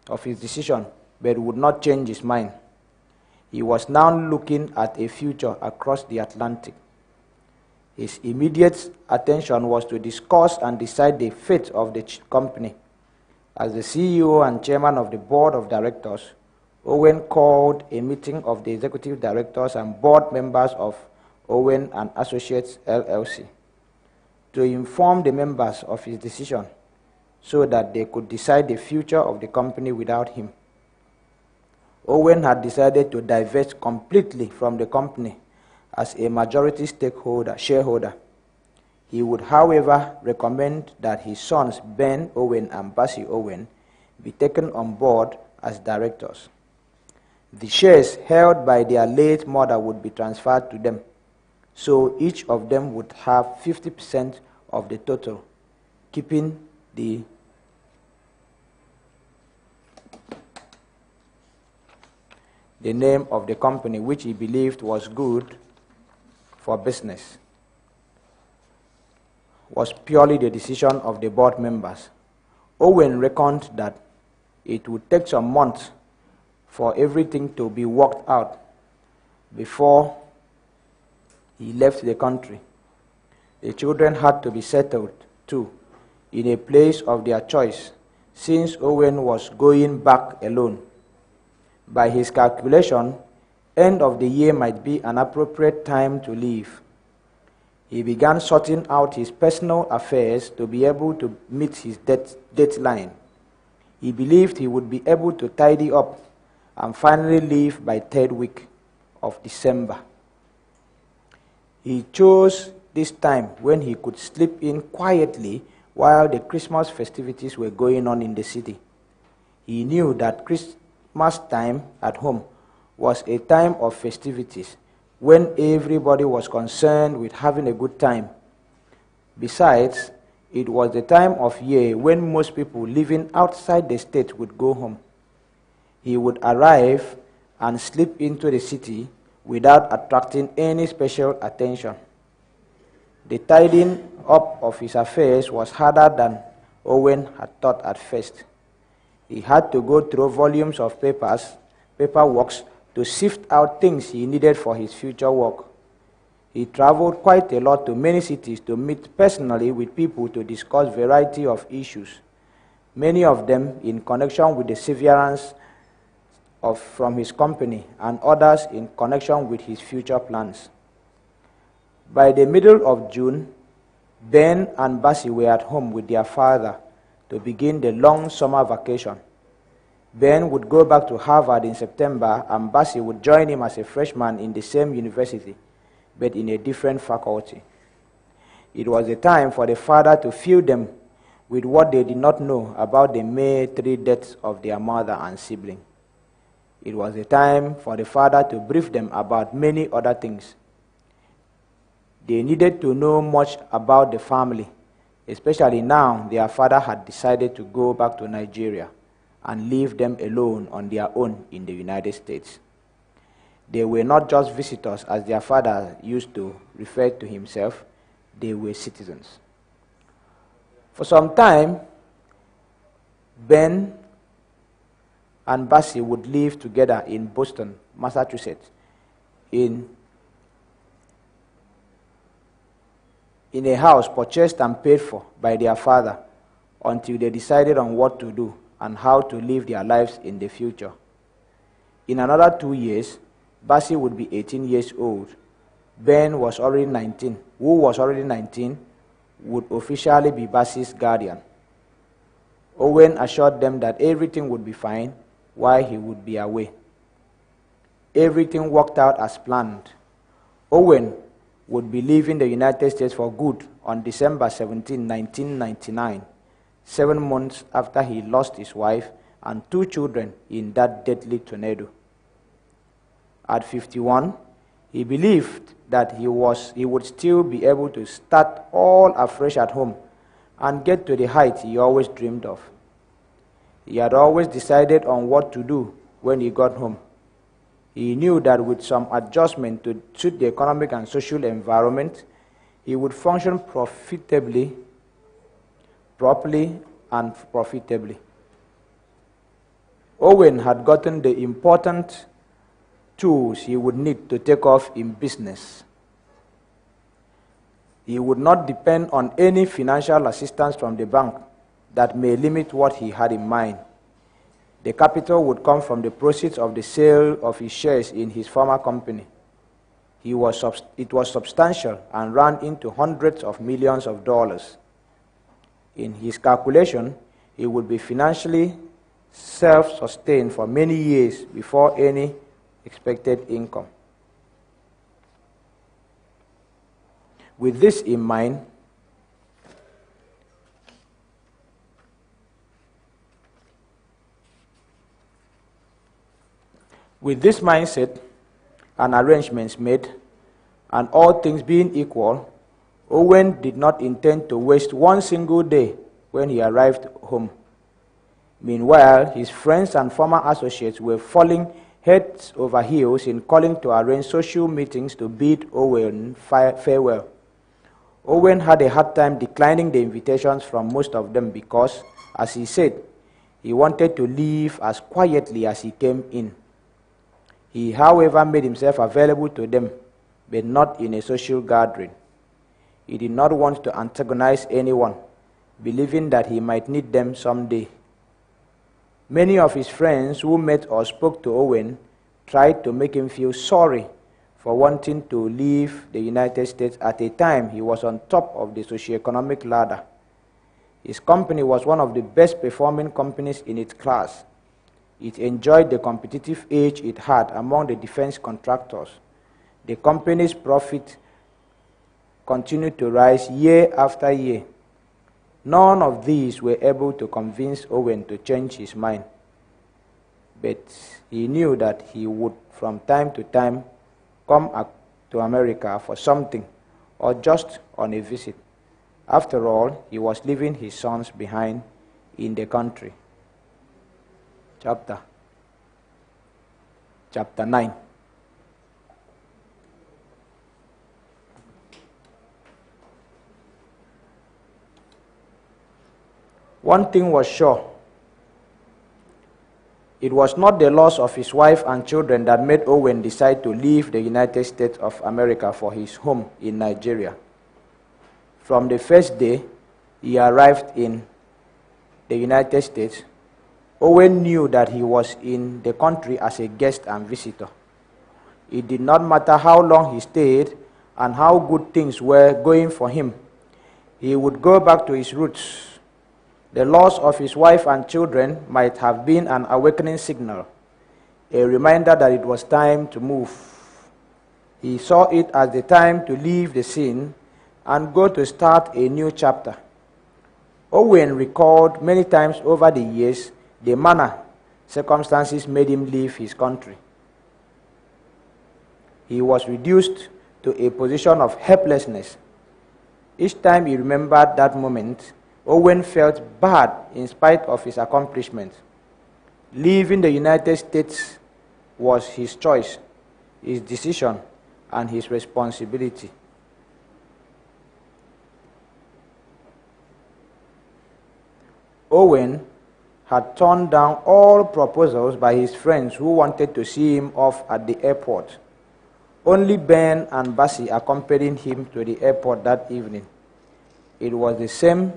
of his decision, but would not change his mind. He was now looking at a future across the Atlantic. His immediate attention was to discuss and decide the fate of the company. As the CEO and chairman of the board of directors, Owen called a meeting of the executive directors and board members of Owen and Associates LLC to inform the members of his decision so that they could decide the future of the company without him. Owen had decided to divest completely from the company as a majority shareholder. He would, however, recommend that his sons Ben Owen and Bassey Owen be taken on board as directors. The shares held by their late mother would be transferred to them, so each of them would have 50% of the total, keeping the name of the company, which he believed was good for business, was purely the decision of the board members. Owen reckoned that it would take some months for everything to be worked out before he left the country. The children had to be settled, too, in a place of their choice, since Owen was going back alone. By his calculation, end of the year might be an appropriate time to leave. He began sorting out his personal affairs to be able to meet his deadline. He believed he would be able to tidy up and finally leave by third week of December. He chose this time when he could slip in quietly while the Christmas festivities were going on in the city. He knew that Christmas time at home was a time of festivities when everybody was concerned with having a good time. Besides, it was the time of year when most people living outside the state would go home. He would arrive and slip into the city without attracting any special attention. The tidying up of his affairs was harder than Owen had thought at first. He had to go through volumes of paperwork to sift out things he needed for his future work. He traveled quite a lot to many cities to meet personally with people to discuss variety of issues, many of them in connection with the severance from his company and others in connection with his future plans. By the middle of June, Ben and Bassey were at home with their father to begin the long summer vacation. Ben would go back to Harvard in September, and Bassey would join him as a freshman in the same university, but in a different faculty. It was a time for the father to fill them with what they did not know about the May 3 deaths of their mother and sibling. It was a time for the father to brief them about many other things. They needed to know much about the family, especially now their father had decided to go back to Nigeria and leave them alone on their own in the United States. They were not just visitors, as their father used to refer to himself. They were citizens. For some time, Ben and Bassey would live together in Boston, Massachusetts, in a house purchased and paid for by their father until they decided on what to do and how to live their lives in the future. In another 2 years, Bassey would be 18 years old. Ben was already 19, who was already 19, would officially be Bassey's guardian. Owen assured them that everything would be fine while he would be away. Everything worked out as planned. Owen would be leaving the United States for good on December 17, 1999, 7 months after he lost his wife and 2 children in that deadly tornado. At 51, he believed that he would still be able to start all afresh at home and get to the height he always dreamed of. He had always decided on what to do when he got home. He knew that with some adjustment to suit the economic and social environment, he would function properly and profitably. Owen had gotten the important tools he would need to take off in business. He would not depend on any financial assistance from the bank that may limit what he had in mind. The capital would come from the proceeds of the sale of his shares in his former company. It was substantial and ran into hundreds of millions of dollars. In his calculation, he would be financially self-sustained for many years before any expected income. With this in mind, with this mindset and arrangements made, and all things being equal, Owen did not intend to waste one single day when he arrived home. Meanwhile, his friends and former associates were falling heads over heels in calling to arrange social meetings to bid Owen farewell. Owen had a hard time declining the invitations from most of them because, as he said, he wanted to leave as quietly as he came in. He, however, made himself available to them, but not in a social gathering. He did not want to antagonize anyone, believing that he might need them someday. Many of his friends who met or spoke to Owen tried to make him feel sorry for wanting to leave the United States at a time he was on top of the socioeconomic ladder. His company was one of the best performing companies in its class. It enjoyed the competitive edge it had among the defense contractors. The company's profit continued to rise year after year. None of these were able to convince Owen to change his mind. But he knew that he would from time to time come to America for something or just on a visit. After all, he was leaving his sons behind in the country. Chapter 9. One thing was sure. It was not the loss of his wife and children that made Owen decide to leave the United States of America for his home in Nigeria. From the first day he arrived in the United States, Owen knew that he was in the country as a guest and visitor. It did not matter how long he stayed and how good things were going for him. He would go back to his roots. The loss of his wife and children might have been an awakening signal, a reminder that it was time to move. He saw it as the time to leave the scene and go to start a new chapter. Owen recalled many times over the years the manner circumstances made him leave his country. He was reduced to a position of helplessness. Each time he remembered that moment, Owen felt bad in spite of his accomplishments. Leaving the United States was his choice, his decision, and his responsibility. Owen had turned down all proposals by his friends who wanted to see him off at the airport. Only Ben and Bassie accompanied him to the airport that evening. It was the same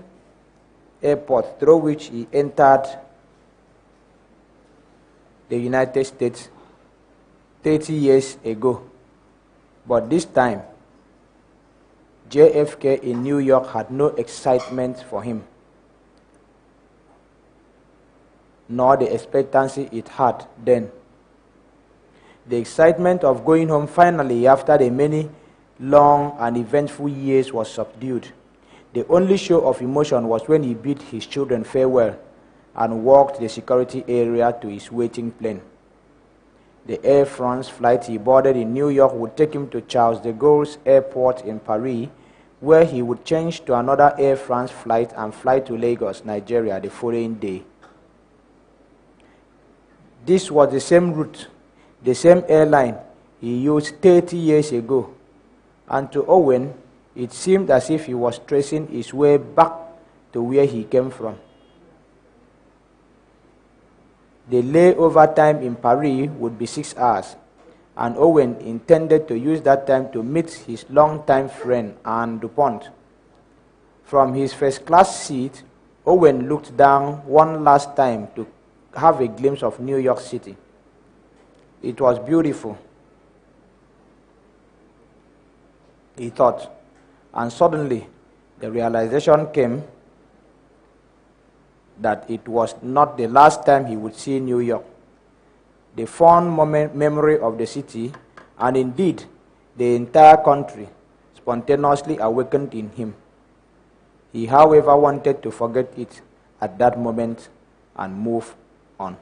airport through which he entered the United States 30 years ago. But this time, JFK in New York had no excitement for him, nor the expectancy it had then. The excitement of going home finally after the many long and eventful years was subdued. The only show of emotion was when he bid his children farewell and walked the security area to his waiting plane. The Air France flight he boarded in New York would take him to Charles de Gaulle's airport in Paris, where he would change to another Air France flight and fly to Lagos, Nigeria, the following day. This was the same route, the same airline he used 30 years ago, and to Owen, it seemed as if he was tracing his way back to where he came from. The layover time in Paris would be 6 hours, and Owen intended to use that time to meet his longtime friend Anne Dupont. From his first-class seat, Owen looked down one last time to have a glimpse of New York City. It was beautiful, he thought, and suddenly the realization came that it was not the last time he would see New York. The fond memory of the city, and indeed the entire country, spontaneously awakened in him. He, however, wanted to forget it at that moment and move on.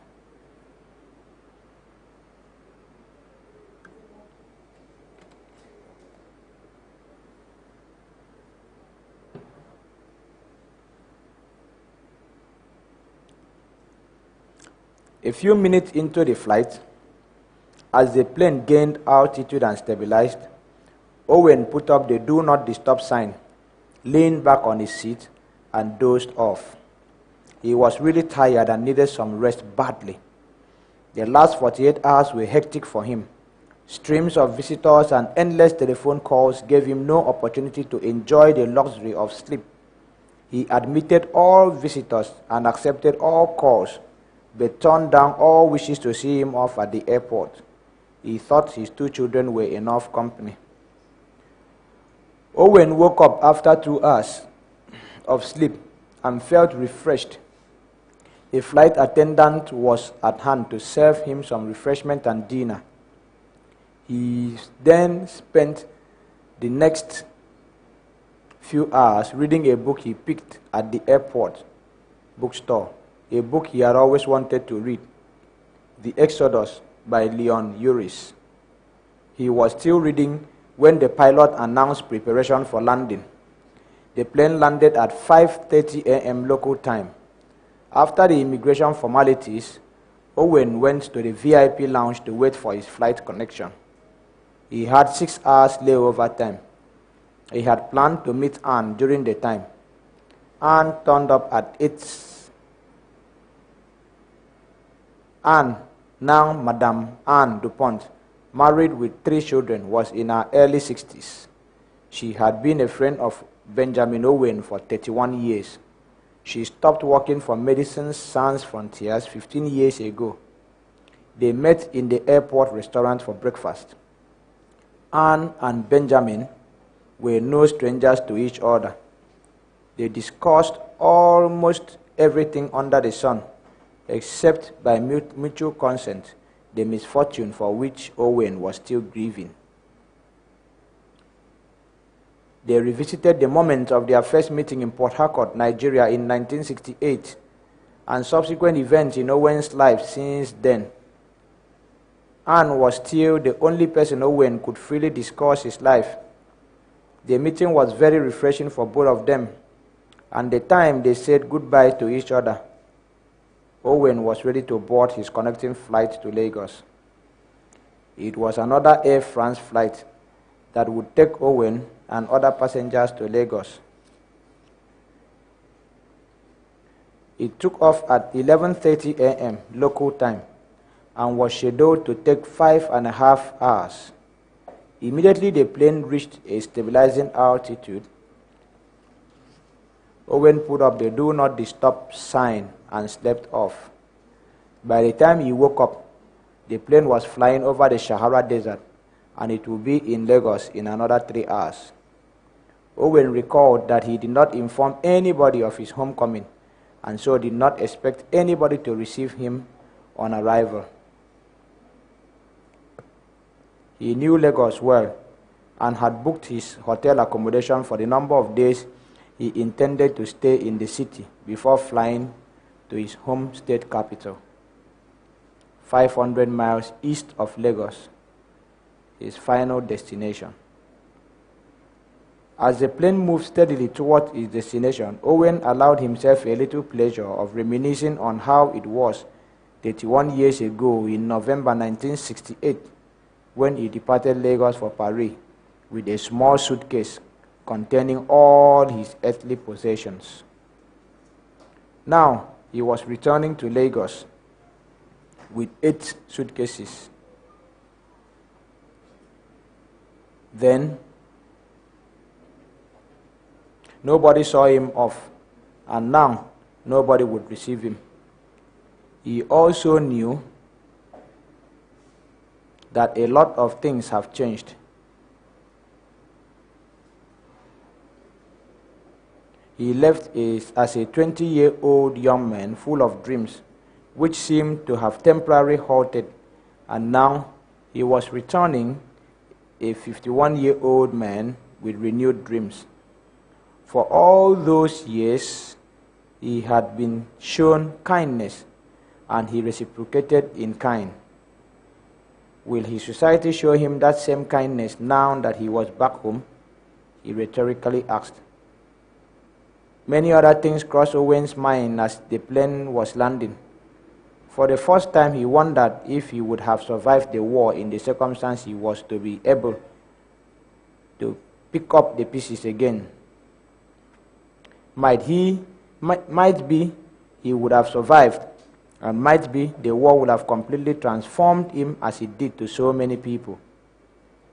A few minutes into the flight, as the plane gained altitude and stabilized, Owen put up the "Do Not Disturb" sign, leaned back on his seat, and dozed off. He was really tired and needed some rest badly. The last 48 hours were hectic for him. Streams of visitors and endless telephone calls gave him no opportunity to enjoy the luxury of sleep. He admitted all visitors and accepted all calls, but turned down all wishes to see him off at the airport. He thought his 2 children were enough company. Owen woke up after 2 hours of sleep and felt refreshed. A flight attendant was at hand to serve him some refreshment and dinner. He then spent the next few hours reading a book he picked at the airport bookstore, a book he had always wanted to read, The Exodus by Leon Uris. He was still reading when the pilot announced preparation for landing. The plane landed at 5:30 a.m. local time. After the immigration formalities, Owen went to the VIP lounge to wait for his flight connection. He had 6 hours layover time. He had planned to meet Anne during the time. Anne turned up at 8. Anne, now Madame Anne Dupont, married with 3 children, was in her early 60s. She had been a friend of Benjamin Owen for 31 years. She stopped working for Médecins Sans Frontières 15 years ago. They met in the airport restaurant for breakfast. Anne and Benjamin were no strangers to each other. They discussed almost everything under the sun, except by mutual consent, the misfortune for which Owen was still grieving. They revisited the moment of their first meeting in Port Harcourt, Nigeria in 1968, and subsequent events in Owen's life since then. Anne was still the only person Owen could freely discuss his life. The meeting was very refreshing for both of them, and the time they said goodbye to each other, Owen was ready to board his connecting flight to Lagos. It was another Air France flight that would take Owen and other passengers to Lagos. It took off at 11:30 a.m. local time and was scheduled to take 5.5 hours. Immediately the plane reached a stabilizing altitude, Owen put up the "Do Not Disturb" sign and slept off. By the time he woke up, the plane was flying over the Sahara Desert, and it would be in Lagos in another 3 hours. Owen recalled that he did not inform anybody of his homecoming, and so did not expect anybody to receive him on arrival. He knew Lagos well and had booked his hotel accommodation for the number of days he intended to stay in the city before flying to his home state capital, 500 miles east of Lagos, his final destination. As the plane moved steadily toward its destination, Owen allowed himself a little pleasure of reminiscing on how it was 31 years ago in November 1968 when he departed Lagos for Paris with a small suitcase containing all his earthly possessions. Now he was returning to Lagos. with 8 suitcases. Then, nobody saw him off, and now nobody would receive him. He also knew that a lot of things have changed. He left as a 20-year-old young man full of dreams, which seemed to have temporarily halted, and now he was returning a 51-year-old man with renewed dreams. For all those years, he had been shown kindness, and he reciprocated in kind. Will his society show him that same kindness now that he was back home? He rhetorically asked. Many other things crossed Owen's mind as the plane was landing. For the first time, he wondered if he would have survived the war in the circumstance he was to be able to pick up the pieces again. Might be he would have survived, and might be the war would have completely transformed him as it did to so many people.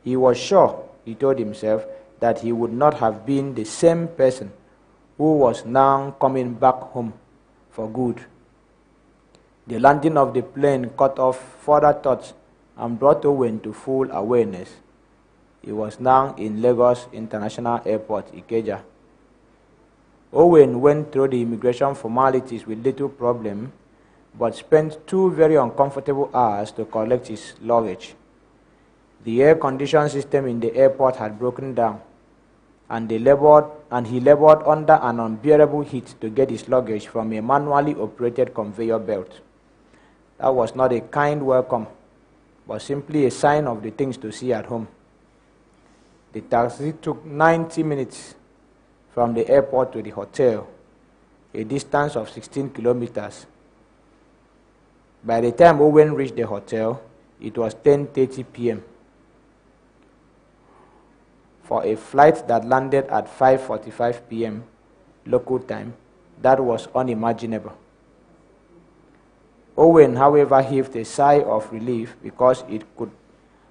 He was sure, he told himself, that he would not have been the same person who was now coming back home for good. The landing of the plane cut off further thoughts and brought Owen to full awareness. He was now in Lagos International Airport, Ikeja. Owen went through the immigration formalities with little problem, but spent 2 very uncomfortable hours to collect his luggage. The air conditioning system in the airport had broken down, and he labored under an unbearable heat to get his luggage from a manually operated conveyor belt. That was not a kind welcome, but simply a sign of the things to see at home. The taxi took 90 minutes from the airport to the hotel, a distance of 16 kilometers. By the time Owen reached the hotel, it was 10:30 p.m. For a flight that landed at 5:45 p.m. local time, that was unimaginable. Owen, however, heaved a sigh of relief because it could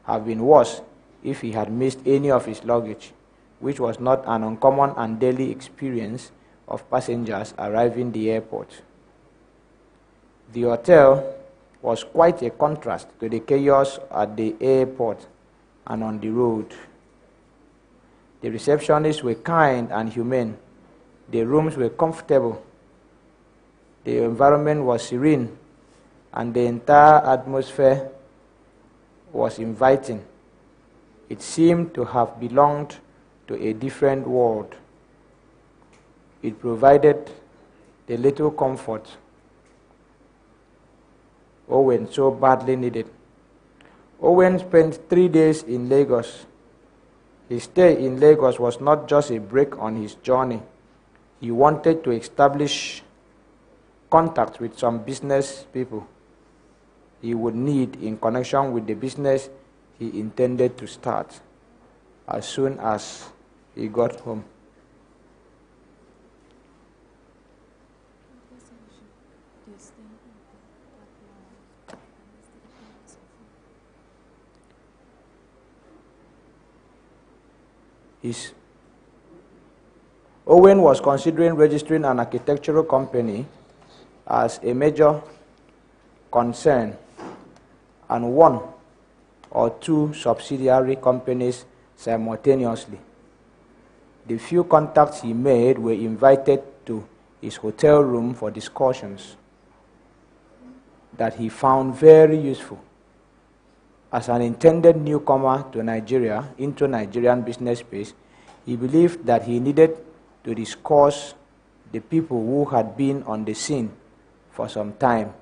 have been worse if he had missed any of his luggage, which was not an uncommon and daily experience of passengers arriving the airport. The hotel was quite a contrast to the chaos at the airport and on the road. The receptionists were kind and humane. The rooms were comfortable. The environment was serene, and the entire atmosphere was inviting. It seemed to have belonged to a different world. It provided the little comfort Owen so badly needed. Owen spent 3 days in Lagos. His stay in Lagos was not just a break on his journey. He wanted to establish contact with some business people he would need in connection with the business he intended to start as soon as he got home. Owen was considering registering an architectural company as a major concern and 1 or 2 subsidiary companies simultaneously. The few contacts he made were invited to his hotel room for discussions that he found very useful. As an intended newcomer to Nigeria, into Nigerian business space, he believed that he needed to discuss the people who had been on the scene for some time,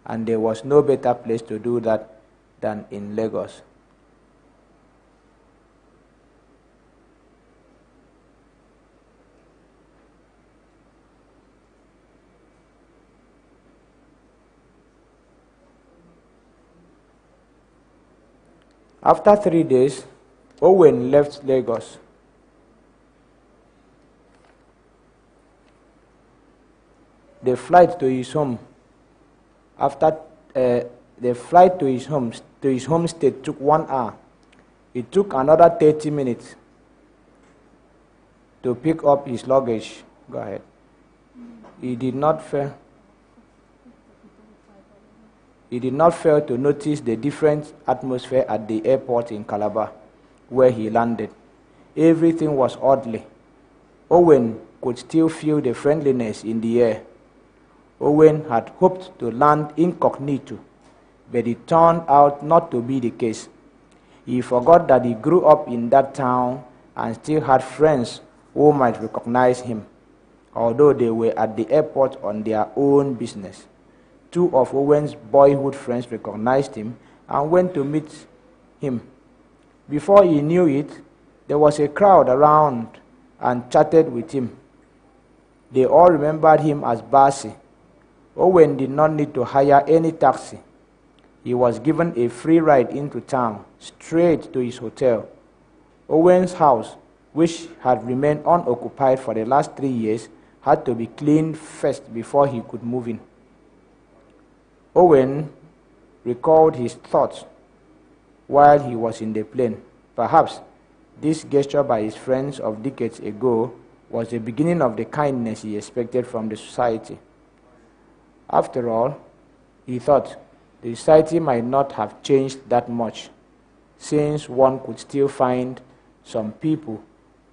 and there was no better place to do that than in Lagos. After 3 days, Owen left Lagos. The flight to his home after The flight to his home state took 1 hour. It took another 30 minutes to pick up his luggage. Go ahead. He did not fail to notice the different atmosphere at the airport in Calabar, where he landed. Everything was orderly. Owen could still feel the friendliness in the air. Owen had hoped to land incognito, but it turned out not to be the case. He forgot that he grew up in that town and still had friends who might recognize him, although they were at the airport on their own business. 2 of Owen's boyhood friends recognized him and went to meet him. Before he knew it, there was a crowd around and chatted with him. They all remembered him as Barsi. Owen did not need to hire any taxi. He was given a free ride into town, straight to his hotel. Owen's house, which had remained unoccupied for the last 3 years, had to be cleaned first before he could move in. Owen recalled his thoughts while he was in the plane. Perhaps this gesture by his friends of decades ago was the beginning of the kindness he expected from the society. After all, he thought, the society might not have changed that much, since one could still find some people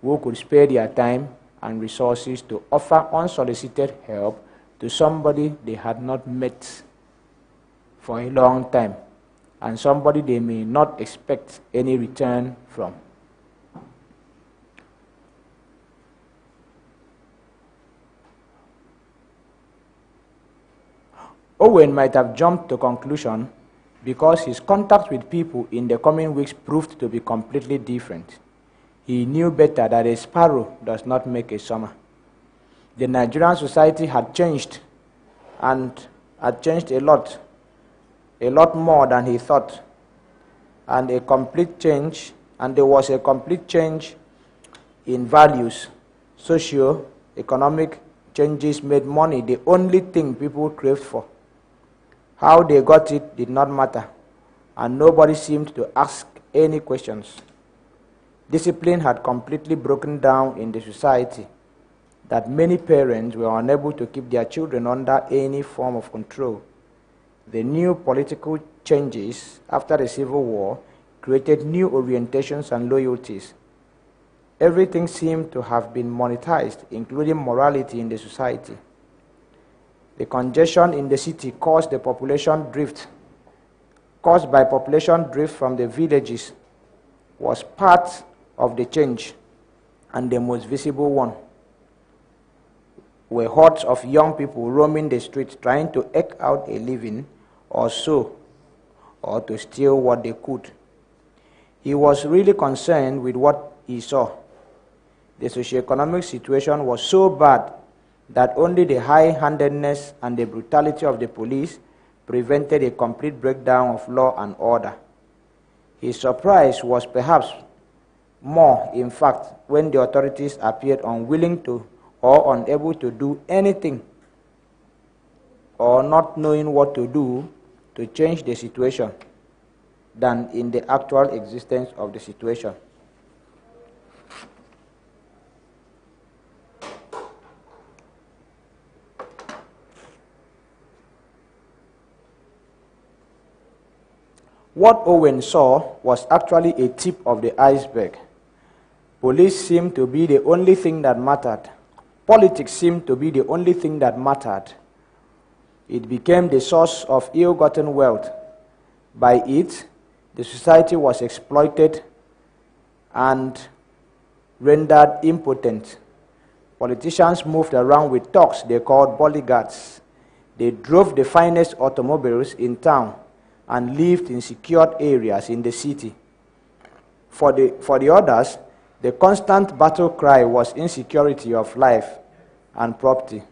who could spare their time and resources to offer unsolicited help to somebody they had not met for a long time, and somebody they may not expect any return from. Owen might have jumped to conclusion because his contact with people in the coming weeks proved to be completely different. He knew better that a sparrow does not make a summer. The Nigerian society had changed, and had changed a lot more than he thought, and there was a complete change in values. Socio-economic changes made money the only thing people craved for. How they got it did not matter, and nobody seemed to ask any questions. Discipline had completely broken down in the society, that many parents were unable to keep their children under any form of control. The new political changes after the Civil War created new orientations and loyalties. Everything seemed to have been monetized, including morality in the society. The congestion in the city caused by population drift from the villages was part of the change, and the most visible one were hordes of young people roaming the streets trying to eke out a living or to steal what they could. He was really concerned with what he saw. The socioeconomic situation was so bad that only the high-handedness and the brutality of the police prevented a complete breakdown of law and order. His surprise was perhaps more, in fact, when the authorities appeared unwilling to or unable to do anything, or not knowing what to do to change the situation, than in the actual existence of the situation. What Owen saw was actually a tip of the iceberg. Police seemed to be the only thing that mattered. Politics seemed to be the only thing that mattered. It became the source of ill-gotten wealth. By it, the society was exploited and rendered impotent. Politicians moved around with thugs they called bodyguards. They drove the finest automobiles in town and lived in secured areas in the city. For the others, the constant battle cry was insecurity of life and property.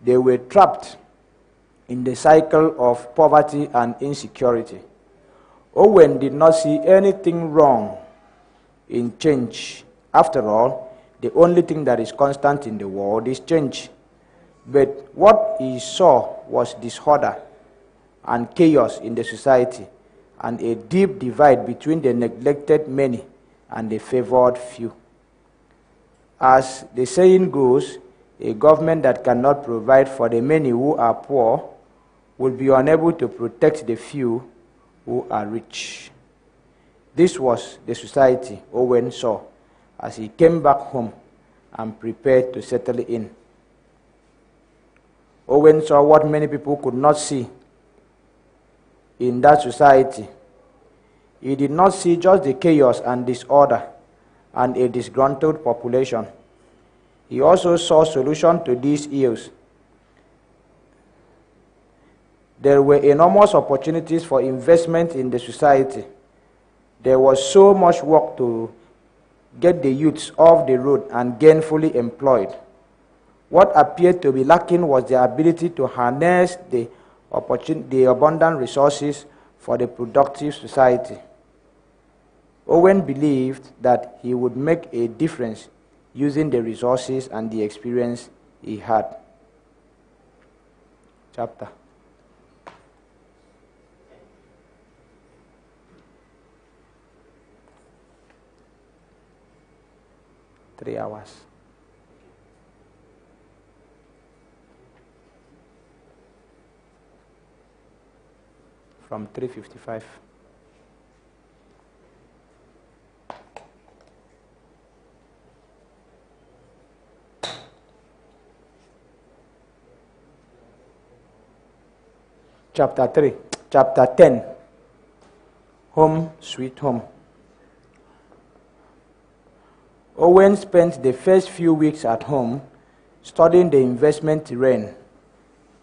They were trapped in the cycle of poverty and insecurity. Owen did not see anything wrong in change. After all, the only thing that is constant in the world is change. But what he saw was disorder, and chaos in the society, and a deep divide between the neglected many and the favored few. As the saying goes, a government that cannot provide for the many who are poor will be unable to protect the few who are rich. This was the society Owen saw as he came back home and prepared to settle in. Owen saw what many people could not see in that society. He did not see just the chaos and disorder and a disgruntled population. He also saw solutions to these ills. There were enormous opportunities for investment in the society. There was so much work to get the youths off the road and gainfully employed. What appeared to be lacking was the ability to harness the abundant resources for the productive society. Owen believed that he would make a difference using the resources and the experience he had. Chapter. Three hours. From 3:55. Chapter 3. Chapter 10. Home, sweet home. Owen spent the first few weeks at home studying the investment terrain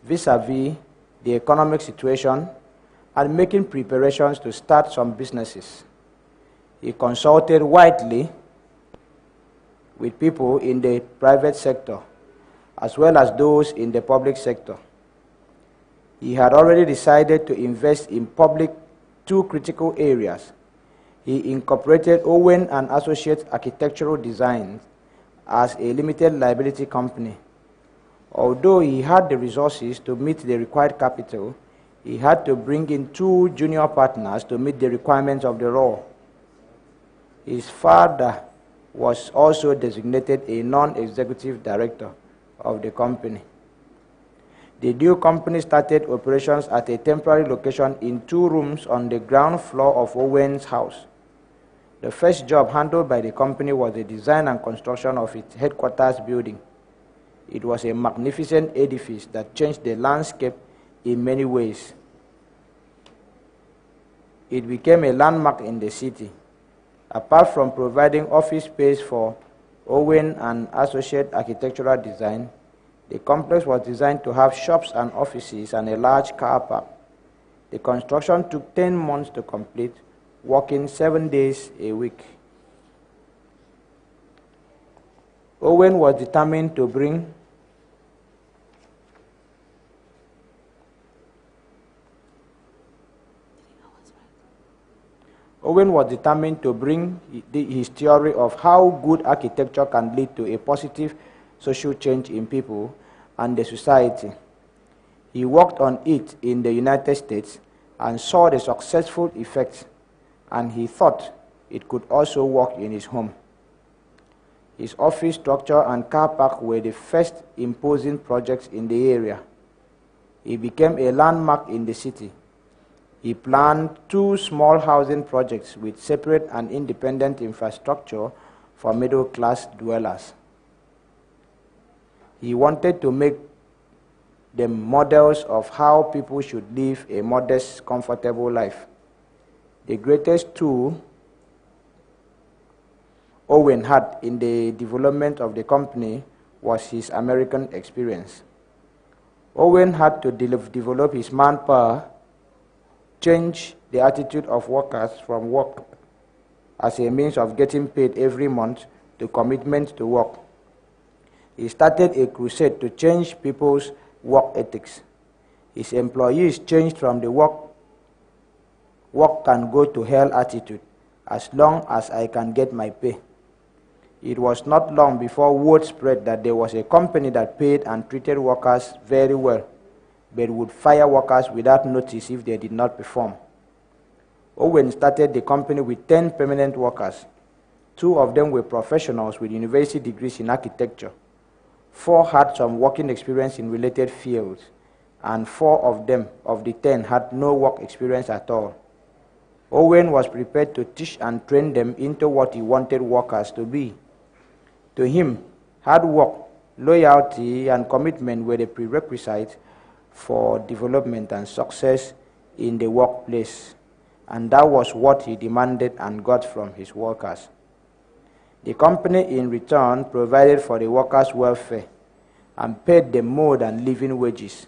vis-a-vis the economic situation and making preparations to start some businesses. He consulted widely with people in the private sector as well as those in the public sector. He had already decided to invest in two critical areas. He incorporated Owen and Associates Architectural Designs as a limited liability company. Although he had the resources to meet the required capital, he had to bring in 2 junior partners to meet the requirements of the law. His father was also designated a non-executive director of the company. The new company started operations at a temporary location in 2 rooms on the ground floor of Owen's house. The first job handled by the company was the design and construction of its headquarters building. It was a magnificent edifice that changed the landscape in many ways. It became a landmark in the city. Apart from providing office space for Owen and Associate Architectural Design, the complex was designed to have shops and offices and a large car park. The construction took 10 months to complete, working 7 days a week. Owen was determined to bring his theory of how good architecture can lead to a positive social change in people and the society. He worked on it in the United States and saw the successful effects, and he thought it could also work in his home. His office structure and car park were the first imposing projects in the area. He became a landmark in the city. He planned 2 small housing projects with separate and independent infrastructure for middle-class dwellers. He wanted to make them models of how people should live a modest, comfortable life. The greatest tool Owen had in the development of the company was his American experience. Owen had to develop his manpower, change the attitude of workers from work as a means of getting paid every month to commitment to work. He started a crusade to change people's work ethics. His employees changed from the work can go to hell attitude, as long as I can get my pay. It was not long before word spread that there was a company that paid and treated workers very well. but would fire workers without notice if they did not perform. Owen started the company with 10 permanent workers. 2 of them were professionals with university degrees in architecture. 4 had some working experience in related fields, and 4 of the 10 had no work experience at all. Owen was prepared to teach and train them into what he wanted workers to be. To him, hard work, loyalty, and commitment were the prerequisites for development and success in the workplace, and that was what he demanded and got from his workers. The company, in return, provided for the workers' welfare and paid them more than living wages.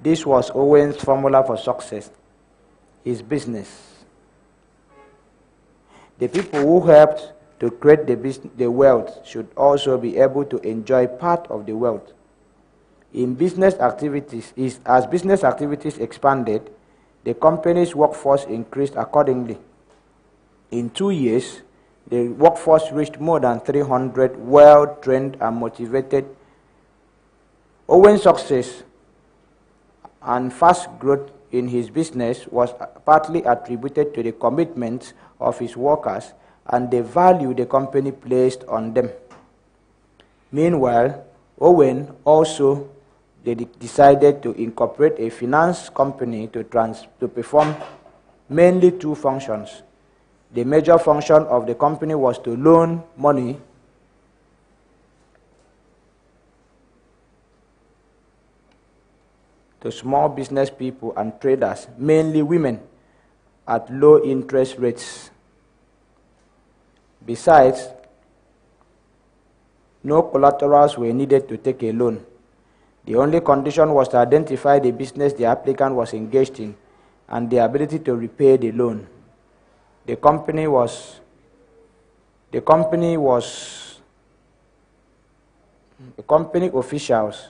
This was Owen's formula for success, his business. The people who helped to create the wealth should also be able to enjoy part of the wealth. As business activities expanded, the company's workforce increased accordingly. In 2 years, the workforce reached more than 300 well-trained and motivated. Owen's success and fast growth in his business was partly attributed to the commitment of his workers and the value the company placed on them. Meanwhile, Owen also decided to incorporate a finance company to perform mainly 2 functions. The major function of the company was to loan money to small business people and traders, mainly women, at low interest rates. Besides, no collaterals were needed to take a loan. The only condition was to identify the business the applicant was engaged in and the ability to repay the loan. The company officials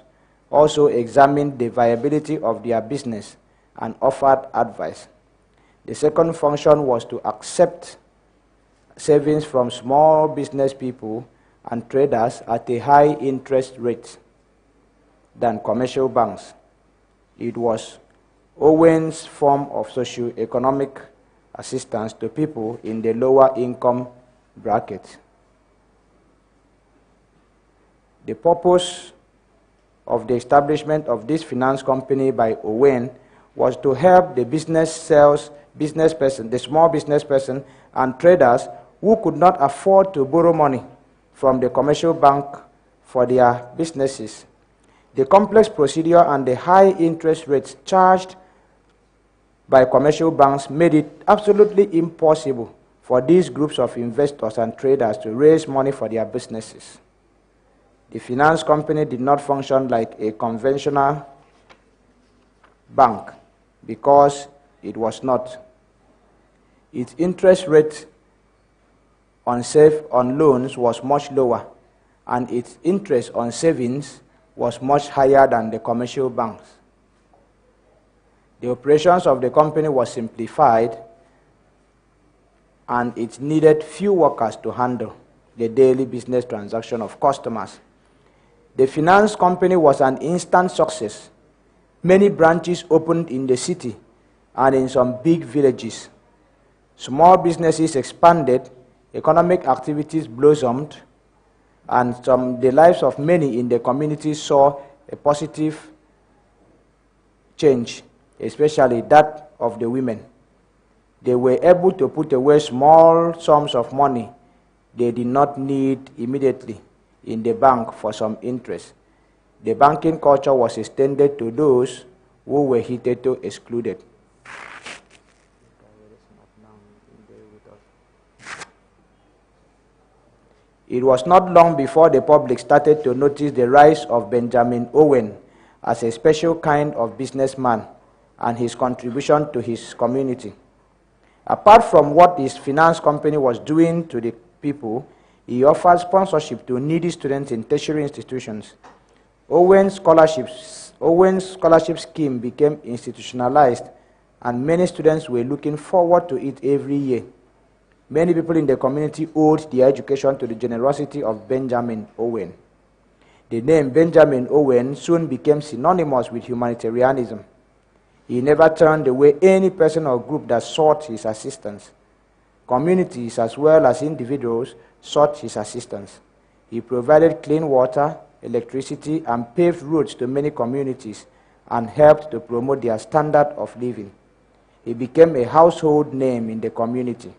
also examined the viability of their business and offered advice. The second function was to accept savings from small business people and traders at a high interest rate than commercial banks. It was Owen's form of socio-economic assistance to people in the lower income bracket. The purpose of the establishment of this finance company by Owen was to help the the small business person and traders who could not afford to borrow money from the commercial bank for their businesses. The complex procedure and the high interest rates charged by commercial banks made it absolutely impossible for these groups of investors and traders to raise money for their businesses. The finance company did not function like a conventional bank because it was not. Its interest rate on loans was much lower, and its interest on savings was much higher than the commercial banks. The operations of the company was simplified, and it needed few workers to handle the daily business transaction of customers. The finance company was an instant success. Many branches opened in the city and in some big villages. Small businesses expanded, economic activities blossomed, and the lives of many in the community saw a positive change, especially that of the women. They were able to put away small sums of money they did not need immediately in the bank for some interest. The banking culture was extended to those who were hitherto excluded. It was not long before the public started to notice the rise of Benjamin Owen as a special kind of businessman and his contribution to his community. Apart from what his finance company was doing to the people, he offered sponsorship to needy students in tertiary institutions. Owen's scholarship scheme became institutionalized, and many students were looking forward to it every year. Many people in the community owed their education to the generosity of Benjamin Owen. The name Benjamin Owen soon became synonymous with humanitarianism. He never turned away any person or group that sought his assistance. Communities as well as individuals sought his assistance. He provided clean water, electricity, and paved roads to many communities and helped to promote their standard of living. He became a household name in the community.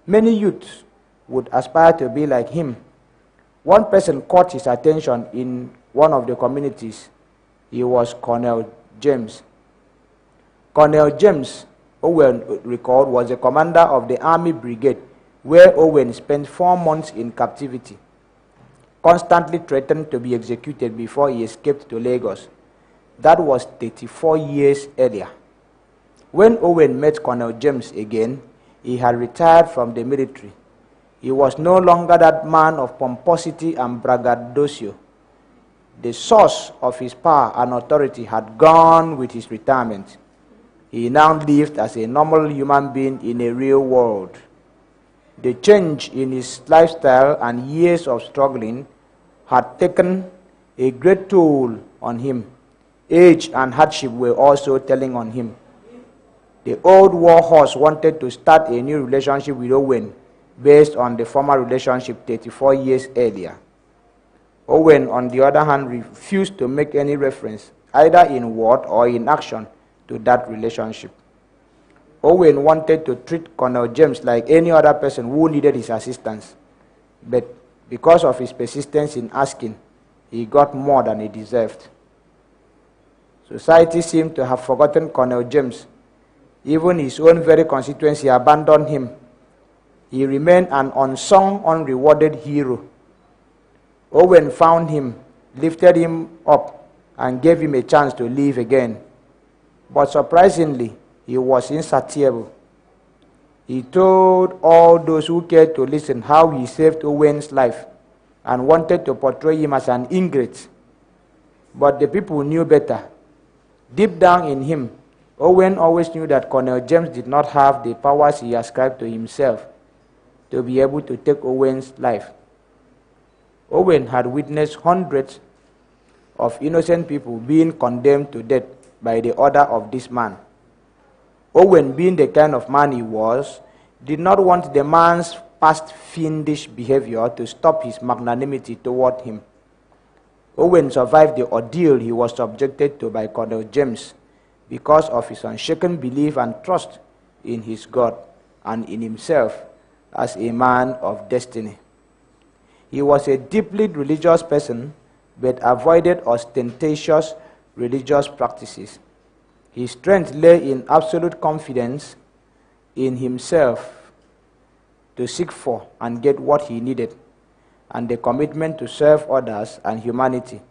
Many youths would aspire to be like him. One person caught his attention in one of the communities. He was Colonel James. Colonel James, Owen recalled, was the commander of the Army Brigade, where Owen spent 4 months in captivity, constantly threatened to be executed before he escaped to Lagos. That was 34 years earlier. When Owen met Colonel James again, he had retired from the military. He was no longer that man of pomposity and braggadocio. The source of his power and authority had gone with his retirement. He now lived as a normal human being in a real world. The change in his lifestyle and years of struggling had taken a great toll on him. Age and hardship were also telling on him. The old war horse wanted to start a new relationship with Owen based on the former relationship 34 years earlier. Owen, on the other hand, refused to make any reference, either in word or in action, to that relationship. Owen wanted to treat Colonel James like any other person who needed his assistance, but because of his persistence in asking, he got more than he deserved. Society seemed to have forgotten Colonel James. Even his own very constituency abandoned him. He remained an unsung, unrewarded hero. Owen found him, lifted him up, and gave him a chance to live again. But surprisingly, he was insatiable. He told all those who cared to listen how he saved Owen's life and wanted to portray him as an ingrate. But the people knew better. Deep down in him, Owen always knew that Colonel James did not have the powers he ascribed to himself to be able to take Owen's life. Owen had witnessed hundreds of innocent people being condemned to death by the order of this man. Owen, being the kind of man he was, did not want the man's past fiendish behavior to stop his magnanimity toward him. Owen survived the ordeal he was subjected to by Colonel James because of his unshaken belief and trust in his God and in himself as a man of destiny. He was a deeply religious person, but avoided ostentatious religious practices. His strength lay in absolute confidence in himself to seek for and get what he needed, and the commitment to serve others and humanity.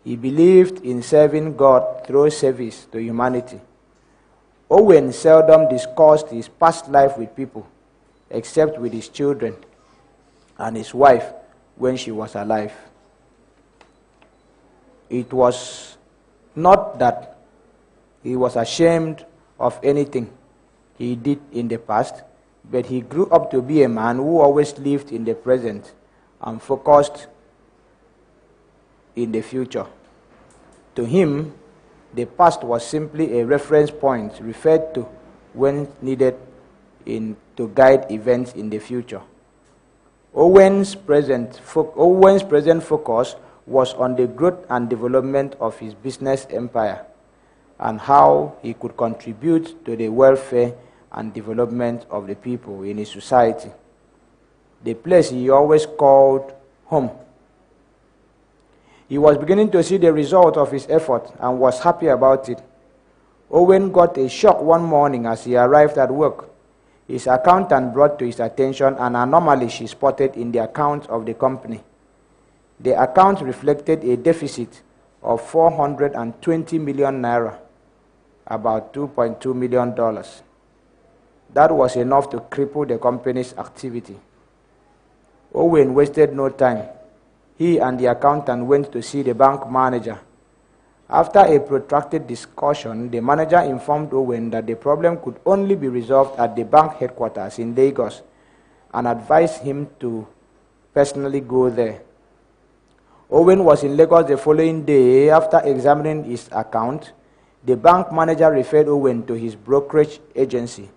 He believed in serving God through service to humanity. Owen seldom discussed his past life with people, except with his children and his wife when she was alive. It was not that he was ashamed of anything he did in the past, but he grew up to be a man who always lived in the present and focused in the future. To him, the past was simply a reference point referred to when needed to guide events in the future. Owen's present focus was on the growth and development of his business empire and how he could contribute to the welfare and development of the people in his society, the place he always called home. He was beginning to see the result of his effort and was happy about it. Owen got a shock one morning as he arrived at work. His accountant brought to his attention an anomaly she spotted in the accounts of the company. The account reflected a deficit of 420 million naira, about $2.2 million. That was enough to cripple the company's activity. Owen wasted no time. He and the accountant went to see the bank manager. After a protracted discussion, the manager informed Owen that the problem could only be resolved at the bank headquarters in Lagos and advised him to personally go there. Owen was in Lagos the following day. After examining his account, the bank manager referred Owen to his brokerage agency,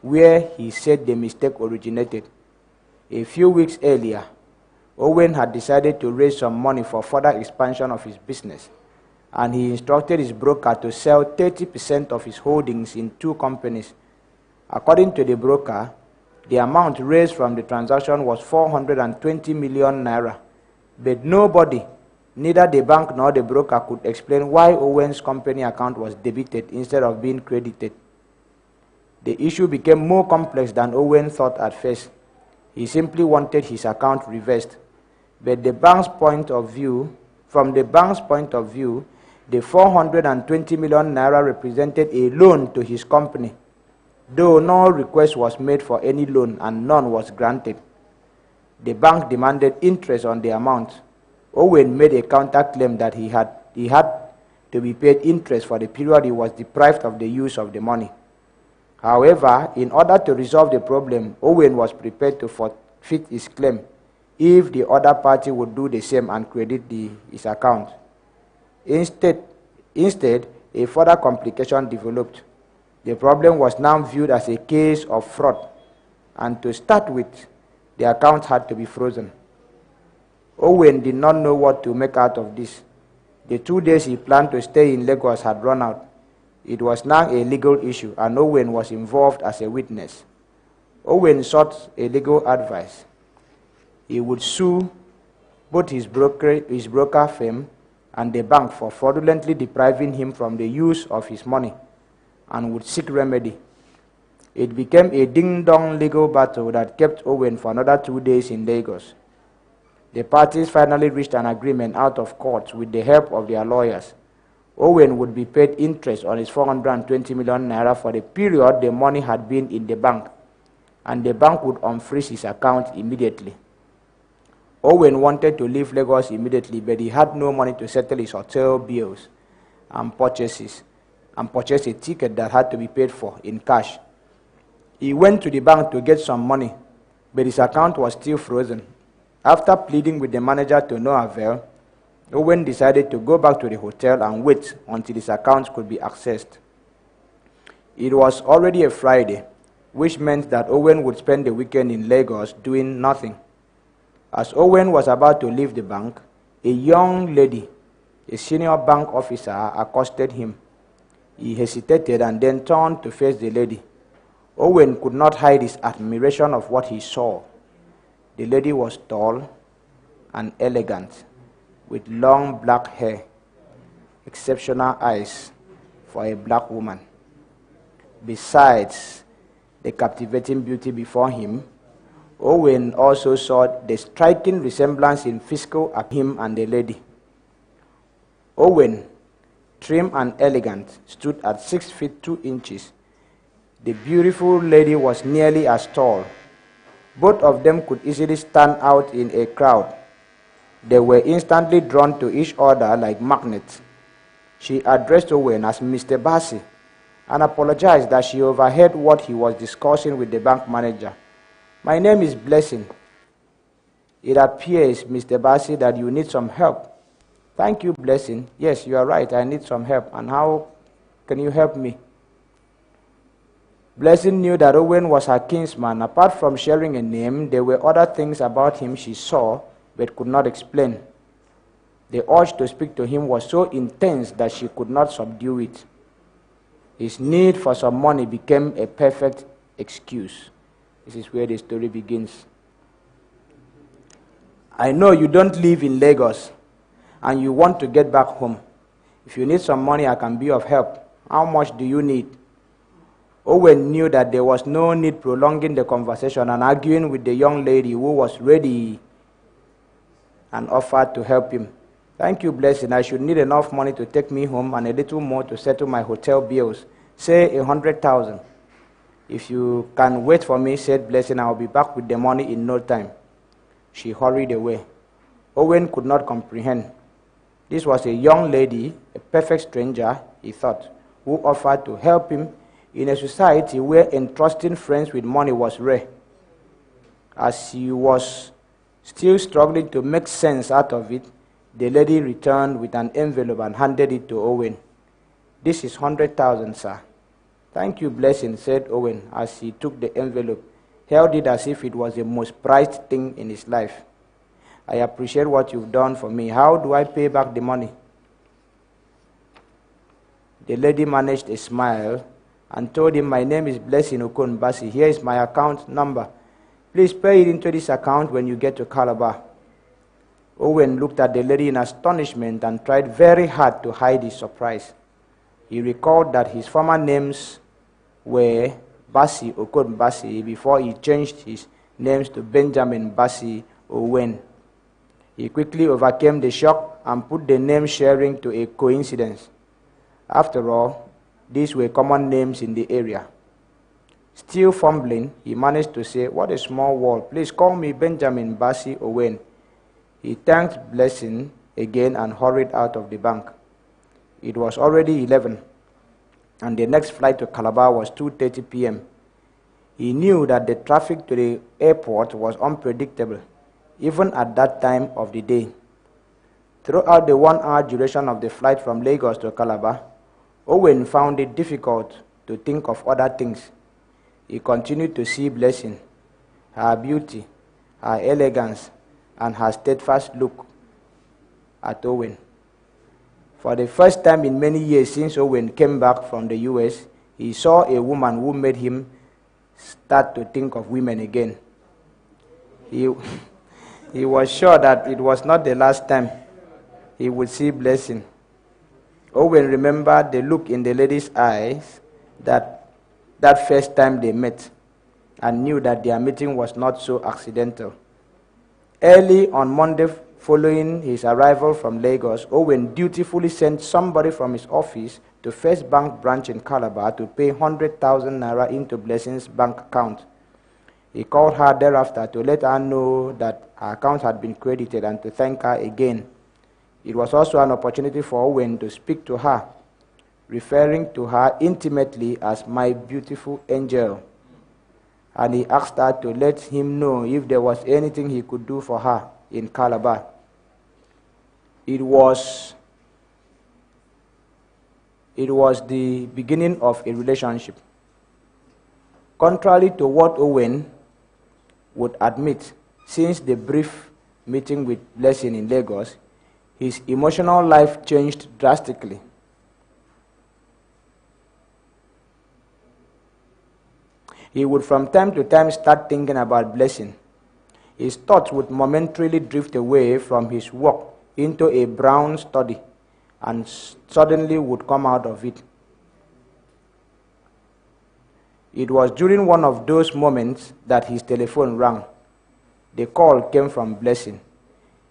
where he said the mistake originated. A few weeks earlier, Owen had decided to raise some money for further expansion of his business, and he instructed his broker to sell 30% of his holdings in 2 companies. According to the broker, the amount raised from the transaction was 420 million naira, but nobody, neither the bank nor the broker, could explain why Owen's company account was debited instead of being credited. The issue became more complex than Owen thought at first. He simply wanted his account reversed. But from the bank's point of view, the 420 million naira represented a loan to his company, though no request was made for any loan and none was granted. The bank demanded interest on the amount. Owen made a counterclaim that he had to be paid interest for the period he was deprived of the use of the money. However, in order to resolve the problem, Owen was prepared to forfeit his claim if the other party would do the same and credit his account. Instead, a further complication developed. The problem was now viewed as a case of fraud, and to start with, the account had to be frozen. Owen did not know what to make out of this. The 2 days he planned to stay in Lagos had run out. It was now a legal issue, and Owen was involved as a witness. Owen sought a legal advice. He would sue both his broker firm and the bank for fraudulently depriving him from the use of his money, and would seek remedy. It became a ding-dong legal battle that kept Owen for another 2 days in Lagos. The parties finally reached an agreement out of court with the help of their lawyers. Owen would be paid interest on his 420 million naira for the period the money had been in the bank, and the bank would unfreeze his account immediately. Owen wanted to leave Lagos immediately, but he had no money to settle his hotel bills and purchase a ticket that had to be paid for in cash. He went to the bank to get some money, but his account was still frozen. After pleading with the manager to no avail, Owen decided to go back to the hotel and wait until his account could be accessed. It was already a Friday, which meant that Owen would spend the weekend in Lagos doing nothing. As Owen was about to leave the bank, a young lady, a senior bank officer, accosted him. He hesitated and then turned to face the lady. Owen could not hide his admiration of what he saw. The lady was tall and elegant, with long black hair, exceptional eyes for a black woman. Besides the captivating beauty before him, Owen also saw the striking resemblance in physical of him and the lady. Owen, trim and elegant, stood at 6 feet 2 inches. The beautiful lady was nearly as tall. Both of them could easily stand out in a crowd. They were instantly drawn to each other like magnets. She addressed Owen as Mr. Bassey and apologized that she overheard what he was discussing with the bank manager. "My name is Blessing. It appears, Mr. Bassey, that you need some help." "Thank you, Blessing. Yes, you are right. I need some help. And how can you help me?" Blessing knew that Owen was her kinsman. Apart from sharing a name, there were other things about him she saw but could not explain. The urge to speak to him was so intense that she could not subdue it. His need for some money became a perfect excuse. This is where the story begins. "I know you don't live in Lagos and you want to get back home. If you need some money, I can be of help. How much do you need?" Owen knew that there was no need prolonging the conversation and arguing with the young lady, who was ready and offered to help him. "Thank you, Blessing. I should need enough money to take me home and a little more to settle my hotel bills. Say 100,000. "If you can wait for me," said Blessing, "I will be back with the money in no time." She hurried away. Owen could not comprehend. This was a young lady, a perfect stranger, he thought, who offered to help him in a society where entrusting friends with money was rare. As he was still struggling to make sense out of it, The lady returned with an envelope and handed it to Owen. "This is 100,000, sir." "Thank you, Blessing," said Owen as he took the envelope, held it as if it was the most prized thing in his life. "I appreciate what you've done for me. How do I pay back the money?" The lady managed a smile and told him, "My name is Blessing Okonbasi. Here is my account number. Please pay it into this account when you get to Calabar." Owen looked at the lady in astonishment and tried very hard to hide his surprise. He recalled that his former names were Basi Okonbasi before he changed his names to Benjamin Basi Owen. He quickly overcame the shock and put the name sharing to a coincidence. After all, these were common names in the area. Still fumbling, he managed to say, "What a small world. Please call me Benjamin Basi Owen." He thanked Blessing again and hurried out of the bank. It was already 11, and the next flight to Calabar was 2:30 p.m. He knew that the traffic to the airport was unpredictable, even at that time of the day. Throughout the 1-hour duration of the flight from Lagos to Calabar, Owen found it difficult to think of other things. He continued to see Blessing, her beauty, her elegance, and her steadfast look at Owen. For the first time in many years since Owen came back from the US, he saw a woman who made him start to think of women again. He was sure that it was not the last time he would see Blessing. Owen remembered the look in the lady's eyes that first time they met, and knew that their meeting was not so accidental. Early on Monday following his arrival from Lagos, Owen dutifully sent somebody from his office to First Bank branch in Calabar to pay 100,000 naira into Blessing's bank account. He called her thereafter to let her know that her account had been credited and to thank her again. It was also an opportunity for Owen to speak to her, referring to her intimately as "my beautiful angel," and he asked her to let him know if there was anything he could do for her in Calabar. It was the beginning of a relationship. Contrary to what Owen would admit, since the brief meeting with Blessing in Lagos, his emotional life changed drastically. He would from time to time start thinking about Blessing. His thoughts would momentarily drift away from his work into a brown study and suddenly would come out of it. It was during one of those moments that his telephone rang. The call came from Blessing.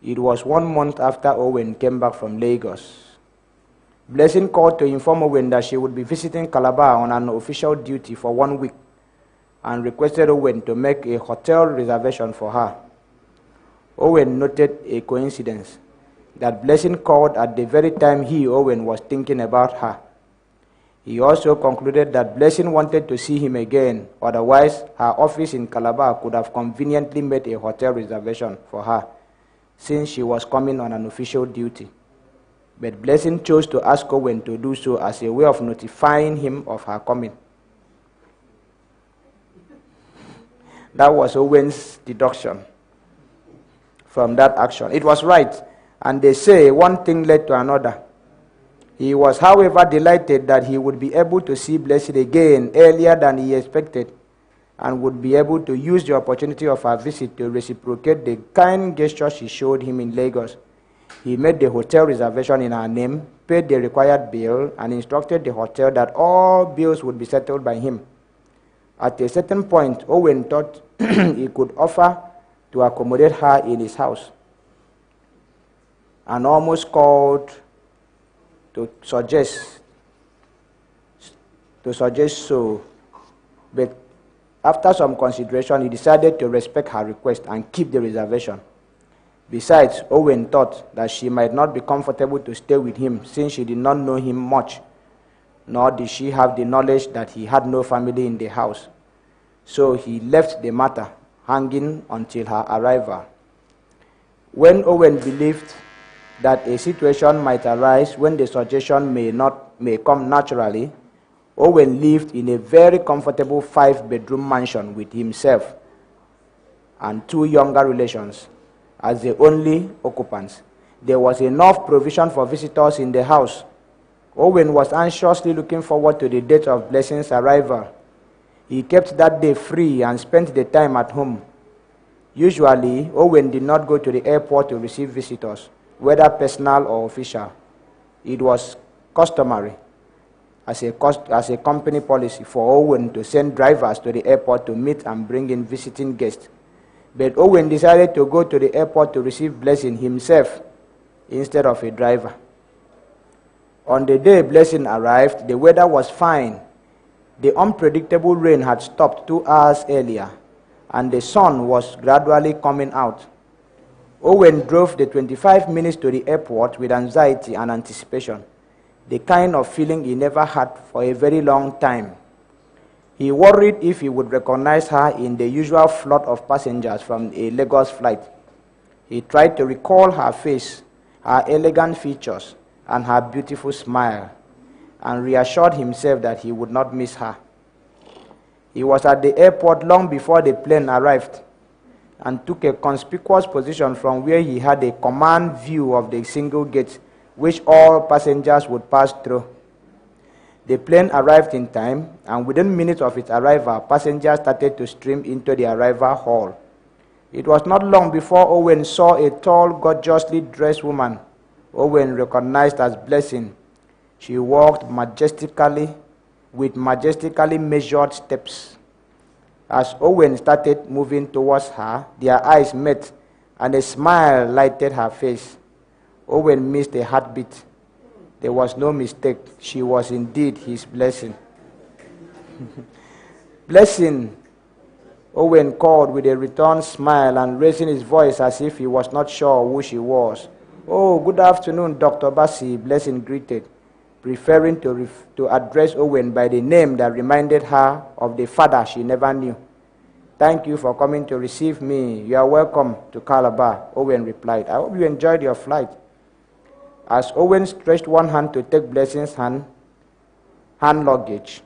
It was 1 month after Owen came back from Lagos. Blessing called to inform Owen that she would be visiting Calabar on an official duty for 1 week and requested Owen to make a hotel reservation for her. Owen noted a coincidence, that Blessing called at the very time Owen, was thinking about her. He also concluded that Blessing wanted to see him again, otherwise her office in Calabar could have conveniently made a hotel reservation for her, since she was coming on an official duty. But Blessing chose to ask Owen to do so as a way of notifying him of her coming. That was Owen's deduction from that action. It was right, and they say one thing led to another. He was, however, delighted that he would be able to see Blessing again earlier than he expected, and would be able to use the opportunity of her visit to reciprocate the kind gesture she showed him in Lagos. He made the hotel reservation in her name, paid the required bill, and instructed the hotel that all bills would be settled by him. At a certain point, Owen thought he could offer to accommodate her in his house, and almost called to suggest so, but after some consideration, he decided to respect her request and keep the reservation. Besides, Owen thought that she might not be comfortable to stay with him since she did not know him much, nor did she have the knowledge that he had no family in the house. So he left the matter hanging until her arrival. When Owen believed that a situation might arise when the suggestion may come naturally, Owen lived in a very comfortable 5-bedroom mansion with himself and 2 younger relations as the only occupants. There was enough provision for visitors in the house. Owen was anxiously looking forward to the date of Blessing's arrival. He kept that day free and spent the time at home. Usually, Owen did not go to the airport to receive visitors, whether personal or official. It was customary as a company policy for Owen to send drivers to the airport to meet and bring in visiting guests. But Owen decided to go to the airport to receive Blessing himself instead of a driver. On the day Blessing arrived, the weather was fine. The unpredictable rain had stopped 2 hours earlier, and the sun was gradually coming out. Owen drove the 25 minutes to the airport with anxiety and anticipation, the kind of feeling he never had for a very long time. He worried if he would recognize her in the usual flood of passengers from a Lagos flight. He tried to recall her face, her elegant features, and her beautiful smile, and reassured himself that he would not miss her. He was at the airport long before the plane arrived and took a conspicuous position from where he had a command view of the single gate which all passengers would pass through. The plane arrived in time, and within minutes of its arrival, passengers started to stream into the arrival hall. It was not long before Owen saw a tall, gorgeously dressed woman Owen recognized as Blessing. She walked majestically, with majestically measured steps. As Owen started moving towards her, their eyes met, and a smile lighted her face. Owen missed a heartbeat. There was no mistake. She was indeed his Blessing. Blessing, Owen called with a returned smile and raising his voice as if he was not sure who she was. "Oh, good afternoon, Dr. Bassi," Blessing greeted, preferring to address Owen by the name that reminded her of the father she never knew. "Thank you for coming to receive me. You are welcome to Calabar," Owen replied. "I hope you enjoyed your flight." As Owen stretched one hand to take Blessing's hand luggage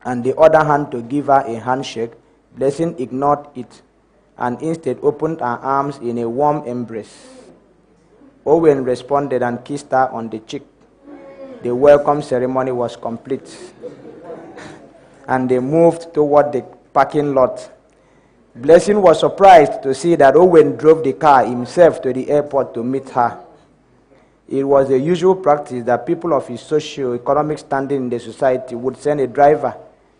and the other hand to give her a handshake, Blessing ignored it and instead opened her arms in a warm embrace. Owen responded and kissed her on the cheek. The welcome ceremony was complete, and they moved toward the parking lot. Blessing was surprised to see that Owen drove the car himself to the airport to meet her. It was the usual practice that people of his socio-economic standing in the society would send a driver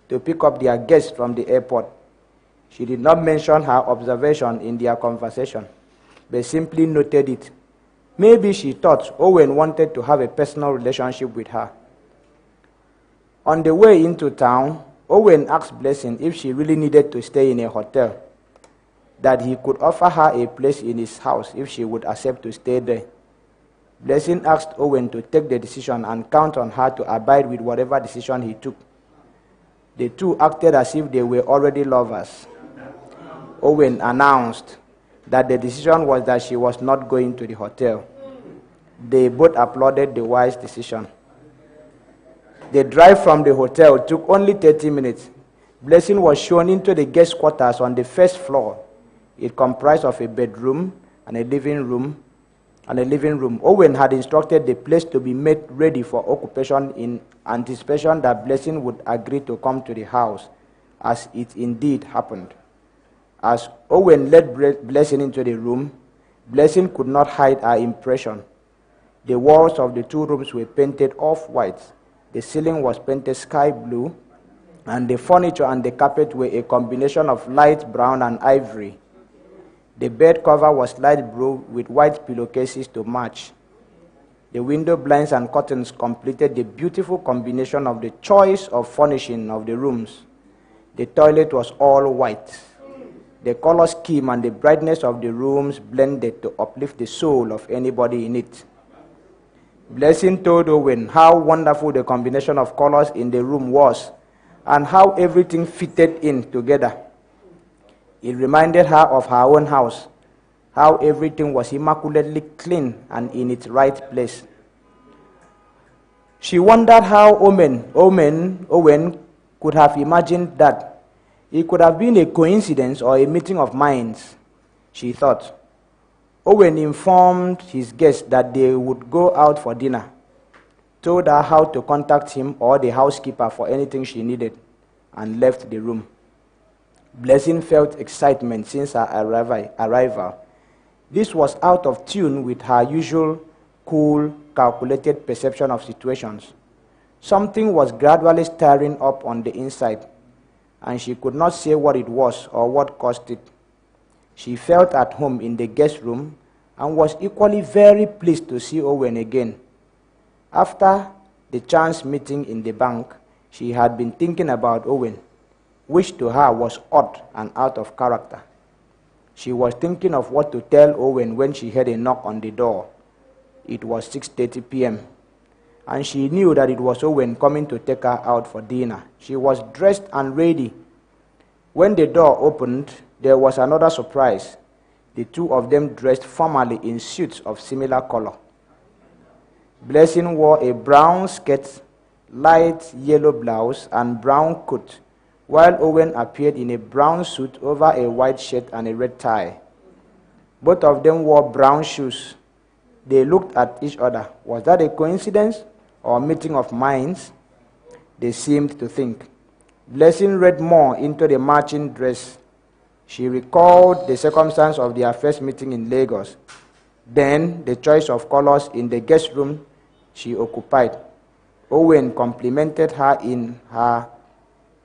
to pick up their guests from the airport. She did not mention her observation in their conversation, but simply noted it. Maybe she thought Owen wanted to have a personal relationship with her. On the way into town, Owen asked Blessing if she really needed to stay in a hotel, that he could offer her a place in his house if she would accept to stay there. Blessing asked Owen to take the decision and count on her to abide with whatever decision he took. The two acted as if they were already lovers. Owen announced that the decision was that she was not going to the hotel. They both applauded the wise decision. The drive from the hotel took only 30 minutes. Blessing was shown into the guest quarters on the first floor. It comprised of a bedroom and a living room. Owen had instructed the place to be made ready for occupation in anticipation that Blessing would agree to come to the house, as it indeed happened. As Owen led Blessing into the room, Blessing could not hide her impression. The walls of the two rooms were painted off-white. The ceiling was painted sky blue, and the furniture and the carpet were a combination of light brown and ivory. The bed cover was light blue with white pillowcases to match. The window blinds and curtains completed the beautiful combination of the choice of furnishing of the rooms. The toilet was all white. The color scheme and the brightness of the rooms blended to uplift the soul of anybody in it. Blessing told Owen how wonderful the combination of colors in the room was and how everything fitted in together. It reminded her of her own house, how everything was immaculately clean and in its right place. She wondered how Owen could have imagined that. It could have been a coincidence or a meeting of minds, she thought. Owen informed his guests that they would go out for dinner, told her how to contact him or the housekeeper for anything she needed, and left the room. Blessing felt excitement since her arrival. This was out of tune with her usual cool, calculated perception of situations. Something was gradually stirring up on the inside, and she could not say what it was or what caused it. She felt at home in the guest room and was equally very pleased to see Owen again. After the chance meeting in the bank, she had been thinking about Owen, which to her was odd and out of character. She was thinking of what to tell Owen when she heard a knock on the door. It was 6:30 p.m., and she knew that it was Owen coming to take her out for dinner. She was dressed and ready. When the door opened, there was another surprise. The two of them dressed formally in suits of similar color. Blessing wore a brown skirt, light yellow blouse, and brown coat, while Owen appeared in a brown suit over a white shirt and a red tie. Both of them wore brown shoes. They looked at each other. Was that a coincidence or a meeting of minds? They seemed to think. Blessing read more into the matching dress. She recalled the circumstance of their first meeting in Lagos, then the choice of colors in the guest room she occupied. Owen complimented her in her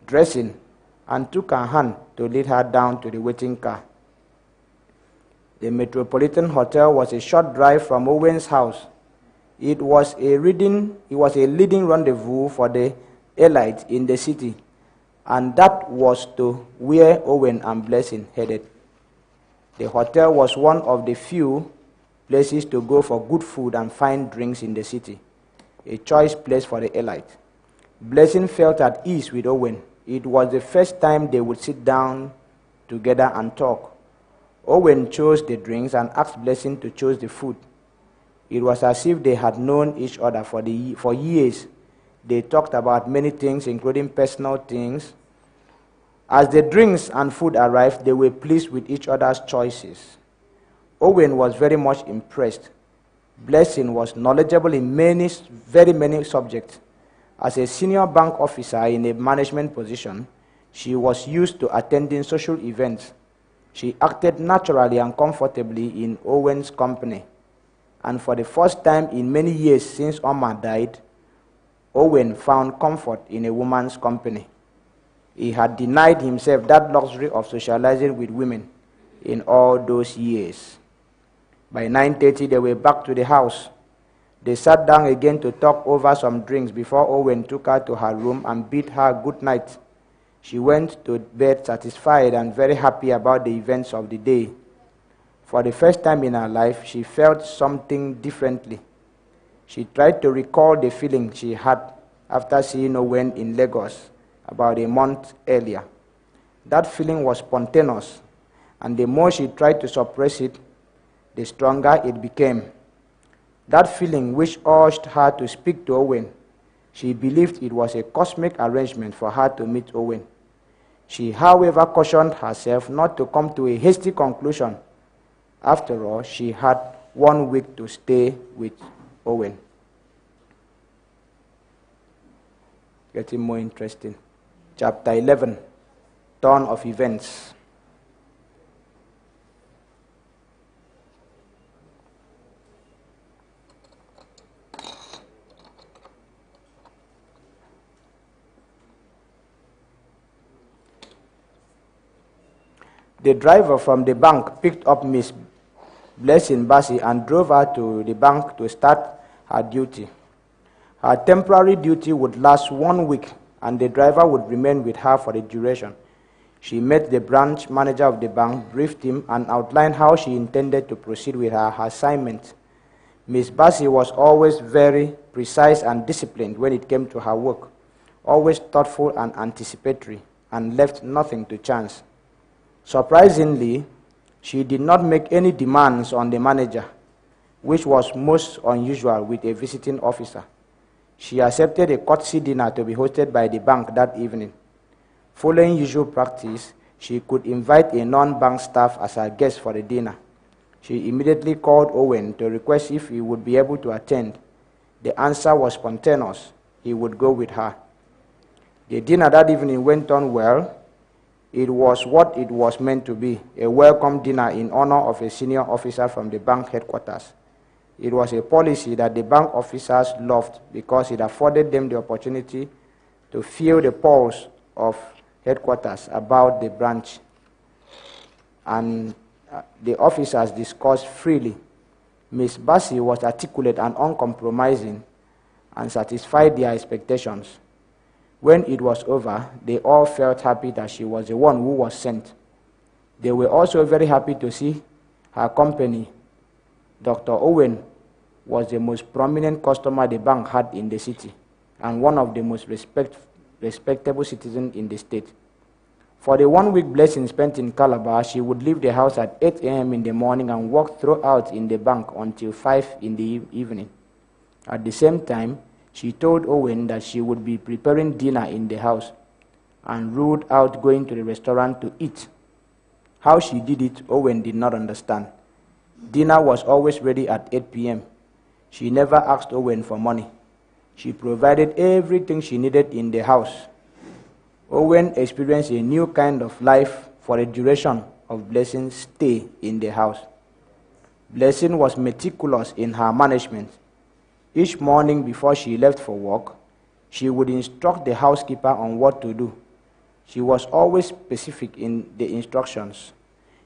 dressing and took her hand to lead her down to the waiting car. The Metropolitan Hotel was a short drive from Owen's house. It was a leading rendezvous for the elites in the city, and that was to where Owen and Blessing headed. The hotel was one of the few places to go for good food and fine drinks in the city, a choice place for the elite. Blessing felt at ease with Owen. It was the first time they would sit down together and talk. Owen chose the drinks and asked Blessing to choose the food. It was as if they had known each other for years. They talked about many things, including personal things. As the drinks and food arrived, they were pleased with each other's choices. Owen was very much impressed. Blessing was knowledgeable in very many subjects. As a senior bank officer in a management position, she was used to attending social events. She acted naturally and comfortably in Owen's company. And for the first time in many years since Oma died, Owen found comfort in a woman's company. He had denied himself that luxury of socializing with women in all those years. By 9:30, they were back to the house. They sat down again to talk over some drinks before Owen took her to her room and bid her good night. She went to bed satisfied and very happy about the events of the day. For the first time in her life, she felt something differently. She tried to recall the feeling she had after seeing Owen in Lagos about a month earlier. That feeling was spontaneous, and the more she tried to suppress it, the stronger it became. That feeling which urged her to speak to Owen, she believed it was a cosmic arrangement for her to meet Owen. She, however, cautioned herself not to come to a hasty conclusion. After all, she had 1 week to stay with Owen. Getting more interesting. Chapter 11, Turn of Events. The driver from the bank picked up Miss Blessing Bassey and drove her to the bank to start her duty. Her temporary duty would last 1 week, and the driver would remain with her for the duration. She met the branch manager of the bank, briefed him, and outlined how she intended to proceed with her assignment. Miss Bassey was always very precise and disciplined when it came to her work, always thoughtful and anticipatory, and left nothing to chance. Surprisingly, She did not make any demands on the manager, which was most unusual with a visiting officer. She accepted a courtesy dinner to be hosted by the bank that evening. Following usual practice, she could invite a non-bank staff as her guest for the dinner. She immediately called Owen to request if he would be able to attend. The answer was spontaneous. He would go with her. The dinner that evening went on well. It was what it was meant to be, a welcome dinner in honor of a senior officer from the bank headquarters. It was a policy that the bank officers loved because it afforded them the opportunity to feel the pulse of headquarters about the branch. And the officers discussed freely. Miss Bassey was articulate and uncompromising and satisfied their expectations. When it was over, they all felt happy that she was the one who was sent. They were also very happy to see her company. Dr. Owen was the most prominent customer the bank had in the city and one of the most respectable citizens in the state. For the 1 week Blessing spent in Calabar, she would leave the house at 8 a.m. in the morning and work throughout in the bank until 5 in the evening. At the same time, she told Owen that she would be preparing dinner in the house and ruled out going to the restaurant to eat. How she did it, Owen did not understand. Dinner was always ready at 8 p.m. She never asked Owen for money. She provided everything she needed in the house. Owen experienced a new kind of life for the duration of Blessing's stay in the house. Blessing was meticulous in her management. Each morning before she left for work, she would instruct the housekeeper on what to do. She was always specific in the instructions.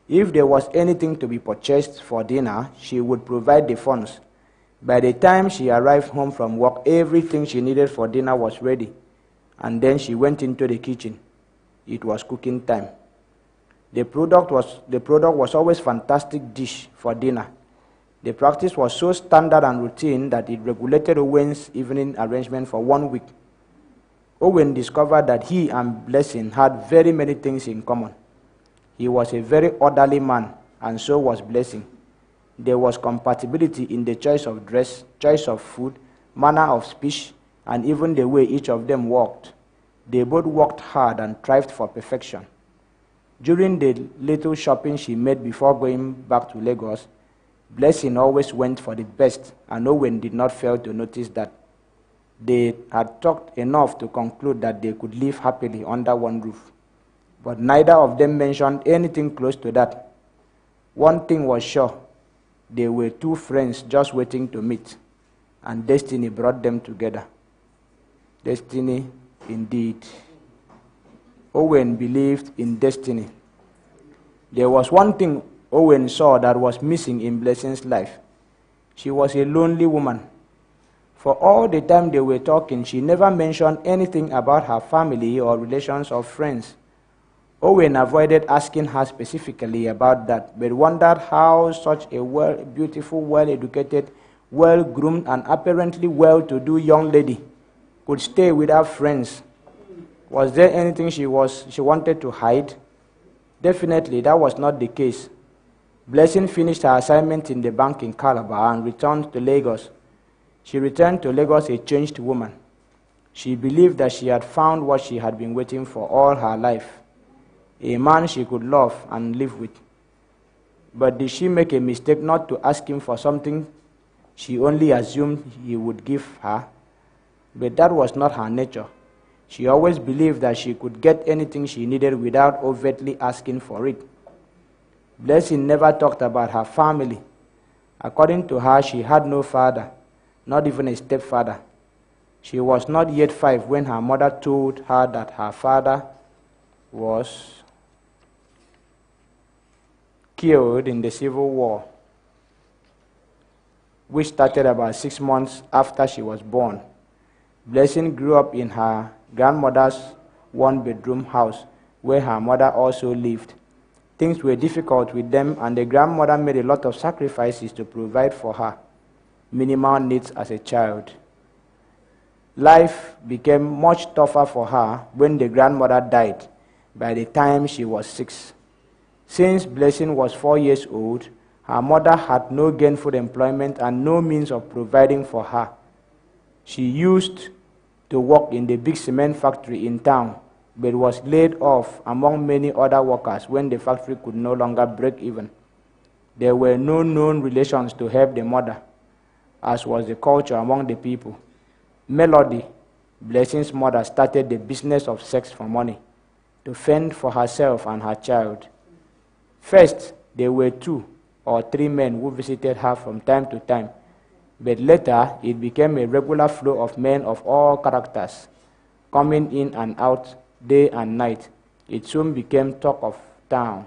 If there was anything to be purchased for dinner, she would provide the funds. By the time she arrived home from work, everything she needed for dinner was ready, and then she went into the kitchen. It was cooking time. The product was always a fantastic dish for dinner. The practice was so standard and routine that it regulated Owen's evening arrangement for 1 week. Owen discovered that he and Blessing had very many things in common. He was a very orderly man, and so was Blessing. There was compatibility in the choice of dress, choice of food, manner of speech, and even the way each of them walked. They both worked hard and thrived for perfection. During the little shopping she made before going back to Lagos, Blessing always went for the best, and Owen did not fail to notice that. They had talked enough to conclude that they could live happily under one roof, but neither of them mentioned anything close to that. One thing was sure, they were two friends just waiting to meet, and destiny brought them together. Destiny, indeed. Owen believed in destiny. There was one thing Owen saw that was missing in Blessing's life. She was a lonely woman. For all the time they were talking, she never mentioned anything about her family or relations or friends. Owen avoided asking her specifically about that, but wondered how such a beautiful, well-educated, well-groomed, and apparently well-to-do young lady could stay without friends. Was there anything she wanted to hide? Definitely, that was not the case. Blessing finished her assignment in the bank in Calabar and returned to Lagos. She returned to Lagos a changed woman. She believed that she had found what she had been waiting for all her life, a man she could love and live with. But did she make a mistake not to ask him for something she only assumed he would give her? But that was not her nature. She always believed that she could get anything she needed without overtly asking for it. Blessing never talked about her family. According to her, she had no father, not even a stepfather. She was not yet 5 when her mother told her that her father was killed in the Civil War, which started about 6 months after she was born. Blessing grew up in her grandmother's 1-bedroom house, where her mother also lived. Things were difficult with them, and the grandmother made a lot of sacrifices to provide for her minimal needs as a child. Life became much tougher for her when the grandmother died by the time she was 6. Since Blessing was 4 years old, her mother had no gainful employment and no means of providing for her. She used to work in the big cement factory in town, but was laid off among many other workers when the factory could no longer break even. There were no known relations to help the mother, as was the culture among the people. Melody, Blessing's mother, started the business of sex for money, to fend for herself and her child. First, there were 2 or 3 men who visited her from time to time, but later it became a regular flow of men of all characters, coming in and out day and night. It soon became talk of town.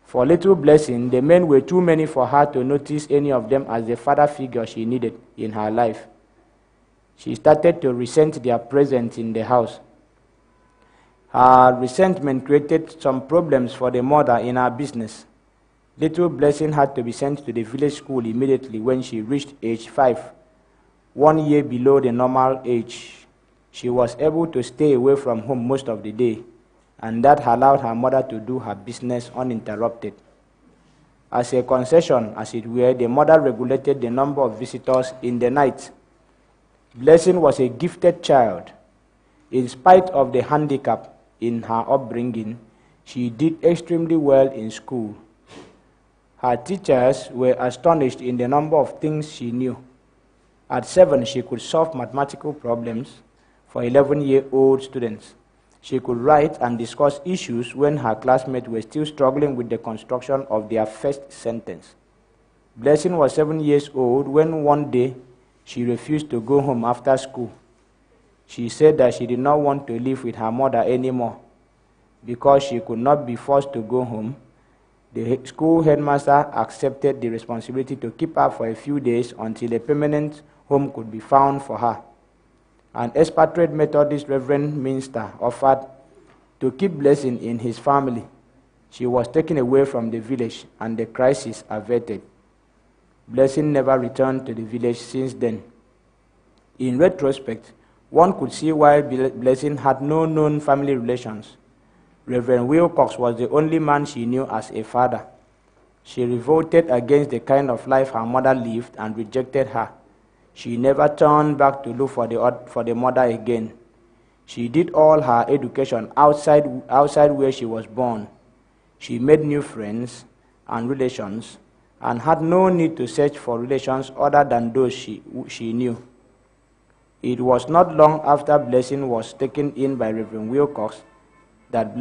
For little Blessing, the men were too many for her to notice any of them as the father figure she needed in her life. She started to resent their presence in the house. Her resentment created some problems for the mother in her business. Little Blessing had to be sent to the village school immediately when she reached age 5, 1 year below the normal age. She was able to stay away from home most of the day, and that allowed her mother to do her business uninterrupted. As a concession, as it were, the mother regulated the number of visitors in the night. Blessing was a gifted child. In spite of the handicap in her upbringing, she did extremely well in school. Her teachers were astonished in the number of things she knew. At 7, she could solve mathematical problems for 11-year-old students. She could write and discuss issues when her classmates were still struggling with the construction of their first sentence. Blessing was 7 years old when one day she refused to go home after school. She said that she did not want to live with her mother anymore. Because she could not be forced to go home, the school headmaster accepted the responsibility to keep her for a few days until a permanent home could be found for her. An expatriate Methodist Reverend minister offered to keep Blessing in his family. She was taken away from the village and the crisis averted. Blessing never returned to the village since then. In retrospect, one could see why Blessing had no known family relations. Reverend Wilcox was the only man she knew as a father. She revolted against the kind of life her mother lived and rejected her. She never turned back to look for the mother again. She did all her education outside where she was born. She made new friends and relations and had no need to search for relations other than those she knew. It was not long after Blessing was taken in by Reverend Wilcox that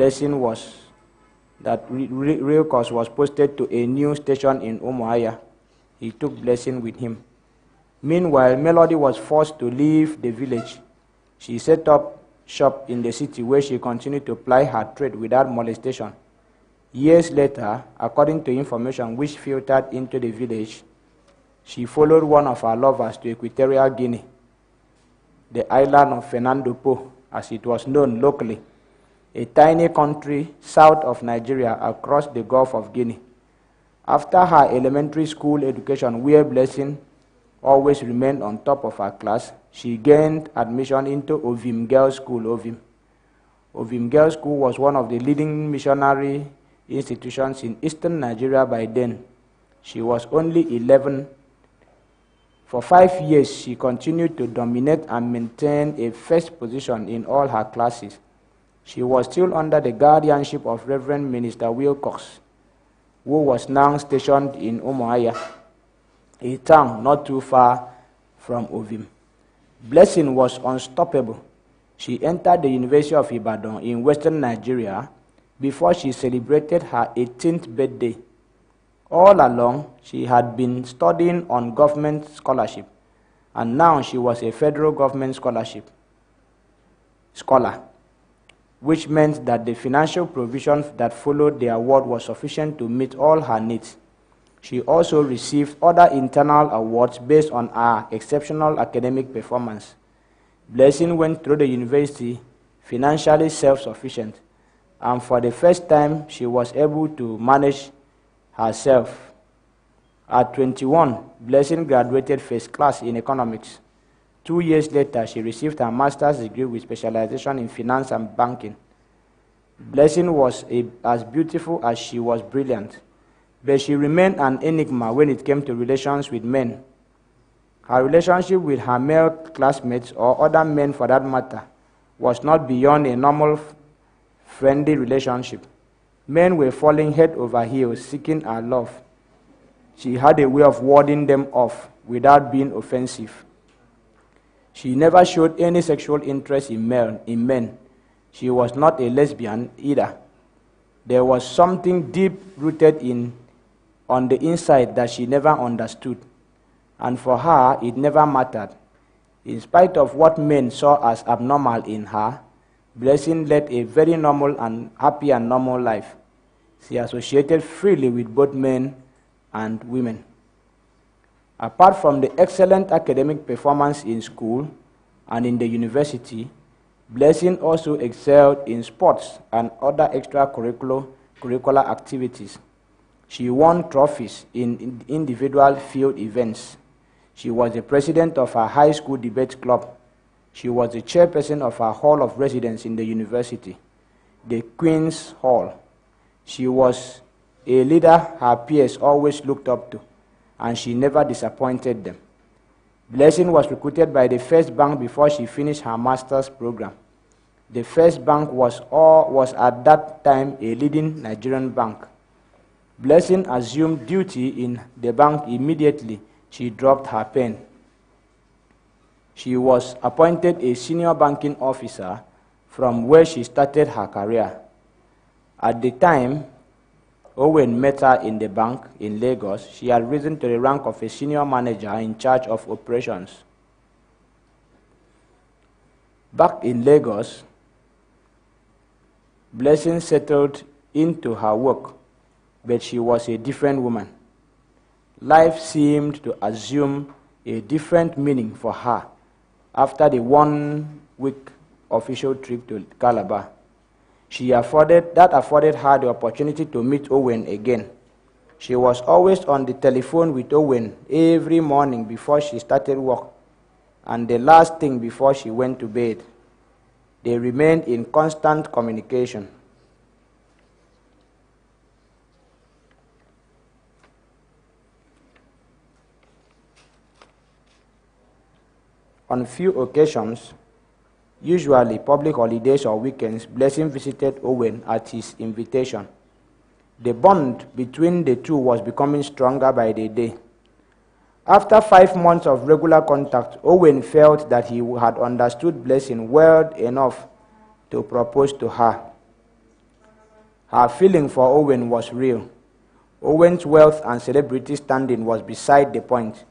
Wilcox was posted to a new station in Umuahia. He took Blessing with him. Meanwhile, Melody was forced to leave the village. She set up shop in the city where she continued to ply her trade without molestation. Years later, according to information which filtered into the village, she followed one of her lovers to Equatorial Guinea, the island of Fernando Po, as it was known locally, a tiny country south of Nigeria across the Gulf of Guinea. After her elementary school education, where Blessing always remained on top of her class, she gained admission into Ovim Girls' School, Ovim. Ovim Girls' School was one of the leading missionary institutions in eastern Nigeria by then. She was only 11. For 5 years, she continued to dominate and maintain a first position in all her classes. She was still under the guardianship of Reverend Minister Wilcox, who was now stationed in Umuahia, a town not too far from Ovim. Blessing was unstoppable. She entered the University of Ibadan in western Nigeria before she celebrated her 18th birthday. All along, she had been studying on government scholarship, and now she was a federal government scholar, which meant that the financial provision that followed the award was sufficient to meet all her needs. She also received other internal awards based on her exceptional academic performance. Blessing went through the university financially self-sufficient, and for the first time, she was able to manage herself. At 21, Blessing graduated first class in economics. 2 years later, she received her master's degree with specialization in finance and banking. Blessing was as beautiful as she was brilliant, but she remained an enigma when it came to relations with men. Her relationship with her male classmates, or other men for that matter, was not beyond a normal friendly relationship. Men were falling head over heels seeking her love. She had a way of warding them off without being offensive. She never showed any sexual interest in men. She was not a lesbian either. There was something deep-rooted on the inside that she never understood, and for her, it never mattered. In spite of what men saw as abnormal in her, Blessing led a very normal and happy and normal life. She associated freely with both men and women. Apart from the excellent academic performance in school and in the university, Blessing also excelled in sports and other extracurricular activities. She won trophies in individual field events. She was the president of her high school debate club. She was the chairperson of her hall of residence in the university, the Queen's Hall. She was a leader her peers always looked up to, and she never disappointed them. Blessing was recruited by the First Bank before she finished her master's program. The First Bank was at that time a leading Nigerian bank. Blessing assumed duty in the bank immediately she dropped her pen. She was appointed a senior banking officer from where she started her career. At the time Owen met her in the bank in Lagos, she had risen to the rank of a senior manager in charge of operations. Back in Lagos, Blessing settled into her work, but she was a different woman. Life seemed to assume a different meaning for her after the one-week official trip to Calabar. That afforded her the opportunity to meet Owen again. She was always on the telephone with Owen every morning before she started work, and the last thing before she went to bed. They remained in constant communication. On few occasions, usually public holidays or weekends, Blessing visited Owen at his invitation. The bond between the two was becoming stronger by the day. After 5 months of regular contact, Owen felt that he had understood Blessing well enough to propose to her. Her feeling for Owen was real. Owen's wealth and celebrity standing was beside the point.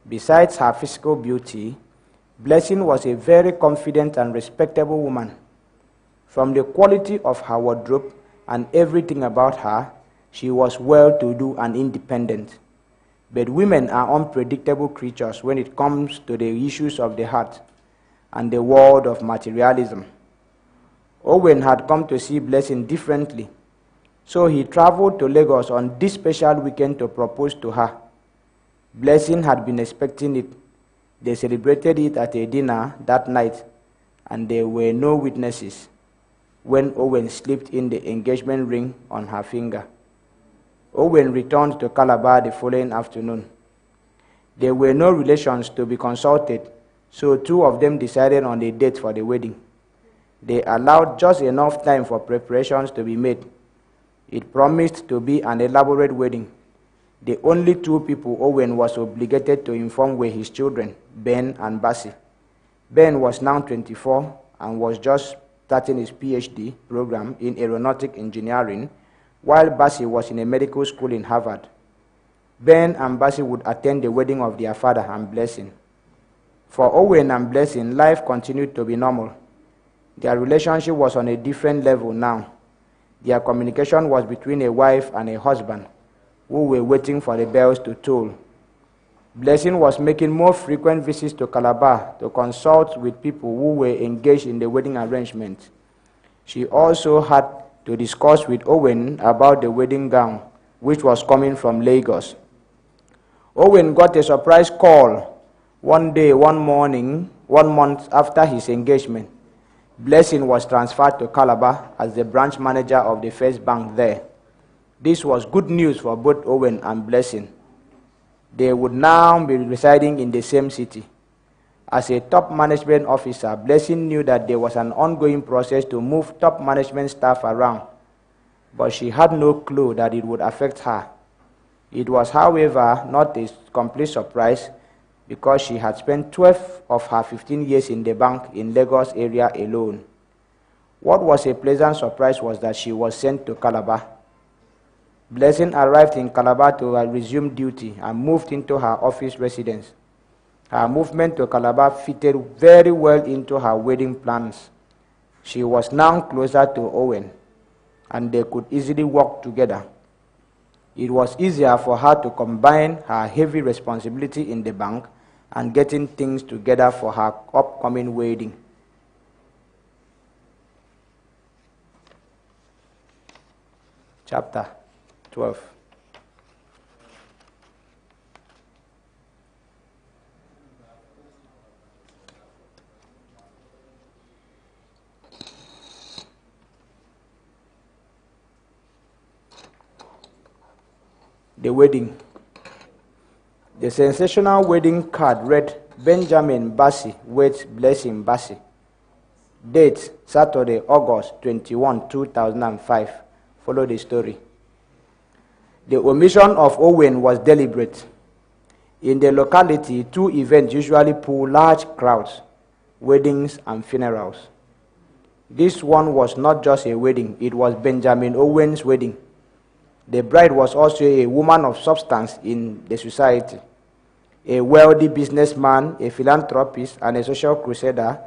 Besides her physical beauty, Blessing was a very confident and respectable woman. From the quality of her wardrobe and everything about her, she was well-to-do and independent. But women are unpredictable creatures when it comes to the issues of the heart and the world of materialism. Owen had come to see Blessing differently, so he traveled to Lagos on this special weekend to propose to her. Blessing had been expecting it. They celebrated it at a dinner that night, and there were no witnesses when Owen slipped in the engagement ring on her finger. Owen returned to Calabar the following afternoon. There were no relations to be consulted, so two of them decided on a date for the wedding. They allowed just enough time for preparations to be made. It promised to be an elaborate wedding. The only two people Owen was obligated to inform were his children, Ben and Bassie. Ben was now 24 and was just starting his PhD program in aeronautic engineering, while Bassie was in a medical school in Harvard. Ben and Bassie would attend the wedding of their father and Blessing. For Owen and Blessing, life continued to be normal. Their relationship was on a different level now. Their communication was between a wife and a husband who were waiting for the bells to toll. Blessing was making more frequent visits to Calabar to consult with people who were engaged in the wedding arrangement. She also had to discuss with Owen about the wedding gown, which was coming from Lagos. Owen got a surprise call one month after his engagement. Blessing was transferred to Calabar as the branch manager of the first bank there. This was good news for both Owen and Blessing. They would now be residing in the same city. As a top management officer, Blessing knew that there was an ongoing process to move top management staff around, but she had no clue that it would affect her. It was, however, not a complete surprise because she had spent 12 of her 15 years in the bank in Lagos area alone. What was a pleasant surprise was that she was sent to Calabar. Blessing arrived in Calabar to resume duty and moved into her office residence. Her movement to Calabar fitted very well into her wedding plans. She was now closer to Owen, and they could easily work together. It was easier for her to combine her heavy responsibility in the bank and getting things together for her upcoming wedding. Chapter 12. The wedding. The sensational wedding card read, Benjamin Bassey, with Blessing Bassey. Date, Saturday, August 21, 2005. Follow the story. The omission of Owen was deliberate. In the locality, two events usually pull large crowds, weddings and funerals. This one was not just a wedding, it was Benjamin Owen's wedding. The bride was also a woman of substance in the society, a wealthy businessman, a philanthropist, and a social crusader,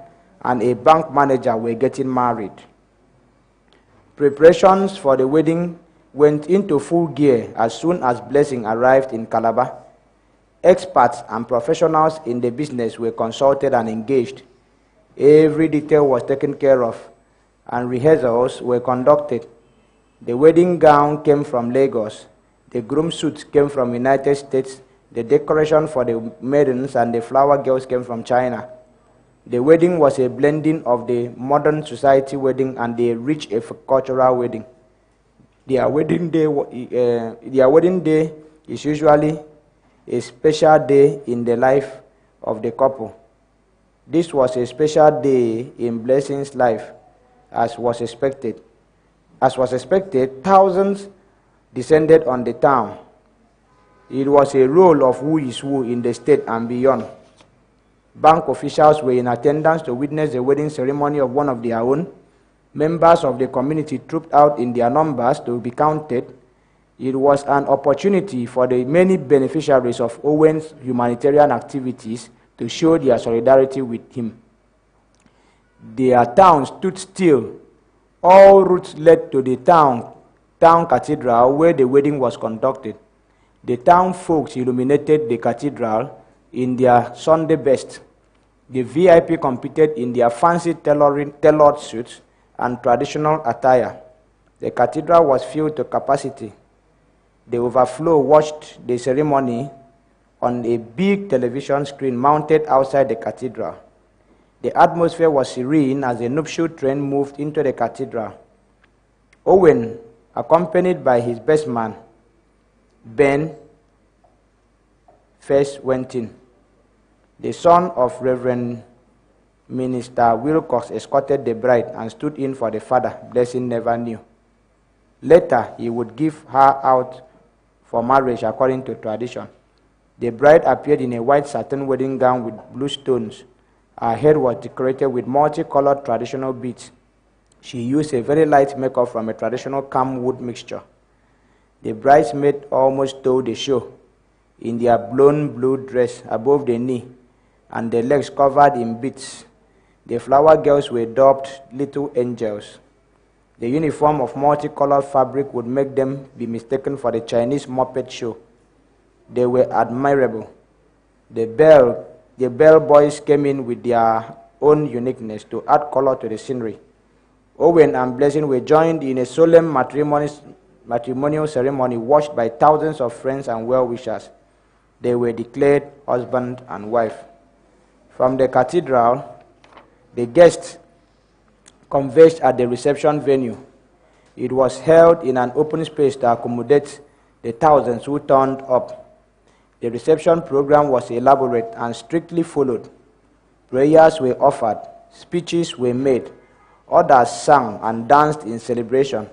and a bank manager were getting married. Preparations for the wedding went into full gear as soon as Blessing arrived in Calabar. Experts and professionals in the business were consulted and engaged. Every detail was taken care of, and rehearsals were conducted. The wedding gown came from Lagos. The groom's suits came from the United States. The decoration for the maidens and the flower girls came from China. The wedding was a blending of the modern society wedding and the rich cultural wedding. Their wedding day is usually a special day in the life of the couple. This was a special day in Blessing's life, as was expected. Thousands descended on the town. It was a roll of who is who in the state and beyond. Bank officials were in attendance to witness the wedding ceremony of one of their own. Members of the community trooped out in their numbers to be counted. It was an opportunity for the many beneficiaries of Owen's humanitarian activities to show their solidarity with him. Their town stood still. All routes led to the town cathedral where the wedding was conducted. The town folks illuminated the cathedral in their Sunday best. The VIP competed in their fancy tailored suits and traditional attire. The cathedral was filled to capacity. The overflow watched the ceremony on a big television screen mounted outside the cathedral. The atmosphere was serene as the nuptial train moved into the cathedral. Owen, accompanied by his best man, Ben, first went in. The son of Reverend Minister Wilcox escorted the bride and stood in for the father. Blessing never knew. Later, he would give her out for marriage according to tradition. The bride appeared in a white satin wedding gown with blue stones. Her head was decorated with multicolored traditional beads. She used a very light makeup from a traditional camwood mixture. The bridesmaids almost stole the show in their blown blue dress above the knee and the legs covered in beads. The flower girls were dubbed little angels. The uniform of multicolored fabric would make them be mistaken for the Chinese Muppet show. They were admirable. The bell boys came in with their own uniqueness to add color to the scenery. Owen and Blessing were joined in a solemn matrimonial ceremony watched by thousands of friends and well-wishers. They were declared husband and wife. From the cathedral, the guests converged at the reception venue. It was held in an open space to accommodate the thousands who turned up. The reception program was elaborate and strictly followed. Prayers were offered, speeches were made, others sang and danced in celebration,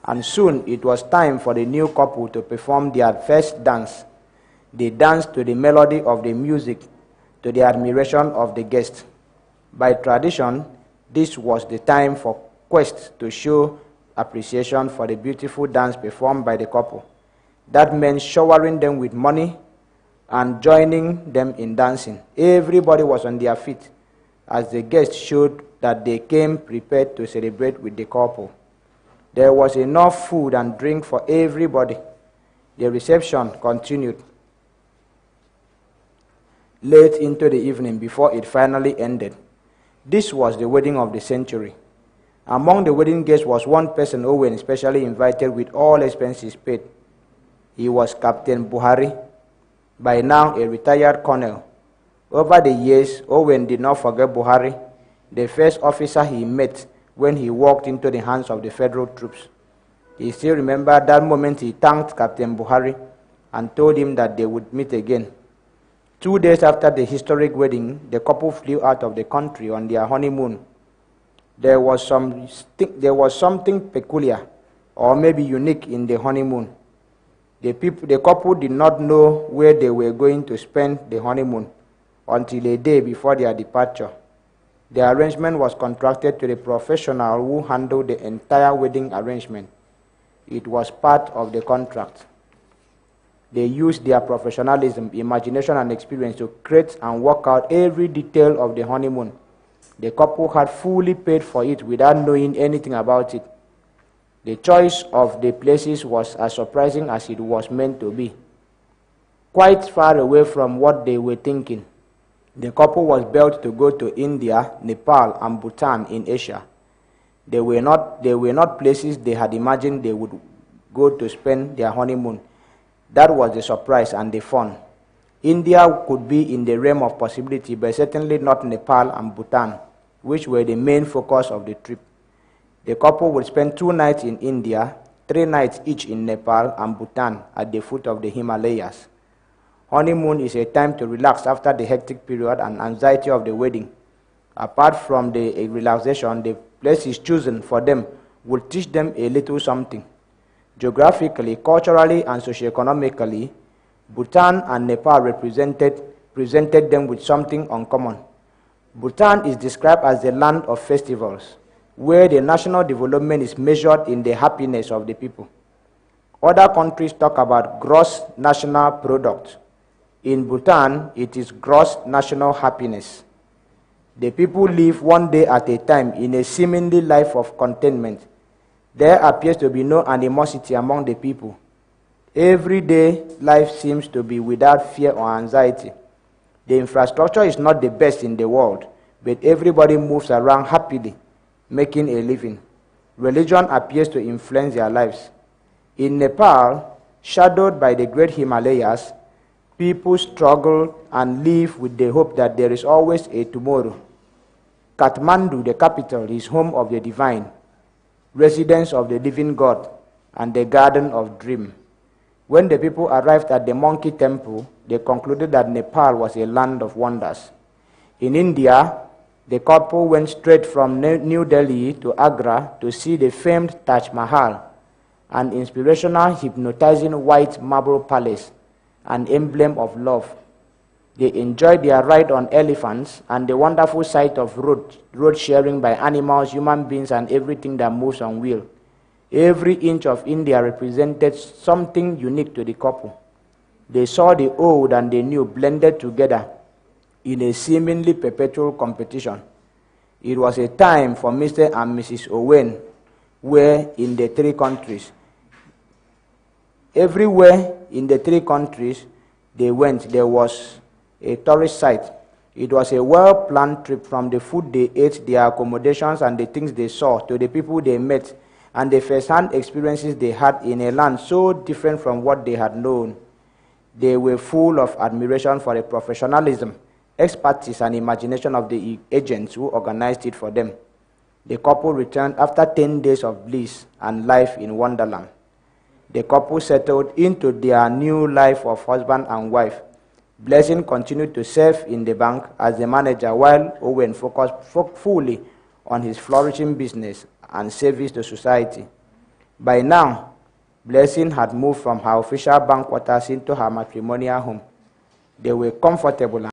and soon it was time for the new couple to perform their first dance. They danced to the melody of the music, to the admiration of the guests. By tradition, this was the time for guests to show appreciation for the beautiful dance performed by the couple. That meant showering them with money and joining them in dancing. Everybody was on their feet as the guests showed that they came prepared to celebrate with the couple. There was enough food and drink for everybody. The reception continued late into the evening before it finally ended. This was the wedding of the century. Among the wedding guests was one person Owen specially invited with all expenses paid. He was Captain Buhari, by now a retired colonel. Over the years, Owen did not forget Buhari, the first officer he met when he walked into the hands of the federal troops. He still remembered that moment he thanked Captain Buhari and told him that they would meet again. 2 days after the historic wedding, the couple flew out of the country on their honeymoon. There was something peculiar, or maybe unique, in the honeymoon. The couple did not know where they were going to spend the honeymoon until a day before their departure. The arrangement was contracted to the professional who handled the entire wedding arrangement. It was part of the contract. They used their professionalism, imagination, and experience to create and work out every detail of the honeymoon. The couple had fully paid for it without knowing anything about it. The choice of the places was as surprising as it was meant to be. Quite far away from what they were thinking, the couple was built to go to India, Nepal, and Bhutan in Asia. They were not places they had imagined they would go to spend their honeymoon. That was the surprise and the fun. India could be in the realm of possibility, but certainly not Nepal and Bhutan, which were the main focus of the trip. The couple would spend 2 nights in India, 3 nights each in Nepal and Bhutan at the foot of the Himalayas. Honeymoon is a time to relax after the hectic period and anxiety of the wedding. Apart from the relaxation, the places chosen for them would teach them a little something. Geographically, culturally, and socioeconomically, Bhutan and Nepal presented them with something uncommon. Bhutan is described as the land of festivals, where the national development is measured in the happiness of the people. Other countries talk about gross national product. In Bhutan, it is gross national happiness. The people live one day at a time in a seemingly life of contentment. There appears to be no animosity among the people. Everyday life seems to be without fear or anxiety. The infrastructure is not the best in the world, but everybody moves around happily, making a living. Religion appears to influence their lives. In Nepal, shadowed by the great Himalayas, people struggle and live with the hope that there is always a tomorrow. Kathmandu, the capital, is home of the divine, residence of the living God, and the garden of dream. When the people arrived at the monkey temple, they concluded that Nepal was a land of wonders. In India, the couple went straight from New Delhi to Agra to see the famed Taj Mahal, an inspirational, hypnotizing white marble palace, an emblem of love. They enjoyed their ride on elephants and the wonderful sight of road sharing by animals, human beings, and everything that moves on wheels. Every inch of India represented something unique to the couple. They saw the old and the new blended together in a seemingly perpetual competition. It was a time for Mr. and Mrs. Owen were in the 3 countries. Everywhere in the 3 countries they went, there was a tourist site. It was a well-planned trip, from the food they ate, their accommodations, and the things they saw, to the people they met, and the first-hand experiences they had in a land so different from what they had known. They were full of admiration for the professionalism, expertise, and imagination of the agents who organized it for them. The couple returned after 10 days of bliss and life in Wonderland. The couple settled into their new life of husband and wife. Blessing continued to serve in the bank as the manager while Owen focused fully on his flourishing business and service to society. By now, Blessing had moved from her official bank quarters into her matrimonial home. They were comfortable.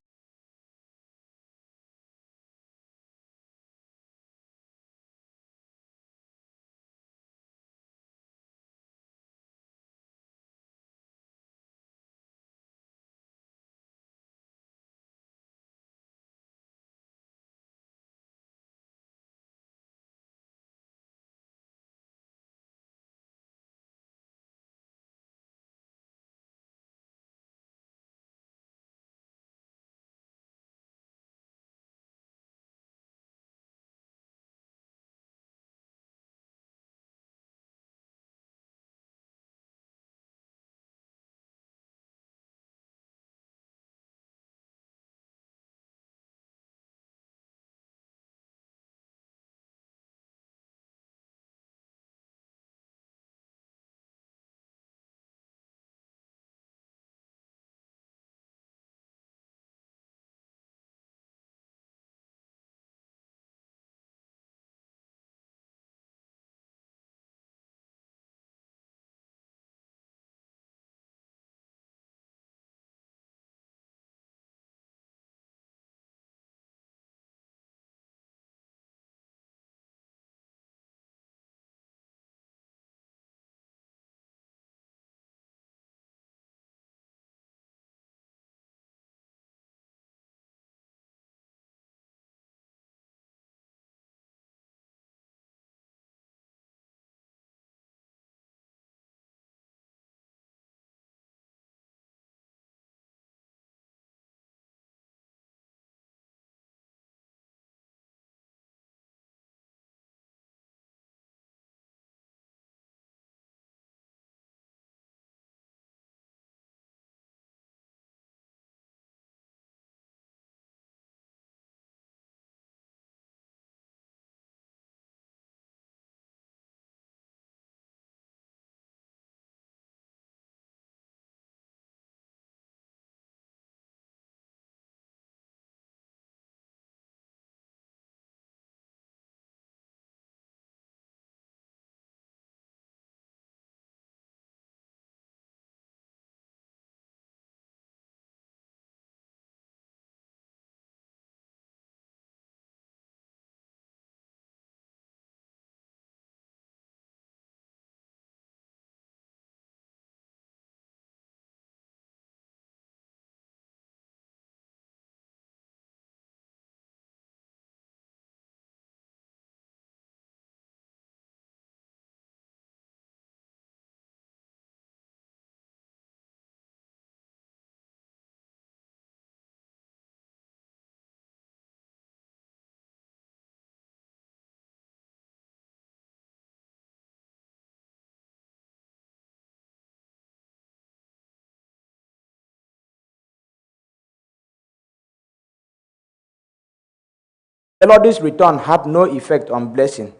Melody's return had no effect on Blessing.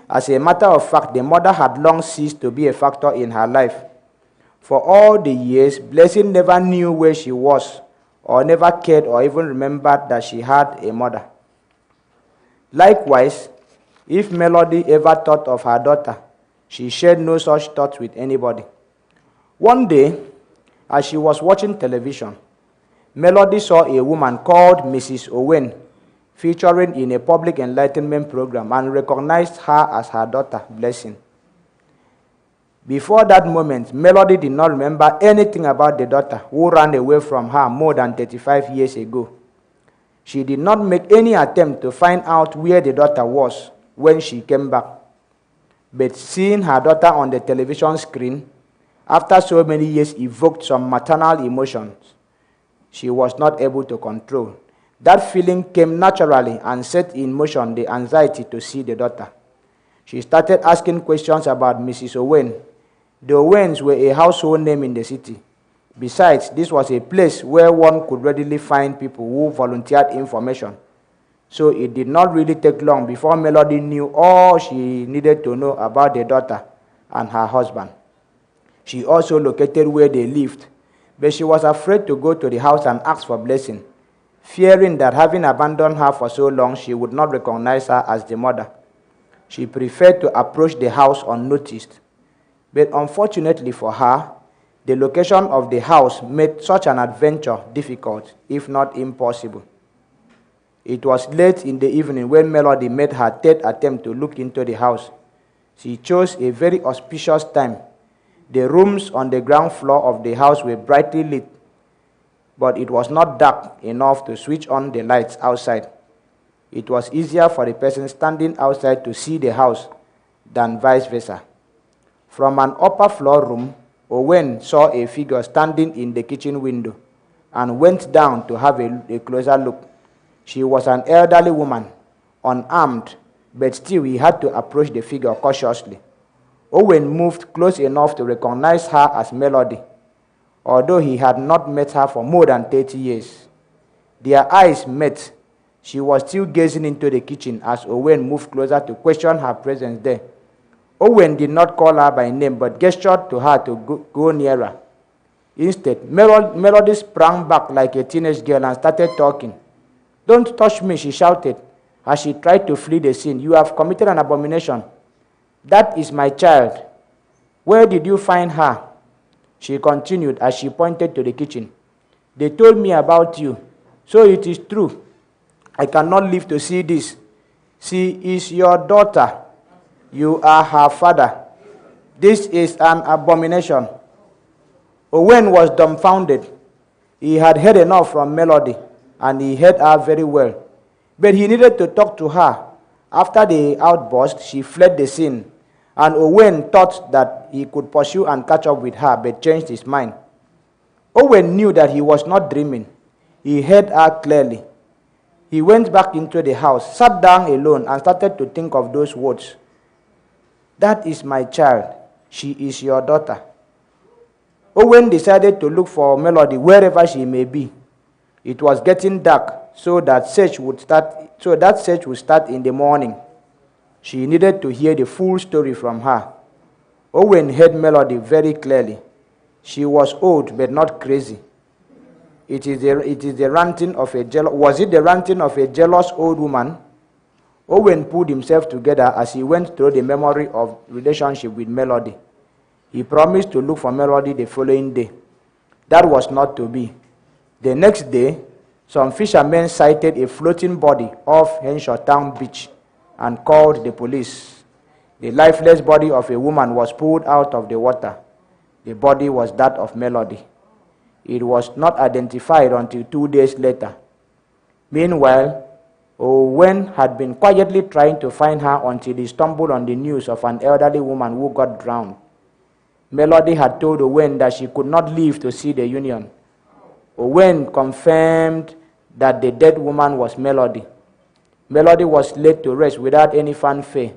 As a matter of fact, the mother had long ceased to be a factor in her life. For all the years, Blessing never knew where she was, or never cared or even remembered that she had a mother. Likewise, if Melody ever thought of her daughter, she shared no such thoughts with anybody. One day, as she was watching television, Melody saw a woman called Mrs. Owen featuring in a public enlightenment program and recognized her as her daughter, Blessing. Before that moment, Melody did not remember anything about the daughter who ran away from her more than 35 years ago. She did not make any attempt to find out where the daughter was when she came back. But seeing her daughter on the television screen, after so many years, evoked some maternal emotions she was not able to control. That feeling came naturally and set in motion the anxiety to see the daughter. She started asking questions about Mrs. Owen. The Owens were a household name in the city. Besides, this was a place where one could readily find people who volunteered information. so it did not really take long before Melody knew all she needed to know about the daughter and her husband. She also located where they lived, but she was afraid to go to the house and ask for blessing, fearing that having abandoned her for so long, she would not recognize her as the mother. She preferred to approach the house unnoticed, but unfortunately for her, the location of the house made such an adventure difficult, if not impossible. It was late in the evening when Melody made her third attempt to look into the house. She chose a very auspicious time. The rooms on the ground floor of the house were brightly lit, but it was not dark enough to switch on the lights outside. It was easier for the person standing outside to see the house than vice versa. From an upper floor room, Owen saw a figure standing in the kitchen window and went down to have a closer look. She was an elderly woman, unarmed, but still he had to approach the figure cautiously. Owen moved close enough to recognize her as Melody, although he had not met her for more than 30 years. Their eyes met. She was still gazing into the kitchen as Owen moved closer to question her presence there. Owen did not call her by name but gestured to her to go nearer. Instead, Melody sprang back like a teenage girl and started talking. "Don't touch me," she shouted as she tried to flee the scene. "You have committed an abomination. That is my child. Where did you find her?" She continued as she pointed to the kitchen. "They told me about you, so it is true. I cannot live to see this. She is your daughter. You are her father. This is an abomination." Owen was dumbfounded. He had heard enough from Melody, and he heard her very well. But he needed to talk to her. After the outburst, she fled the scene, and Owen thought that he could pursue and catch up with her, but changed his mind. Owen knew that he was not dreaming. He heard her clearly. He went back into the house, sat down alone, and started to think of those words. "That is my child. She is your daughter." Owen decided to look for Melody wherever she may be. It was getting dark, so that search would start in the morning. She needed to hear the full story from her. Owen heard Melody very clearly. She was old but not crazy. Was it the ranting of a jealous old woman? Owen pulled himself together as he went through the memory of relationship with Melody. He promised to look for Melody the following day. That was not to be. The next day, some fishermen sighted a floating body off Henshaw Town Beach and called the police. The lifeless body of a woman was pulled out of the water. The body was that of Melody. It was not identified until 2 days later. Meanwhile, Owen had been quietly trying to find her until he stumbled on the news of an elderly woman who got drowned. Melody had told Owen that she could not live to see the union. Owen confirmed that the dead woman was Melody. Melody was laid to rest without any fanfare,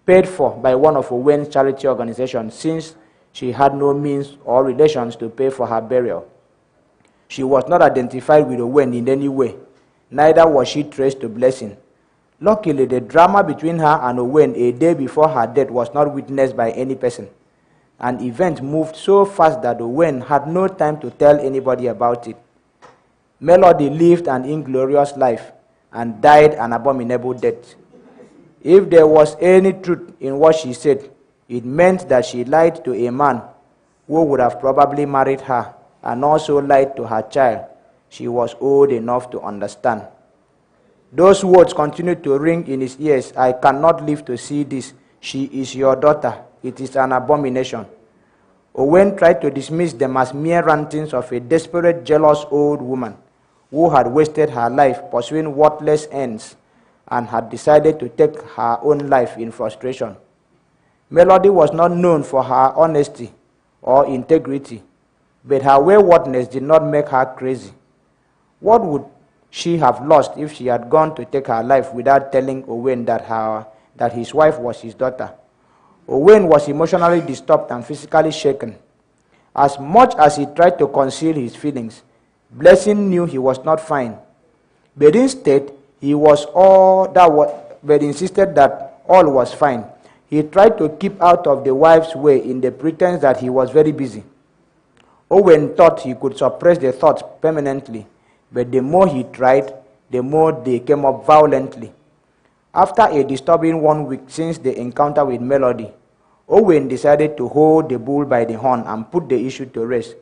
paid for by one of Owen's charity organizations, since she had no means or relations to pay for her burial. She was not identified with Owen in any way. Neither was she traced to Blessing. Luckily, the drama between her and Owen a day before her death was not witnessed by any person. An event moved so fast that Owen had no time to tell anybody about it. Melody lived an inglorious life and died an abominable death. If there was any truth in what she said, it meant that she lied to a man who would have probably married her and also lied to her child. She was old enough to understand. Those words continued to ring in his ears. "I cannot live to see this. She is your daughter. It is an abomination." Owen tried to dismiss them as mere rantings of a desperate, jealous old woman who had wasted her life pursuing worthless ends and had decided to take her own life in frustration. Melody was not known for her honesty or integrity, but her waywardness did not make her crazy. What would she have lost if she had gone to take her life without telling Owen that his wife was his daughter? Owen was emotionally disturbed and physically shaken. As much as he tried to conceal his feelings, Blessing knew he was not fine. But instead, He was all that was, but insisted that all was fine. He tried to keep out of the wife's way in the pretense that he was very busy. Owen thought he could suppress the thoughts permanently, but the more he tried, the more they came up violently. After a disturbing 1 week since the encounter with Melody, Owen decided to hold the bull by the horn and put the issue to rest.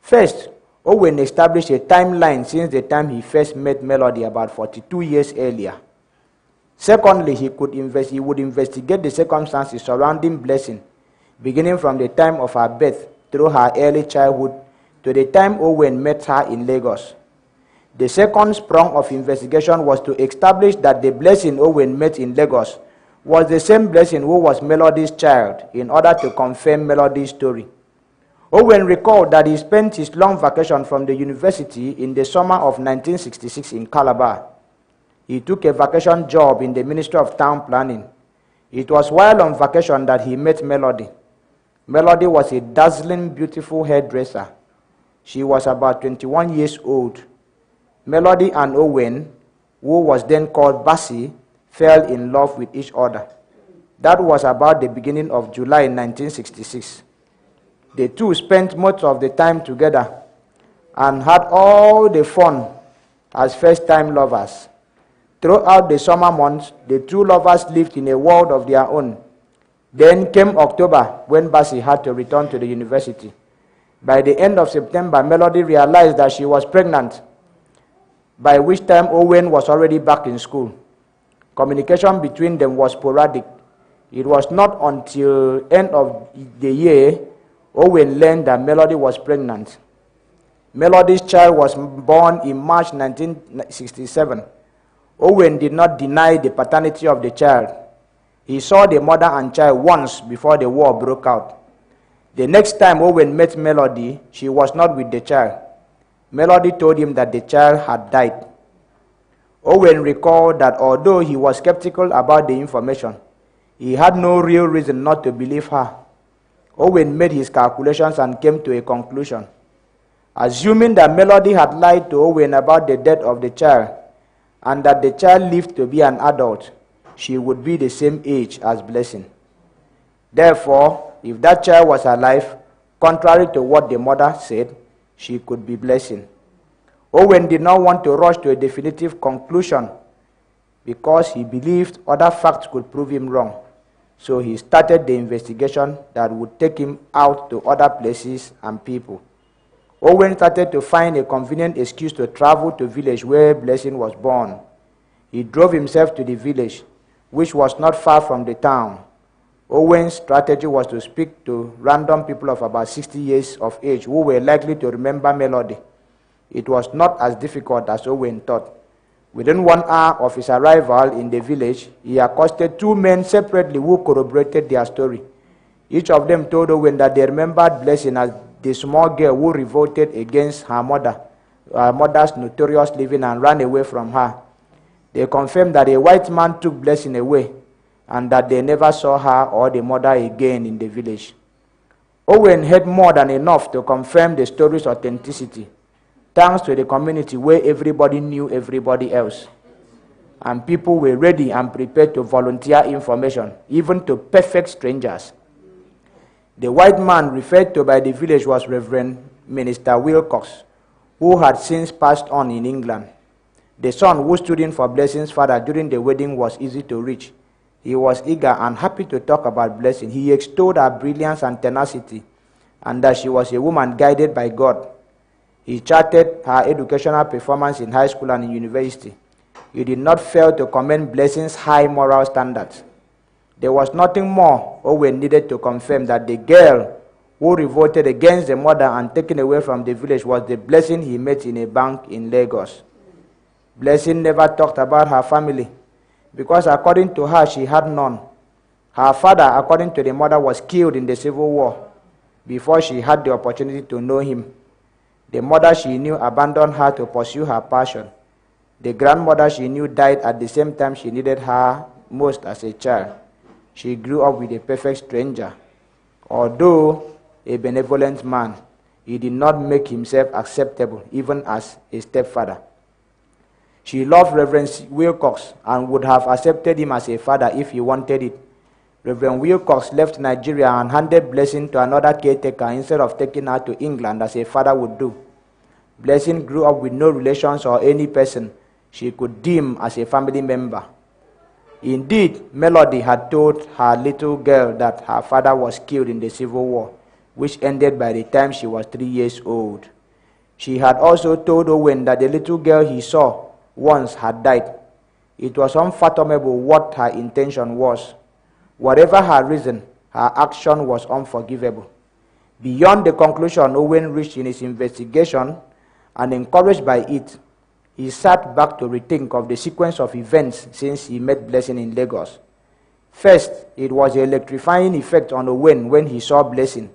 First, Owen established a timeline since the time he first met Melody about 42 years earlier. Secondly, he would investigate the circumstances surrounding Blessing, beginning from the time of her birth through her early childhood to the time Owen met her in Lagos. The second prong of investigation was to establish that the Blessing Owen met in Lagos was the same Blessing who was Melody's child, in order to confirm Melody's story. Owen recalled that he spent his long vacation from the university in the summer of 1966 in Calabar. He took a vacation job in the Ministry of Town Planning. It was while on vacation that he met Melody. Melody was a dazzling, beautiful hairdresser. She was about 21 years old. Melody and Owen, who was then called Bassie, fell in love with each other. That was about the beginning of July 1966. The two spent most of the time together and had all the fun as first-time lovers. Throughout the summer months, the two lovers lived in a world of their own. Then came October, when Bassie had to return to the university. By the end of September, Melody realized that she was pregnant, by which time Owen was already back in school. Communication between them was sporadic. It was not until end of the year Owen learned that Melody was pregnant. Melody's child was born in March 1967. Owen did not deny the paternity of the child. He saw the mother and child once before the war broke out. The next time Owen met Melody, she was not with the child. Melody told him that the child had died. Owen recalled that although he was skeptical about the information, he had no real reason not to believe her. Owen made his calculations and came to a conclusion. Assuming that Melody had lied to Owen about the death of the child, and that the child lived to be an adult, she would be the same age as Blessing. Therefore, if that child was alive, contrary to what the mother said, she could be Blessing. Owen did not want to rush to a definitive conclusion because he believed other facts could prove him wrong. So he started the investigation that would take him out to other places and people. Owen started to find a convenient excuse to travel to the village where Blessing was born. He drove himself to the village, which was not far from the town. Owen's strategy was to speak to random people of about 60 years of age who were likely to remember Melody. It was not as difficult as Owen thought. Within 1 hour of his arrival in the village, he accosted two men separately who corroborated their story. Each of them told Owen that they remembered Blessing as the small girl who revolted against her mother's notorious living and ran away from her. They confirmed that a white man took Blessing away and that they never saw her or the mother again in the village. Owen had more than enough to confirm the story's authenticity, thanks to the community where everybody knew everybody else. And people were ready and prepared to volunteer information, even to perfect strangers. The white man referred to by the village was Reverend Minister Wilcox, who had since passed on in England. The son who stood in for Blessing's father during the wedding was easy to reach. He was eager and happy to talk about Blessing. He extolled her brilliance and tenacity, and that she was a woman guided by God. He charted her educational performance in high school and in university. He did not fail to commend Blessing's high moral standards. There was nothing more Owen needed to confirm that the girl who revolted against the mother and taken away from the village was the Blessing he met in a bank in Lagos. Blessing never talked about her family because according to her, she had none. Her father, according to the mother, was killed in the Civil War before she had the opportunity to know him. The mother she knew abandoned her to pursue her passion. The grandmother she knew died at the same time she needed her most as a child. She grew up with a perfect stranger. Although a benevolent man, he did not make himself acceptable even as a stepfather. She loved Reverend Wilcox and would have accepted him as a father if he wanted it. Reverend Wilcox left Nigeria and handed Blessing to another caretaker instead of taking her to England as a father would do. Blessing grew up with no relations or any person she could deem as a family member. Indeed, Melody had told her little girl that her father was killed in the Civil War, which ended by the time she was 3 years old. She had also told Owen that the little girl he saw once had died. It was unfathomable what her intention was. Whatever her reason, her action was unforgivable. Beyond the conclusion Owen reached in his investigation, and encouraged by it, he sat back to rethink of the sequence of events since he met Blessing in Lagos. First, it was the electrifying effect on Owen when he saw Blessing.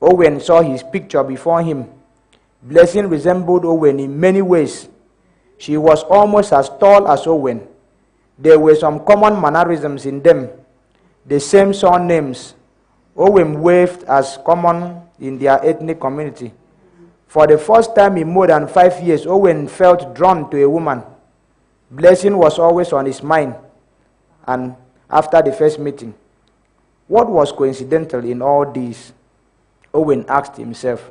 Owen saw his picture before him. Blessing resembled Owen in many ways. She was almost as tall as Owen. There were some common mannerisms in them. The same surnames. Owen waved as common in their ethnic community. For the first time in more than 5 years, Owen felt drawn to a woman. Blessing was always on his mind. And after the first meeting, what was coincidental in all this? Owen asked himself.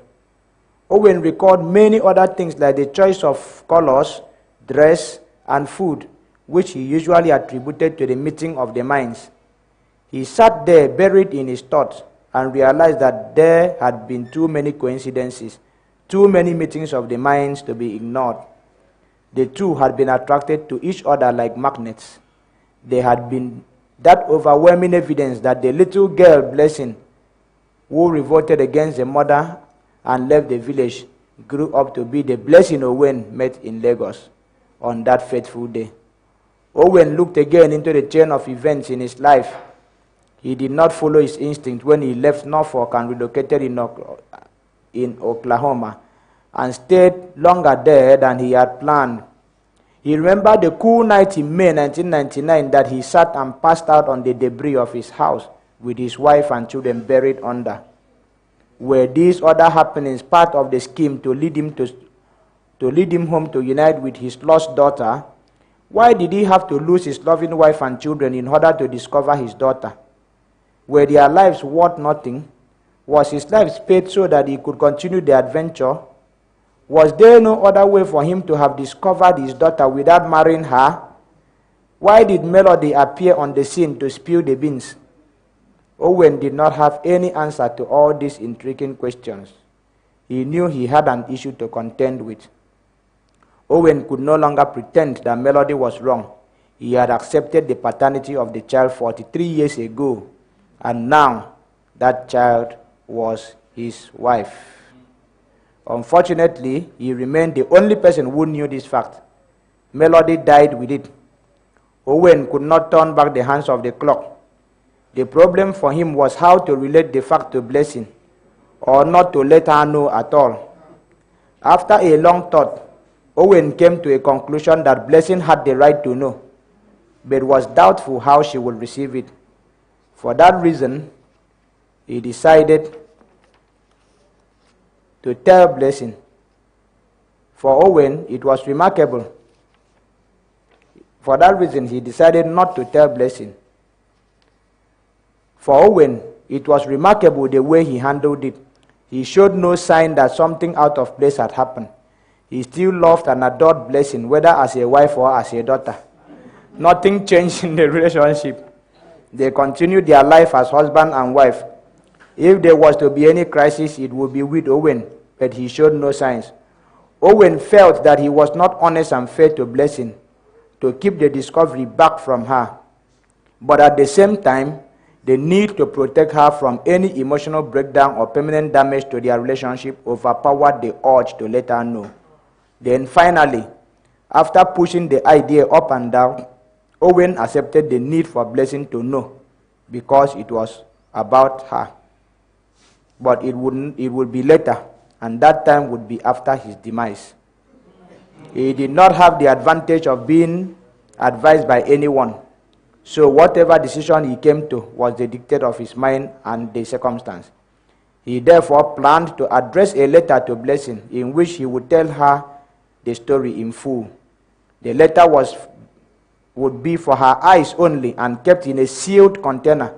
Owen recalled many other things like the choice of colors, dress, and food, which he usually attributed to the meeting of the minds. He sat there buried in his thoughts and realized that there had been too many coincidences, too many meetings of the minds to be ignored. The two had been attracted to each other like magnets. There had been that overwhelming evidence that the little girl, Blessing, who revolted against the mother and left the village, grew up to be the Blessing Owen met in Lagos on that fateful day. Owen looked again into the chain of events in his life. He did not follow his instinct when he left Norfolk and relocated in Oklahoma and stayed longer there than he had planned. He remembered the cool night in May 1999 that he sat and passed out on the debris of his house with his wife and children buried under. Were these other happenings part of the scheme to lead him home to unite with his lost daughter? Why did he have to lose his loving wife and children in order to discover his daughter? Were their lives worth nothing? Was his life spared so that he could continue the adventure? Was there no other way for him to have discovered his daughter without marrying her? Why did Melody appear on the scene to spill the beans? Owen did not have any answer to all these intriguing questions. He knew he had an issue to contend with. Owen could no longer pretend that Melody was wrong. He had accepted the paternity of the child 43 years ago, and now that child was his wife. Unfortunately, he remained the only person who knew this fact. Melody died with it. Owen could not turn back the hands of the clock. The problem for him was how to relate the fact to Blessing, or not to let her know at all. After a long thought, Owen came to a conclusion that Blessing had the right to know, but was doubtful how she would receive it. For that reason, he decided to tell Blessing. For Owen, it was remarkable. For that reason, he decided not to tell Blessing. For Owen, it was remarkable the way he handled it. He showed no sign that something out of place had happened. He still loved and adored Blessing, whether as a wife or as a daughter. Nothing changed in the relationship. They continued their life as husband and wife. If there was to be any crisis, it would be with Owen, but he showed no signs. Owen felt that he was not honest and fair to Blessing to keep the discovery back from her. But at the same time, the need to protect her from any emotional breakdown or permanent damage to their relationship overpowered the urge to let her know. Then finally, after pushing the idea up and down, Owen accepted the need for Blessing to know because it was about her. But it would be later, and that time would be after his demise. He did not have the advantage of being advised by anyone. So whatever decision he came to was the dictate of his mind and the circumstance. He therefore planned to address a letter to Blessing in which he would tell her the story in full. The letter would be for her eyes only and kept in a sealed container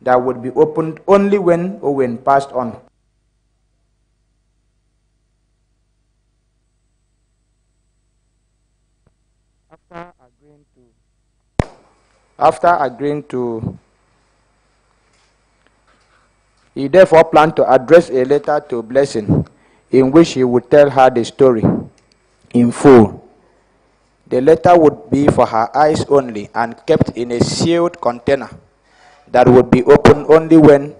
that would be opened only when Owen passed on. After agreeing to, he therefore planned to address a letter to Blessing in which he would tell her the story in full. The letter would be for her eyes only and kept in a sealed container that would be opened only when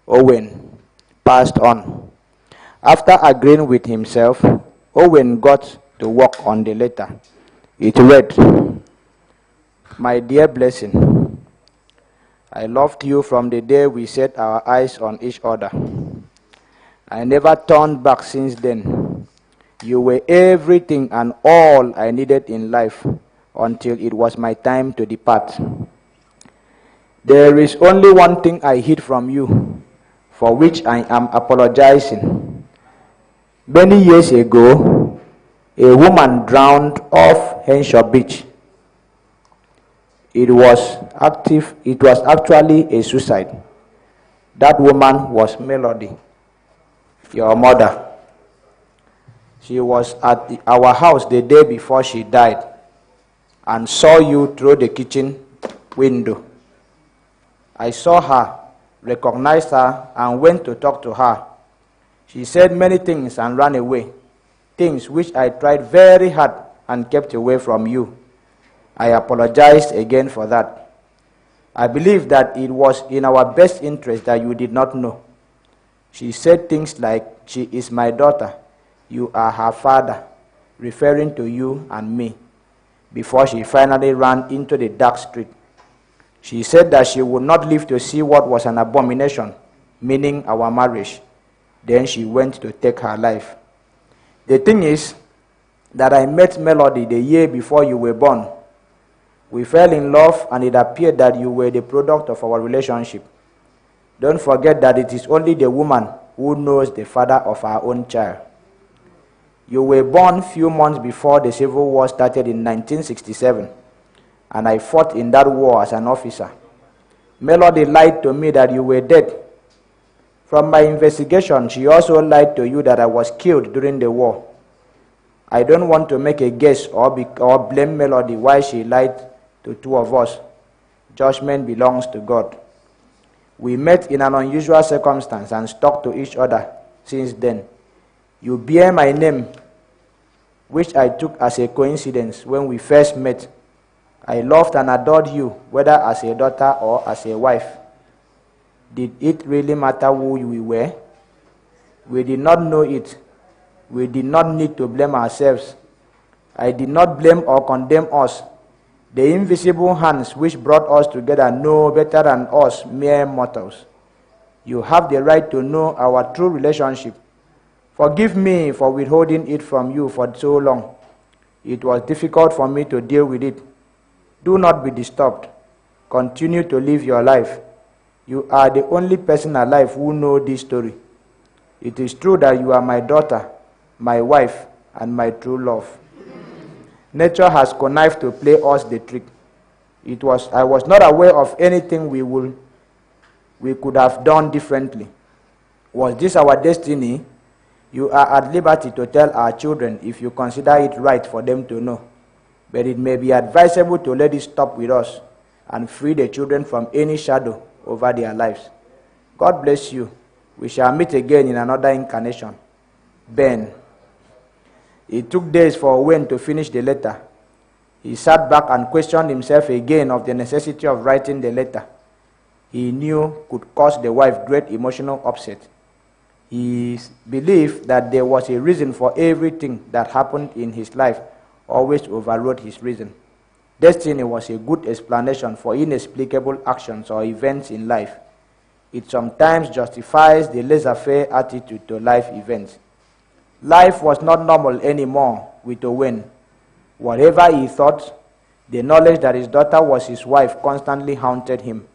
Owen passed on. After agreeing with himself, Owen got to work on the letter. It read, "My dear Blessing, I loved you from the day we set our eyes on each other. I never turned back since then. You were everything and all I needed in life until it was my time to depart. There is only one thing I hid from you, for which I am apologizing. Many years ago, a woman drowned off Henshaw Beach. It was actually a suicide. That woman was Melody, your mother. She was at our house the day before she died and saw you through the kitchen window. I saw her, recognized her, and went to talk to her. She said many things and ran away, things which I tried very hard and kept away from you. I apologized again for that. I believe that it was in our best interest that you did not know. She said things like, 'She is my daughter. You are her father,' referring to you and me, before she finally ran into the dark street. She said that she would not live to see what was an abomination, meaning our marriage. Then she went to take her life. The thing is that I met Melody the year before you were born. We fell in love and it appeared that you were the product of our relationship. Don't forget that it is only the woman who knows the father of her own child. You were born few months before the Civil War started in 1967, and I fought in that war as an officer. Melody lied to me that you were dead. From my investigation, she also lied to you that I was killed during the war. I don't want to make a guess or blame Melody why she lied to two of us. Judgment belongs to God. We met in an unusual circumstance and stuck to each other since then. You bear my name, which I took as a coincidence when we first met. I loved and adored you, whether as a daughter or as a wife. Did it really matter who we were? We did not know it. We did not need to blame ourselves. I did not blame or condemn us. The invisible hands which brought us together know better than us mere mortals. You have the right to know our true relationship. Forgive me for withholding it from you for so long. It was difficult for me to deal with it. Do not be disturbed. Continue to live your life. You are the only person alive who knows this story. It is true that you are my daughter, my wife, and my true love. Nature has connived to play us the trick. I was not aware of anything we could have done differently. Was this our destiny? You are at liberty to tell our children if you consider it right for them to know. But it may be advisable to let it stop with us and free the children from any shadow over their lives. God bless you. We shall meet again in another incarnation. Ben. It took days for Owen to finish the letter. He sat back and questioned himself again of the necessity of writing the letter he knew could cause the wife great emotional upset. He believed that there was a reason for everything that happened in his life, always overrode his reason. Destiny was a good explanation for inexplicable actions or events in life. It sometimes justifies the laissez-faire attitude to life events. Life was not normal anymore with Owen. Whatever he thought, the knowledge that his daughter was his wife constantly haunted him.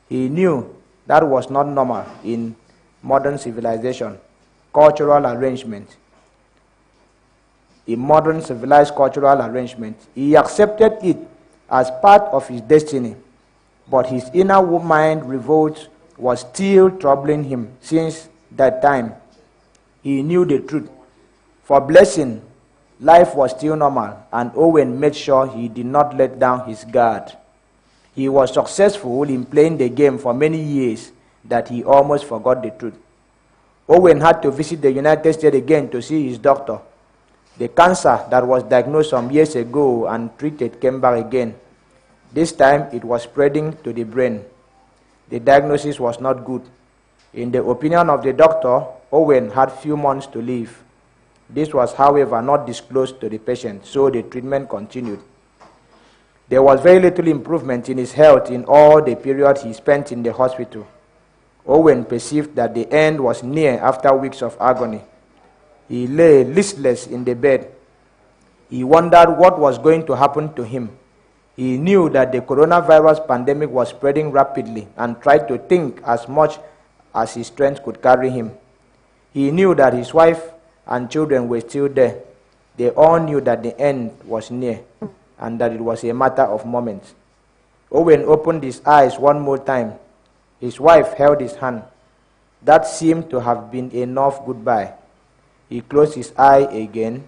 He knew that was not normal in modern civilization, cultural arrangement. a modern civilized cultural arrangement. He accepted it as part of his destiny, but his inner mind revolt was still troubling him since that time. He knew the truth. For Blessing, life was still normal, and Owen made sure he did not let down his guard. He was successful in playing the game for many years that he almost forgot the truth. Owen had to visit the United States again to see his doctor. The cancer that was diagnosed some years ago and treated came back again. This time it was spreading to the brain. The diagnosis was not good. In the opinion of the doctor, Owen had few months to live. This was, however, not disclosed to the patient, so the treatment continued. There was very little improvement in his health in all the period he spent in the hospital. Owen perceived that the end was near after weeks of agony. He lay listless in the bed. He wondered what was going to happen to him. He knew that the coronavirus pandemic was spreading rapidly and tried to think as much as his strength could carry him. He knew that his wife and children were still there. They all knew that the end was near and that it was a matter of moments. Owen opened his eyes one more time. His wife held his hand. That seemed to have been enough goodbye. He closed his eyes again,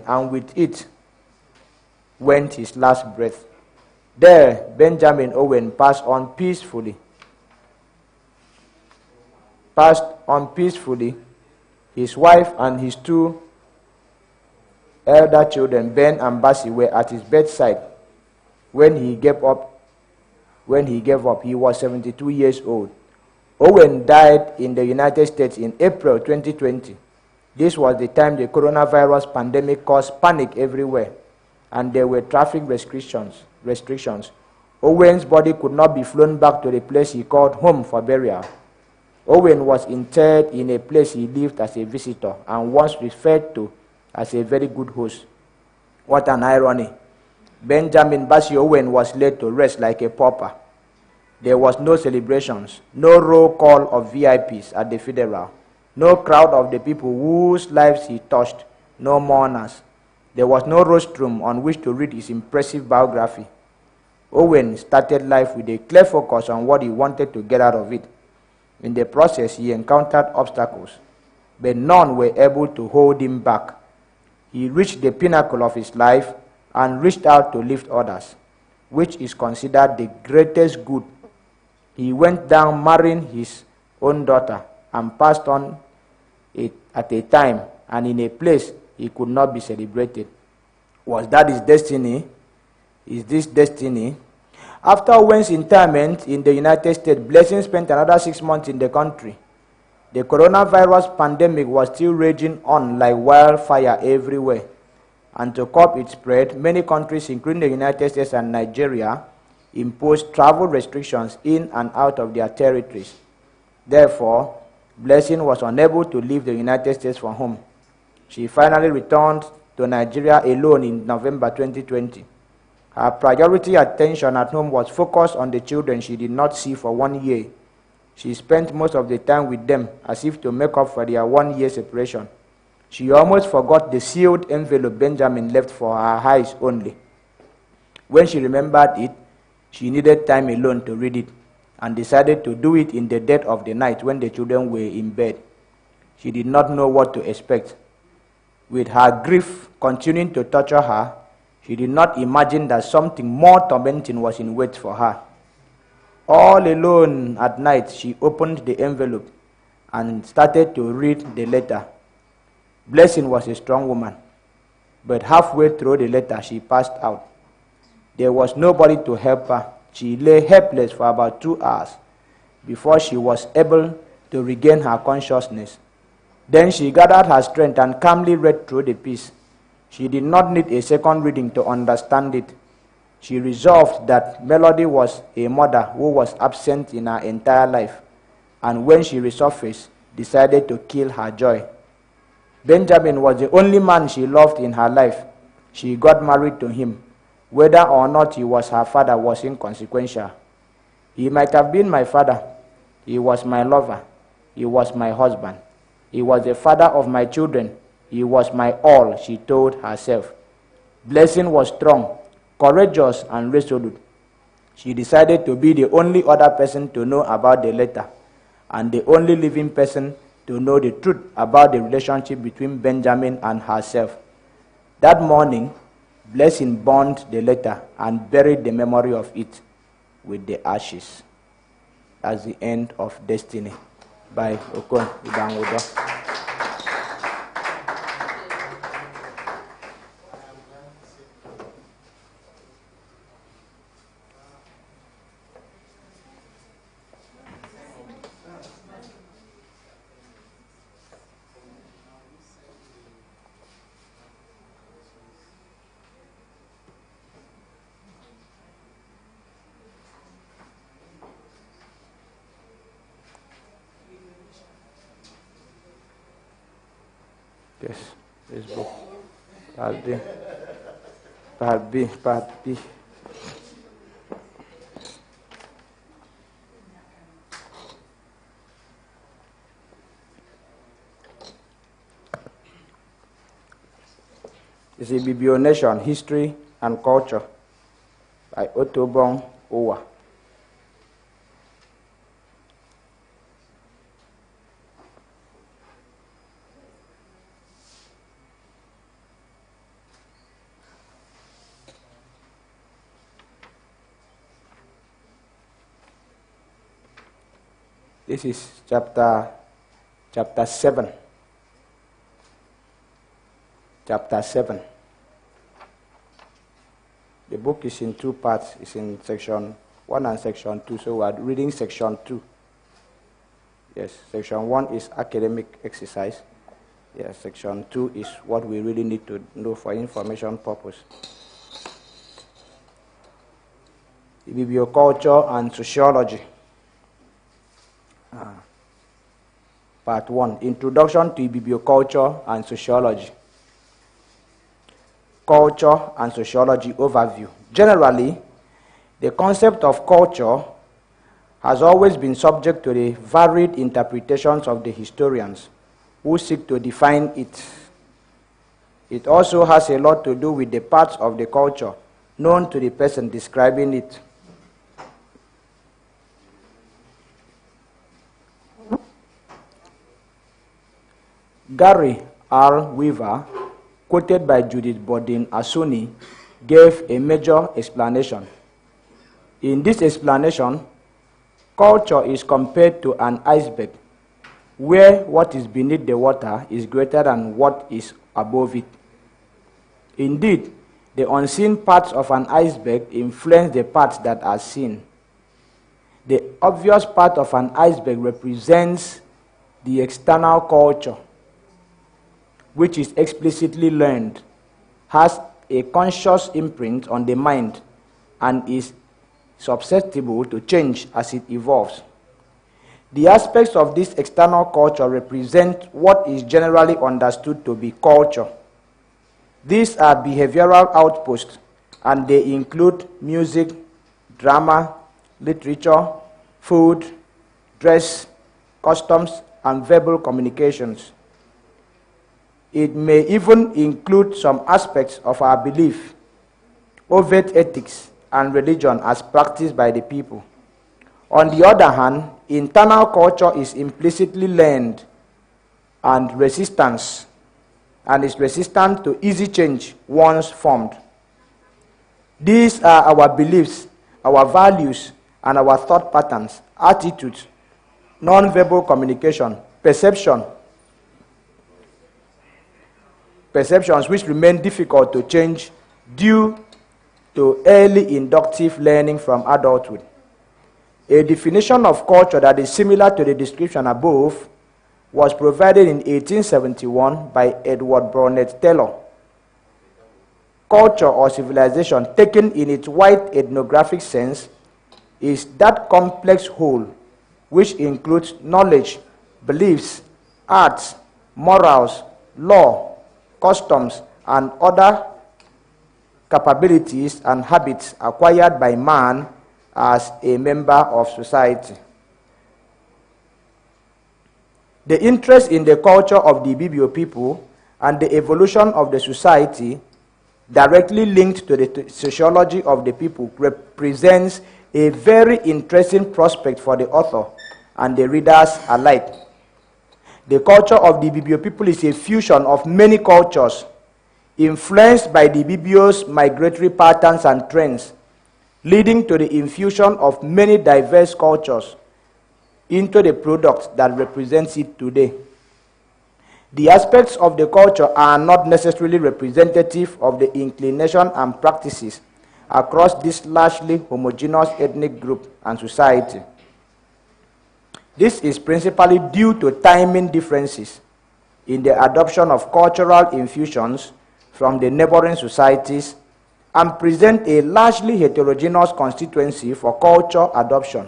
and with it went his last breath. There, Benjamin Owen passed on peacefully. His wife and his two elder children, Ben and Bessie, were at his bedside when he gave up. He was 72 years old. Owen died in the United States in April 2020. This was the time the coronavirus pandemic caused panic everywhere, and there were traffic restrictions. Owen's body could not be flown back to the place he called home for burial. Owen was interred in a place he lived as a visitor and once referred to as a very good host. What an irony. Benjamin Bassey Owen was laid to rest like a pauper. There was no celebrations, no roll call of VIPs at the funeral, no crowd of the people whose lives he touched, no mourners. There was no rostrum on which to read his impressive biography. Owen started life with a clear focus on what he wanted to get out of it. In the process, he encountered obstacles, but none were able to hold him back. He reached the pinnacle of his life and reached out to lift others, which is considered the greatest good. He went down marrying his own daughter and passed on it at a time and in a place he could not be celebrated. Was that his destiny? Is this destiny? After Owen's interment in the United States, Blessing spent another 6 months in the country. The coronavirus pandemic was still raging on like wildfire everywhere. And to curb its spread, many countries, including the United States and Nigeria, imposed travel restrictions in and out of their territories. Therefore, Blessing was unable to leave the United States for home. She finally returned to Nigeria alone in November 2020. Her priority attention at home was focused on the children she did not see for 1 year. She spent most of the time with them as if to make up for their 1 year separation. She almost forgot the sealed envelope Benjamin left for her eyes only. When she remembered it, she needed time alone to read it and decided to do it in the dead of the night when the children were in bed. She did not know what to expect. With her grief continuing to torture her, she did not imagine that something more tormenting was in wait for her. All alone at night, she opened the envelope and started to read the letter. Blessing was a strong woman, but halfway through the letter, she passed out. There was nobody to help her. She lay helpless for about 2 hours before she was able to regain her consciousness. Then she gathered her strength and calmly read through the piece. She did not need a second reading to understand it. She resolved that Melody was a mother who was absent in her entire life, and when she resurfaced, decided to kill her joy. Benjamin was the only man she loved in her life. She got married to him. Whether or not he was her father was inconsequential. He might have been my father. He was my lover. He was my husband. He was the father of my children. He was my all, she told herself. Blessing was strong, courageous, and resolute. She decided to be the only other person to know about the letter, and the only living person to know the truth about the relationship between Benjamin and herself. That morning, Blessing burned the letter and buried the memory of it with the ashes. That's the end of Destiny by Okon Ibangudo. Yes, this book. Part B. Part B. Part B. It's a Bibionation, History and Culture by Otobong Owa. This is chapter 7. Chapter 7. The book is in two parts. It's in section 1 and section 2. So we are reading section 2. Yes, section 1 is academic exercise. Yes, section 2 is what we really need to know for information purpose. Biblioculture and Sociology. Part 1, Introduction to Biblioculture and Sociology. Culture and Sociology Overview. Generally, the concept of culture has always been subject to the varied interpretations of the historians who seek to define it. It also has a lot to do with the parts of the culture known to the person describing it. Gary R. Weaver, quoted by Judith Bodin Asuni, gave a major explanation. In this explanation, culture is compared to an iceberg, where what is beneath the water is greater than what is above it. Indeed, the unseen parts of an iceberg influence the parts that are seen. The obvious part of an iceberg represents the external culture, which is explicitly learned, has a conscious imprint on the mind, and is susceptible to change as it evolves. The aspects of this external culture represent what is generally understood to be culture. These are behavioral outposts, and they include music, drama, literature, food, dress, customs, and verbal communications. It may even include some aspects of our belief, overt ethics, and religion as practiced by the people. On the other hand, internal culture is implicitly learned and is resistant to easy change once formed. These are our beliefs, our values, and our thought patterns, attitudes, non-verbal communication, perceptions which remain difficult to change due to early inductive learning from adulthood. A definition of culture that is similar to the description above was provided in 1871 by Edward Burnett Taylor. Culture or civilization, taken in its wide ethnographic sense, is that complex whole which includes knowledge, beliefs, arts, morals, law, customs, and other capabilities and habits acquired by man as a member of society. The interest in the culture of the Ibibio people and the evolution of the society directly linked to the sociology of the people represents a very interesting prospect for the author and the readers alike. The culture of the Ibibio people is a fusion of many cultures, influenced by the Ibibio's migratory patterns and trends, leading to the infusion of many diverse cultures into the product that represents it today. The aspects of the culture are not necessarily representative of the inclination and practices across this largely homogeneous ethnic group and society. This is principally due to timing differences in the adoption of cultural infusions from the neighboring societies and present a largely heterogeneous constituency for culture adoption.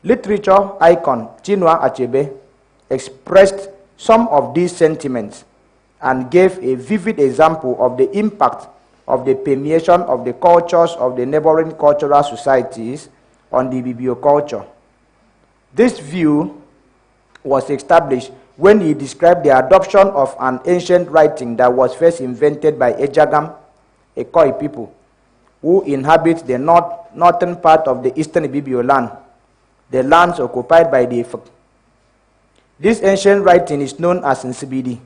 Literature icon Chinua Achebe expressed some of these sentiments and gave a vivid example of the impact of the permeation of the cultures of the neighboring cultural societies on the Ibibio culture. This view was established when he described the adoption of an ancient writing that was first invented by Ejagam, a Khoi people, who inhabit the northern part of the eastern Ibibio land, the lands occupied by the Efik. This ancient writing is known as Nsibidi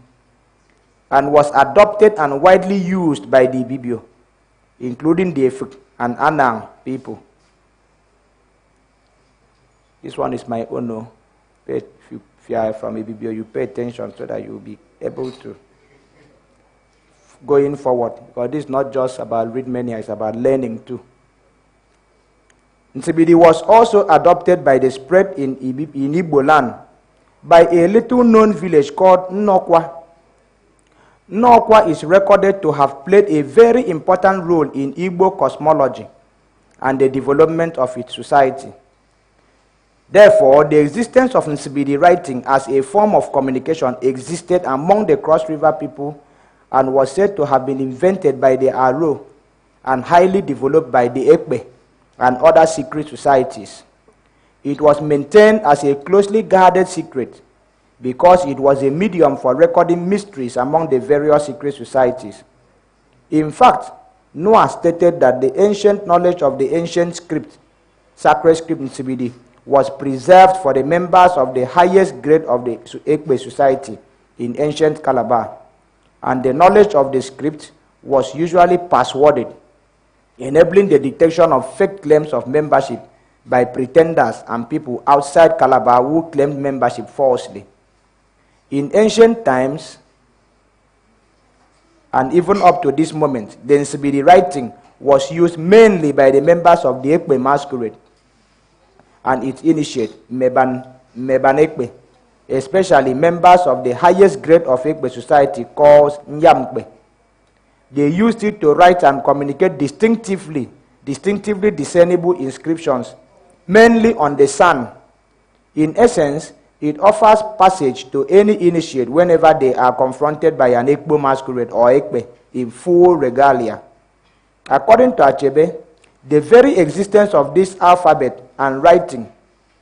and was adopted and widely used by the Ibibio, including the Efik and Anang people. This one is my own. If you are from Ibibio, you pay attention so that you will be able to going forward. Because this is not just about Readmania, it's about learning too. Nsibidi was also adopted by the spread in Igbo land by a little-known village called Nnokwa. Nnokwa is recorded to have played a very important role in Igbo cosmology and the development of its society. Therefore, the existence of Nsibidi writing as a form of communication existed among the Cross River people and was said to have been invented by the Aro and highly developed by the Ekpe and other secret societies. It was maintained as a closely guarded secret because it was a medium for recording mysteries among the various secret societies. In fact, Noah stated that the ancient knowledge of the ancient script, sacred script Nsibidi, was preserved for the members of the highest grade of the Ekpe society in ancient Calabar, and the knowledge of the script was usually passworded, enabling the detection of fake claims of membership by pretenders and people outside Calabar who claimed membership falsely. In ancient times, and even up to this moment, the Nsibidi writing was used mainly by the members of the Ekpe masquerade and its initiate, Meban Ekpe, especially members of the highest grade of Ekpe society called Nyamkpe. They used it to write and communicate distinctively discernible inscriptions, mainly on the sand. In essence, it offers passage to any initiate whenever they are confronted by an Ekpo masquerade or Ekpe in full regalia. According to Achebe, the very existence of this alphabet and writing,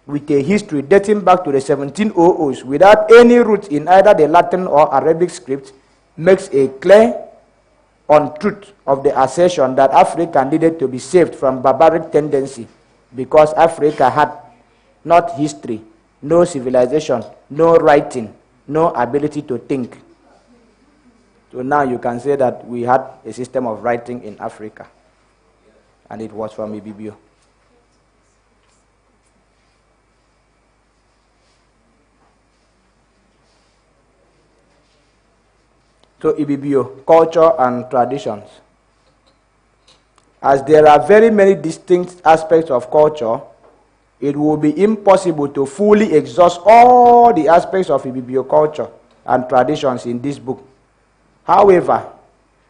with a history dating back to the 1700s without any roots in either the Latin or Arabic script, makes a clear untruth of the assertion that Africa needed to be saved from barbaric tendency because Africa had not history, no civilization, no writing, no ability to think. So now you can say that we had a system of writing in Africa, and it was from Ibibio. So Ibibio, culture and traditions. As there are very many distinct aspects of culture, it will be impossible to fully exhaust all the aspects of Ibibio culture and traditions in this book. However,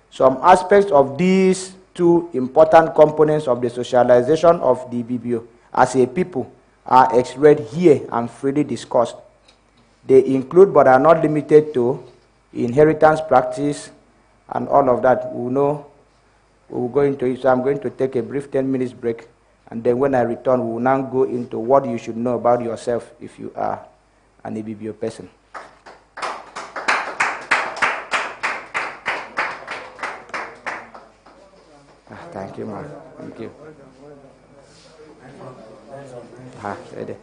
some aspects of these two important components of the socialization of the Ibibio as a people are expressed here and freely discussed. They include but are not limited to inheritance practice and all of that. We know we'll go into it, so I'm going to take a brief 10 minutes break, and then when I return, we will now go into what you should know about yourself if you are an Ibibio person. Thank you, ma'am. Thank you. Ready.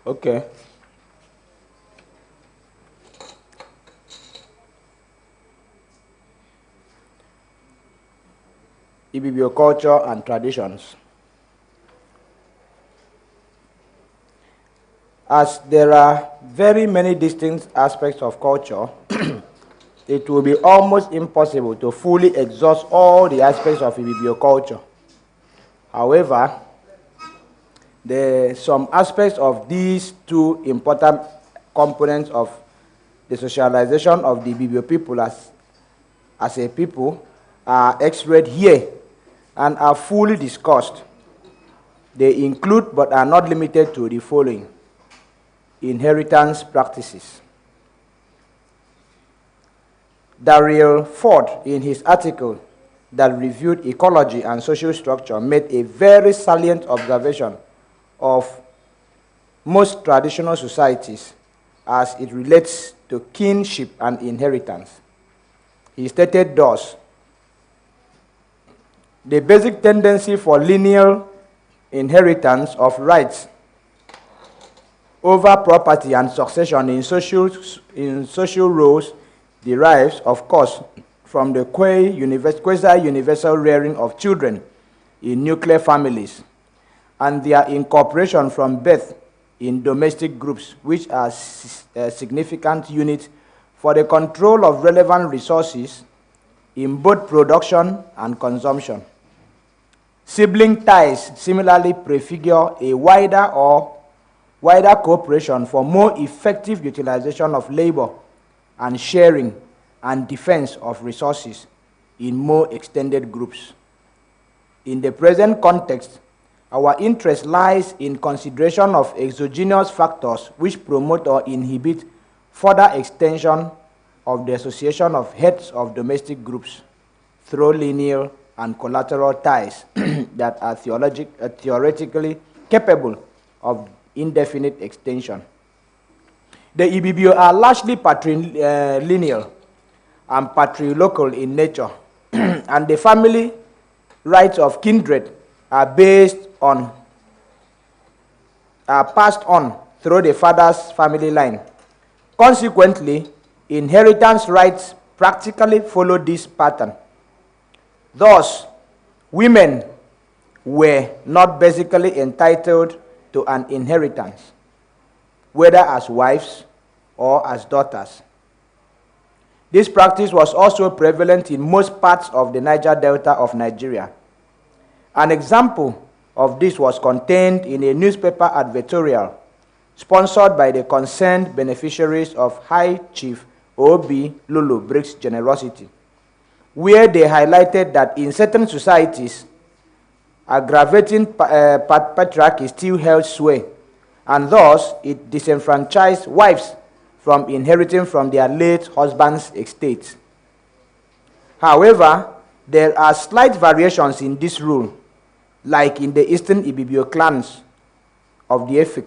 Okay. Ibibio culture and traditions. As there are very many distinct aspects of culture, it will be almost impossible to fully exhaust all the aspects of Ibibio culture. However, some aspects of these two important components of the socialization of the Ibibio people as a people are x-rayed here and are fully discussed. They include but are not limited to the following: inheritance practices. Daryl Ford, in his article that reviewed ecology and social structure, made a very salient observation of most traditional societies as it relates to kinship and inheritance. He stated thus: the basic tendency for lineal inheritance of rights over property and succession in social roles derives, of course, from the quasi-universal rearing of children in nuclear families and their incorporation from birth in domestic groups, which are significant units for the control of relevant resources in both production and consumption. Sibling ties similarly prefigure a wider cooperation for more effective utilization of labor and sharing and defense of resources in more extended groups. In the present context, our interest lies in consideration of exogenous factors which promote or inhibit further extension of the association of heads of domestic groups through lineal and collateral ties that are theoretically capable of indefinite extension. The Ibibio are largely patrilineal and patrilocal in nature, and the family rights of kindred are passed on through the father's family line. Consequently, inheritance rights practically follow this pattern. Thus, women were not basically entitled to an inheritance, whether as wives or as daughters. This practice was also prevalent in most parts of the Niger Delta of Nigeria. An example of this was contained in a newspaper advertorial sponsored by the concerned beneficiaries of High Chief O.B. Lulu Brick's generosity, where they highlighted that in certain societies, aggravating patriarchy still held sway, and thus it disenfranchised wives from inheriting from their late husband's estate. However, there are slight variations in this rule, like in the Eastern Ibibio clans of the Efik,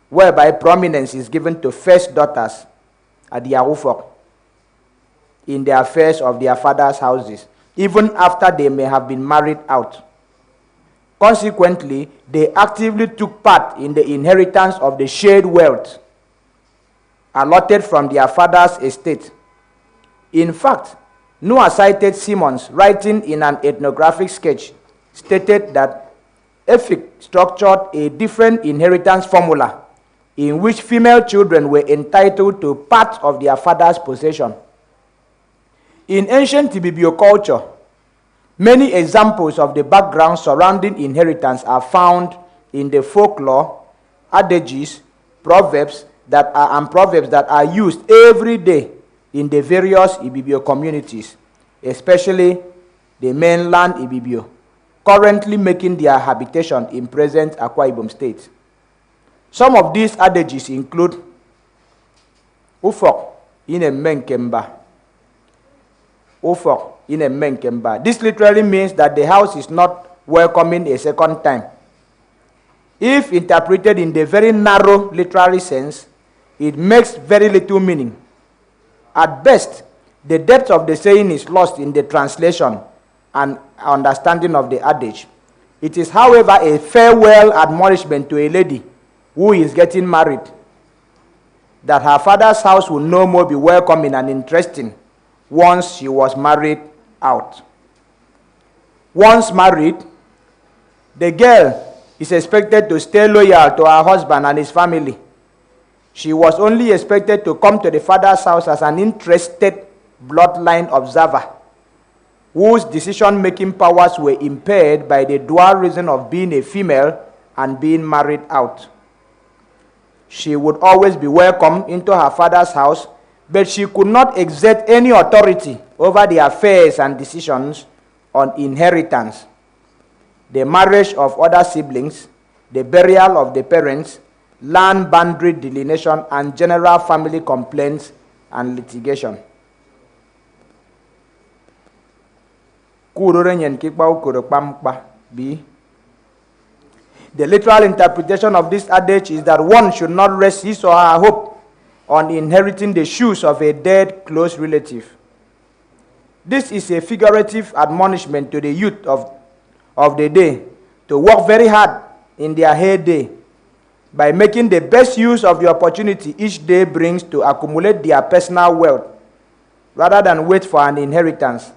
whereby prominence is given to first daughters at the Arufok in the affairs of their fathers' houses, even after they may have been married out. Consequently, they actively took part in the inheritance of the shared wealth allotted from their father's estate. In fact, Noah cited Simmons, writing in an ethnographic sketch, stated that Efik structured a different inheritance formula in which female children were entitled to part of their father's possession. In ancient Ibibio culture, many examples of the background surrounding inheritance are found in the folklore, adages, proverbs that are used every day in the various Ibibio communities, especially the mainland Ibibio, currently making their habitation in present Akwa Ibom State. Some of these adages include Ufok in a Menkemba. Ufok in a Menkemba. This literally means that the house is not welcoming a second time. If interpreted in the very narrow literary sense, it makes very little meaning. At best, the depth of the saying is lost in the translation and understanding of the adage. It is, however, a farewell admonishment to a lady who is getting married, that her father's house will no more be welcoming and interesting once she was married out. Once married, the girl is expected to stay loyal to her husband and his family. She was only expected to come to the father's house as an interested bloodline observer, whose decision-making powers were impaired by the dual reason of being a female and being married out. She would always be welcome into her father's house, but she could not exert any authority over the affairs and decisions on inheritance, the marriage of other siblings, the burial of the parents, land boundary delineation, and general family complaints and litigation. The literal interpretation of this adage is that one should not rest his or her hope on inheriting the shoes of a dead close relative. This is a figurative admonishment to the youth of the day to work very hard in their heyday by making the best use of the opportunity each day brings to accumulate their personal wealth, rather than wait for an inheritance,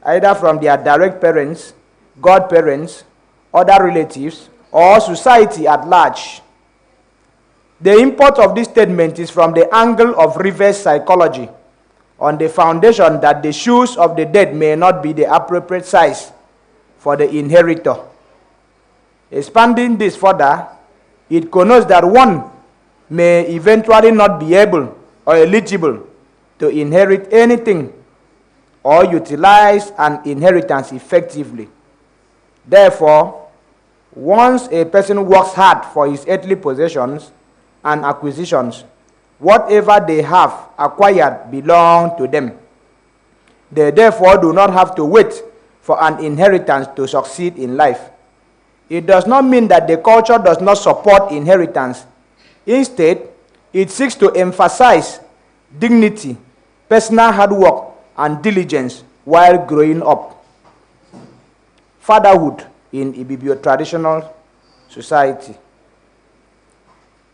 either from their direct parents, godparents, other relatives, or society at large. The import of this statement is from the angle of reverse psychology, on the foundation that the shoes of the dead may not be the appropriate size for the inheritor. Expanding this further, it connotes that one may eventually not be able or eligible to inherit anything or utilize an inheritance effectively. Therefore, once a person works hard for his earthly possessions and acquisitions, whatever they have acquired belong to them. They therefore do not have to wait for an inheritance to succeed in life. It does not mean that the culture does not support inheritance. Instead, it seeks to emphasize dignity, personal hard work, and diligence while growing up. Fatherhood in Ibibio traditional society.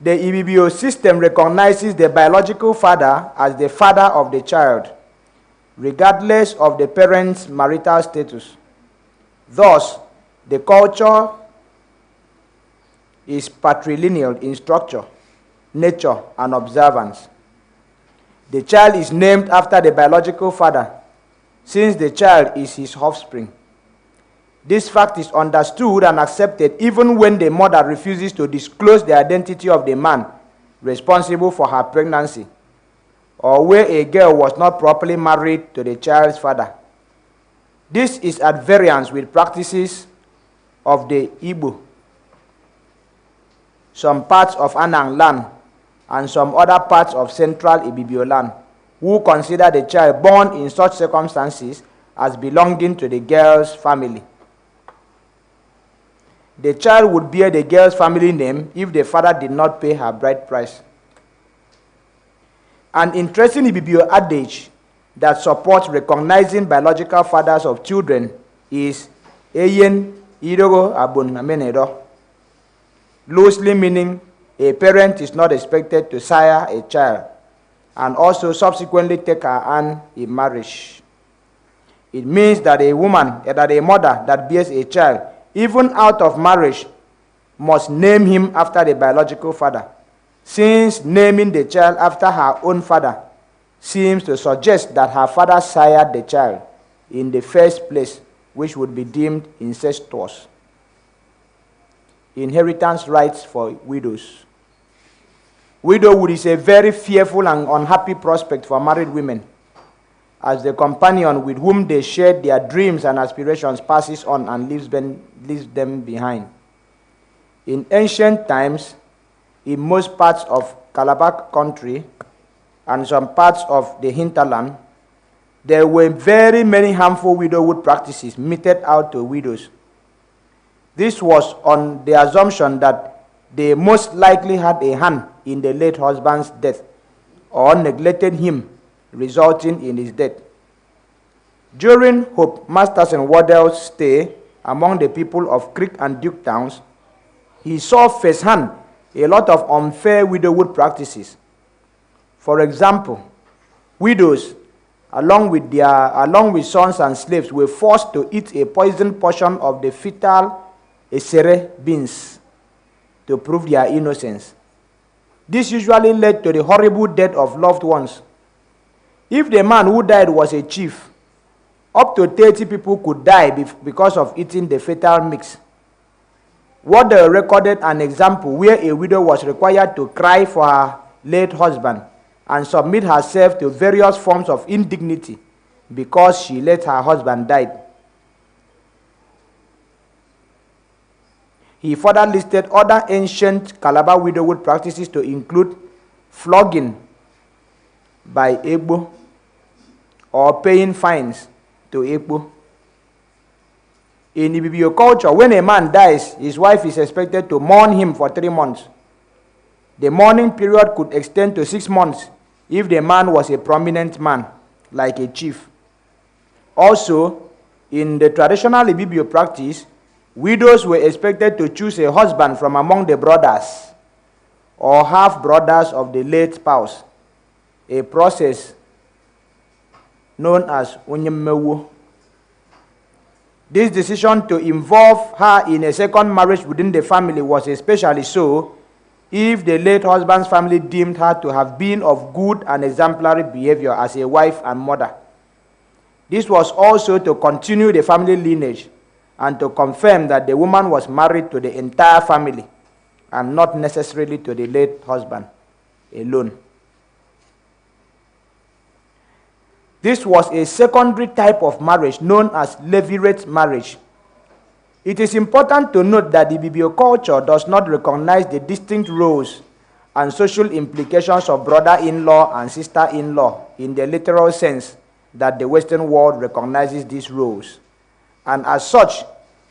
The Ibibio system recognizes the biological father as the father of the child, regardless of the parent's marital status. Thus, the culture is patrilineal in structure, nature, and observance. The child is named after the biological father, since the child is his offspring. This fact is understood and accepted even when the mother refuses to disclose the identity of the man responsible for her pregnancy, or where a girl was not properly married to the child's father. This is at variance with practices of the Igbo, some parts of Anang land, and some other parts of central Ibibio land, who consider the child born in such circumstances as belonging to the girl's family. The child would bear the girl's family name if the father did not pay her bride price. An interesting Ibibio adage that supports recognizing biological fathers of children is Eyen Irogo Abun Amenedo, loosely meaning a parent is not expected to sire a child and also subsequently take her hand in marriage. It means that a mother that bears a child, even out of marriage, must name him after the biological father, since naming the child after her own father seems to suggest that her father sired the child in the first place, which would be deemed incestuous. Inheritance rights for widows. Widowhood is a very fearful and unhappy prospect for married women, as the companion with whom they shared their dreams and aspirations passes on and leaves them behind. In ancient times, in most parts of Calabar country and some parts of the hinterland, there were very many harmful widowhood practices meted out to widows. This was on the assumption that they most likely had a hand in the late husband's death or neglected him, resulting in his death. During Hope Masterson Waddell's stay among the people of Creek and Duke towns, he saw firsthand a lot of unfair widowhood practices. For example, widows, along with sons and slaves, were forced to eat a poisoned portion of the fetal esere beans to prove their innocence. This usually led to the horrible death of loved ones. If the man who died was a chief, up to 30 people could die because of eating the fetal mix. Wardell recorded an example where a widow was required to cry for her late husband and submit herself to various forms of indignity because she let her husband die. He further listed other ancient Calabar widowhood practices to include flogging by Egbo or paying fines to Egbo. In Ibibio culture, when a man dies, his wife is expected to mourn him for 3 months. The mourning period could extend to 6 months if the man was a prominent man, like a chief. Also, in the traditional Ibibio practice, widows were expected to choose a husband from among the brothers or half-brothers of the late spouse, a process known as Unyemmewo. This decision to involve her in a second marriage within the family was especially so if the late husband's family deemed her to have been of good and exemplary behavior as a wife and mother. This was also to continue the family lineage and to confirm that the woman was married to the entire family and not necessarily to the late husband alone. This was a secondary type of marriage known as levirate marriage. It is important to note that the Ibibio culture does not recognize the distinct roles and social implications of brother-in-law and sister-in-law in the literal sense that the Western world recognizes these roles. And as such,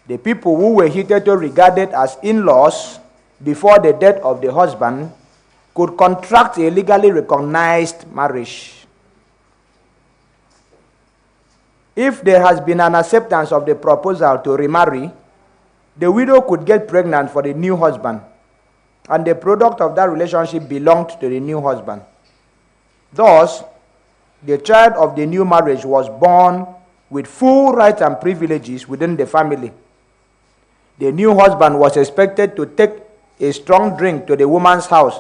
the people who were hitherto regarded as in-laws before the death of the husband could contract a legally recognized marriage. If there has been an acceptance of the proposal to remarry, the widow could get pregnant for the new husband, and the product of that relationship belonged to the new husband. Thus, the child of the new marriage was born with full rights and privileges within the family. The new husband was expected to take a strong drink to the woman's house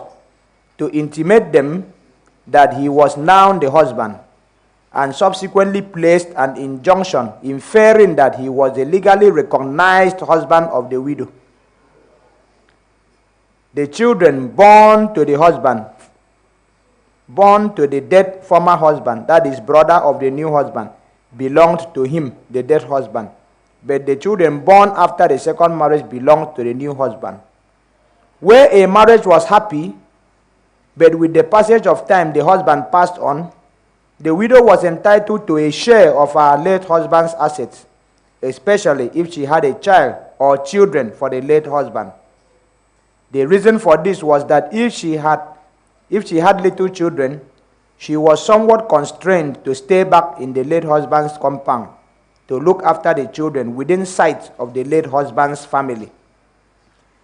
to intimate them that he was now the husband, and subsequently placed an injunction inferring that he was the legally recognized husband of the widow. The children born to the husband, born to the dead former husband, that is brother of the new husband, belonged to him, the dead husband. But the children born after the second marriage belonged to the new husband. Where a marriage was happy, but with the passage of time the husband passed on, the widow was entitled to a share of her late husband's assets, especially if she had a child or children for the late husband. The reason for this was that if she had little children, she was somewhat constrained to stay back in the late husband's compound to look after the children within sight of the late husband's family.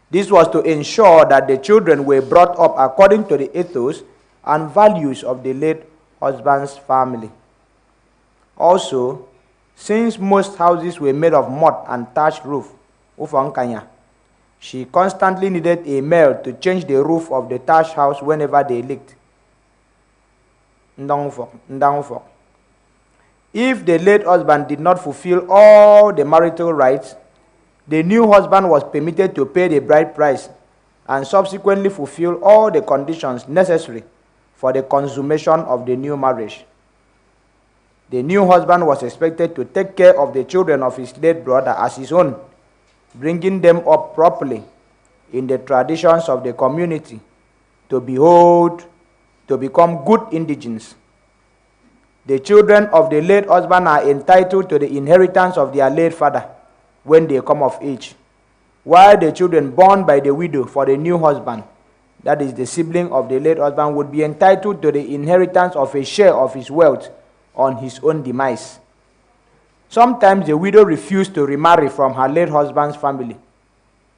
This was to ensure that the children were brought up according to the ethos and values of the late husband's family. Also, since most houses were made of mud and thatched roof, she constantly needed a male to change the roof of the thatched house whenever they leaked. If the late husband did not fulfill all the marital rights, the new husband was permitted to pay the bride price and subsequently fulfill all the conditions necessary for the consummation of the new marriage. The new husband was expected to take care of the children of his late brother as his own, bringing them up properly in the traditions of the community to become good indigents. The children of the late husband are entitled to the inheritance of their late father when they come of age, while the children born by the widow for the new husband, that is the sibling of the late husband, would be entitled to the inheritance of a share of his wealth on his own demise. Sometimes the widow refused to remarry from her late husband's family.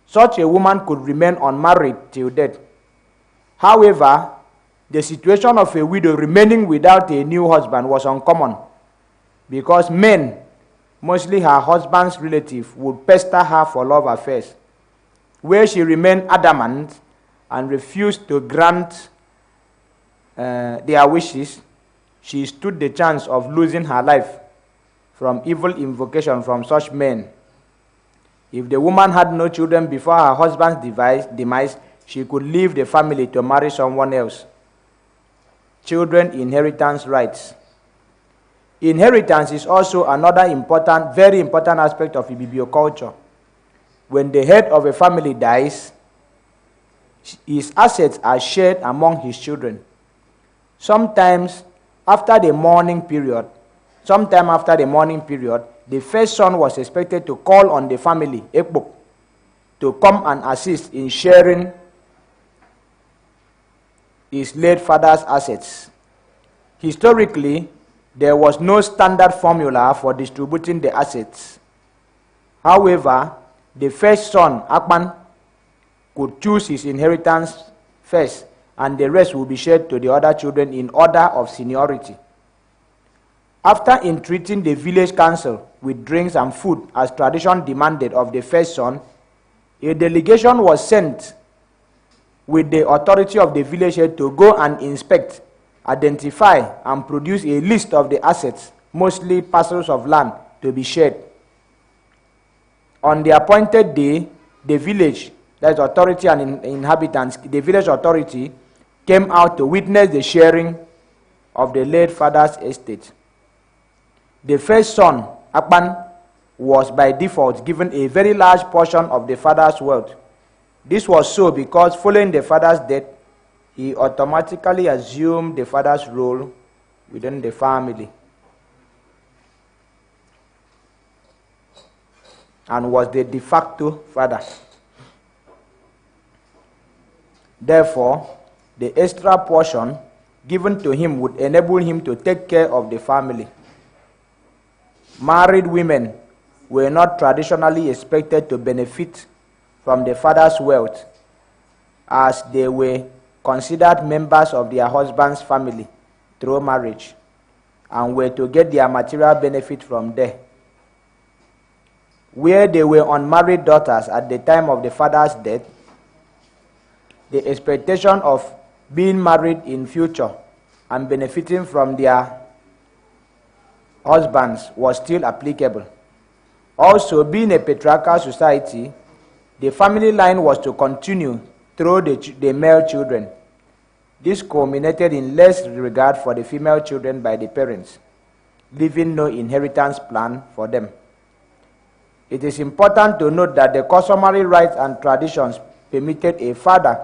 Such a woman could remain unmarried till death However, the situation of a widow remaining without a new husband was uncommon because men, mostly her husband's relatives, would pester her for love affairs. Where she remained adamant and refused to grant their wishes, she stood the chance of losing her life from evil invocation from such men. If the woman had no children before her husband's demise, she could leave the family to marry someone else. Children inheritance rights. Inheritance is also another very important aspect of Ibibio culture. When the head of a family dies, his assets are shared among his children. Sometime after the mourning period, the first son was expected to call on the family, Ekbo, to come and assist in sharing his late father's assets. Historically, there was no standard formula for distributing the assets. However, the first son, Akpan, could choose his inheritance first, and the rest will be shared to the other children in order of seniority. After entreating the village council with drinks and food as tradition demanded of the first son, a delegation was sent with the authority of the village head to go and inspect, identify, and produce a list of the assets, mostly parcels of land, to be shared. On the appointed day, the village, that is authority and inhabitants, the village authority came out to witness the sharing of the late father's estate. The first son, Akpan, was by default given a very large portion of the father's wealth. This was so because following the father's death, he automatically assumed the father's role within the family and was the de facto father. Therefore, the extra portion given to him would enable him to take care of the family. Married women were not traditionally expected to benefit from the father's wealth, as they were considered members of their husband's family through marriage and were to get their material benefit from there. Where they were unmarried daughters at the time of the father's death, the expectation of being married in future and benefiting from their husbands was still applicable. Also, being a patriarchal society, the family line was to continue through the male children. This culminated in less regard for the female children by the parents, leaving no inheritance plan for them. It is important to note that the customary rights and traditions permitted a father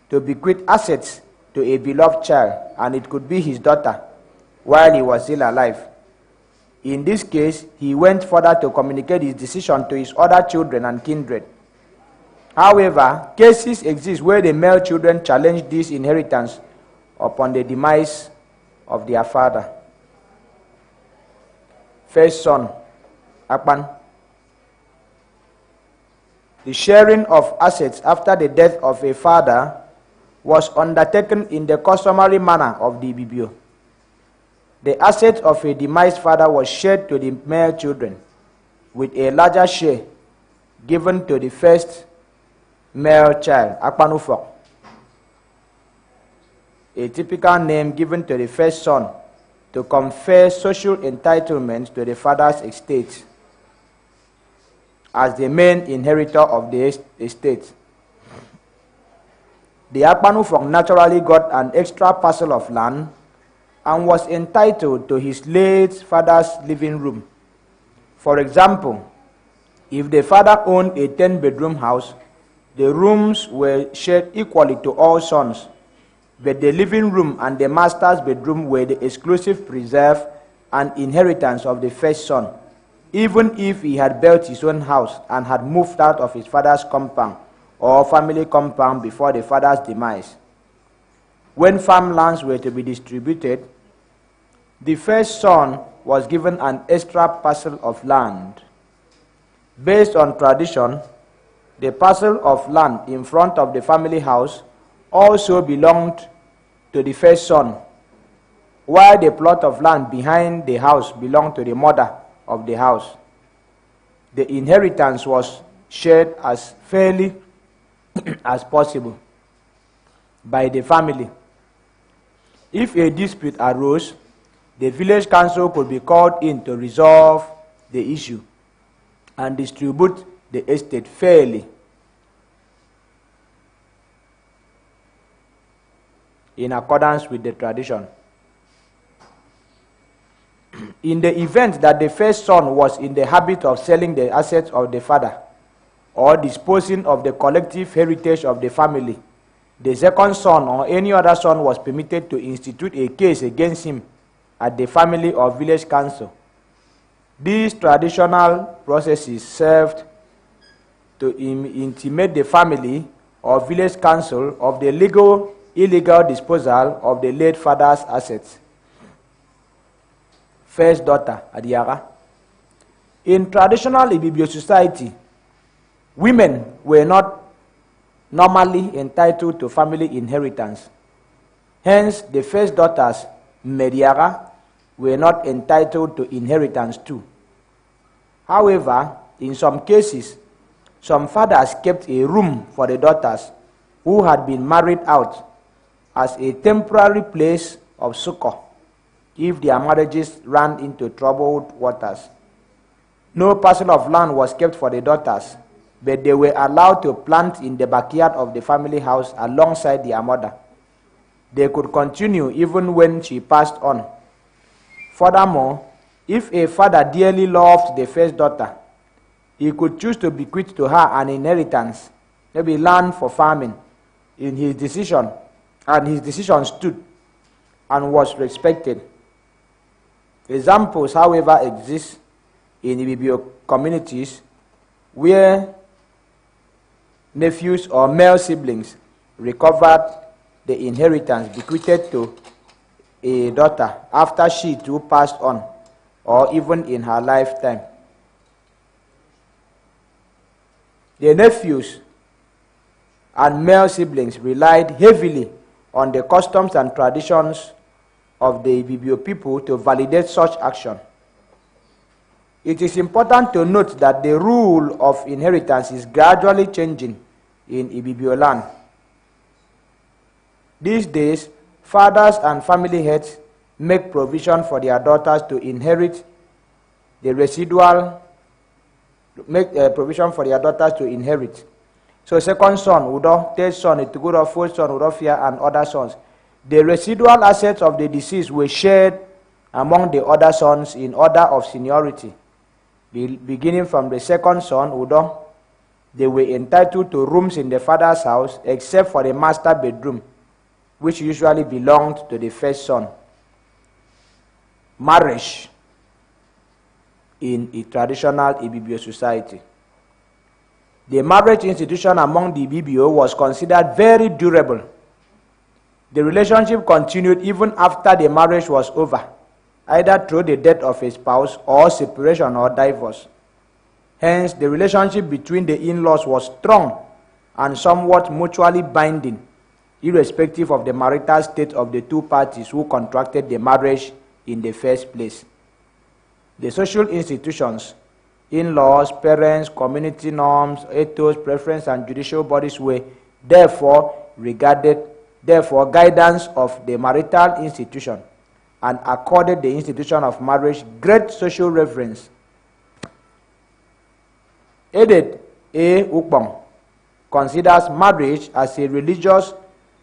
to bequeath assets to a beloved child, and it could be his daughter, while he was still alive. In this case, he went further to communicate his decision to his other children and kindred. However, cases exist where the male children challenge this inheritance upon the demise of their father. First son, Akpan. The sharing of assets after the death of a father was undertaken in the customary manner of the Ibibio. The assets of a demised father was shared to the male children, with a larger share given to the first male child, Akpanufok, a typical name given to the first son to confer social entitlements to the father's estate as the main inheritor of the estate. The Akpanufok naturally got an extra parcel of land and was entitled to his late father's living room. For example, if the father owned a 10-bedroom house, the rooms were shared equally to all sons, but the living room and the master's bedroom were the exclusive preserve and inheritance of the first son, even if he had built his own house and had moved out of his father's compound or family compound before the father's demise. When farmlands were to be distributed, the first son was given an extra parcel of land. Based on tradition, the parcel of land in front of the family house also belonged to the first son, while the plot of land behind the house belonged to the mother of the house. The inheritance was shared as fairly as possible by the family. If a dispute arose, the village council could be called in to resolve the issue and distribute the estate fairly. In accordance with the tradition. In the event that the first son was in the habit of selling the assets of the father or disposing of the collective heritage of the family, the second son or any other son was permitted to institute a case against him at the family or village council. These traditional processes served to intimate the family or village council of the illegal disposal of the late father's assets. First daughter, Adiara. In traditional Ibibio society, women were not normally entitled to family inheritance. Hence, the first daughters, Mediara, were not entitled to inheritance too. However, in some cases, some fathers kept a room for the daughters who had been married out as a temporary place of succor if their marriages ran into troubled waters. No parcel of land was kept for the daughters, but they were allowed to plant in the backyard of the family house alongside their mother. They could continue even when she passed on. Furthermore, if a father dearly loved the first daughter, he could choose to bequeath to her an inheritance, maybe land for farming, in his decision, and his decision stood and was respected. Examples, however, exist in Ibibio communities where nephews or male siblings recovered the inheritance bequeathed to a daughter after she too passed on, or even in her lifetime. The nephews and male siblings relied heavily on the customs and traditions of the Ibibio people to validate such action. It is important to note that the rule of inheritance is gradually changing in Ibibio land. These days, fathers and family heads make provision for their daughters to inherit the residual, provision for their daughters to inherit. So second son, Udo, third son, Ituguro, fourth son, Udofia, and other sons. The residual assets of the deceased were shared among the other sons in order of seniority. Beginning from the second son, Udo, they were entitled to rooms in the father's house except for the master bedroom, which usually belonged to the first son. Marriage in a traditional Ibibio society. The marriage institution among the Ibibio was considered very durable. The relationship continued even after the marriage was over, either through the death of a spouse or separation or divorce. Hence, the relationship between the in-laws was strong and somewhat mutually binding, irrespective of the marital state of the two parties who contracted the marriage in the first place. The social institutions, in-laws, parents, community norms, ethos, preference, and judicial bodies were therefore guidance of the marital institution and accorded the institution of marriage great social reverence. Edith A. Ukbong considers marriage as a religious,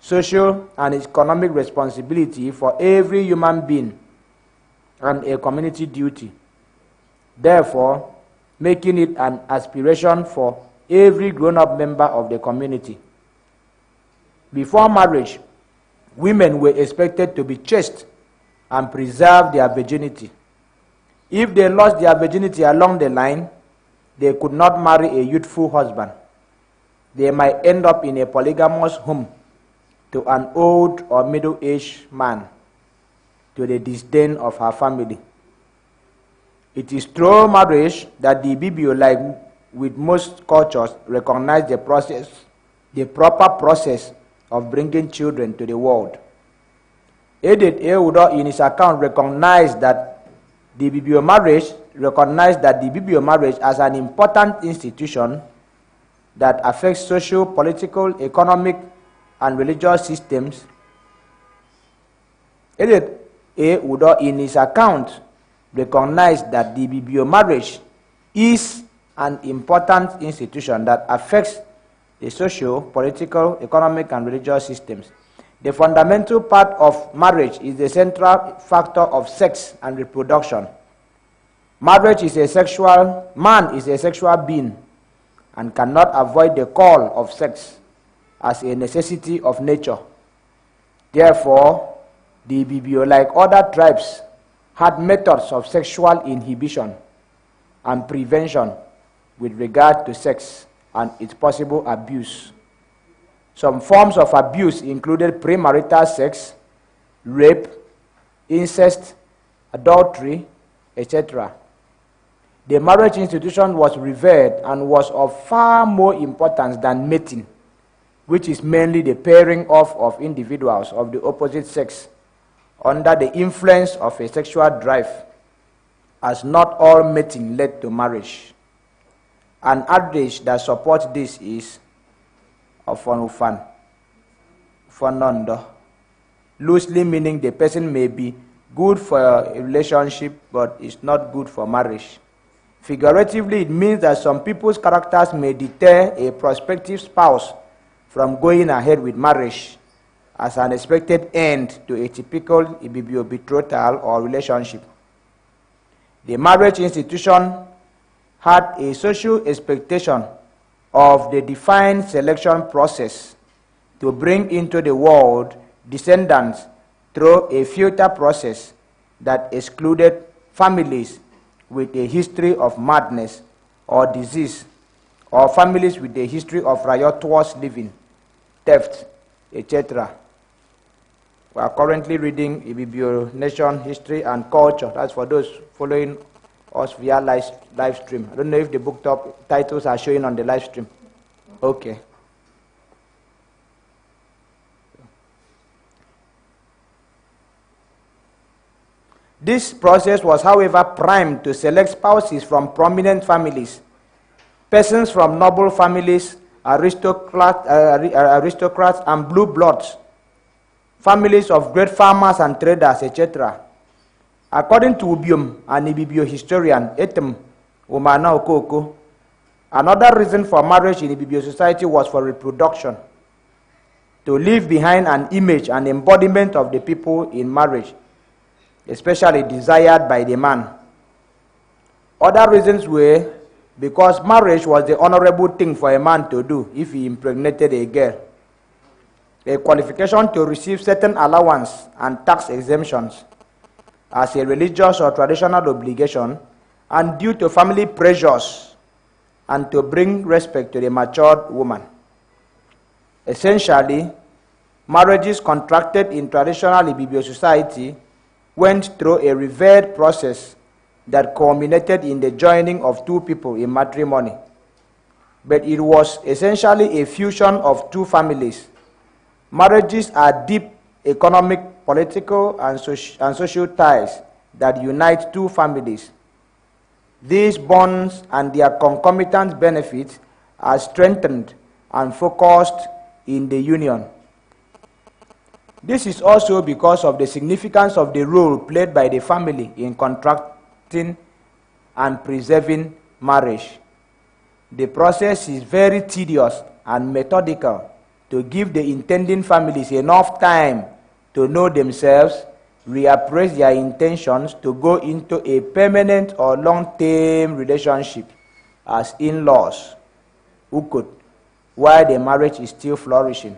social, and economic responsibility for every human being and a community duty, therefore making it an aspiration for every grown-up member of the community. Before marriage, women were expected to be chaste and preserve their virginity. If they lost their virginity along the line, they could not marry a youthful husband. They might end up in a polygamous home to an old or middle-aged man, to the disdain of her family. It is through marriage that the Ibibio, like with most cultures, recognize the proper process of bringing children to the world. Edith Eudo in his account recognized the BBO marriage as an important institution that affects social, political, economic, and religious systems. Edith Eudo in his account recognized that the BBO marriage is an important institution that affects the social, political, economic, and religious systems. The fundamental part of marriage is the central factor of sex and reproduction. Man is a sexual being and cannot avoid the call of sex as a necessity of nature. Therefore, the BBO, like other tribes, had methods of sexual inhibition and prevention with regard to sex and its possible abuse. Some forms of abuse included premarital sex, rape, incest, adultery, etc. The marriage institution was revered and was of far more importance than mating, which is mainly the pairing off of individuals of the opposite sex under the influence of a sexual drive, as not all mating led to marriage. An adage that supports this is Ofonufan, Fonondo, loosely meaning the person may be good for a relationship but is not good for marriage. Figuratively, it means that some people's characters may deter a prospective spouse from going ahead with marriage as an expected end to a typical BBO betrothal or relationship. The marriage institution had a social expectation of the defined selection process to bring into the world descendants through a filter process that excluded families with a history of madness or disease, or families with a history of riotous living, theft, etc. We are currently reading BBO Nation History and Culture. That's for those following us via live stream. I don't know if the book titles are showing on the live stream. Okay. This process was, however, primed to select spouses from prominent families, persons from noble families, aristocrats and blue bloods, families of great farmers and traders, etc. According to Ubium, an Ibibio historian, Etem Umana Okoko, another reason for marriage in Ibibio society was for reproduction, to leave behind an image and embodiment of the people in marriage, especially desired by the man. Other reasons were because marriage was the honorable thing for a man to do if he impregnated a girl, a qualification to receive certain allowance and tax exemptions as a religious or traditional obligation, and due to family pressures, and to bring respect to the matured woman. Essentially, marriages contracted in traditional Ibibio society went through a revered process that culminated in the joining of two people in matrimony. But it was essentially a fusion of two families. Marriages are deep economic, political, and social ties that unite two families. These bonds and their concomitant benefits are strengthened and focused in the union. This is also because of the significance of the role played by the family in contracting and preserving marriage. The process is very tedious and methodical to give the intending families enough time to know themselves, reappraise their intentions to go into a permanent or long-term relationship as in-laws, ukut, while the marriage is still flourishing,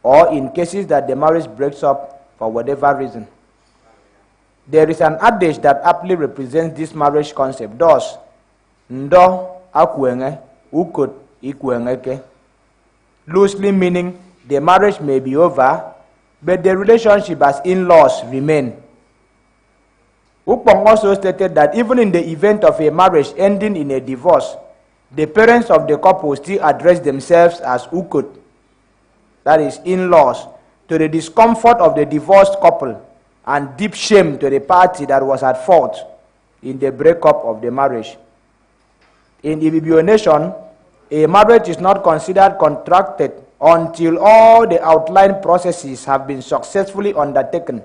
or in cases that the marriage breaks up for whatever reason. There is an adage that aptly represents this marriage concept. Thus, ndo akwenge, ukut ikwengeke, loosely meaning the marriage may be over, but the relationship as in-laws remain. Upong also stated that even in the event of a marriage ending in a divorce, the parents of the couple still address themselves as ukut. that is in-laws, to the discomfort of the divorced couple and deep shame to the party that was at fault in the breakup of the marriage. In Ibibio nation, a marriage is not considered contracted until all the outlined processes have been successfully undertaken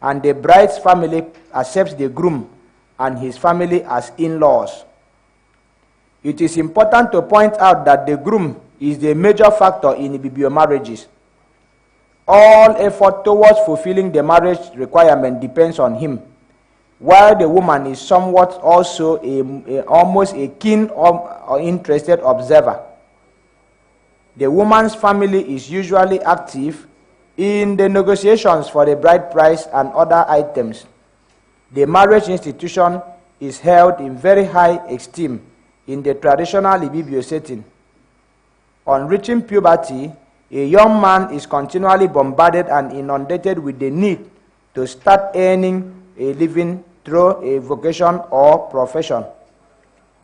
and the bride's family accepts the groom and his family as in-laws. It is important to point out that the groom is the major factor in Ibibio marriages. All effort towards fulfilling the marriage requirement depends on him, while the woman is somewhat also almost a keen or interested observer. The woman's family is usually active in the negotiations for the bride price and other items. The marriage institution is held in very high esteem in the traditional Ibibio setting. On reaching puberty, a young man is continually bombarded and inundated with the need to start earning a living through a vocation or profession.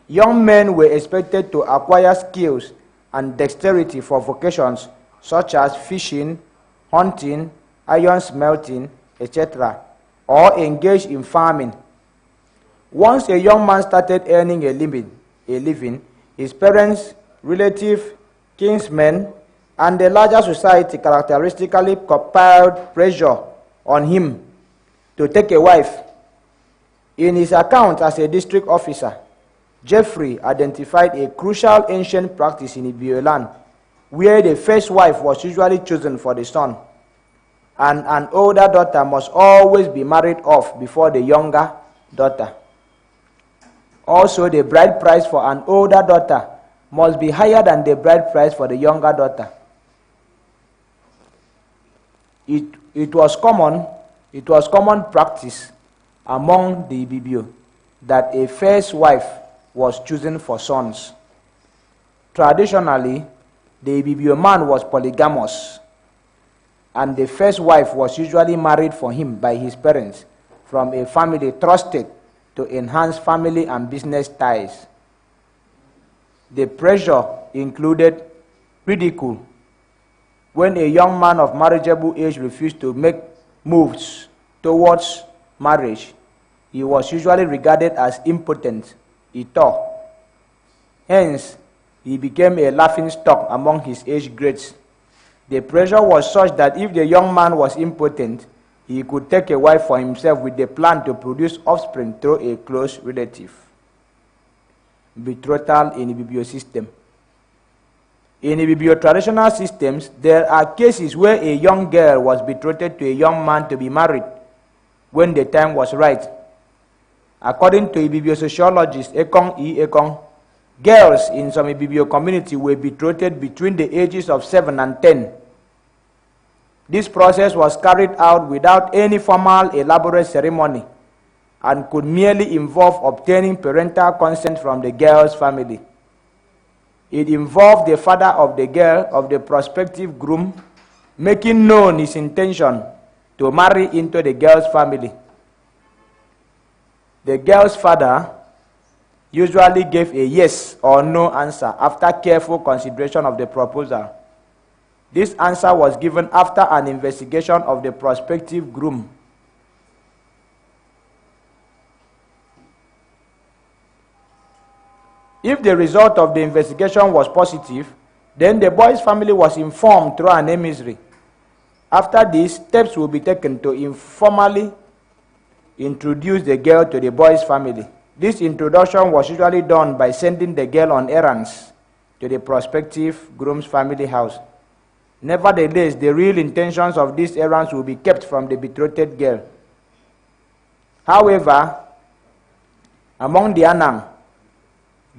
Young men were expected to acquire skills and dexterity for vocations such as fishing, hunting, iron smelting, etc., or engage in farming. Once a young man started earning a living, his parents, relatives, kinsmen, and the larger society characteristically compiled pressure on him to take a wife. In his account as a district officer, Jeffrey identified a crucial ancient practice in Ibibio land, where the first wife was usually chosen for the son, and an older daughter must always be married off before the younger daughter. Also, the bride price for an older daughter must be higher than the bride price for the younger daughter. It was common practice among the Ibibio that a first wife was chosen for sons. Traditionally, the Ibibio man was polygamous, and the first wife was usually married for him by his parents from a family trusted to enhance family and business ties. The pressure included ridicule. When a young man of marriageable age refused to make moves towards marriage, he was usually regarded as impotent, ito. Hence, he became a laughingstock among his age grades. The pressure was such that if the young man was impotent, he could take a wife for himself with the plan to produce offspring through a close relative. Betrothal in Ibibio system. In Ibibio traditional systems, there are cases where a young girl was betrothed to a young man to be married when the time was right. According to Ibibio sociologist Ekong E. Ekong, girls in some Ibibio community were betrothed between the ages of 7 and 10. This process was carried out without any formal elaborate ceremony and could merely involve obtaining parental consent from the girl's family. It involved the father of the girl, of the prospective groom, making known his intention to marry into the girl's family. The girl's father usually gave a yes or no answer after careful consideration of the proposal. This answer was given after an investigation of the prospective groom. If the result of the investigation was positive, then the boy's family was informed through an emissary. After this, steps will be taken to informally introduce the girl to the boy's family. This introduction was usually done by sending the girl on errands to the prospective groom's family house. Nevertheless, the real intentions of these errands will be kept from the betrothed girl. However, among the Anang,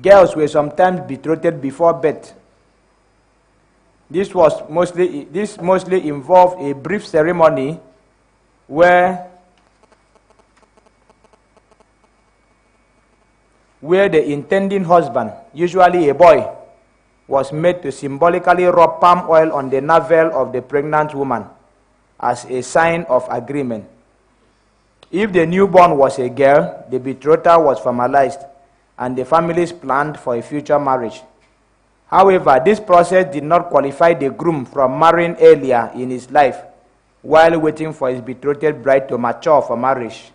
girls were sometimes betrothed before birth. This mostly involved a brief ceremony where the intending husband, usually a boy, was made to symbolically rub palm oil on the navel of the pregnant woman as a sign of agreement. If the newborn was a girl, the betrothal was formalized and the families planned for a future marriage. However, this process did not qualify the groom from marrying earlier in his life while waiting for his betrothed bride to mature for marriage.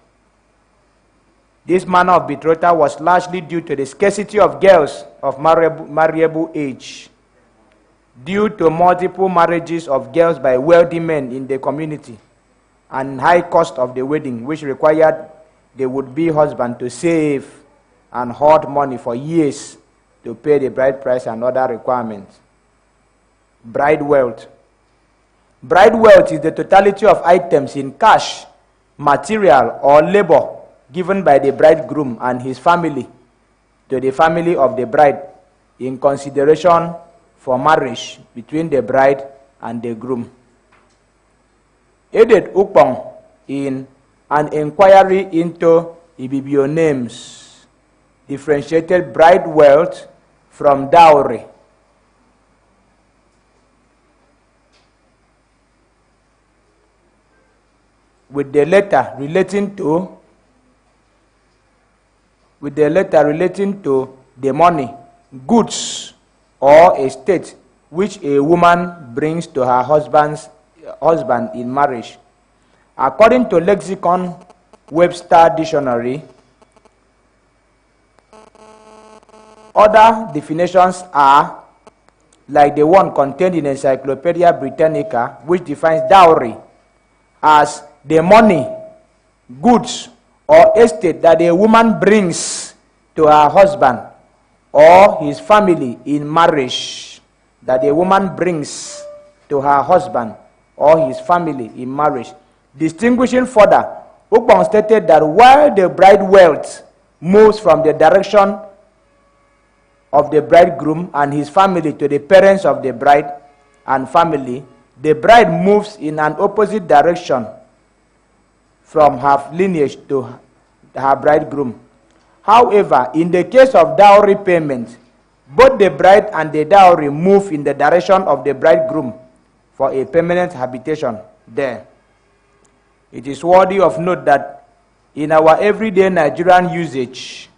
This manner of betrothal was largely due to the scarcity of girls of marriable age, due to multiple marriages of girls by wealthy men in the community, and high cost of the wedding, which required the would-be husband to save and hoard money for years to pay the bride price and other requirements. Bride wealth. Bride wealth is the totality of items in cash, material, or labor given by the bridegroom and his family to the family of the bride in consideration for marriage between the bride and the groom. Aided Ukpong in an inquiry into Ibibio names, differentiated bride wealth from dowry. With the letter relating to the money, goods, or estate which a woman brings to her husband in marriage. According to Lexicon Webster Dictionary, other definitions are like the one contained in Encyclopedia Britannica, which defines dowry as the money, goods, or estate that a woman brings to her husband or his family in marriage. That a woman brings to her husband or his family in marriage. Distinguishing further, Ukpong stated that while the bride wealth moves from the direction of the bridegroom and his family to the parents of the bride and family, the bride moves in an opposite direction from her lineage to her bridegroom. However, in the case of dowry payment, both the bride and the dowry move in the direction of the bridegroom for a permanent habitation there. It is worthy of note that in our everyday Nigerian usage,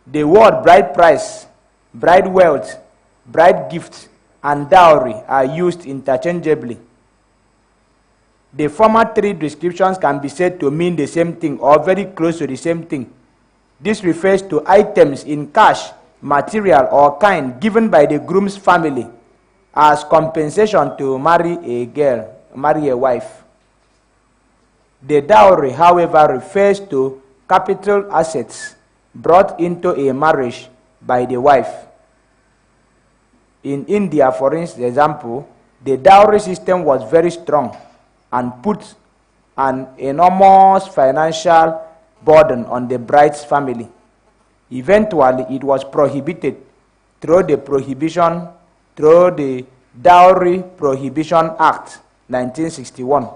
the word bride price, bride wealth, bride gift, and dowry are used interchangeably. The former three descriptions can be said to mean the same thing or very close to the same thing. This refers to items in cash, material, or kind given by the groom's family as compensation to marry a wife. The dowry, however, refers to capital assets brought into a marriage by the wife. In India, for example, the dowry system was very strong and put an enormous financial burden on the bride's family. Eventually, it was prohibited through the Dowry Prohibition Act, 1961.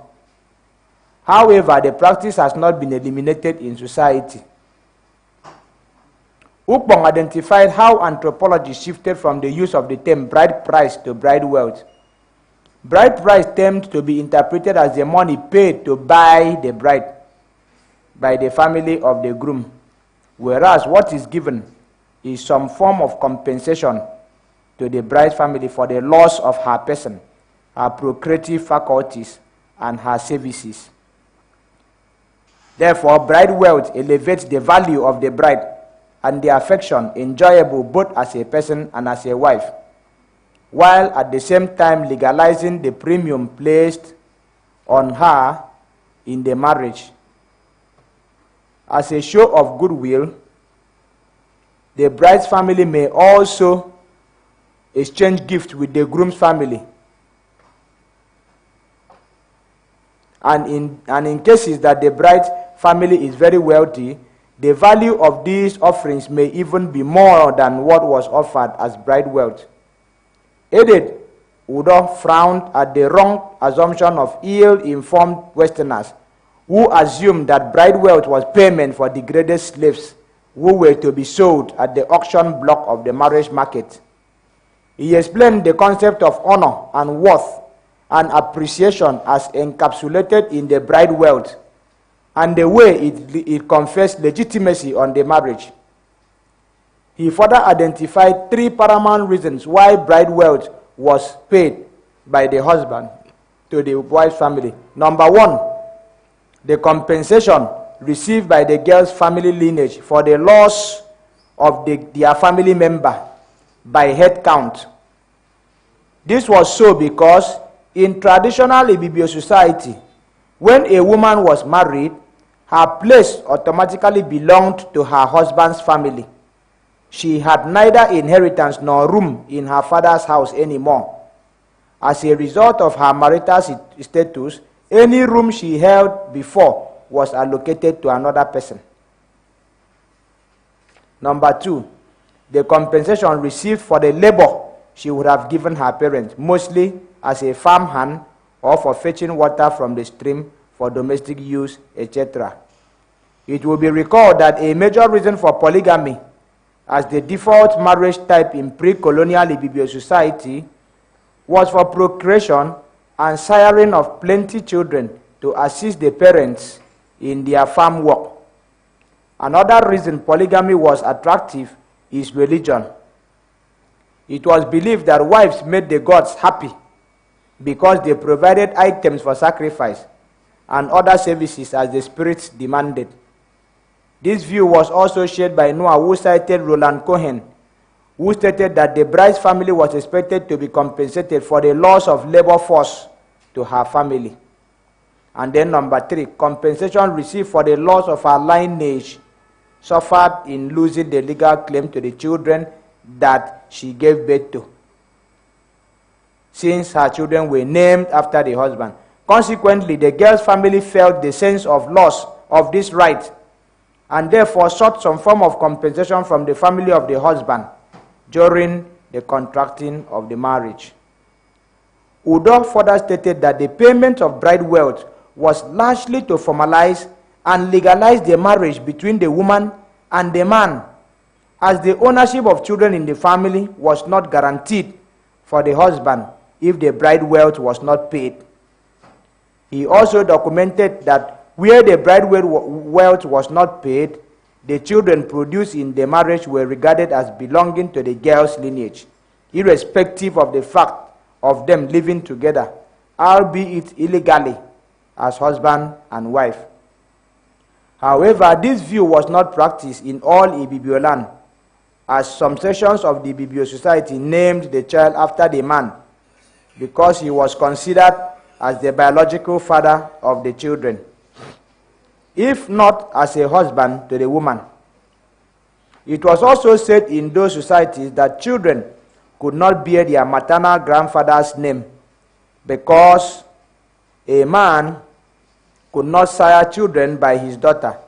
However, the practice has not been eliminated in society. Ukpong identified how anthropology shifted from the use of the term bride price to bride wealth. Bride price tends to be interpreted as the money paid to buy the bride by the family of the groom, whereas what is given is some form of compensation to the bride's family for the loss of her person, her procreative faculties, and her services. Therefore, bride wealth elevates the value of the bride and the affection enjoyable both as a person and as a wife, while at the same time legalizing the premium placed on her in the marriage. As a show of goodwill, the bride's family may also exchange gifts with the groom's family. And in cases that the bride's family is very wealthy, the value of these offerings may even be more than what was offered as bride wealth. Edith Udo frowned at the wrong assumption of ill-informed Westerners who assumed that bride wealth was payment for degraded slaves who were to be sold at the auction block of the marriage market. He explained the concept of honor and worth and appreciation as encapsulated in the bride wealth and the way it confers legitimacy on the marriage. He further identified 3 paramount reasons why bride wealth was paid by the husband to the wife's family. Number 1, the compensation received by the girl's family lineage for the loss of their family member by head count. This was so because in traditional Ibibio society, when a woman was married, her place automatically belonged to her husband's family. She had neither inheritance nor room in her father's house anymore. As a result of her marital status, any room she held before was allocated to another person. Number 2, the compensation received for the labor she would have given her parents, mostly as a farm hand or for fetching water from the stream for domestic use, etc. It will be recalled that a major reason for polygamy as the default marriage type in pre-colonial Ibibio society was for procreation and siring of plenty children to assist the parents in their farm work. Another reason polygamy was attractive is religion. It was believed that wives made the gods happy because they provided items for sacrifice and other services as the spirits demanded. This view was also shared by Noah, who cited Roland Cohen, who stated that the bride's family was expected to be compensated for the loss of labor force to her family. And then number 3, compensation received for the loss of her lineage suffered in losing the legal claim to the children that she gave birth to, since her children were named after the husband. Consequently, the girl's family felt the sense of loss of this right and therefore sought some form of compensation from the family of the husband during the contracting of the marriage. Udo further stated that the payment of bride wealth was largely to formalize and legalize the marriage between the woman and the man, as the ownership of children in the family was not guaranteed for the husband if the bride wealth was not paid. He also documented that where the bride wealth was not paid, the children produced in the marriage were regarded as belonging to the girl's lineage, irrespective of the fact of them living together, albeit illegally, as husband and wife. However, this view was not practiced in all Ibibio land, as some sections of the Ibibio society named the child after the man because he was considered as the biological father of the children, if not as a husband to the woman. It was also said in those societies that children could not bear their maternal grandfather's name because a man could not sire children by his daughter.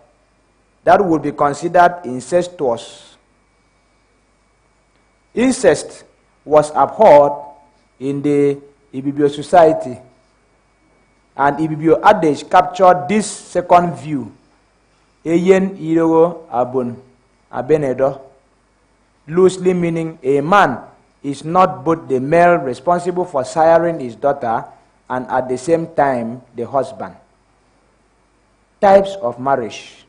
That would be considered incestuous. Incest was abhorred in the Ibibio society, and Ibibio adage captured this second view. Eyen iro abun abenedo, loosely meaning a man is not both the male responsible for siring his daughter and at the same time the husband. Types of marriage.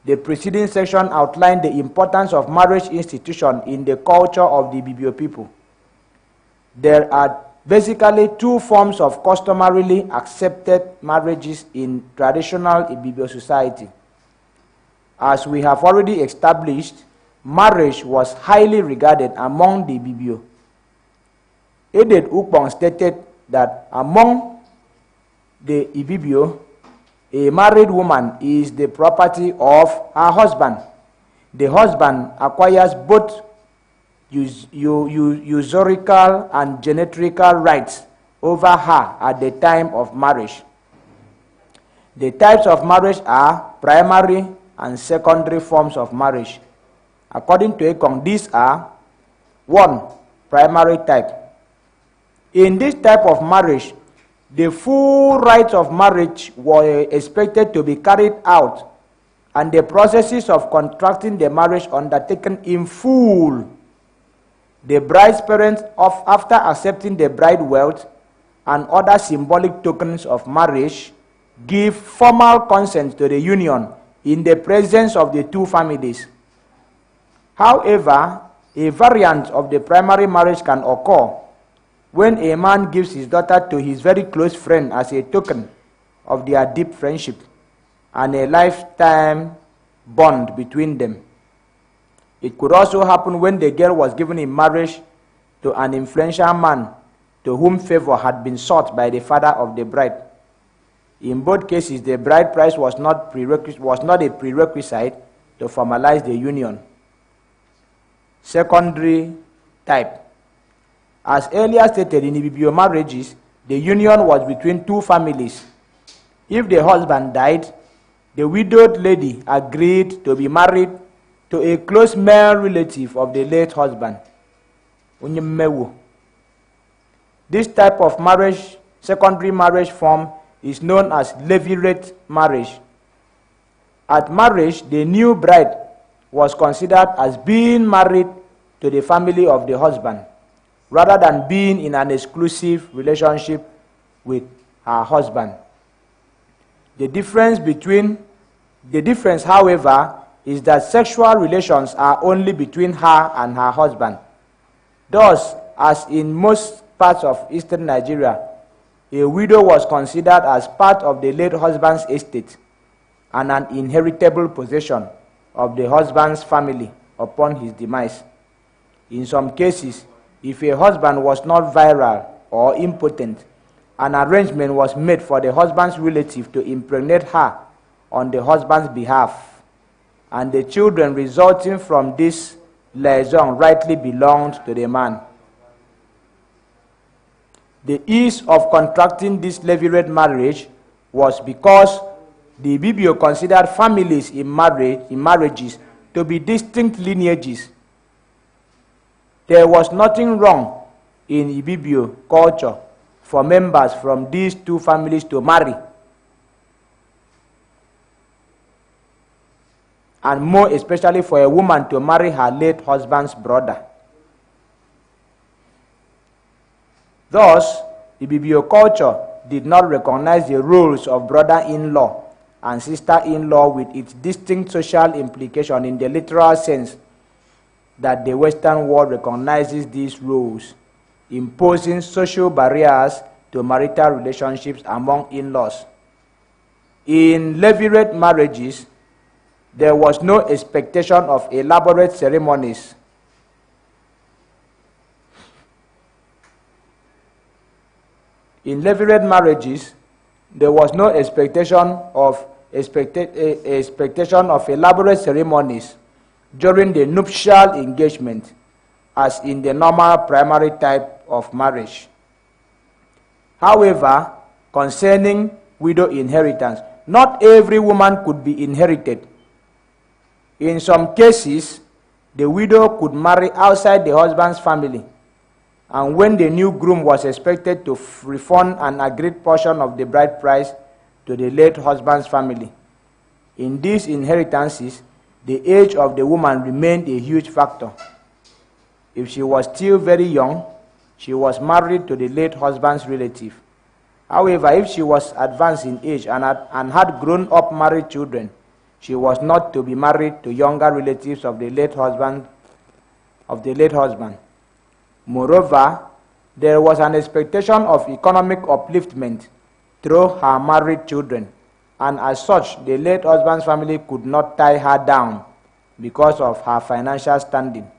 The preceding section outlined the importance of marriage institution in the culture of the Ibibio people. There are basically 2 forms of customarily accepted marriages in traditional Ibibio society. As we have already established, marriage was highly regarded among the Ibibio. Edith Ukpong stated that among the Ibibio, a married woman is the property of her husband. The husband acquires both usurical and genetrical rights over her at the time of marriage. The types of marriage are primary and secondary forms of marriage. According to Ekong, these are 1. Primary type. In this type of marriage, the full rights of marriage were expected to be carried out and the processes of contracting the marriage undertaken in full. The bride's parents, after accepting the bride wealth and other symbolic tokens of marriage, give formal consent to the union in the presence of the 2 families. However, a variant of the primary marriage can occur when a man gives his daughter to his very close friend as a token of their deep friendship and a lifetime bond between them. It could also happen when the girl was given in marriage to an influential man to whom favor had been sought by the father of the bride. In both cases, the bride price was not a prerequisite to formalize the union. Secondary type. As earlier stated, in Ibibio marriages, the union was between two families. If the husband died, the widowed lady agreed to be married to a close male relative of the late husband. This type of marriage, secondary marriage form, is known as levirate marriage. At marriage, the new bride was considered as being married to the family of the husband, rather than being in an exclusive relationship with her husband. The difference, however, is that sexual relations are only between her and her husband. Thus, as in most parts of eastern Nigeria, a widow was considered as part of the late husband's estate and an inheritable possession of the husband's family upon his demise. In some cases, if a husband was not virile or impotent, an arrangement was made for the husband's relative to impregnate her on the husband's behalf, and the children resulting from this liaison rightly belonged to the man. The ease of contracting this levirate marriage was because the Ibibio considered families in marriages to be distinct lineages. There was nothing wrong in Ibibio culture for members from these two families to marry, and more especially for a woman to marry her late husband's brother. Thus, Ibibio culture did not recognize the roles of brother-in-law and sister-in-law with its distinct social implication in the literal sense that the Western world recognizes these roles, imposing social barriers to marital relationships among in-laws. In levirate marriages, there was no expectation of elaborate ceremonies. In levirate marriages, there was no expectation of elaborate ceremonies during the nuptial engagement, as in the normal primary type of marriage. However, concerning widow inheritance, not every woman could be inherited. In some cases, the widow could marry outside the husband's family, and when the new groom was expected to refund an agreed portion of the bride price to the late husband's family. In these inheritances, the age of the woman remained a huge factor. If she was still very young, she was married to the late husband's relative. However, if she was advanced in age and had grown-up married children, she was not to be married to younger relatives of the late husband. Moreover, there was an expectation of economic upliftment through her married children, and as such, the late husband's family could not tie her down because of her financial standing.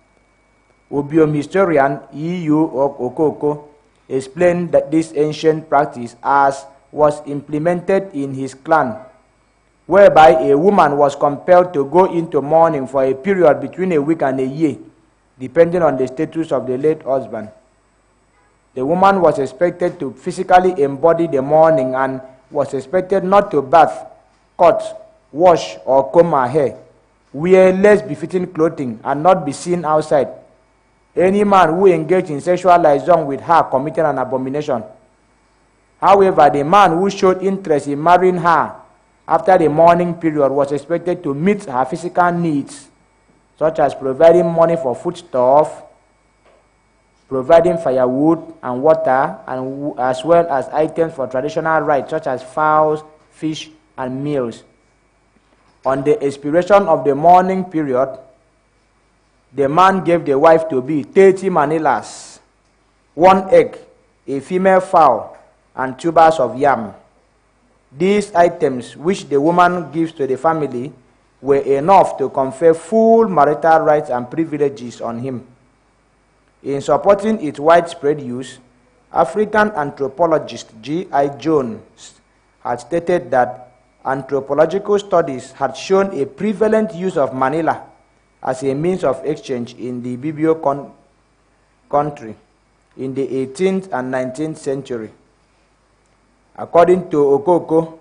Obiom historian E.U. Okoko explained that this ancient practice as was implemented in his clan, whereby a woman was compelled to go into mourning for a period between a week and a year, depending on the status of the late husband. The woman was expected to physically embody the mourning and was expected not to bath, cut, wash, or comb her hair, wear less befitting clothing, and not be seen outside. Any man who engaged in sexual liaison with her committed an abomination. However, the man who showed interest in marrying her after the mourning period was expected to meet her physical needs, such as providing money for foodstuff, providing firewood and water, and as well as items for traditional rites such as fowls, fish, and meals. On the expiration of the mourning period, the man gave the wife to be 30 manillas, 1 egg, a female fowl, and tubers of yam. These items, which the woman gives to the family, were enough to confer full marital rights and privileges on him. In supporting its widespread use, African anthropologist G.I. Jones had stated that anthropological studies had shown a prevalent use of manila as a means of exchange in the Ibibio country in the 18th and 19th century. According to Okoko,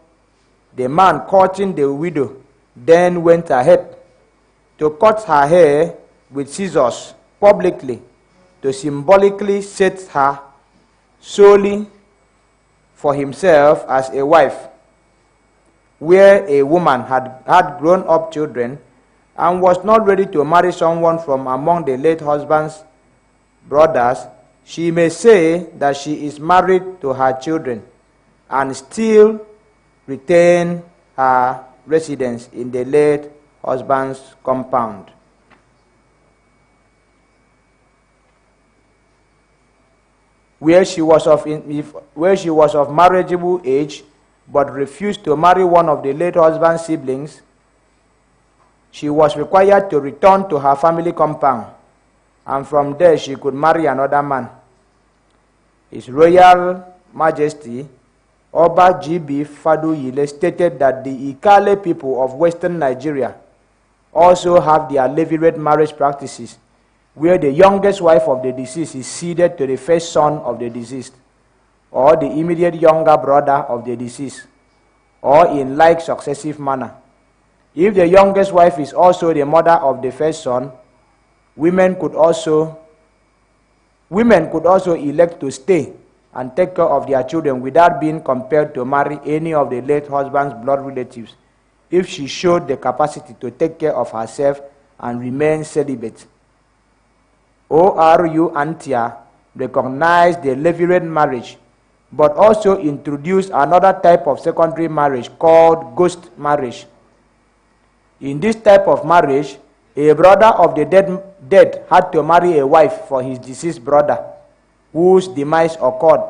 the man courting the widow then went ahead to cut her hair with scissors publicly to symbolically set her solely for himself as a wife, where a woman had grown up children and was not ready to marry someone from among the late husband's brothers. She may say that she is married to her children and still retain her residence in the late husband's compound. Where she was of marriageable age but refused to marry one of the late husband's siblings, she was required to return to her family compound, and from there she could marry another man. His Royal Majesty Oba G.B. Faduyile stated that the Ikale people of Western Nigeria also have their levirate marriage practices, where the youngest wife of the deceased is ceded to the first son of the deceased, or the immediate younger brother of the deceased, or in like successive manner. If the youngest wife is also the mother of the first son, women could also elect to stay and take care of their children without being compelled to marry any of the late husband's blood relatives, if she showed the capacity to take care of herself and remain celibate. ORU Antia recognized the levirate marriage, but also introduced another type of secondary marriage called ghost marriage. In this type of marriage, a brother of the dead had to marry a wife for his deceased brother, whose demise occurred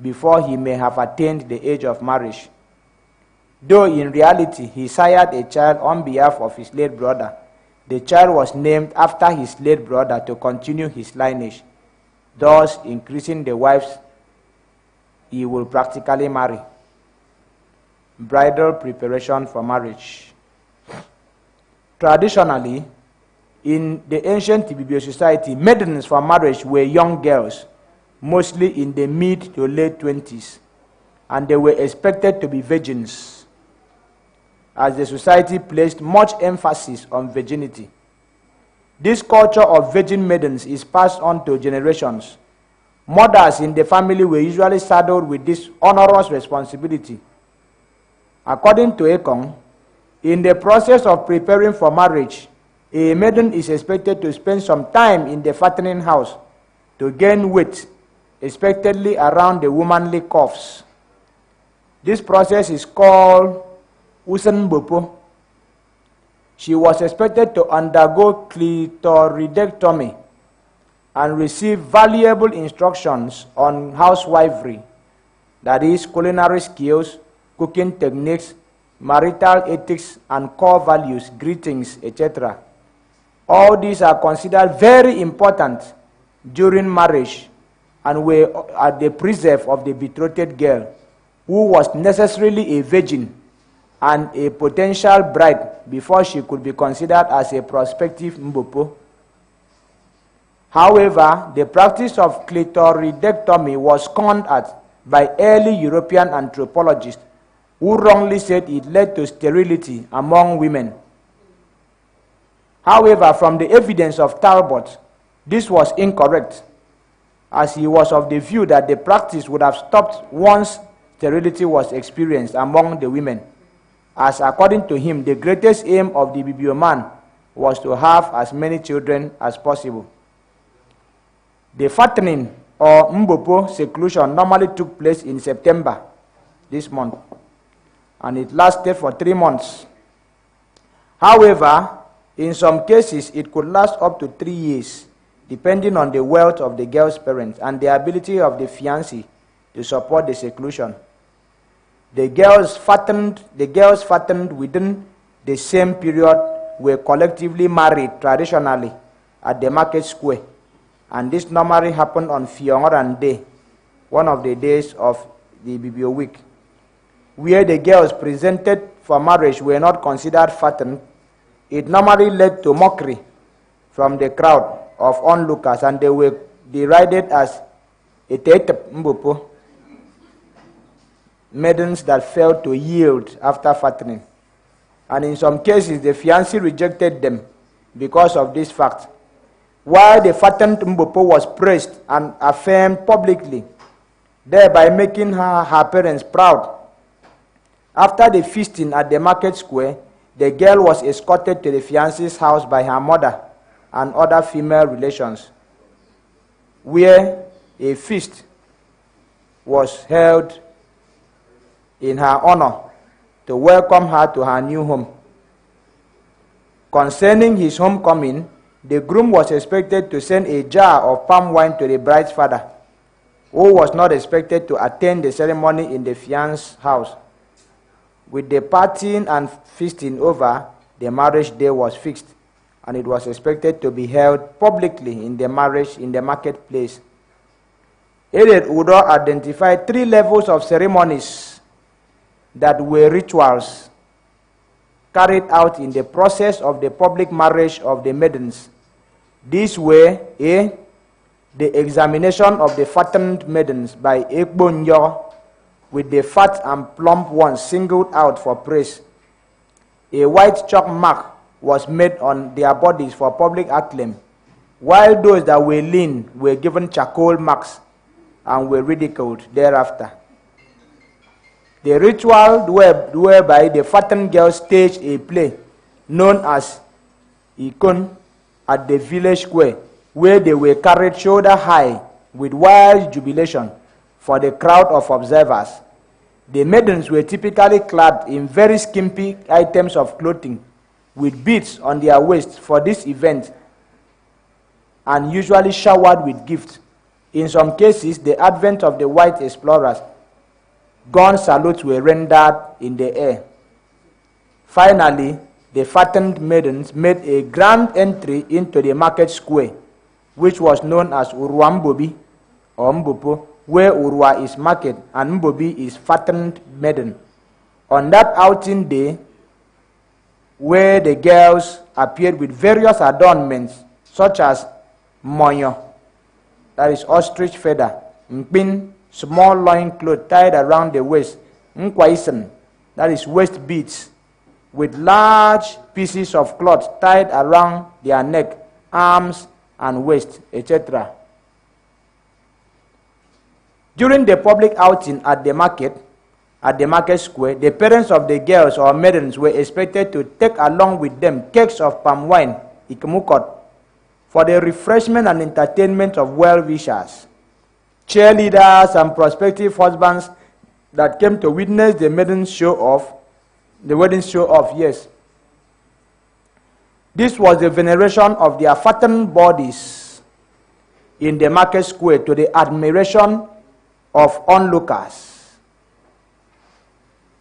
before he may have attained the age of marriage. Though in reality he sired a child on behalf of his late brother, the child was named after his late brother to continue his lineage, thus increasing the wives he will practically marry. Bridal preparation for marriage. Traditionally, in the ancient Ibibio society, maidens for marriage were young girls, mostly in the mid to late 20s, and they were expected to be virgins, as the society placed much emphasis on virginity. This culture of virgin maidens is passed on to generations. Mothers in the family were usually saddled with this onerous responsibility. According to Ekong, in the process of preparing for marriage, a maiden is expected to spend some time in the fattening house to gain weight, expectedly around the womanly cuffs. This process is called Usenbopo. She was expected to undergo clitoridectomy and receive valuable instructions on housewifery, that is, culinary skills, cooking techniques, marital ethics and core values, greetings, etc. All these are considered very important during marriage and were at the preserve of the betrothed girl, who was necessarily a virgin and a potential bride before she could be considered as a prospective mbopo. However, the practice of clitoridectomy was scorned at by early European anthropologists, who wrongly said it led to sterility among women. However, from the evidence of Talbot, this was incorrect, as he was of the view that the practice would have stopped once sterility was experienced among the women, as according to him, the greatest aim of the Ibibio man was to have as many children as possible. The fattening or Mbopo seclusion normally took place in September this month, and it lasted for 3 months. However, In some cases, it could last up to 3 years, depending on the wealth of the girl's parents and the ability of the fiancé to support the seclusion. The girls fattened within the same period were collectively married traditionally at the market square, and this normally happened on Fiongoran Day, one of the days of the Bibio week, where the girls presented for marriage were not considered fattened. It normally led to mockery from the crowd of onlookers, and they were derided as maidens that failed to yield after fattening. And in some cases, the fiancé rejected them because of this fact, while the fattened Mbopo was praised and affirmed publicly, thereby making her parents proud. After the feasting at the market square, the girl was escorted to the fiancé's house by her mother and other female relations, where a feast was held in her honor to welcome her to her new home. Concerning his homecoming, the groom was expected to send a jar of palm wine to the bride's father, who was not expected to attend the ceremony in the fiancé's house. With the partying and feasting over, the marriage day was fixed, and it was expected to be held publicly in the marketplace. Edith Udo identified 3 levels of ceremonies that were rituals carried out in the process of the public marriage of the maidens. These were A. The examination of the fattened maidens by Ekbonyo, with the fat and plump ones singled out for praise. A white chalk mark was made on their bodies for public acclaim, while those that were lean were given charcoal marks and were ridiculed thereafter. The ritual whereby the fattened girls staged a play known as Ikon at the village square, where they were carried shoulder high with wild jubilation for the crowd of observers. The maidens were typically clad in very skimpy items of clothing, with beads on their waists for this event, and usually showered with gifts. In some cases, the advent of the white explorers, gun salutes were rendered in the air. Finally, the fattened maidens made a grand entry into the market square, which was known as Uruambobi or Mbopo, where Urua is market and Mbobi is fattened maiden. On that outing day, where the girls appeared with various adornments such as Monyo, that is ostrich feather, Mpin, small loin cloth tied around the waist, Nkwaisen, that is waist beads, with large pieces of cloth tied around their neck, arms, and waist, etc. During the public outing at the market square, the parents of the girls or maidens were expected to take along with them kegs of palm wine, ikmukot, for the refreshment and entertainment of well-wishers, cheerleaders, and prospective husbands that came to witness the wedding show off. Yes. This was the veneration of their fattened bodies in the market square to the admiration of onlookers.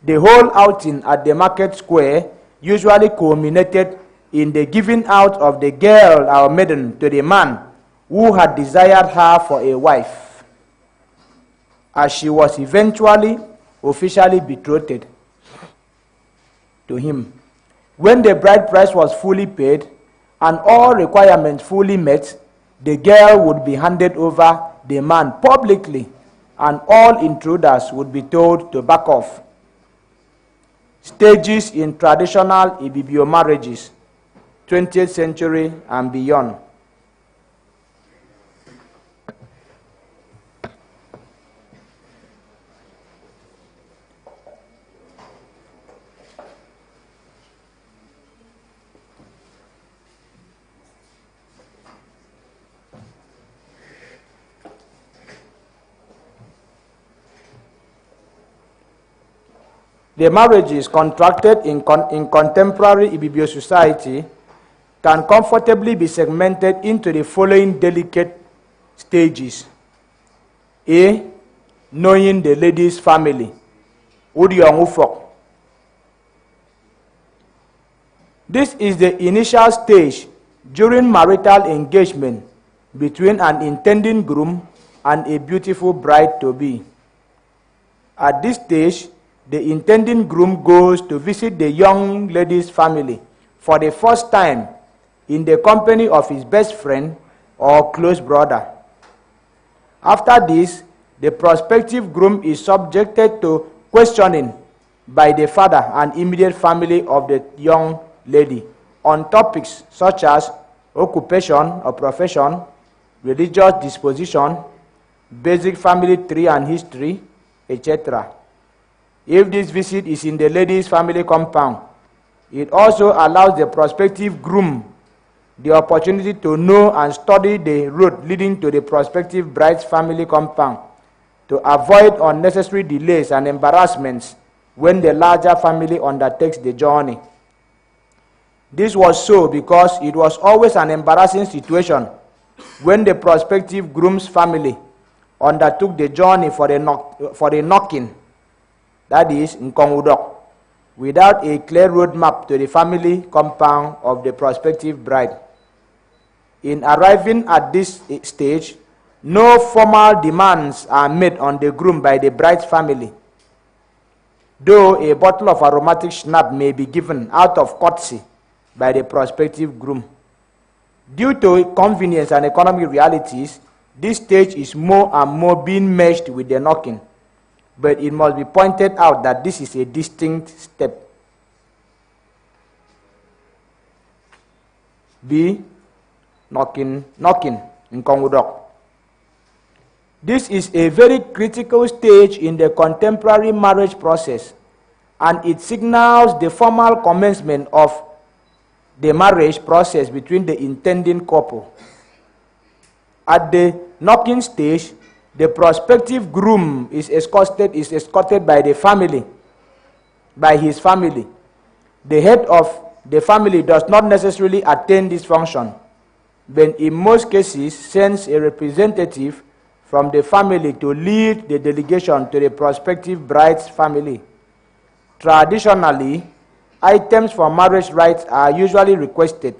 The whole outing at the market square usually culminated in the giving out of the girl or maiden to the man who had desired her for a wife, as she was eventually officially betrothed to him. When the bride price was fully paid and all requirements fully met, the girl would be handed over the man publicly, and all intruders would be told to back off. Stages in traditional Ibibio marriages, 20th century and beyond. The marriages contracted in contemporary Ibibio society can comfortably be segmented into the following delicate stages. A. Knowing the lady's family. This is the initial stage during marital engagement between an intending groom and a beautiful bride-to-be. At this stage, the intending groom goes to visit the young lady's family for the first time in the company of his best friend or close brother. After this, the prospective groom is subjected to questioning by the father and immediate family of the young lady on topics such as occupation or profession, religious disposition, basic family tree and history, etc. If this visit is in the lady's family compound, it also allows the prospective groom the opportunity to know and study the route leading to the prospective bride's family compound to avoid unnecessary delays and embarrassments when the larger family undertakes the journey. This was so because it was always an embarrassing situation when the prospective groom's family undertook the journey for the knocking, that is, Nkongudok, without a clear roadmap to the family compound of the prospective bride. In arriving at this stage, no formal demands are made on the groom by the bride's family, though a bottle of aromatic schnapps may be given out of courtesy by the prospective groom. Due to convenience and economic realities, this stage is more and more being merged with the knocking, but it must be pointed out that this is a distinct step. B. Knocking in Kongudok. This is a very critical stage in the contemporary marriage process, and it signals the formal commencement of the marriage process between the intending couple. At the knocking stage, the prospective groom is escorted by the family, by his family. The head of the family does not necessarily attend this function, but in most cases sends a representative from the family to lead the delegation to the prospective bride's family. Traditionally, items for marriage rites are usually requested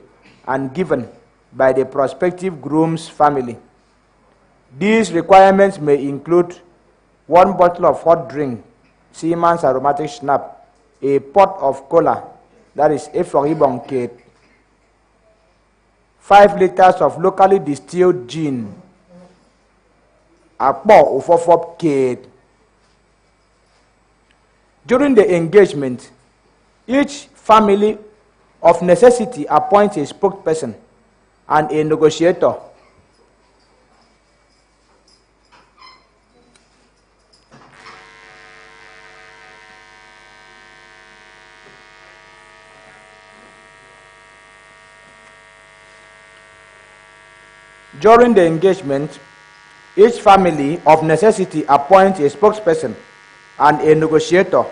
and given by the prospective groom's family. These requirements may include 1 bottle of hot drink, Seaman's aromatic schnapps, a pot of cola, that is Efloribon cake, 5 liters of locally distilled gin, a pot of Ofop cake. During the engagement, each family of necessity appoints a spokesperson and a negotiator. During the engagement, each family of necessity appoints a spokesperson and a negotiator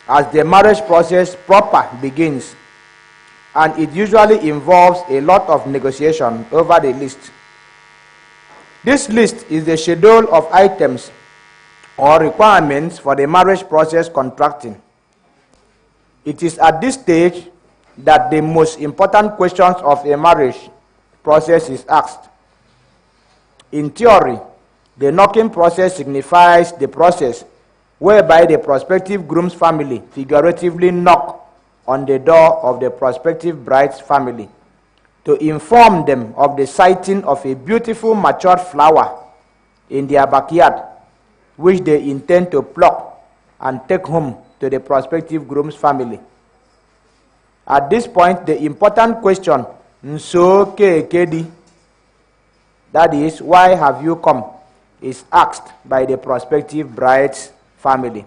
as the marriage process proper begins, and it usually involves a lot of negotiation over the list. This list is the schedule of items or requirements for the marriage process contracting. It is at this stage that the most important questions of a marriage process is asked. In theory, the knocking process signifies the process whereby the prospective groom's family figuratively knock on the door of the prospective bride's family to inform them of the sighting of a beautiful matured flower in their backyard, which they intend to pluck and take home to the prospective groom's family. At this point, the important question, "Nso ke kedi?" that is, "Why have you come?" is asked by the prospective bride's family.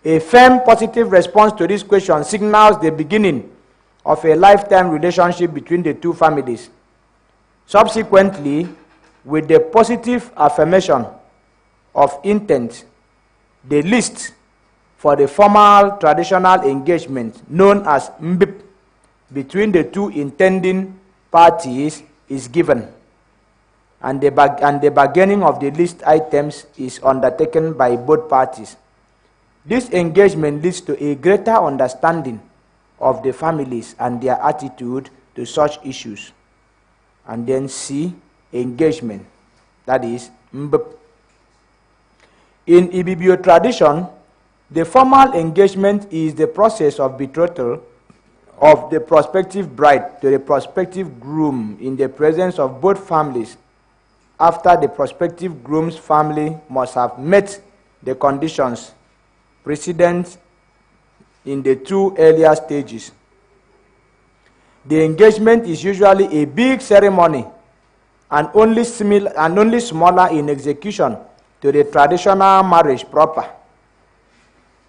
A firm positive response to this question signals the beginning of a lifetime relationship between the two families. Subsequently, with the positive affirmation of intent, the list for the formal traditional engagement known as mbip between the two intending parties is given, and the bargaining of the list items is undertaken by both parties. This engagement leads to a greater understanding of the families and their attitude to such issues. And then C, engagement, that is mbp. In Ibibio tradition, the formal engagement is the process of betrothal of the prospective bride to the prospective groom in the presence of both families, after the prospective groom's family must have met the conditions precedent in the two earlier stages. The engagement is usually a big ceremony and only smaller in execution to the traditional marriage proper.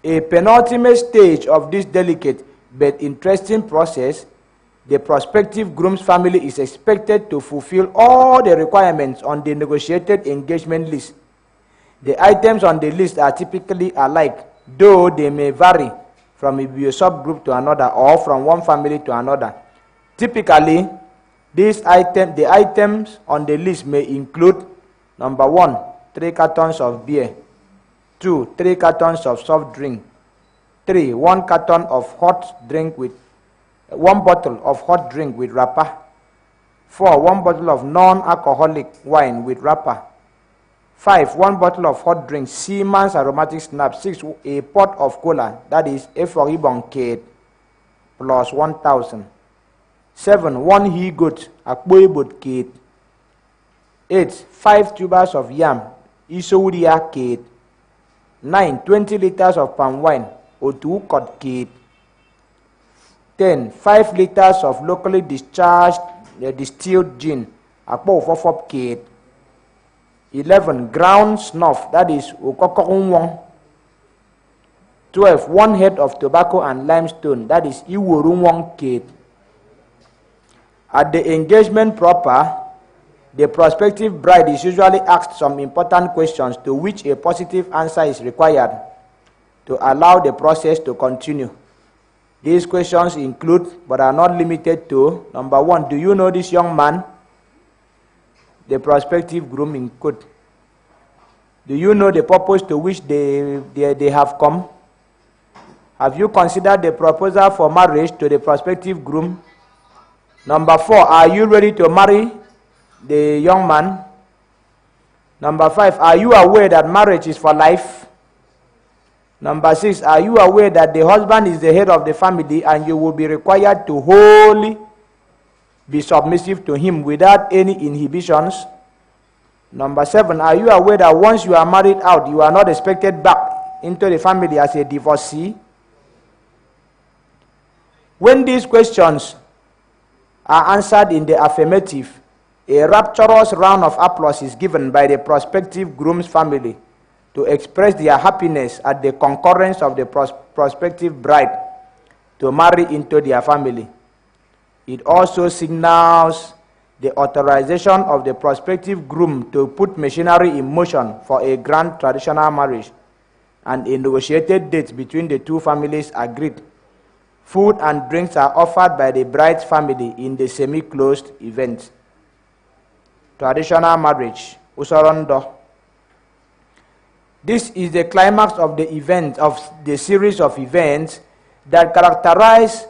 A penultimate stage of this delicate but interesting process, the prospective groom's family is expected to fulfill all the requirements on the negotiated engagement list. The items on the list are typically alike, though they may vary from a subgroup to another or from one family to another. Typically, the items on the list may include: number 1, 3 cartons of beer; 2, 3 cartons of soft drink; 3, 1 carton of hot drink with 1 bottle of hot drink with wrapper; 4, 1 bottle of non-alcoholic wine with wrapper; 5, 1 bottle of hot drink, Seaman's aromatic snap; 6, a pot of cola, that is Eforibon Kate, plus 1,000; 7, 1 he-goat, Akboibot Kate; 8, 5 tubers of yam, Isouria Kate; 9, 20 liters of palm wine, Otuukot Kate; 10, 5 liters of locally discharged distilled gin, Akbo Fofop Kate; 11, ground snuff, that is Okokorunwong; 12, 1 head of tobacco and limestone, that is Iworunwong Kate. At the engagement proper, the prospective bride is usually asked some important questions to which a positive answer is required to allow the process to continue. These questions include, but are not limited to: number 1, do you know this young man? The prospective groom input. Do you know the purpose to which they have come? Have you considered the proposal for marriage to the prospective groom? Number 4, are you ready to marry the young man? Number 5, are you aware that marriage is for life? Number 6, are you aware that the husband is the head of the family and you will be required to wholly be submissive to him without any inhibitions? Number 7, are you aware that once you are married out, you are not expected back into the family as a divorcee? When these questions are answered in the affirmative, a rapturous round of applause is given by the prospective groom's family to express their happiness at the concurrence of the prospective bride to marry into their family. It also signals the authorization of the prospective groom to put machinery in motion for a grand traditional marriage, and a negotiated date between the two families agreed. Food and drinks are offered by the bride's family in the semi-closed event. Traditional marriage, Usorondo. This is the climax of the event, of the series of events that characterize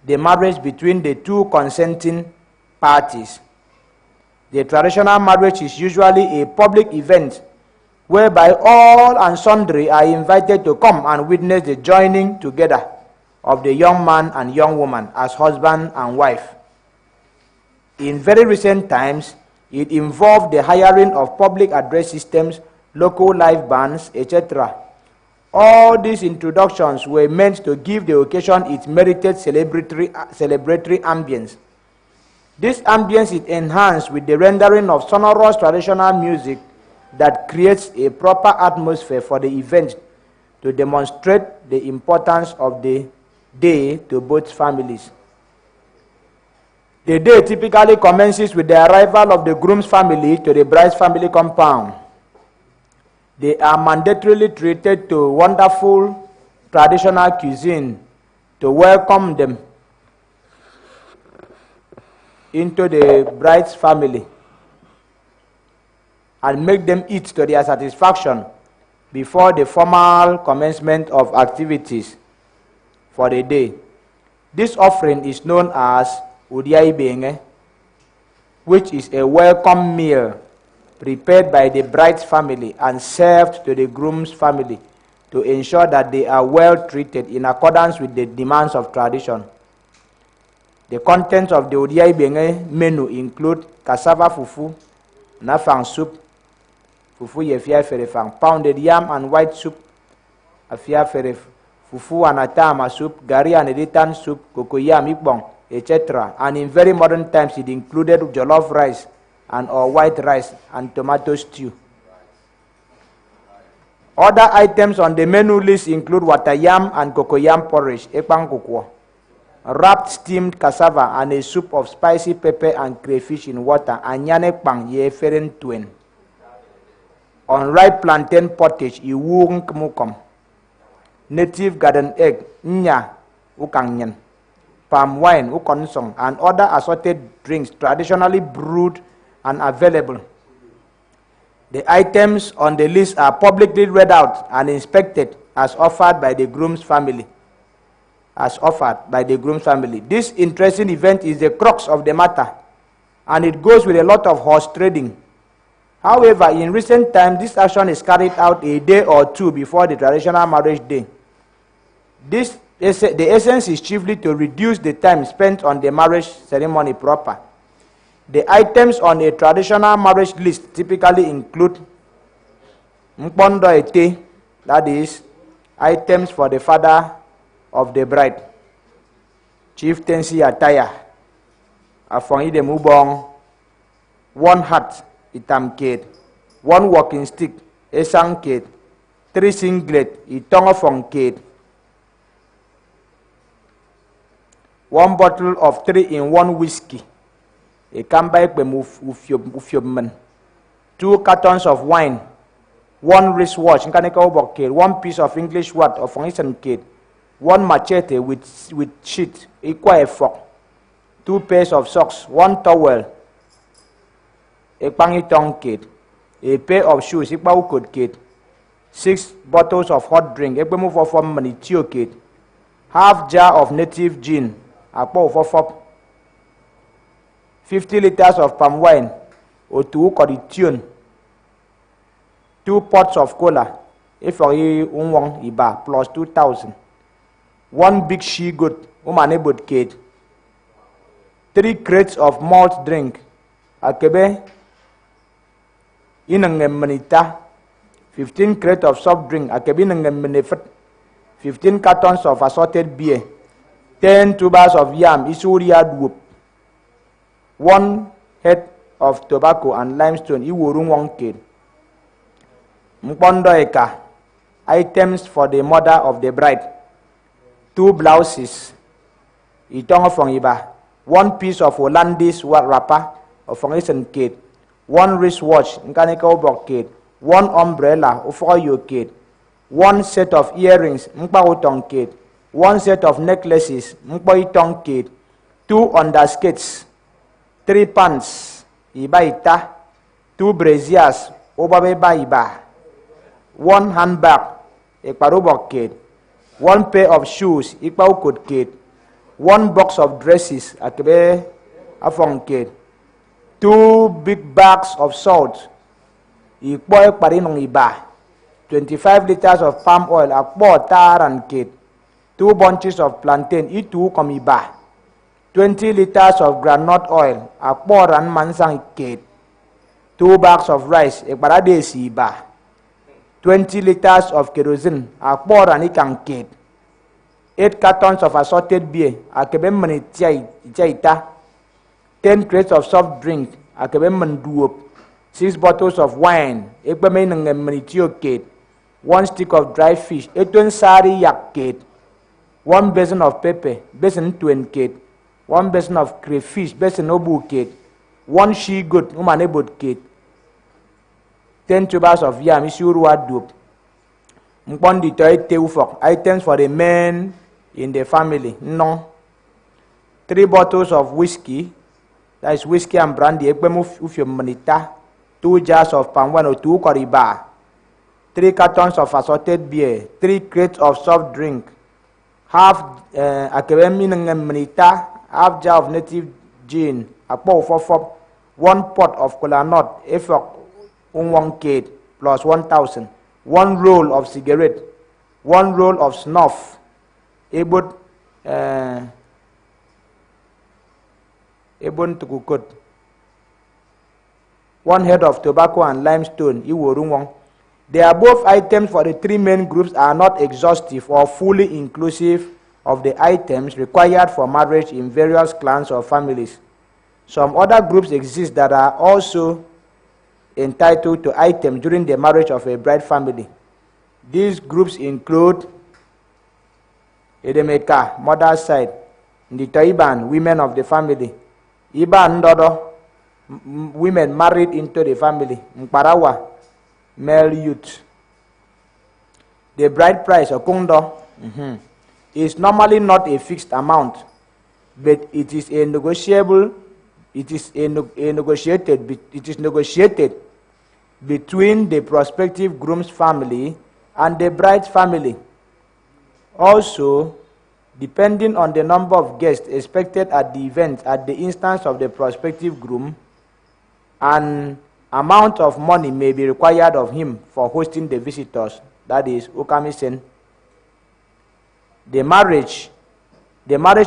the marriage between the two consenting parties. The traditional marriage is usually a public event whereby all and sundry are invited to come and witness the joining together of the young man and young woman as husband and wife. In very recent times, it involved the hiring of public address systems, local live bands, etc. All these introductions were meant to give the occasion its merited celebratory ambience. This ambience is enhanced with the rendering of sonorous traditional music that creates a proper atmosphere for the event to demonstrate the importance of the day to both families. The day typically commences with the arrival of the groom's family to the bride's family compound. They are mandatorily treated to wonderful traditional cuisine to welcome them. into the bride's family and make them eat to their satisfaction before the formal commencement of activities for the day. This offering is known as Udiai Benge, which is a welcome meal prepared by the bride's family and served to the groom's family to ensure that they are well treated in accordance with the demands of tradition. The contents of the Udiai Benge menu include cassava fufu, nafang soup, fufu yefia ferefang, pounded yam and white soup, afia feref, fufu and atama soup, gari and editan soup, cocoyam ikbong, etc. And in very modern times, it included jollof rice and or white rice and tomato stew. Other items on the menu list include watayam and cocoyam porridge, ekpang kukwo, wrapped steamed cassava and a soup of spicy pepper and crayfish in water, and yanekpang ye feren tuen. Unripe plantain pottage, iwung kmukom, native garden egg, nya ukangnyen, palm wine, ukonsong, and other assorted drinks traditionally brewed and available. The items on the list are publicly read out and inspected as offered by the groom's family. This interesting event is the crux of the matter, and it goes with a lot of horse trading. However, in recent times, this action is carried out a day or two before the traditional marriage day. The essence is chiefly to reduce the time spent on the marriage ceremony proper. The items on a traditional marriage list typically include mpondo ete, that is, items for the father of the bride, chieftaincy attire, afongi de mubong, one hat, itam kid, one walking stick, esang kid, 3 singlet, itong afong kid, 1 bottle of 3-in-1 whiskey, a kambay ufyobman, 2 cartons of wine, 1 wristwatch, 1 piece of English watch of an kid, 1 machete with sheet, equal a fork, 2 pairs of socks, 1 towel, a pangitong kid, a pair of shoes, equal code kid, 6 bottles of hot drink, a move of manitio kid, half jar of native gin, a pour for 50 liters of palm wine, or 2 coditune, 2 pots of cola, if you want iba plus 2,000, 1 big she goat, umanebot kid, 3 crates of malt drink, akebe, inangem manita, 15 crates of soft drink, akebe inangem menefet, 15 cartons of assorted beer, 10 tubers of yam, isuria whoop, 1 head of tobacco and limestone, iwurung wong kid. Mpondo eka, items for the mother of the bride, 2 blouses, itong fong iba, 1 piece of Hollandaise wrapper of fong kid, 1 wristwatch, nkaneka obok kid, 1 umbrella, ufoyo kid, 1 set of earrings, mpa utong kid, 1 set of necklaces, mpa itong kid, 2 underskirts, 3 pants, iba ita, 2 braziers, obabeba iba, 1 handbag, ekparubok kid, 1 pair of shoes, ikpaukod kid, 1 box of dresses, akebe afong kid, 2 big bags of salt, ikpo ekparinong iba, 25 liters of palm oil, akpo taran kid, 2 bunches of plantain, itu kom iba, 20 liters of groundnut oil, akpo ran mansang kid, 2 bags of rice, ekparadesi iba, 20 liters of kerosene, akpo ran ikang kid, 8 cartons of assorted beer, akebe manitiaita, 10 crates of soft drink, akebe manduop, 6 bottles of wine, ekbe manitio kid, 1 stick of dry fish, 8 sari yak kid, 1 basin of pepper, basin twin kid, 1 basin of crayfish, basin obu kid, 1 she goat, umanebot kid, 10 tubers of yam, isurua dope. Mpondi toy teufok, items for the men in the family, no. 3 bottles of whiskey, That is whiskey and brandy. 2 jars of palm wine or 2 koriba. 3 cartons of assorted beer. 3 crates of soft drink. Half half jar of native gin. 1 pot of cola nut. Plus 1,000. 1 roll of cigarette. 1 roll of snuff. Ebon to cook. 1 head of tobacco and limestone. The above items for the 3 main groups are not exhaustive or fully inclusive of the items required for marriage in various clans or families. Some other groups exist that are also entitled to items during the marriage of a bride family. These groups include Edemeka, mother's side; Nditoiban, women of the family; Iban Dodo, women married into the family; Mparawa, male youth. The bride price, Okundo, is normally not a fixed amount, but it is negotiated between the prospective groom's family and the bride's family. Also, depending on the number of guests expected at the event at the instance of the prospective groom, an amount of money may be required of him for hosting the visitors, that is, Okamisen. The marriage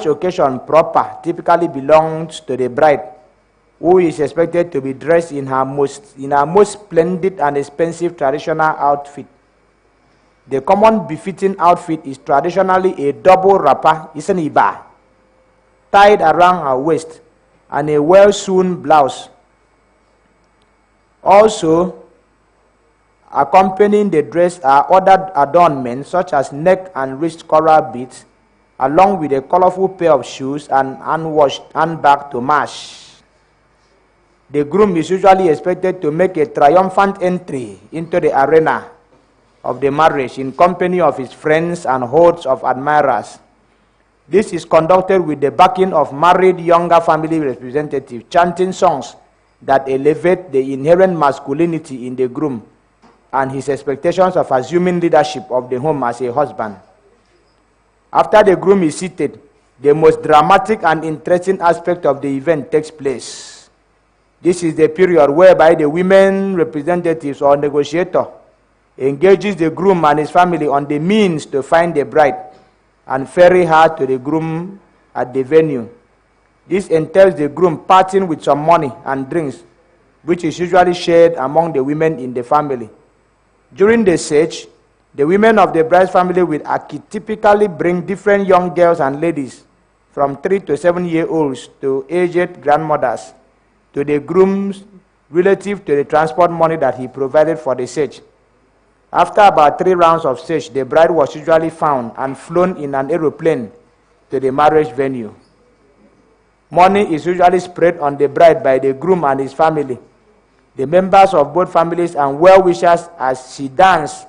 occasion proper typically belongs to the bride, who is expected to be dressed in her most splendid and expensive traditional outfit. The common befitting outfit is traditionally a double wrapper, isaniba, tied around her waist, and a well-sewn blouse. Also, accompanying the dress are other adornments such as neck and wrist coral beads, along with a colorful pair of shoes and unwashed handbag to match. The groom is usually expected to make a triumphant entry into the arena of the marriage in company of his friends and hordes of admirers. This is conducted with the backing of married younger family representatives, chanting songs that elevate the inherent masculinity in the groom and his expectations of assuming leadership of the home as a husband. After the groom is seated, the most dramatic and interesting aspect of the event takes place. This is the period whereby the women representatives or negotiator engages the groom and his family on the means to find the bride and ferry her to the groom at the venue. This entails the groom parting with some money and drinks, which is usually shared among the women in the family. During the search, the women of the bride's family will archetypically bring different young girls and ladies from 3 to 7-year-olds to aged grandmothers to the groom's relative to the transport money that he provided for the search. After about 3 rounds of search, the bride was usually found and flown in an aeroplane to the marriage venue. Money is usually spread on the bride by the groom and his family, the members of both families, and well-wishers as she danced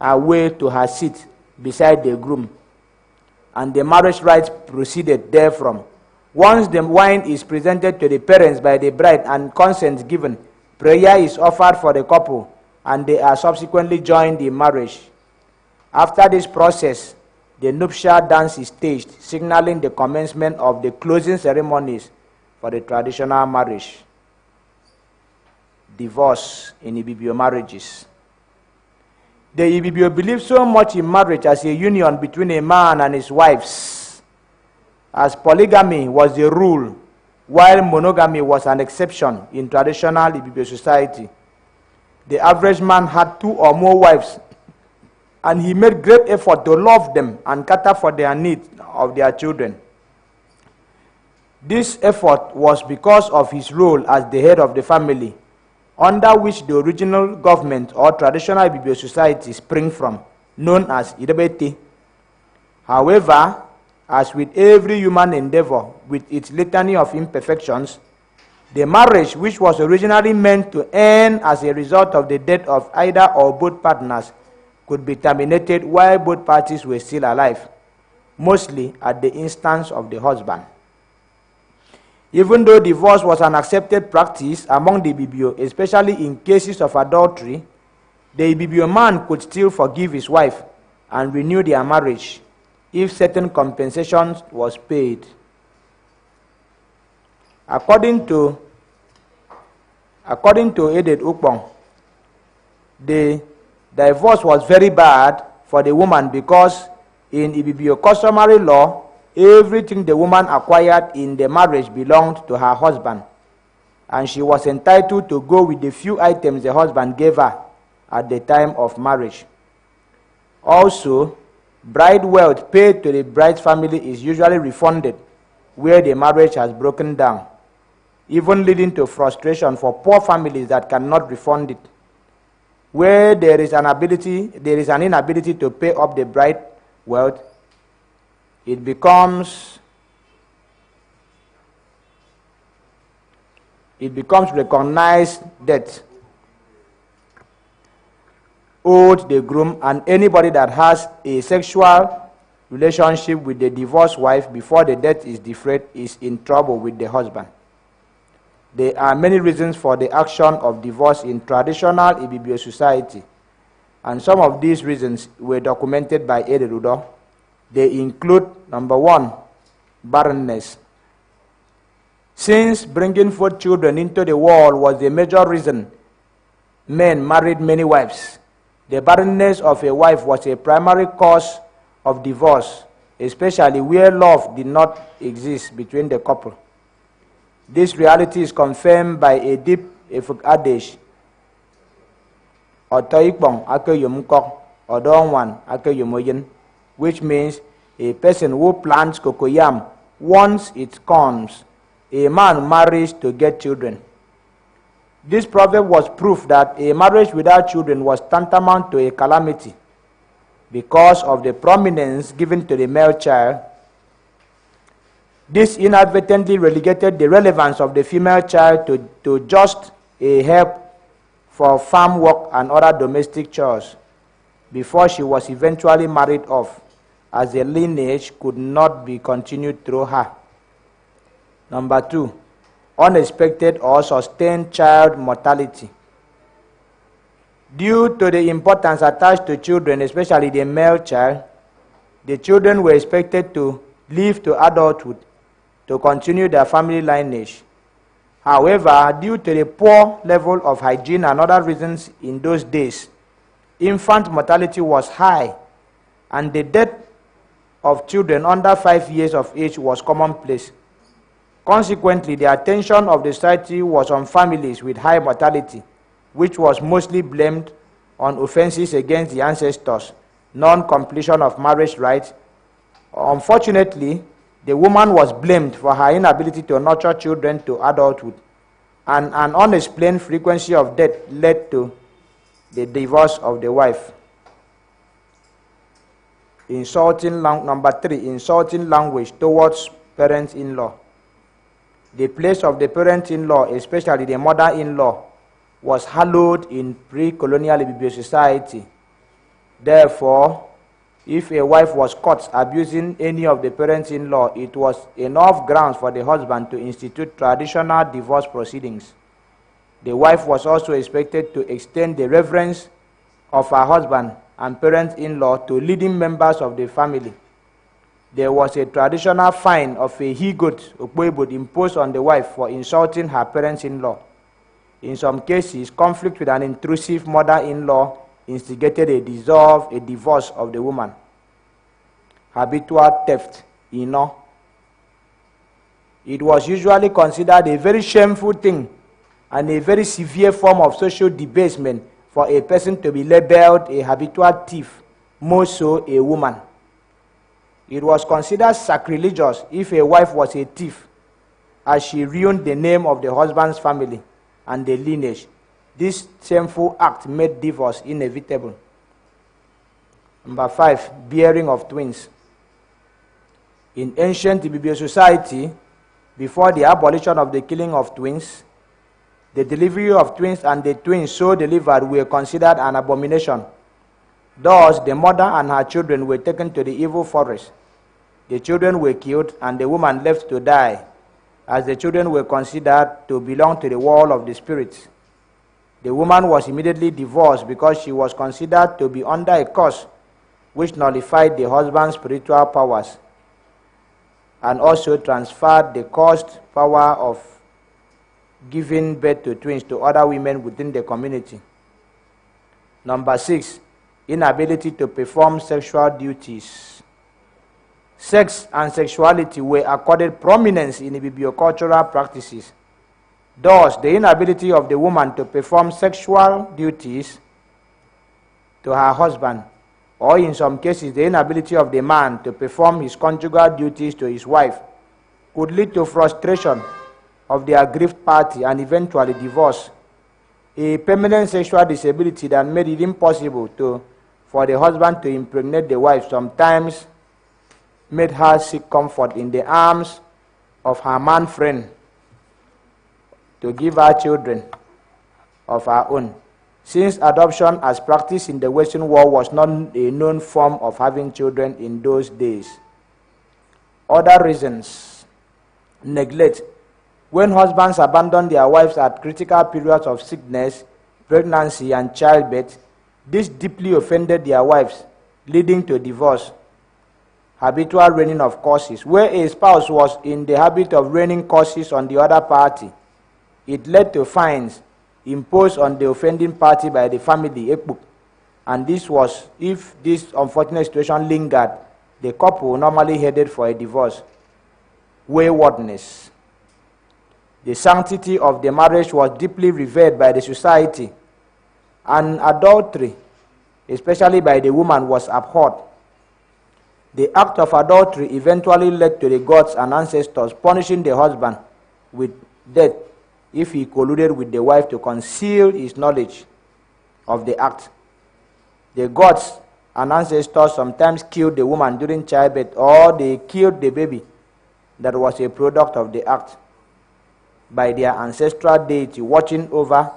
her way to her seat beside the groom. And the marriage rites proceeded therefrom. Once the wine is presented to the parents by the bride and consent given, prayer is offered for the couple, and they are subsequently joined in marriage. After this process, the nuptial dance is staged, signaling the commencement of the closing ceremonies for the traditional marriage. Divorce in Ibibio marriages. The Ibibio believe so much in marriage as a union between a man and his wives, as polygamy was the rule, while monogamy was an exception in traditional Ibibio society. The average man had 2 or more wives, and he made great effort to love them and cater for their needs of their children. This effort was because of his role as the head of the family, under which the original government or traditional Ibibio society spring from, known as Idebete. However, as with every human endeavor with its litany of imperfections, the marriage, which was originally meant to end as a result of the death of either or both partners, could be terminated while both parties were still alive, mostly at the instance of the husband. Even though divorce was an accepted practice among the Ibibio, especially in cases of adultery, the Ibibio man could still forgive his wife and renew their marriage if certain compensation was paid. According to Edith Ukbong, the divorce was very bad for the woman because in Ibibio customary law, everything the woman acquired in the marriage belonged to her husband, and she was entitled to go with the few items the husband gave her at the time of marriage. Also, bride wealth paid to the bride's family is usually refunded where the marriage has broken down, even leading to frustration for poor families that cannot refund it. Where there is an inability to pay up the bride wealth, it becomes recognized debt owed the groom and anybody that has a sexual relationship with the divorced wife before the debt is defrayed is in trouble with the husband. There are many reasons for the action of divorce in traditional Ibibio society, and some of these reasons were documented by Ederudo. They include, number one, barrenness. Since bringing forth children into the world was the major reason men married many wives, the barrenness of a wife was a primary cause of divorce, especially where love did not exist between the couple. This reality is confirmed by a deep Efuk adage, Otoikbong akoyomukok, Odongwan akoyomoyin, which means a person who plants cocoyam once it comes, a man marries to get children. This proverb was proof that a marriage without children was tantamount to a calamity because of the prominence given to the male child. This inadvertently relegated the relevance of the female child to just a help for farm work and other domestic chores before she was eventually married off, as the lineage could not be continued through her. Number two, unexpected or sustained child mortality. Due to the importance attached to children, especially the male child, the children were expected to live to adulthood to continue their family lineage. However, due to the poor level of hygiene and other reasons in those days, infant mortality was high, and the death of children under 5 years of age was commonplace. Consequently, the attention of the society was on families with high mortality, which was mostly blamed on offenses against the ancestors, non-completion of marriage rites. Unfortunately, the woman was blamed for her inability to nurture children to adulthood, and an unexplained frequency of death led to the divorce of the wife. Number three, insulting language towards parents-in-law. The place of the parent-in-law, especially the mother-in-law, was hallowed in pre-colonial Ibibio society. Therefore, if a wife was caught abusing any of the parents-in-law, it was enough grounds for the husband to institute traditional divorce proceedings. The wife was also expected to extend the reverence of her husband and parents-in-law to leading members of the family. There was a traditional fine of a he-goat imposed on the wife for insulting her parents-in-law. In some cases, conflict with an intrusive mother-in-law instigated a divorce of the woman. Habitual theft, It was usually considered a very shameful thing and a very severe form of social debasement for a person to be labeled a habitual thief, more so a woman. It was considered sacrilegious if a wife was a thief, as she ruined the name of the husband's family and the lineage. This shameful act made divorce inevitable. Number five, bearing of twins. In ancient Ibibio society, before the abolition of the killing of twins, the delivery of twins and the twins so delivered were considered an abomination. Thus, the mother and her children were taken to the evil forest. The children were killed and the woman left to die. as the children were considered to belong to the world of the spirits. The woman was immediately divorced because she was considered to be under a curse which nullified the husband's spiritual powers and also transferred the cursed power of giving birth to twins to other women within the community. Number 6, inability to perform sexual duties. Sex and sexuality were accorded prominence in the bibliocultural practices. Thus, the inability of the woman to perform sexual duties to her husband, or in some cases the inability of the man to perform his conjugal duties to his wife, could lead to frustration of the aggrieved party and eventually divorce. A permanent sexual disability that made it impossible for the husband to impregnate the wife sometimes made her seek comfort in the arms of her man friend to give her children of her own. Since adoption as practiced in the Western world was not a known form of having children in those days. Other reasons: neglect. When husbands abandon their wives at critical periods of sickness, pregnancy, and childbirth, this deeply offended their wives, leading to divorce. Habitual raining of curses. Where a spouse was in the habit of raining curses on the other party, it led to fines imposed on the offending party by the family, and this was, if this unfortunate situation lingered, the couple normally headed for a divorce. Waywardness. The sanctity of the marriage was deeply revered by the society, and adultery, especially by the woman, was abhorred. The act of adultery eventually led to the gods and ancestors punishing the husband with death if he colluded with the wife to conceal his knowledge of the act. The gods and ancestors sometimes killed the woman during childbirth, or they killed the baby that was a product of the act, by their ancestral deity watching over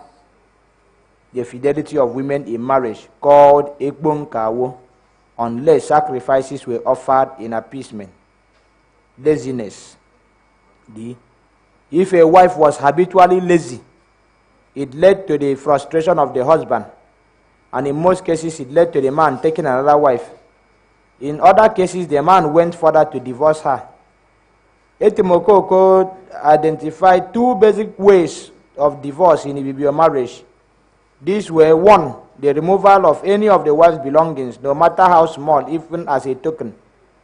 the fidelity of women in marriage, called Ekbon Kawo, unless sacrifices were offered in appeasement. Laziness. If a wife was habitually lazy, it led to the frustration of the husband, and in most cases it led to the man taking another wife. In other cases, the man went further to divorce her. Etimokoko identified two basic ways of divorce in Ibibio marriage. These were: 1, the removal of any of the wife's belongings, no matter how small, even as a token,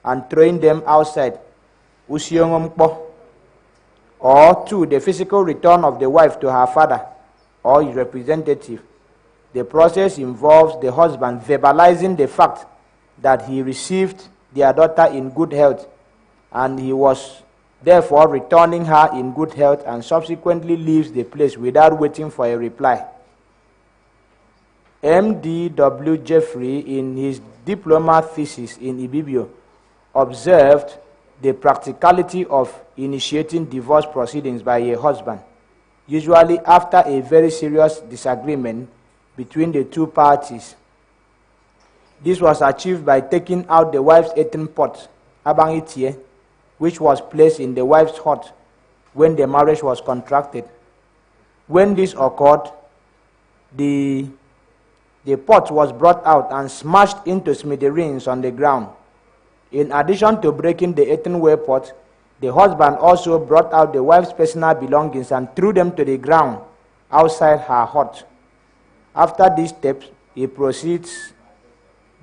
and throwing them outside, or 2, the physical return of the wife to her father or his representative. The process involves the husband verbalizing the fact that he received their daughter in good health, and he was therefore returning her in good health, and subsequently leaves the place without waiting for a reply. M.D.W. Jeffrey, in his diploma thesis in Ibibio, observed the practicality of initiating divorce proceedings by a husband, usually after a very serious disagreement between the two parties. This was achieved by taking out the wife's eating pot, abangitie, which was placed in the wife's hut when the marriage was contracted. When this occurred, the pot was brought out and smashed into smithereens on the ground. In addition to breaking the earthenware pot, the husband also brought out the wife's personal belongings and threw them to the ground outside her hut. After these steps, he proceeds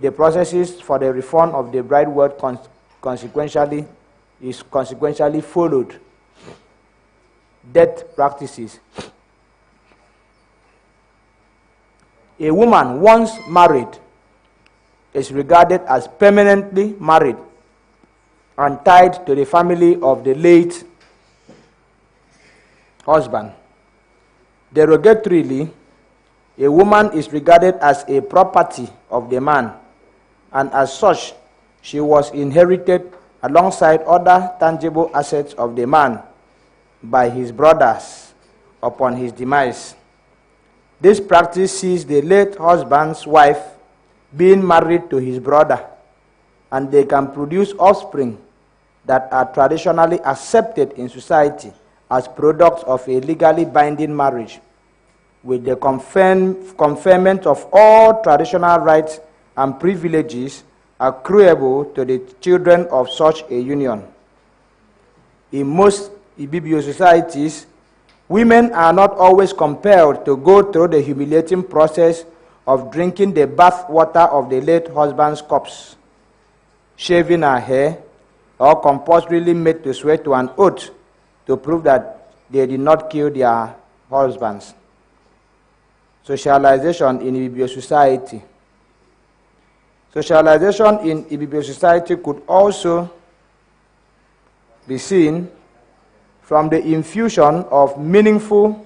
the processes for the refund of the bride worth consequentially followed. Death practices. A woman once married is regarded as permanently married and tied to the family of the late husband. Derogatorily, a woman is regarded as a property of the man, and as such, she was inherited alongside other tangible assets of the man by his brothers upon his demise. This practice sees the late husband's wife being married to his brother, and they can produce offspring that are traditionally accepted in society as products of a legally binding marriage, with the conferment of all traditional rights and privileges accruable to the children of such a union. In most Ibibio societies, women are not always compelled to go through the humiliating process of drinking the bath water of the late husband's corpse, shaving her hair, or compulsorily made to swear to an oath to prove that they did not kill their husbands. Socialization in Ibibio society. Socialization in Ibibio society could also be seen from the infusion of meaningful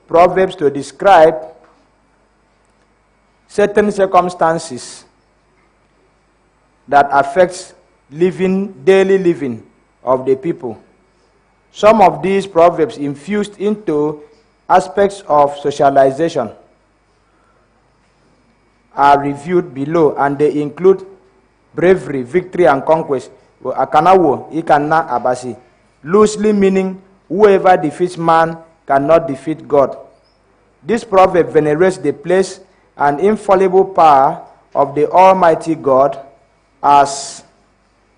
proverbs to describe certain circumstances that affects daily living of the people. Some of these proverbs infused into aspects of socialization are reviewed below, and they include bravery, victory, and conquest. Akanawo ikanna abasi, loosely meaning whoever defeats man cannot defeat God. This proverb venerates the place and infallible power of the Almighty God as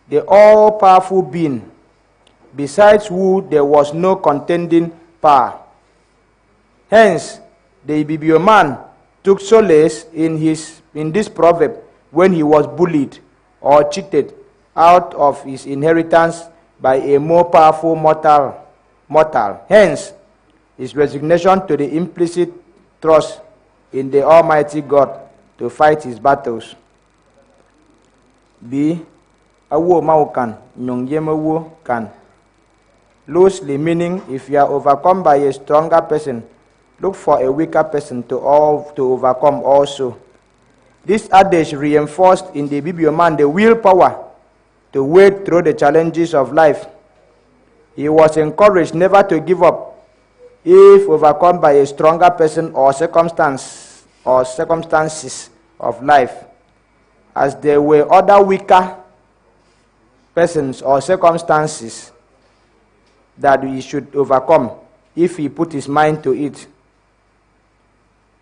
the all-powerful being, besides who there was no contending power. Hence, the Ibibio man took solace in this proverb when he was bullied or cheated out of his inheritance by a more powerful mortal. Hence, his resignation to the implicit trust in the Almighty God to fight his battles. B. Awo maukan, nyongyemewo kan. Loosely meaning, if you are overcome by a stronger person, look for a weaker person to overcome also. This adage reinforced in the Ibibio man the willpower to wade through the challenges of life. He was encouraged never to give up if overcome by a stronger person or circumstances of life, as there were other weaker persons or circumstances that he should overcome if he put his mind to it.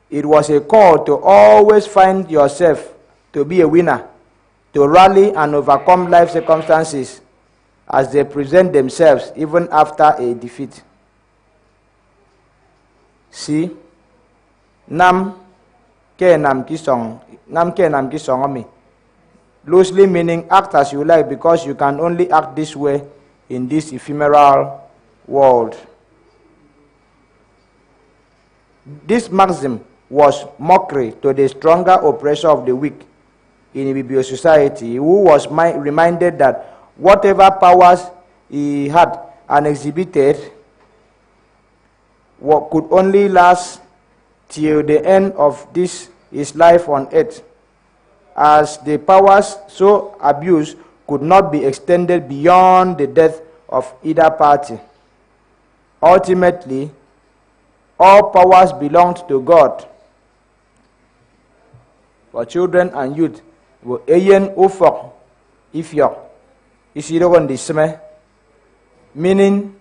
It was a call to always find yourself to be a winner, to rally and overcome life circumstances as they present themselves even after a defeat. See, nam ke nam kisong ami. Loosely meaning, act as you like, because you can only act this way in this ephemeral world. This maxim was mockery to the stronger oppressor of the weak in Ibibio society, who was reminded that whatever powers he had and exhibited could only last till the end of his life on earth, as the powers so abused could not be extended beyond the death of either party. Ultimately, all powers belonged to God. For children and youth, meaning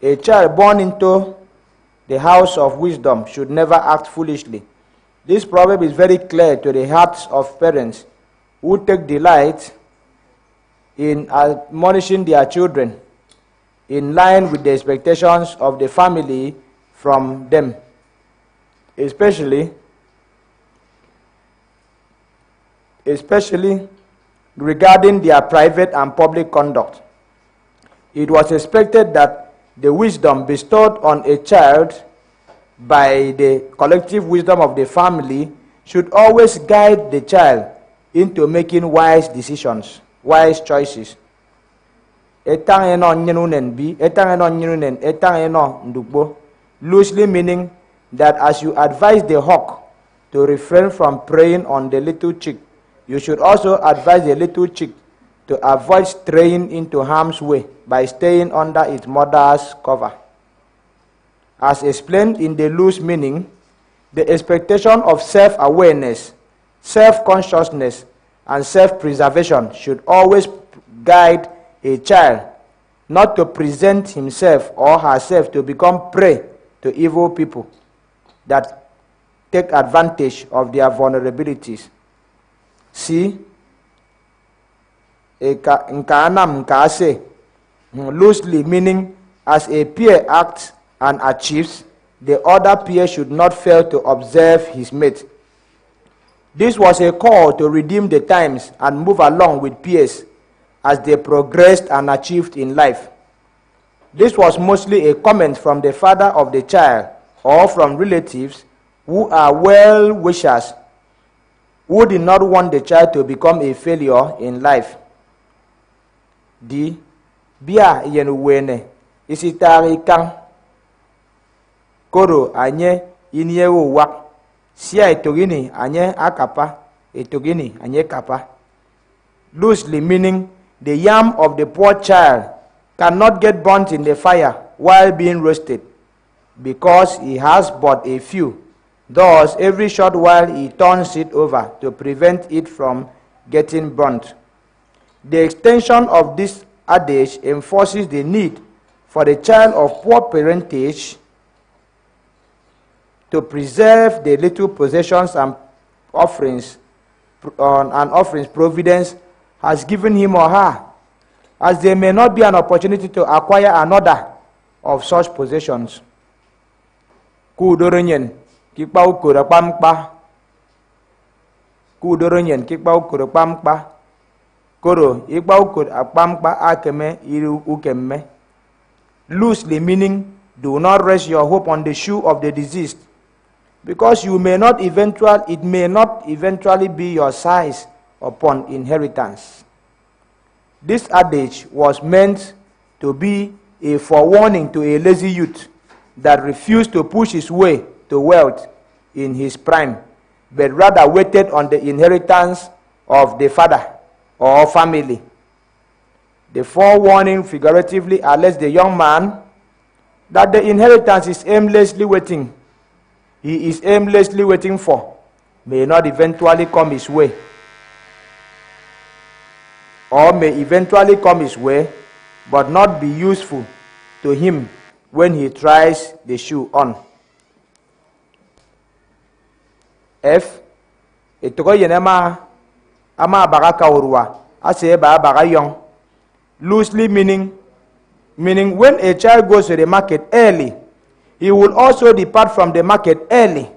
a child born into the house of wisdom should never act foolishly. This proverb is very clear to the hearts of parents who take delight in admonishing their children in line with the expectations of the family from them, especially regarding their private and public conduct. It was expected that the wisdom bestowed on a child by the collective wisdom of the family should always guide the child into making wise decisions, wise choices. Loosely meaning that as you advise the hawk to refrain from preying on the little chick, you should also advise the little chick to avoid straying into harm's way by staying under its mother's cover. As explained in the loose meaning, the expectation of self-awareness, self-consciousness, and self-preservation should always guide a child not to present himself or herself to become prey to evil people that take advantage of their vulnerabilities. C. Loosely meaning as a peer acts and achieves, the other peer should not fail to observe his mate. This was a call to redeem the times and move along with peers as they progressed and achieved in life. This was mostly a comment from the father of the child or from relatives who are well-wishers who did not want the child to become a failure in life. D. Bia yenuwene isitari kang koro anye inye uwak sia etogini anye akapa etogini anye kapa. Loosely meaning the yam of the poor child cannot get burnt in the fire while being roasted because he has but a few. Thus, every short while he turns it over to prevent it from getting burnt. The extension of this adage enforces the need for the child of poor parentage to preserve the little possessions and offerings Providence has given him or her, as there may not be an opportunity to acquire another of such possessions. Kudoronyen kikpa ukura pampa. Kudoronyen kikpa ukura pampa. Koro ikpa ukura pampa akeme iru ukemme. Loosely meaning, do not rest your hope on the shoe of the deceased, because it may not eventually be your size upon inheritance. This adage was meant to be a forewarning to a lazy youth that refused to push his way to wealth in his prime, but rather waited on the inheritance of the father or family. The forewarning figuratively alerts the young man that the inheritance is aimlessly waiting. He is aimlessly waiting for may not eventually come his way, or may eventually come his way but not be useful to him when he tries the shoe on. F. Etogoyenema ama baraka urwa ase ba barayong. Loosely meaning when a child goes to the market early, he will also depart from the market early.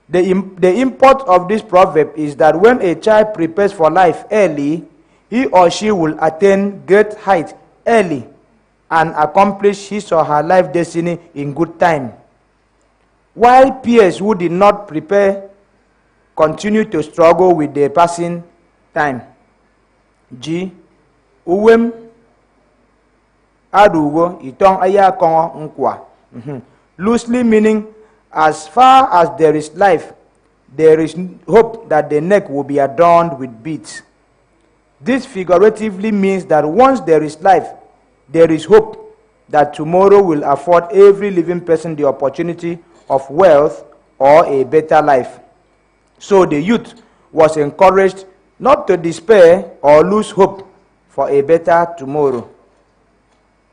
The import of this proverb is that when a child prepares for life early, he or she will attain great height early and accomplish his or her life destiny in good time, while peers who did not prepare continue to struggle with their passing time. G. Uwem adugo itong aya kongo nkwa. Loosely meaning, as far as there is life, there is hope that the neck will be adorned with beads. This figuratively means that once there is life, there is hope that tomorrow will afford every living person the opportunity of wealth or a better life. So the youth was encouraged not to despair or lose hope for a better tomorrow.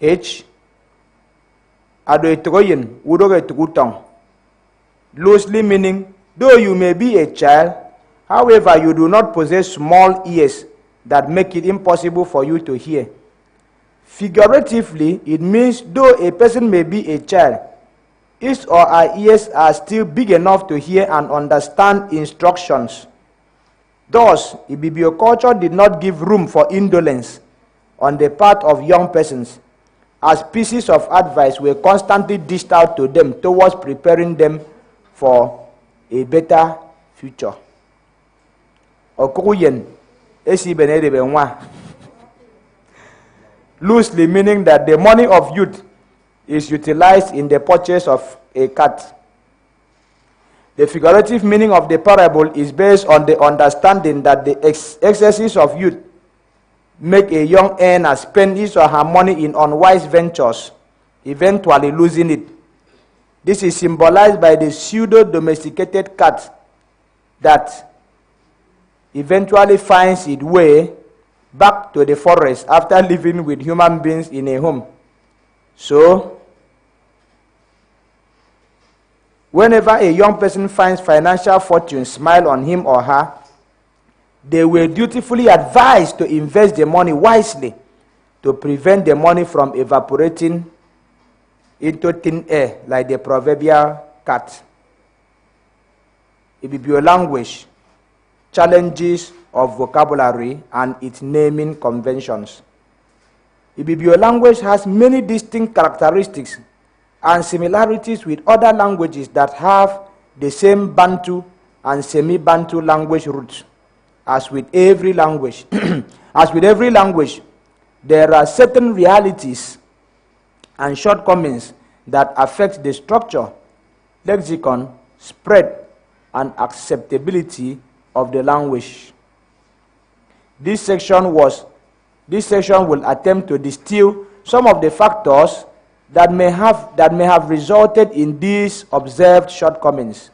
H. Adoetogoyen udogetugutong. Loosely meaning, though you may be a child, however, you do not possess small ears that make it impossible for you to hear. Figuratively, it means though a person may be a child, his or her ears are still big enough to hear and understand instructions. Thus, biblioculture did not give room for indolence on the part of young persons, as pieces of advice were constantly dished out to them towards preparing them for a better future. Okuyen esi benede benwa. Loosely meaning that the money of youth is utilized in the purchase of a cat. The figurative meaning of the parable is based on the understanding that the excesses of youth make a young earner spend his or her money in unwise ventures, eventually losing it. This is symbolized by the pseudo-domesticated cat that eventually finds its way back to the forest after living with human beings in a home. So, whenever a young person finds financial fortune smile on him or her, they were dutifully advised to invest the money wisely to prevent the money from evaporating into thin air like the proverbial cat. Ibibio language, challenges of vocabulary and its naming conventions. Ibibio language has many distinct characteristics and similarities with other languages that have the same Bantu and semi-Bantu language roots. As with every language, there are certain realities and shortcomings that affect the structure, lexicon, spread, and acceptability of the language. This section will attempt to distill some of the factors that may have resulted in these observed shortcomings.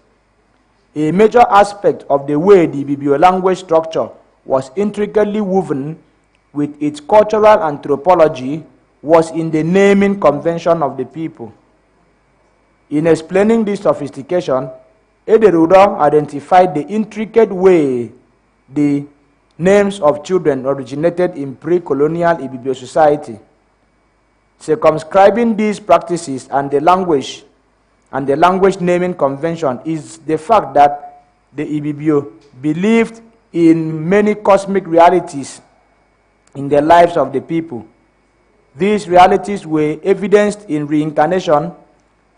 A major aspect of the way the Ibibio language structure was intricately woven with its cultural anthropology was in the naming convention of the people. In explaining this sophistication, Ederudo identified the intricate way the names of children originated in pre-colonial Ibibio society. Circumscribing these practices and the language naming convention is the fact that the Ibibio believed in many cosmic realities in the lives of the people. These realities were evidenced in reincarnation,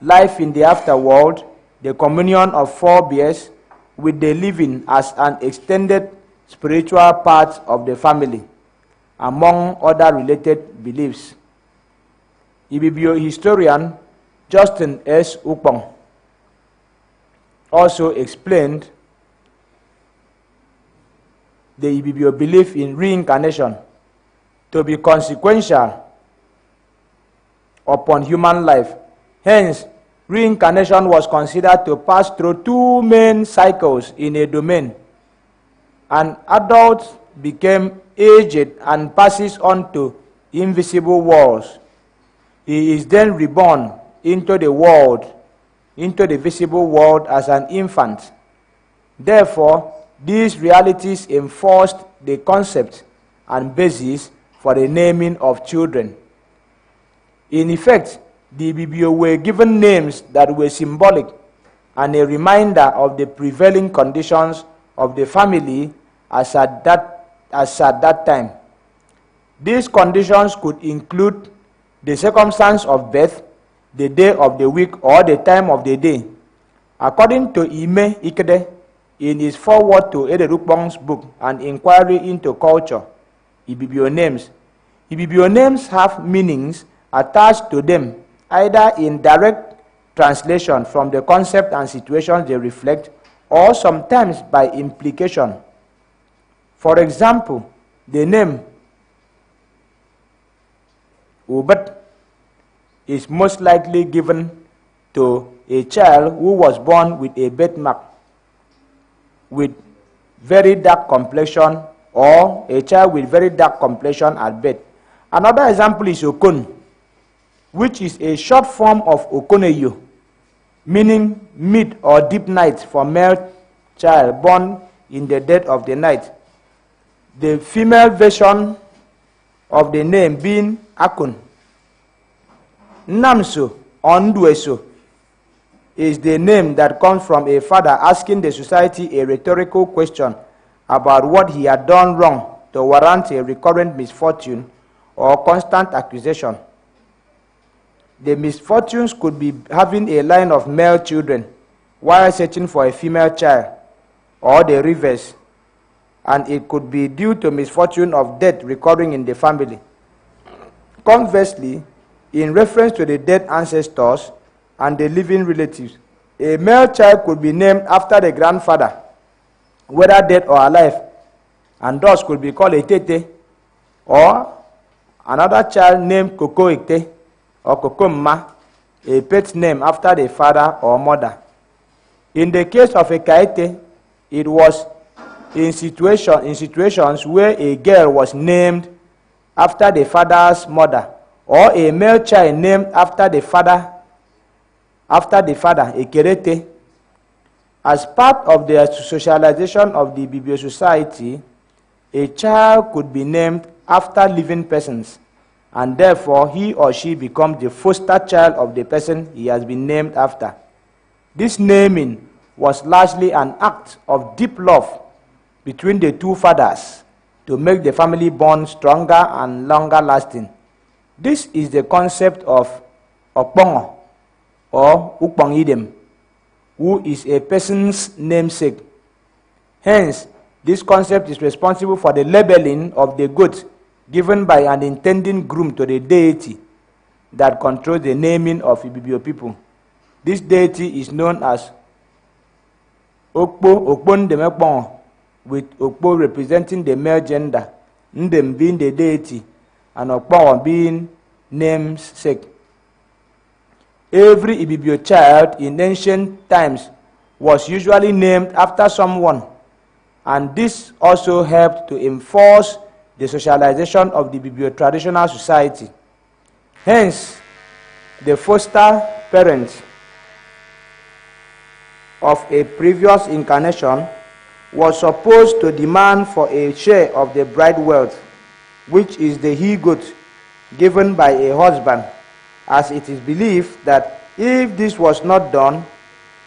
life in the afterworld, the communion of forebears with the living as an extended spiritual part of the family, among other related beliefs. Ibibio historian Justin S. Ukpong also explained the Ibibio belief in reincarnation to be consequential upon human life. Hence, reincarnation was considered to pass through two main cycles in a domain. An adult became aged and passes on to invisible worlds. He is then reborn into the visible world as an infant. Therefore, these realities enforced the concept and basis for the naming of children. In effect, the Ibibio were given names that were symbolic and a reminder of the prevailing conditions of the family as at that time. These conditions could include the circumstance of birth, the day of the week, or the time of the day. According to Ime Ikede, in his foreword to Ederukbong's book, An Inquiry into Culture, Ibibio names have meanings attached to them, either in direct translation from the concept and situations they reflect, or sometimes by implication. For example, the name Ubat is most likely given to a child who was born with a birthmark with very dark complexion, or a child with very dark complexion at birth. Another example is Okon, which is a short form of Okoneyo, meaning mid or deep night for male child born in the dead of the night. The female version of the name being Akun. Namso or Ndueso is the name that comes from a father asking the society a rhetorical question about what he had done wrong to warrant a recurrent misfortune or constant accusation. The misfortunes could be having a line of male children while searching for a female child, or the reverse, and it could be due to misfortune of death recurring in the family. Conversely, in reference to the dead ancestors and the living relatives, a male child could be named after the grandfather, whether dead or alive, and thus could be called Etete, or another child named Koko Ete or Kokomma, a pet name after the father or mother. In the case of a Kaete, it was in situations where a girl was named after the father's mother, or a male child named after the father, a kerete. As part of the socialization of the Bibio society, a child could be named after living persons, and therefore he or she becomes the foster child of the person he has been named after. This naming was largely an act of deep love between the two fathers to make the family bond stronger and longer lasting. This is the concept of Okpongo or Ukpongidem, who is a person's namesake. Hence, this concept is responsible for the labeling of the goat given by an intending groom to the deity that controls the naming of Ibibio people. This deity is known as Okpon, with Okpo representing the male gender, Ndem being the deity, and Okpon being namesake. Every Ibibio child in ancient times was usually named after someone, and this also helped to enforce the socialization of the Ibibio traditional society. Hence, the foster parent of a previous incarnation was supposed to demand for a share of the bride wealth, which is the he-goat given by a husband, as it is believed that if this was not done,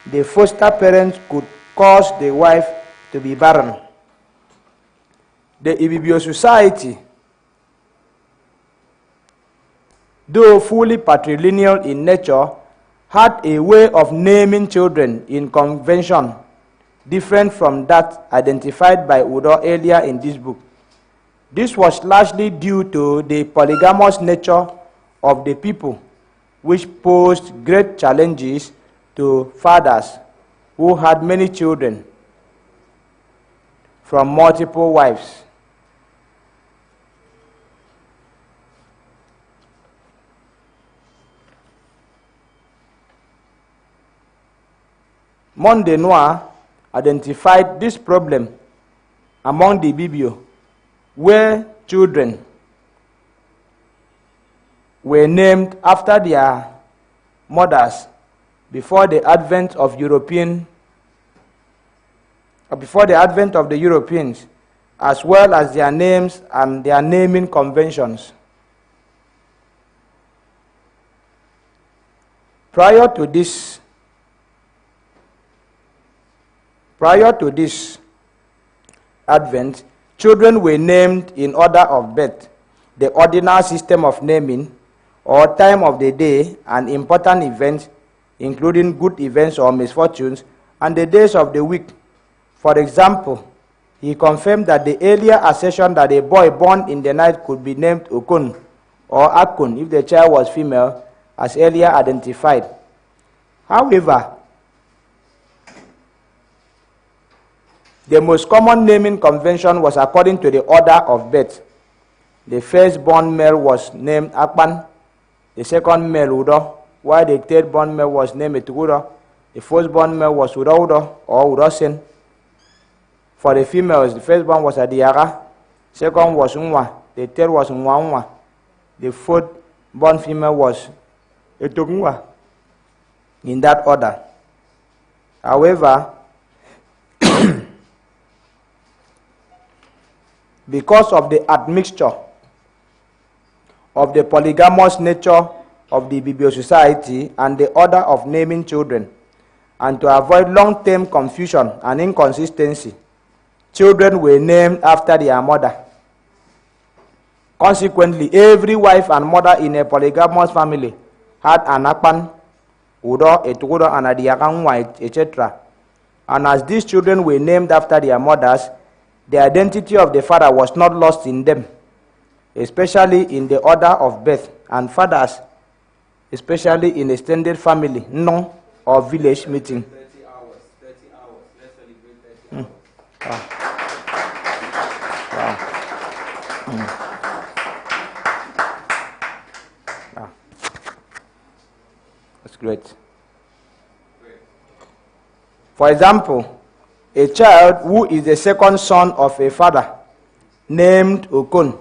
the foster parent could cause the wife to be barren. The Ibibio society, though fully patrilineal in nature, had a way of naming children in convention different from that identified by Udo earlier in this book. This was largely due to the polygamous nature of the people, which posed great challenges to fathers who had many children from multiple wives. Monde Noir identified this problem among the Bibio, where children were named after their mothers before the advent of the Europeans, as well as their names and their naming conventions. Prior to this advent, children were named in order of birth, the ordinal system of naming, or time of the day, and important events, including good events or misfortunes, and the days of the week. For example, he confirmed that the earlier assertion that a boy born in the night could be named Okun or Akun if the child was female, as earlier identified. However, the most common naming convention was according to the order of birth. The first-born male was named Akpan, the second male Udo, while the third-born male was named Etugudo. The first-born male was Udo or Udosen. For the females, the first-born was Adiara, second was Unwa, the third was Unwa. The fourth-born female was Etogungwa, in that order. However, because of the admixture of the polygamous nature of the Bibio society and the order of naming children, and to avoid long-term confusion and inconsistency, children were named after their mother. Consequently, every wife and mother in a polygamous family had an Akpan, Udo, Etugudo, and Adiakanwa, etc. And as these children were named after their mothers, the identity of the father was not lost in them, especially in the order of birth, and fathers, especially in extended family, no, or village meeting. 30 hours. Let's celebrate 30 hours. Wow. Wow. That's great. For example, a child who is the second son of a father named Okun,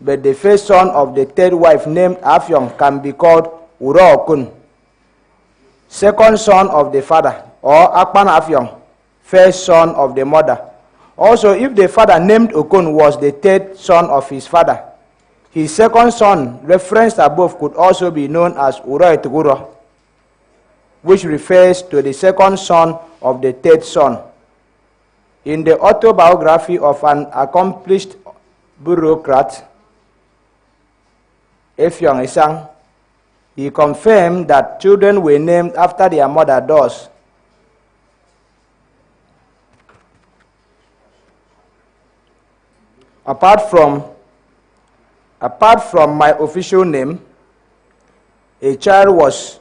but the first son of the third wife named Afyong can be called Uro Okun, second son of the father, or Akpan Afyong, first son of the mother. Also, if the father named Okun was the third son of his father, his second son, referenced above, could also be known as Uro Etuguro, which refers to the second son of the third son. In the autobiography of an accomplished bureaucrat, Efyong Isang, he confirmed that children were named after their mother thus. Apart from my official name, a child was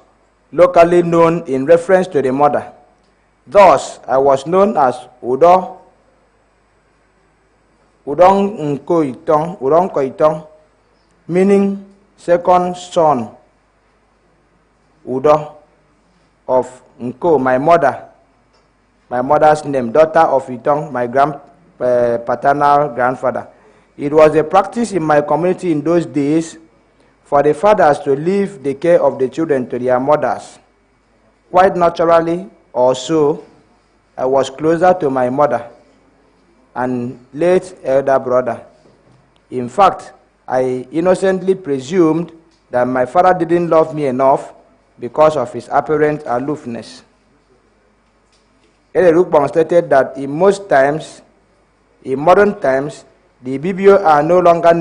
locally known in reference to the mother. Thus, I was known as Udong Koitong, meaning second son, Udo, of Nko, my mother's name, daughter of Itong, my paternal grandfather. It was a practice in my community in those days for the fathers to leave the care of the children to their mothers. Quite naturally, also, I was closer to my mother and late elder brother. In fact, I innocently presumed that my father didn't love me enough because of his apparent aloofness. Rukbang stated that in modern times, the Bibio are no longer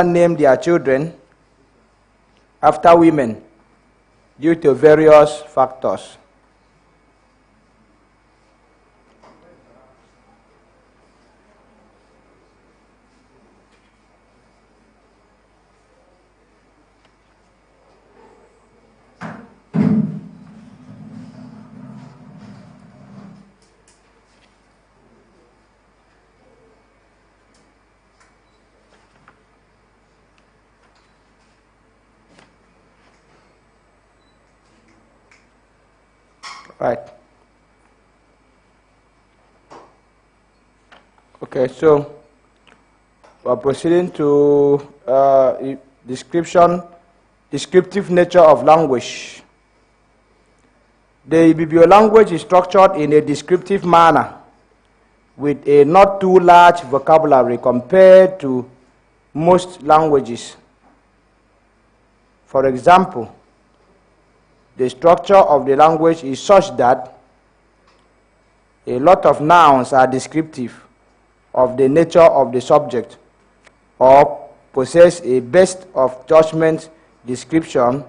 named their children after women due to various factors. Right. Okay, so we're proceeding to descriptive nature of language. The Ibibio language is structured in a descriptive manner with a not too large vocabulary compared to most languages. For example, the structure of the language is such that a lot of nouns are descriptive of the nature of the subject or possess a best of judgment description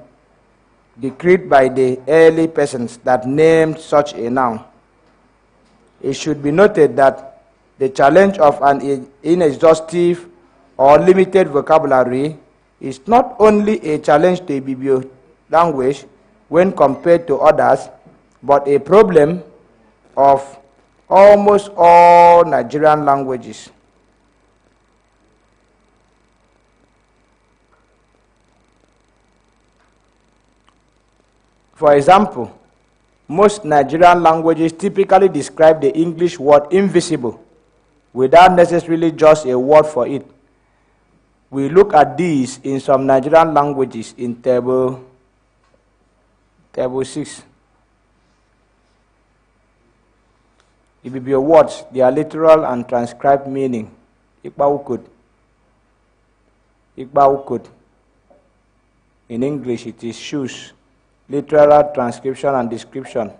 decreed by the early persons that named such a noun. It should be noted that the challenge of an inexhaustive or limited vocabulary is not only a challenge to Ibibio language when compared to others, but a problem of almost all Nigerian languages. For example, most Nigerian languages typically describe the English word invisible without necessarily just a word for it. We look at these in some Nigerian languages in Table 6. Ibibio words, their literal and transcribed meaning. Ikbaukud. In English, it is shoes. Literal transcription and description.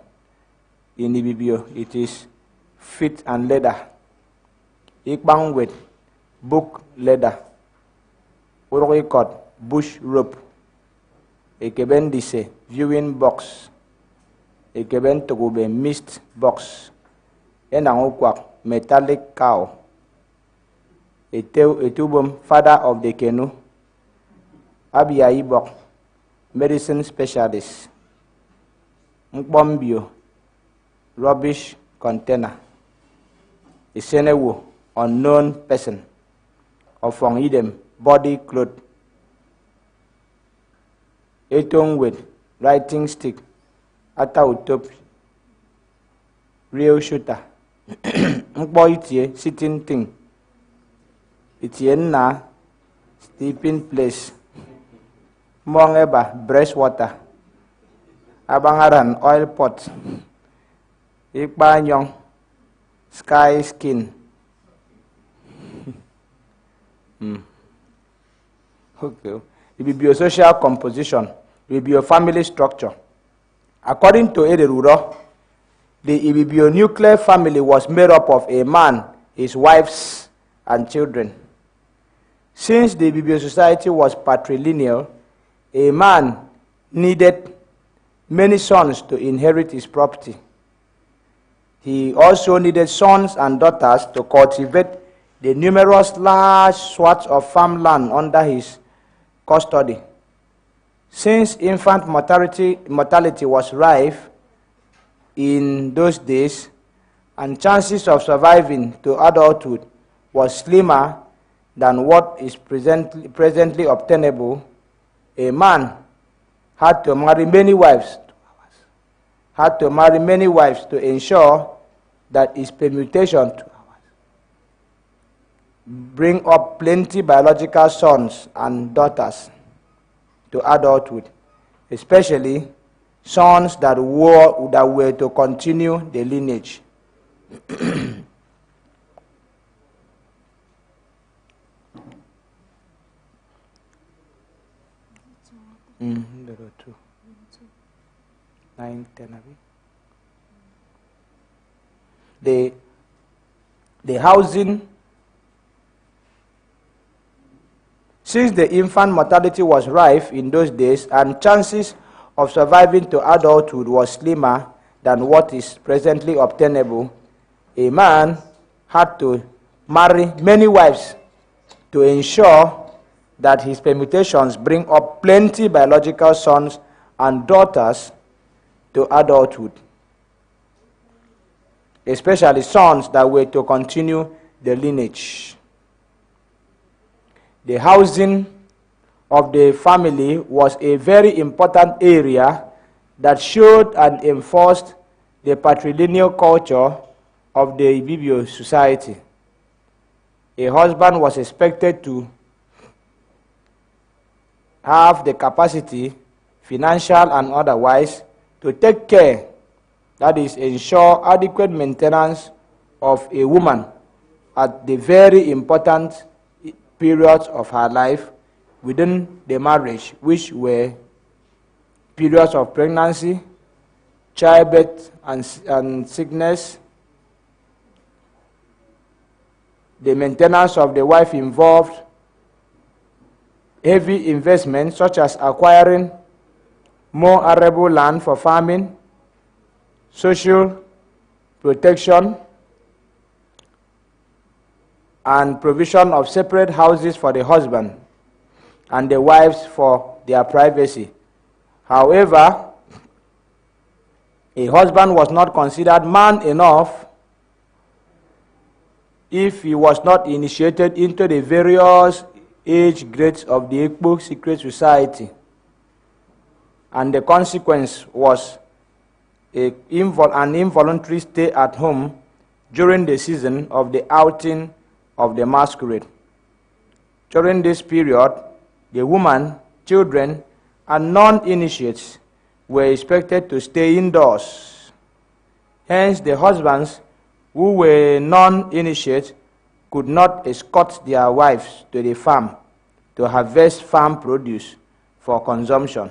In Ibibio, it is feet and leather. Ikbangwed, book leather. Urikot, bush rope. Ekebendise, viewing box. Ekeben togube, mist box. Enangukwak, metallic cow. Etubum, father of the canoe. Abiyaibok, medicine specialist. Mkbombio, rubbish container. Isenewo, unknown person. Ofong idem, body cloth. Etongwed, writing stick. Ata utop. real shooter. Mkpo itie, sitting thing. Itie na, sleeping place. Mongeba, breastwater. Abangaran, oil pot. Ikbanyong, sky skin. Okay. It will be your social composition. It will be your family structure. According to Ederuro, the Ibibio nuclear family was made up of a man, his wives, and children. Since the Ibibio society was patrilineal, a man needed many sons to inherit his property. He also needed sons and daughters to cultivate the numerous large swaths of farmland under his custody. Since infant mortality was rife in those days, and chances of surviving to adulthood was slimmer than what is presently obtainable, a man had to marry many wives to ensure that his permutation bring up plenty biological sons and daughters to adulthood, especially sons that were to continue the lineage. There are two. 9, 10, the housing. Since the infant mortality was rife in those days and chances of surviving to adulthood was slimmer than what is presently obtainable, a man had to marry many wives to ensure that his permutations bring up plenty biological sons and daughters to adulthood, especially sons that were to continue the lineage. The housing of the family was a very important area that showed and enforced the patrilineal culture of the Ibibio society. A husband was expected to have the capacity, financial and otherwise, to take care, that is, ensure adequate maintenance of a woman at the very important periods of her life within the marriage, which were periods of pregnancy, childbirth and sickness. The maintenance of the wife involved heavy investments such as acquiring more arable land for farming, social protection, and provision of separate houses for the husband and the wives for their privacy. However, a husband was not considered man enough if he was not initiated into the various age grades of the Igbo secret society, and the consequence was an involuntary stay at home during the season of the outing of the masquerade. During this period, the woman, children, and non-initiates were expected to stay indoors. Hence, the husbands who were non-initiates could not escort their wives to the farm to harvest farm produce for consumption,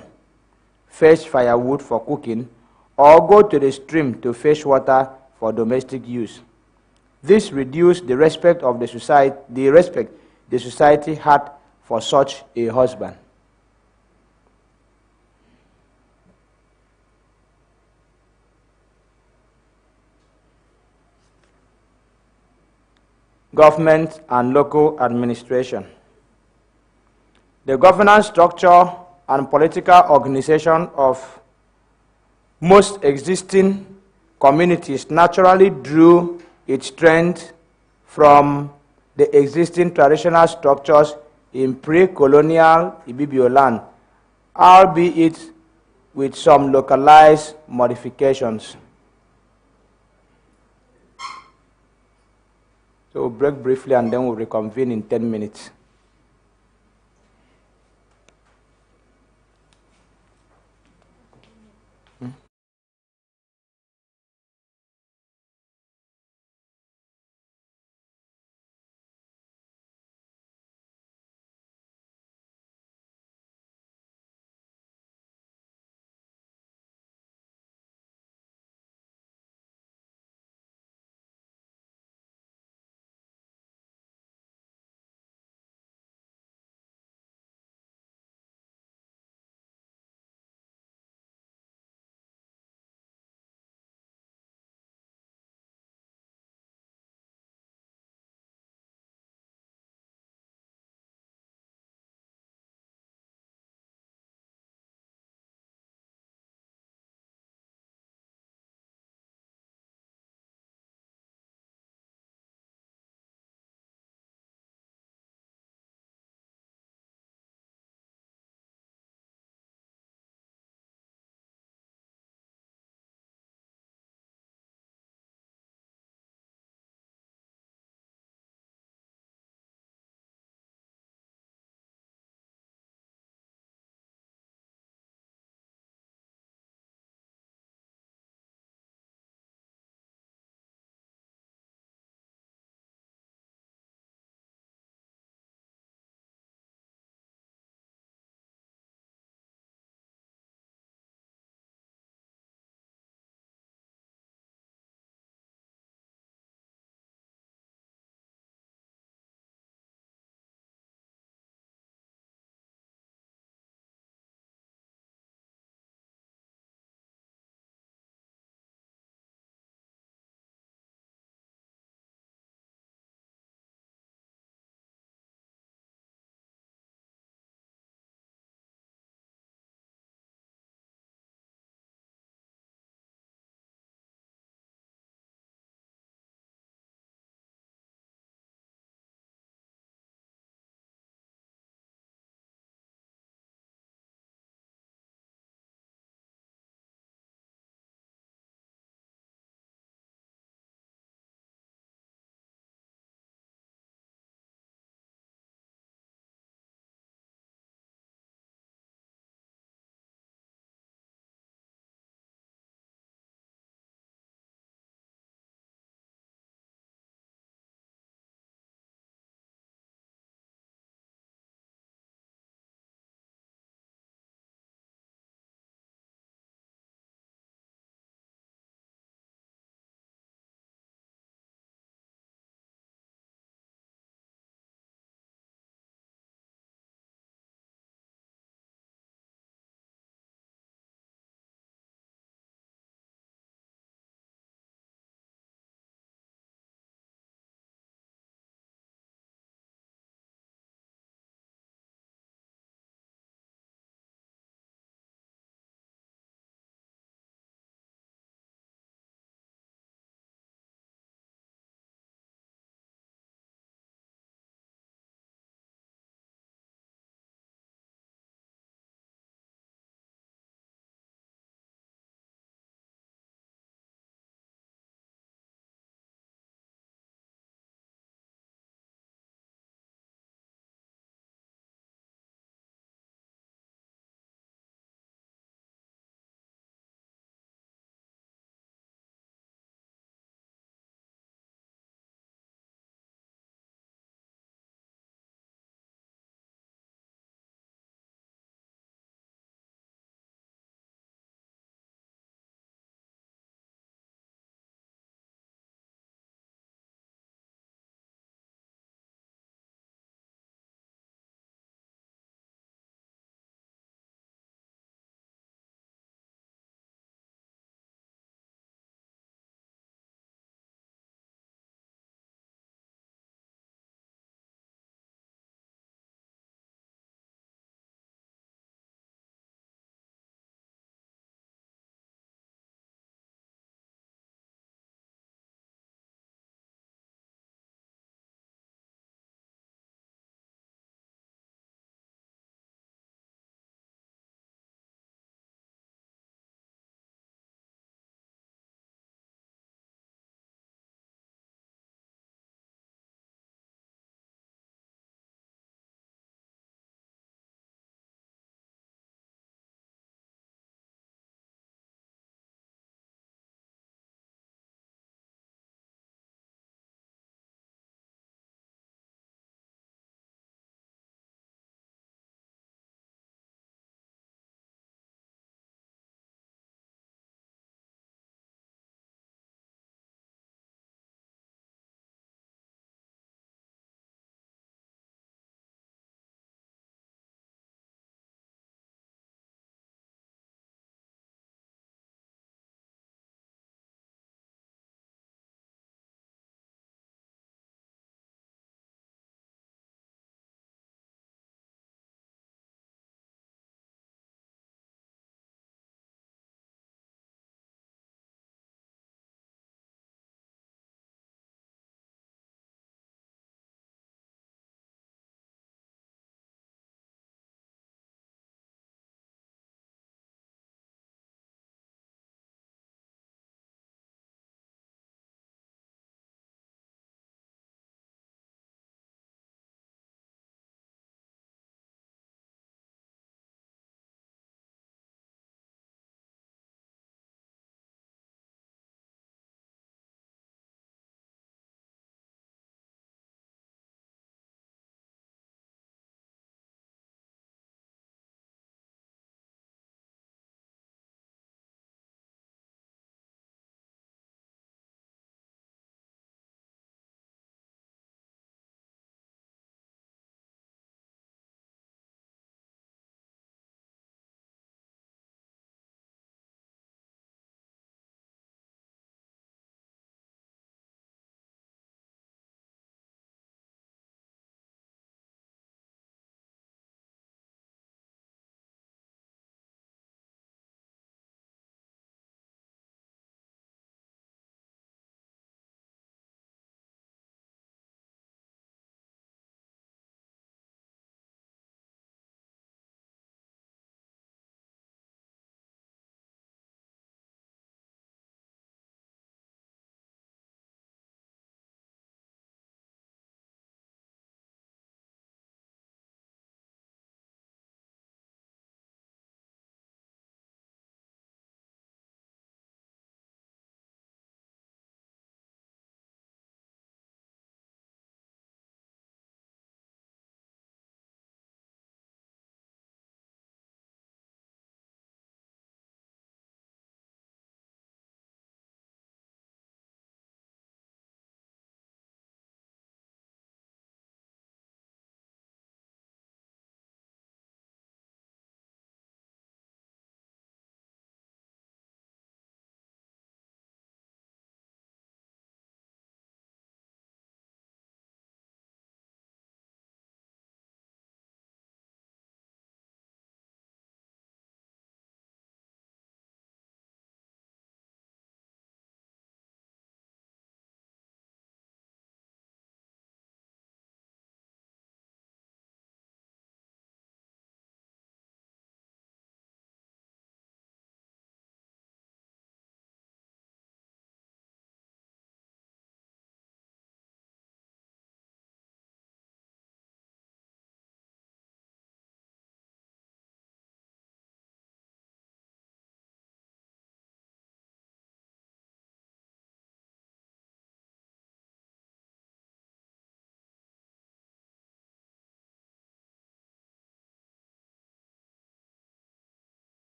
fetch firewood for cooking, or go to the stream to fetch water for domestic use. This reduced the respect of the society had for such a husband. Government and local administration. The governance structure and political organization of most existing communities naturally drew its strength from the existing traditional structures in pre-colonial Ibibio land, albeit with some localized modifications. So we'll break briefly and then we'll reconvene in 10 minutes.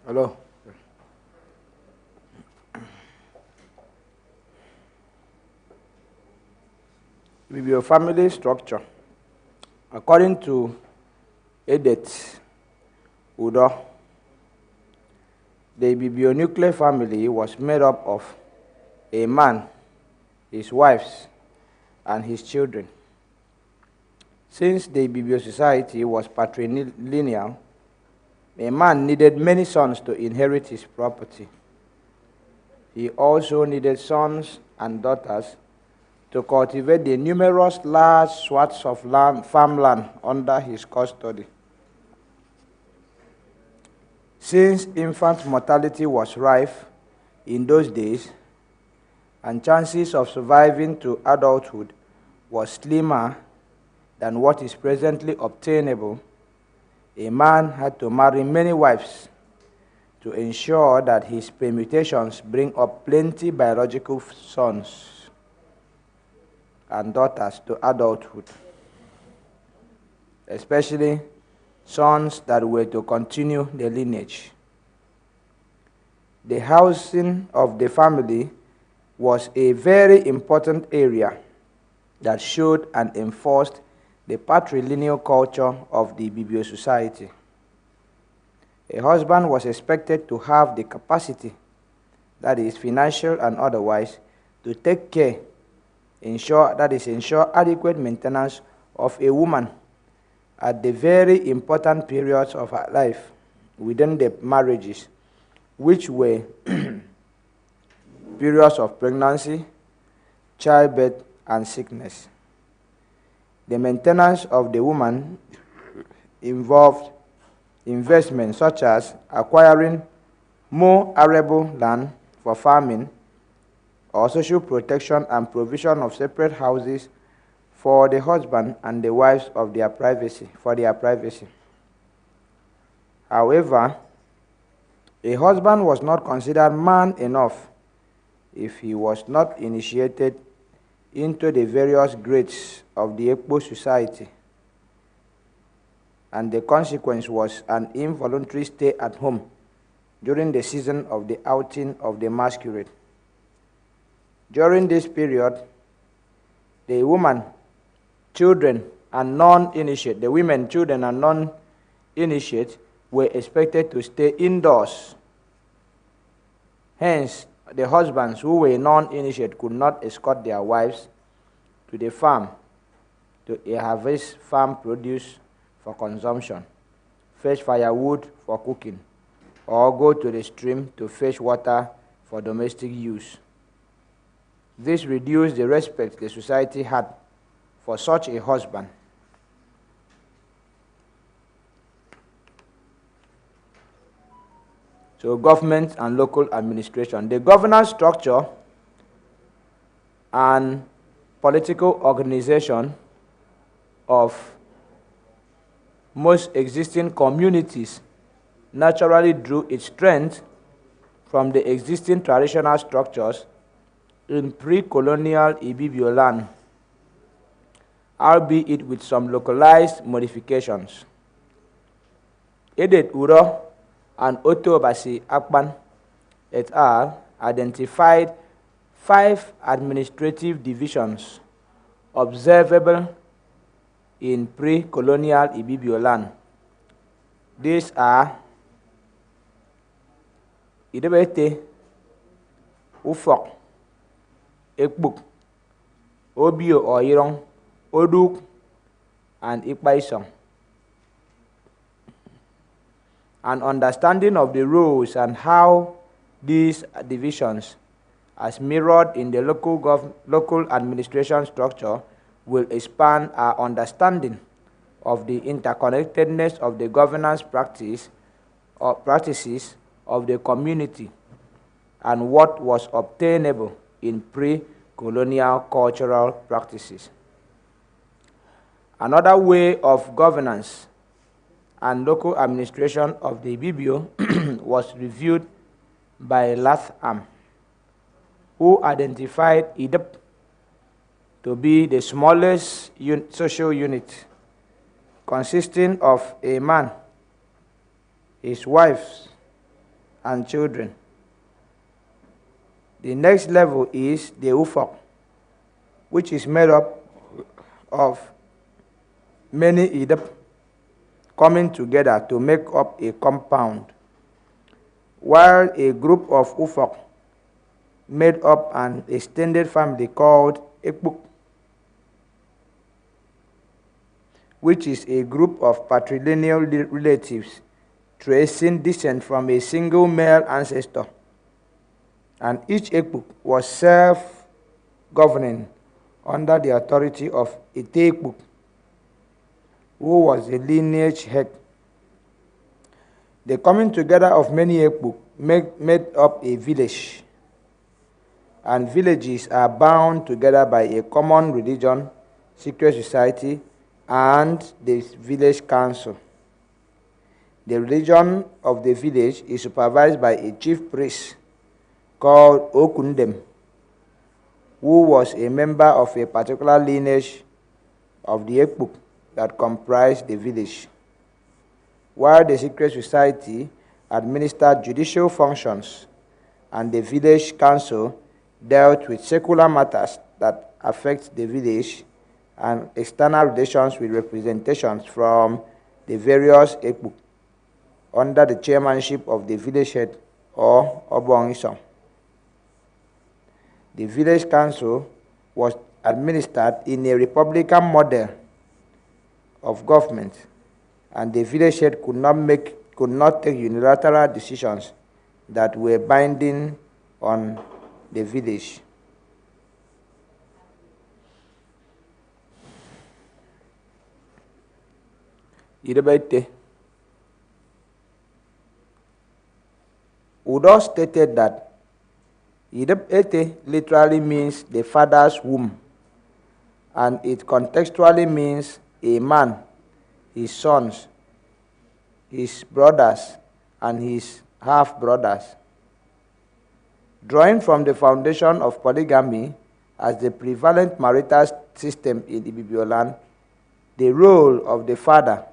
Hello. With your family structure, according to Edith Udo, the bibionuclear family was made up of a man, his wives, and his children. Since the Bibio society was patrilineal, a man needed many sons to inherit his property. He also needed sons and daughters to cultivate the numerous large swaths of farmland under his custody. Since infant mortality was rife in those days, and chances of surviving to adulthood was slimmer than what is presently obtainable, a man had to marry many wives to ensure that his permutations bring up plenty biological sons and daughters to adulthood, especially sons that were to continue the lineage. The housing of the family was a very important area that showed and enforced the patrilineal culture of the Bibio society. A husband was expected to have the capacity, that is, financial and otherwise, to take care, ensure adequate maintenance of a woman at the very important periods of her life within the marriages, which were periods of pregnancy, childbirth, and sickness. The maintenance of the woman involved investments such as acquiring more arable land for farming, or social protection and provision of separate houses for the husband and the wives of their privacy, for their privacy. However, a husband was not considered man enough if he was not initiated into the various grades of the Ekpo society, and the consequence was an involuntary stay at home during the season of the outing of the masquerade. During this period, the women, children, and non-initiate were expected to stay indoors. Hence, the husbands who were non-initiate could not escort their wives to the farm to harvest farm produce for consumption, fetch firewood for cooking, or go to the stream to fetch water for domestic use. This reduced the respect the society had for such a husband. So, government and local administration. The governance structure and political organization of most existing communities naturally drew its strength from the existing traditional structures in pre-colonial Ibibio land, albeit with some localized modifications. Edith Uro and Otto Basi Akpan et al. Identified 5 administrative divisions observable in pre-colonial Ibibio land. These are Idebete, Ufok, Ekbuk, Obio or Irong, Oduk, and Ikpaisong. An understanding of the rules and how these divisions, as mirrored in the local administration structure, will expand our understanding of the interconnectedness of the governance practices of the community and what was obtainable in pre-colonial cultural practices. Another way of governance and local administration of the Ibibio was reviewed by Latham, who identified Idep to be the smallest social unit, consisting of a man, his wives, and children. The next level is the ufok, which is made up of many idep coming together to make up a compound, while a group of ufok made up an extended family called ekpuk, which is a group of patrilineal relatives tracing descent from a single male ancestor. And each ekpuk was self-governing under the authority of a tekpuk, who was a lineage head. The coming together of many ekpuk made up a village, and villages are bound together by a common religion, secret society, and the village council. The religion of the village is supervised by a chief priest called Okundem, who was a member of a particular lineage of the ekpuk that comprised the village, while the secret society administered judicial functions and the village council dealt with secular matters that affect the village and external relations with representations from the various ekpuk under the chairmanship of the village head or Obongisong. The village council was administered in a republican model of government, and the village head could not take unilateral decisions that were binding on the village. Udo stated that Ete literally means the father's womb, and it contextually means a man, his sons, his brothers, and his half-brothers. Drawing from the foundation of polygamy as the prevalent marital system in Ibibio land, the role of the father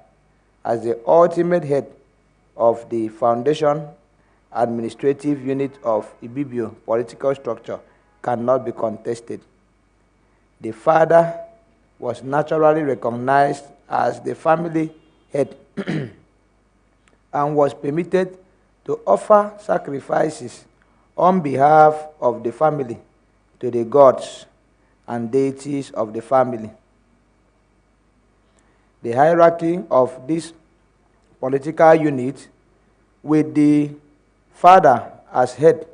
as the ultimate head of the foundation administrative unit of Ibibio political structure cannot be contested. The father was naturally recognized as the family head and was permitted to offer sacrifices on behalf of the family to the gods and deities of the family. The hierarchy of this political unit, with the father as head,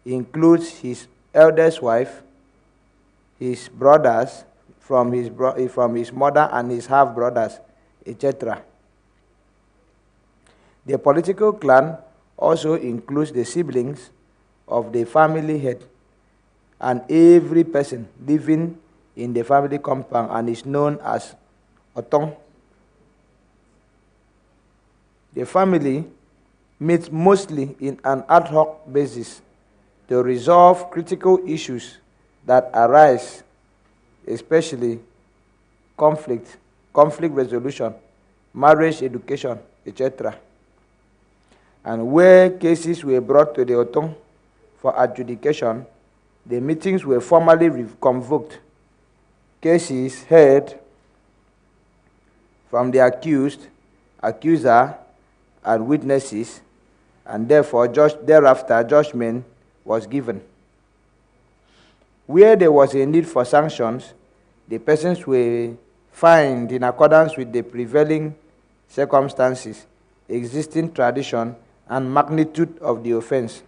includes his eldest wife, his brothers from his mother and his half-brothers, etc. The political clan also includes the siblings of the family head and every person living in the family compound and is known as Otong. The family meets mostly in an ad hoc basis to resolve critical issues that arise, especially conflict resolution, marriage education, etc. And where cases were brought to the Otong for adjudication, the meetings were formally convoked. Cases heard from the accused, accuser, and witnesses, and therefore thereafter judgment was given. Where there was a need for sanctions, the persons were fined in accordance with the prevailing circumstances, existing tradition, and magnitude of the offense.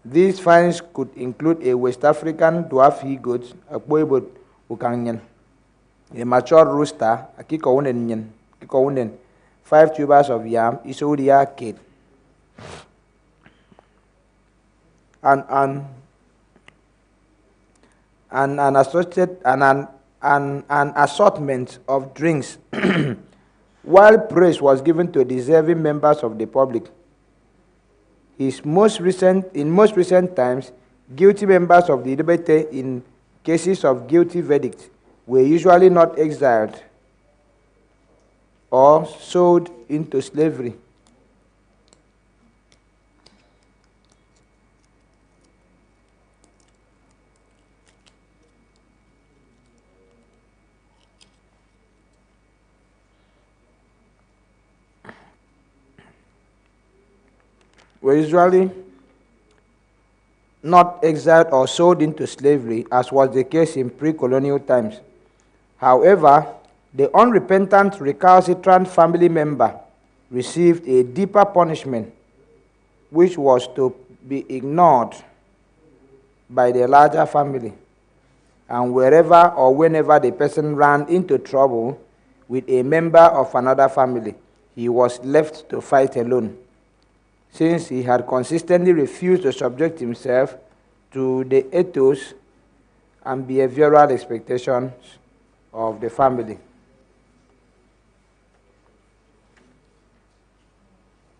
These fines could include a West African dwarf he-goat, a boibot ukanyan, a mature rooster, a kikounen, 5 tubers of yam, isodia kid, and an assortment of drinks, while praise was given to deserving members of the public. In most recent times, guilty members of the Idebete in cases of guilty verdict were usually not exiled or sold into slavery. were usually not exiled or sold into slavery, as was the case in pre-colonial times. However, the unrepentant, recalcitrant family member received a deeper punishment, which was to be ignored by the larger family. And wherever or whenever the person ran into trouble with a member of another family, he was left to fight alone, since he had consistently refused to subject himself to the ethos and behavioral expectations of the family.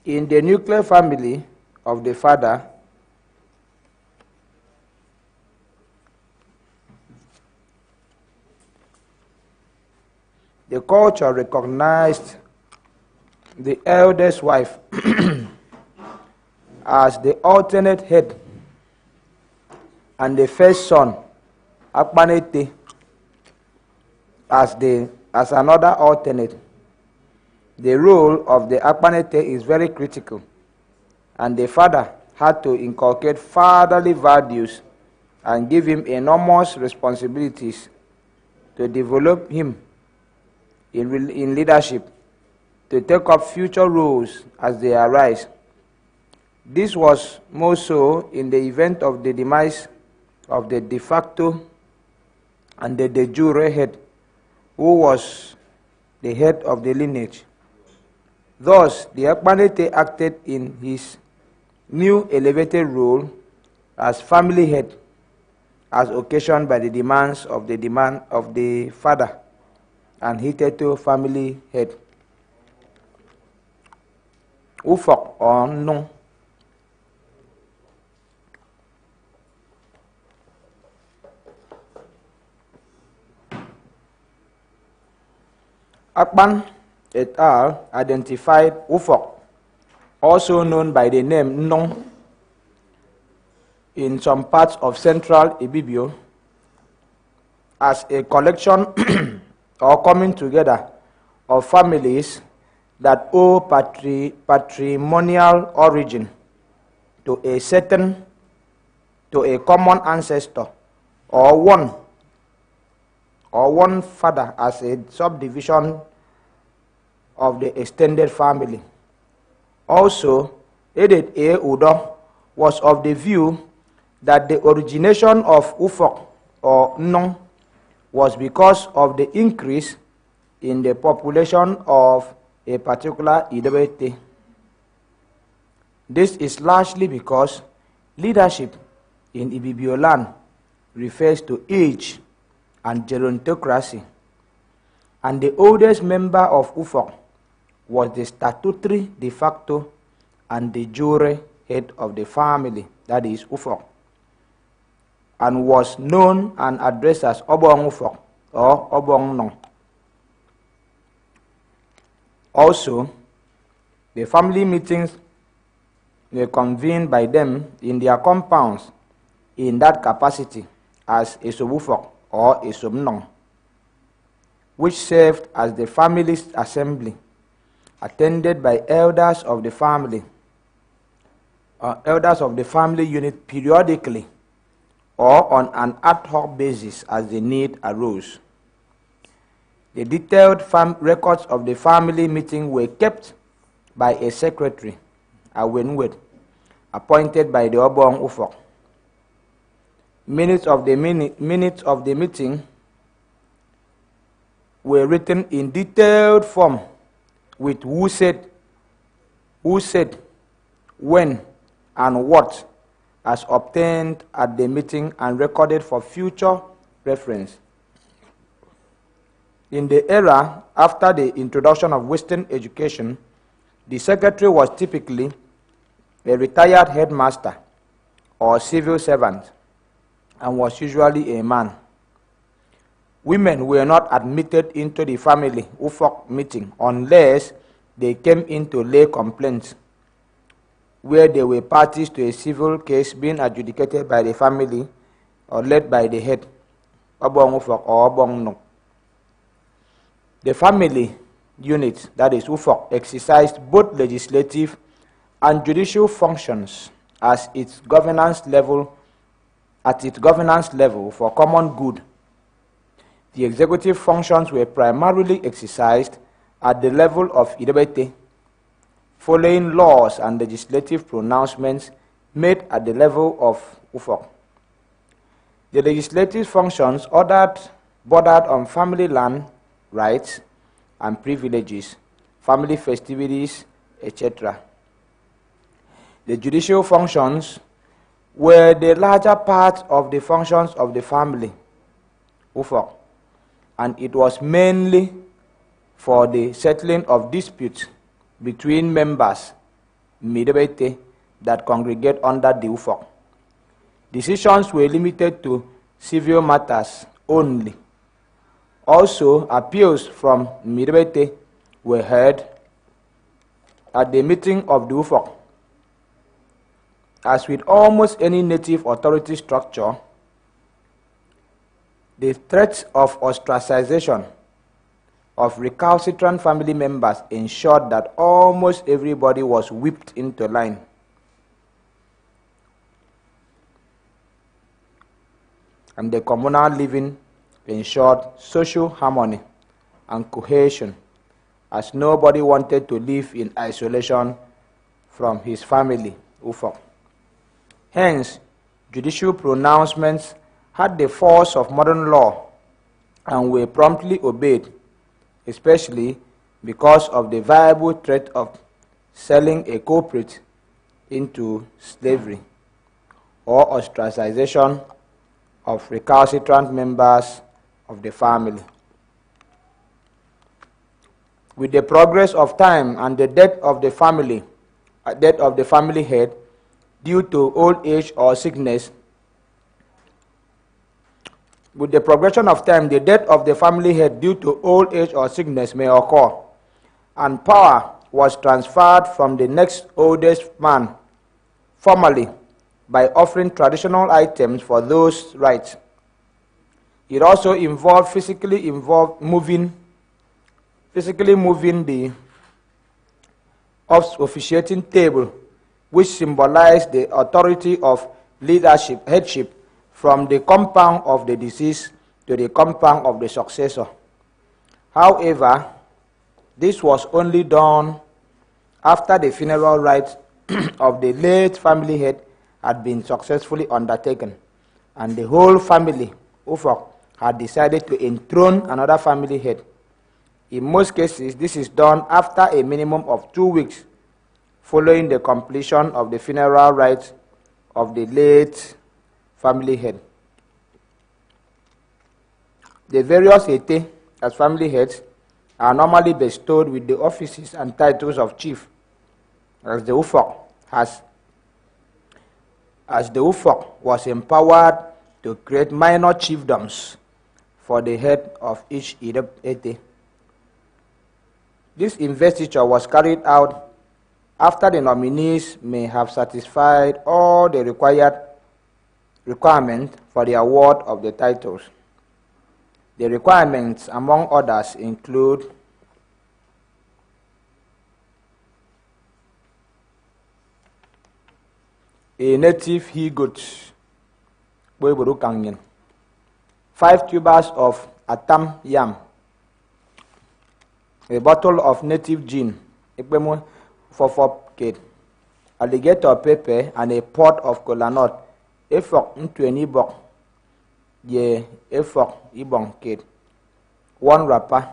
In the nuclear family of the father, the culture recognized the eldest wife as the alternate head, and the first son, Akpanete, as another alternate. The role of the Akpanete is very critical, and the father had to inculcate fatherly values and give him enormous responsibilities to develop him in leadership, to take up future roles as they arise. This was more so in the event of the demise of the de facto and the de jure head, who was the head of the lineage. Thus, the Akpanete acted in his new elevated role as family head, as occasioned by the demands of the father and hitherto family head. Ufok or no. Akpan et al. Identified Ufok, also known by the name Nong, in some parts of central Ibibio, as a collection or coming together of families that owe patrimonial origin to a common ancestor, or one father, as a subdivision of the extended family. Also, Edith A. Udo was of the view that the origination of Ufok or Nong was because of the increase in the population of a particular Idebete. This is largely because leadership in Ibibio land refers to age and gerontocracy, and the oldest member of Ufok was the statutory de facto and de jure head of the family, that is Ufok, and was known and addressed as Obong Ufok or Obong Nong. Also, the family meetings were convened by them in their compounds in that capacity as a Sobufok or a Sobnong, which served as the family's assembly, attended by elders of the family unit periodically or on an ad hoc basis as the need arose. The detailed records of the family meeting were kept by a secretary, a Wenwed, appointed by the Obong Ufok. Minutes of the meeting were written in detailed form with who said, when, and what, as obtained at the meeting and recorded for future reference. In the era after the introduction of Western education, the secretary was typically a retired headmaster or civil servant and was usually a man. Women were not admitted into the family Ufok meeting unless they came into lay complaints, where they were parties to a civil case being adjudicated by the family or led by the head, Obong Ufok or Obong Nong. The family unit, that is Ufok, exercised both legislative and judicial functions as its governance level for common good. The executive functions were primarily exercised at the level of Idebete, following laws and legislative pronouncements made at the level of Ufok. The legislative functions bordered on family land rights and privileges, family festivities, etc. The judicial functions were the larger part of the functions of the family, Ufok, and it was mainly for the settling of disputes between members, Midebete, that congregate under the Ufok. Decisions were limited to civil matters only. Also, appeals from Midebete were heard at the meeting of the Ufok. As with almost any native authority structure, the threats of ostracization of recalcitrant family members ensured that almost everybody was whipped into line. And the communal living ensured social harmony and cohesion, as nobody wanted to live in isolation from his family, Ufok. Hence, judicial pronouncements had the force of modern law and were promptly obeyed, especially because of the viable threat of selling a culprit into slavery or ostracization of recalcitrant members of the family. With the progress of time and the death of the family head due to old age or sickness, with the progression of time, the death of the family head due to old age or sickness may occur, and power was transferred from the next oldest man, formally, by offering traditional items for those rights. It also involved physically moving the officiating table, which symbolized the authority of headship, from the compound of the deceased to the compound of the successor. However, this was only done after the funeral rites of the late family head had been successfully undertaken, and the whole family, Ufok, had decided to enthrone another family head. In most cases, this is done after a minimum of 2 weeks following the completion of the funeral rites of the late family head. The various ete, as family heads, are normally bestowed with the offices and titles of chief, as the Ufok was empowered to create minor chiefdoms for the head of each ete. This investiture was carried out after the nominees may have satisfied all the requirements for the award of the titles. The requirements, among others, include a native he-goat, 5 tubers of atam yam, a bottle of native gin, 4 kg, alligator pepper, and a pot of kola nut, efok into any bok, ye efok ibong kg, 1 wrapper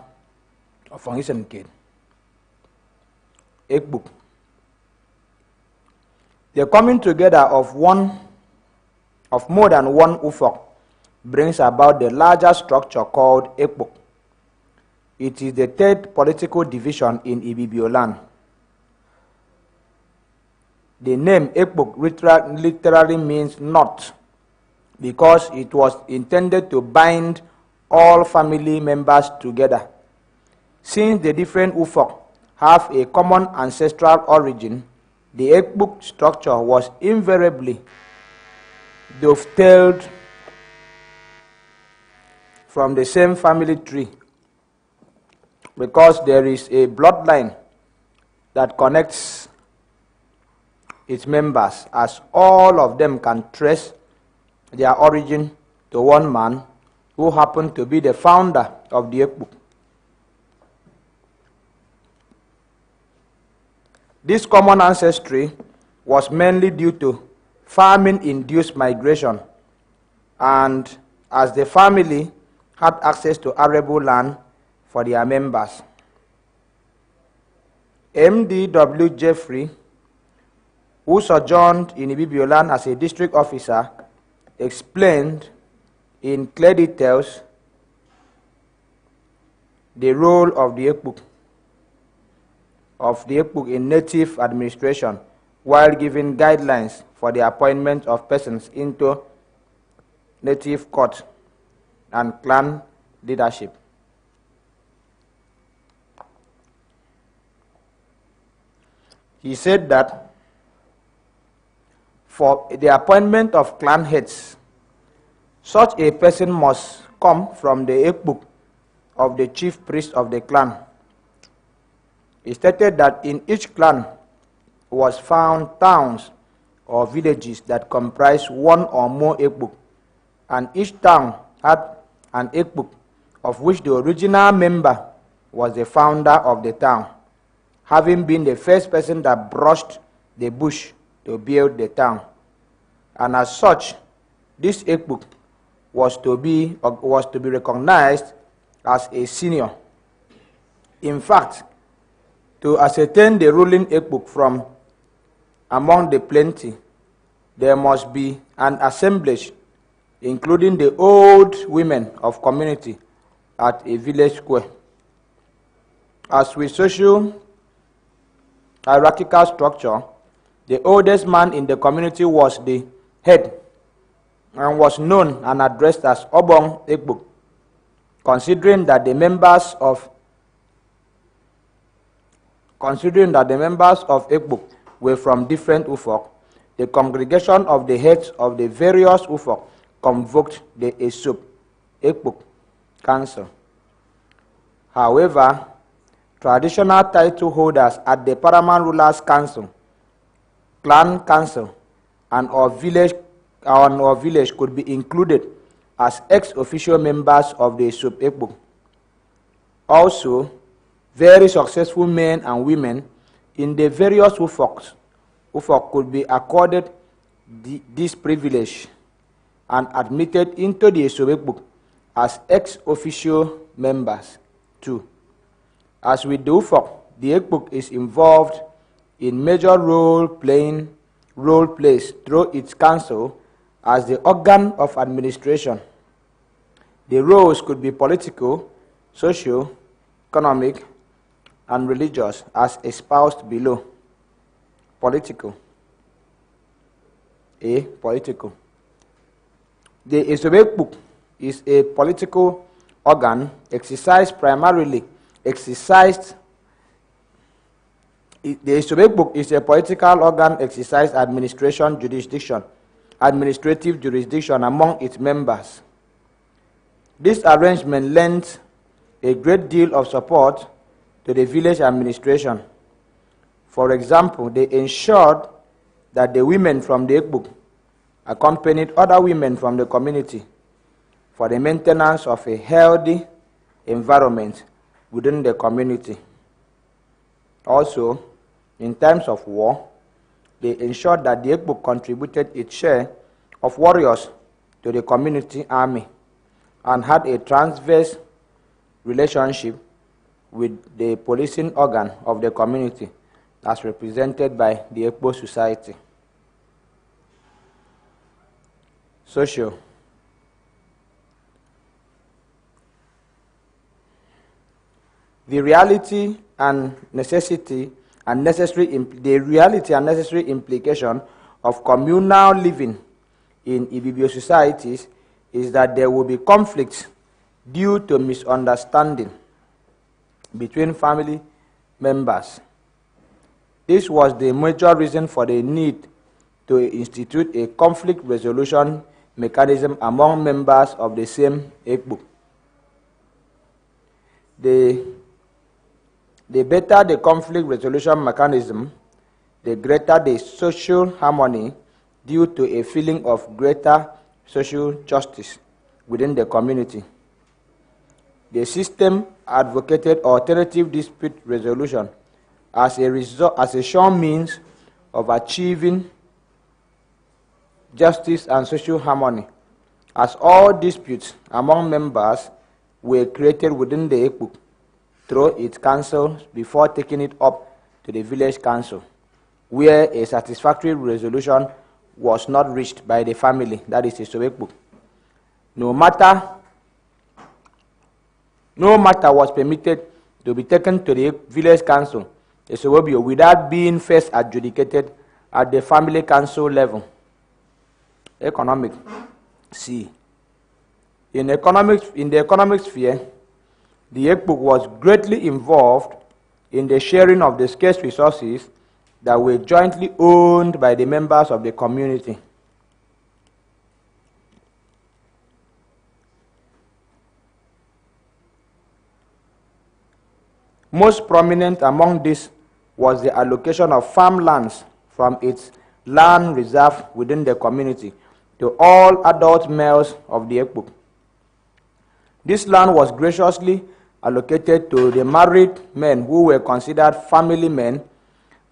of isen kg, egg book. The coming together of more than one Ufok brings about the larger structure called Ekpok. It is the third political division in Ibibio land. The name Ekpok literally means knot, because it was intended to bind all family members together. Since the different Ufok have a common ancestral origin, the Ekpok structure was invariably dovetailed from the same family tree, because there is a bloodline that connects its members, as all of them can trace their origin to one man who happened to be the founder of the Ekbuk. This common ancestry was mainly due to famine-induced migration, and as the family had access to arable land for their members. M.D.W. Jeffrey, who sojourned in Ibibio land as a district officer, explained in clear details the role of the Ekbuk in native administration, while giving guidelines for the appointment of persons into native court and clan leadership. He said that for the appointment of clan heads, such a person must come from the Ekbuk of the chief priest of the clan. He stated that in each clan was found towns or villages that comprised one or more Ekbuk, and each town had an Ekbuk of which the original member was the founder of the town, having been the first person that brushed the bush to build the town. And as such, this Ekbuk was to be recognized as a senior. In fact, to ascertain the ruling Ekbuk from among the plenty, there must be an assemblage, including the old women of community, at a village square. As with social hierarchical structure, the oldest man in the community was the head and was known and addressed as Obong Ekbuk. Considering that the members of Ekbuk were from different Ufok, the congregation of the heads of the various Ufok convoked the Esup Ekbuk Council. However, traditional title holders at the Paramount Rulers Council, Clan Council, and our village could be included as ex-officio members of the Esup Ekbuk. Also, very successful men and women in the various Ufok could be accorded this privilege and admitted into the Esup Ekbuk as ex-officio members too. As with the Ufok, the Ekbuk is involved in major role plays through its council as the organ of administration. The roles could be political, social, economic, and religious, as espoused below. Political. Political. The Esup Ekbuk is a political organ The Esup Ekbuk is a political organ exercised administrative jurisdiction among its members. This arrangement lent a great deal of support to the village administration. For example, they ensured that the women from the Ekbuk accompanied other women from the community for the maintenance of a healthy environment within the community. Also, in times of war, they ensured that the Ekbuk contributed its share of warriors to the community army and had a transverse relationship with the policing organ of the community as represented by the Ekbo Society. Social. The reality and necessary implication of communal living in Ibibio societies is that there will be conflicts due to misunderstanding between family members. This was the major reason for the need to institute a conflict resolution mechanism among members of the same Ekbuk. The better the conflict resolution mechanism, the greater the social harmony due to a feeling of greater social justice within the community. The system advocated alternative dispute resolution as a sure means of achieving justice and social harmony, as all disputes among members were created within the Ekpuk through its council before taking it up to the village council, where a satisfactory resolution was not reached by the family, that is the Ekpuk. No matter was permitted to be taken to the village council, without being first adjudicated at the family council level. Economic. C. In the economic sphere, the Ekpuk was greatly involved in the sharing of the scarce resources that were jointly owned by the members of the community. Most prominent among this was the allocation of farmlands from its land reserve within the community to all adult males of the Ekpuk. This land was graciously allocated to the married men who were considered family men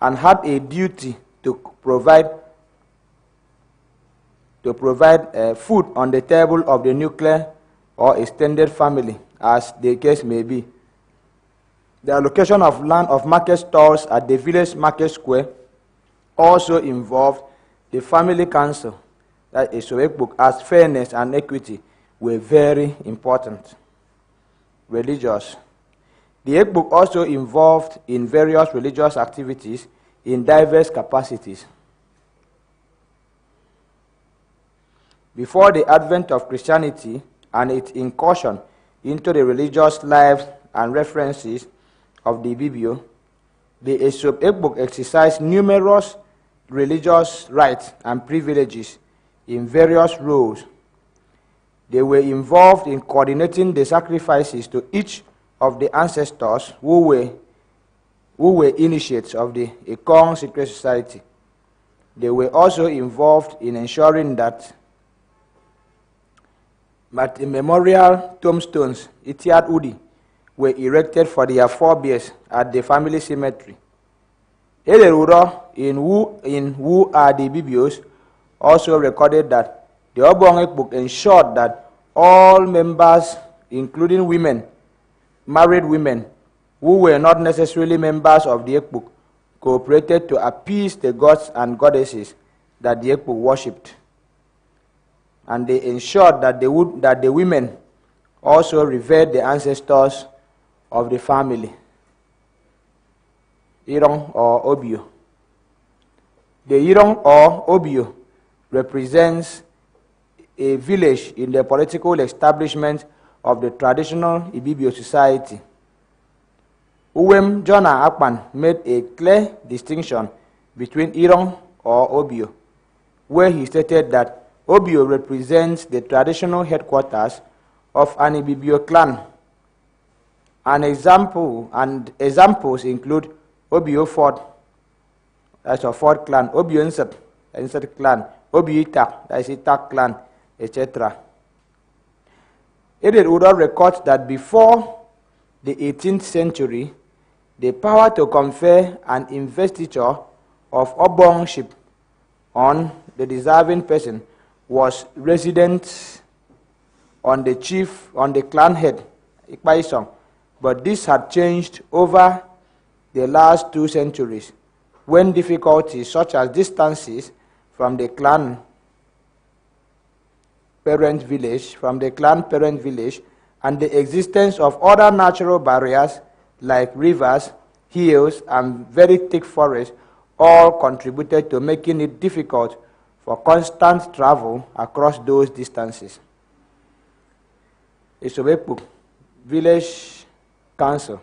and had a duty to provide food on the table of the nuclear or extended family, as the case may be. The allocation of land of market stalls at the village market square also involved the family council, that is Ekpuk, as fairness and equity were very important. Religious. The Ekpuk also involved in various religious activities in diverse capacities. Before the advent of Christianity and its incursion into the religious lives and references of the Ibibio, the Ekpuk exercised numerous religious rights and privileges in various roles. They were involved in coordinating the sacrifices to each of the ancestors who were initiates of the Ekong Secret Society. They were also involved in ensuring that memorial tombstones, Itiad Udi, were erected for their forebears at the family cemetery. Ederuro, in Who Are the Bibios, also recorded that the Obong Ekpuk ensured that all members, including women, married women, who were not necessarily members of the Ekpuk, cooperated to appease the gods and goddesses that the Ekpuk worshipped. And they ensured that the women also revered the ancestors of the family, Irong or Obio. The Irong or Obio represents a village in the political establishment of the traditional Ibibio society. Uwem Jonah Akpan made a clear distinction between Irong or Obio, where he stated that Obio represents the traditional headquarters of an Ibibio clan. Examples include Obio Fort, that's a Fort clan, Obio Insert clan, Obio Itak, that's Itak clan, etc. Edith Udo records that before the 18th century, the power to confer an investiture of obongship on the deserving person was resident on the clan head, Ikpaisong. But this had changed over the last 2 centuries, when difficulties such as distances from the clan parent village, and the existence of other natural barriers like rivers, hills, and very thick forests all contributed to making it difficult for constant travel across those distances. Isobekpuk Village Council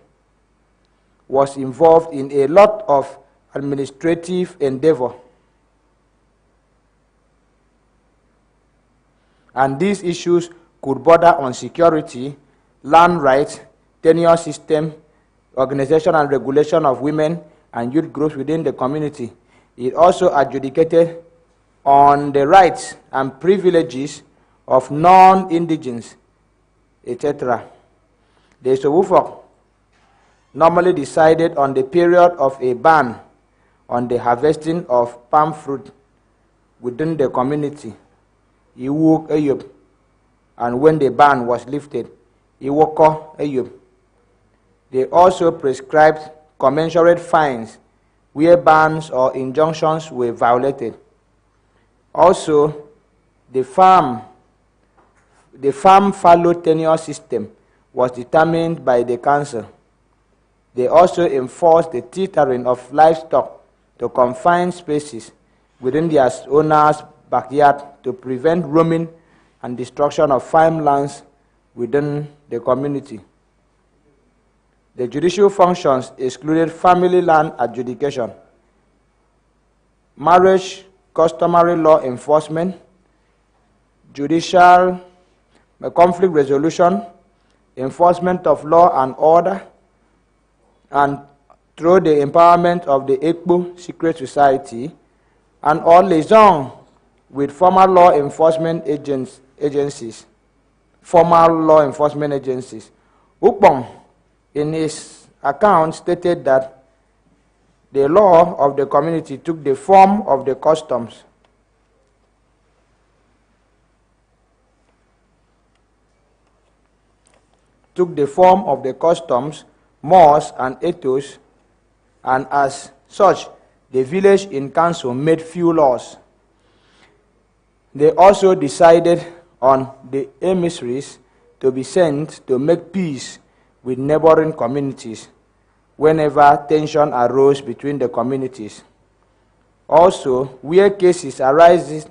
was involved in a lot of administrative endeavor, and these issues could border on security, land rights, tenure system, organization and regulation of women and youth groups within the community, It also adjudicated on the rights and privileges of non-indigens, etc. The Sobufok normally decided on the period of a ban on the harvesting of palm fruit within the community. Iwuk Ayub, and when the ban was lifted, Iwoko Ayub. They also prescribed commensurate fines where bans or injunctions were violated. Also, the farm fallow tenure system was determined by the council. They also enforced the teetering of livestock to confined spaces within their owner's backyard to prevent roaming and destruction of farmlands within the community. The judicial functions excluded family land adjudication, marriage, customary law enforcement, judicial conflict resolution, enforcement of law and order, and through the empowerment of the Ekpo Secret Society, and or liaison with formal law enforcement agencies. Ukbong, in his account, stated that the law of the community took the form of the customs. Mores, and ethos, and as such, the village in council made few laws. They also decided on the emissaries to be sent to make peace with neighboring communities whenever tension arose between the communities. Also, where cases arising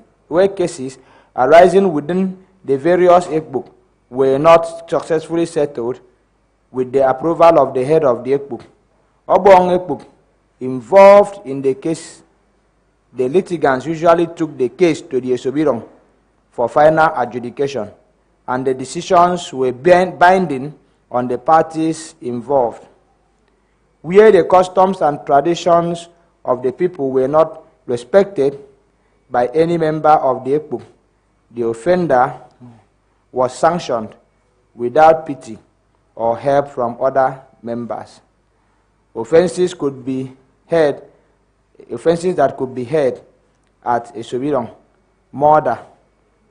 within the various Ekbuk were not successfully settled with the approval of the head of the Ekbuk, Obong Ekbuk involved in the case, the litigants usually took the case to the Esobirong for final adjudication, and the decisions were binding on the parties involved. Where the customs and traditions of the people were not respected by any member of the Ekbuk, the offender was sanctioned without pity or help from other members. Offenses that could be heard at Esobirong: murder.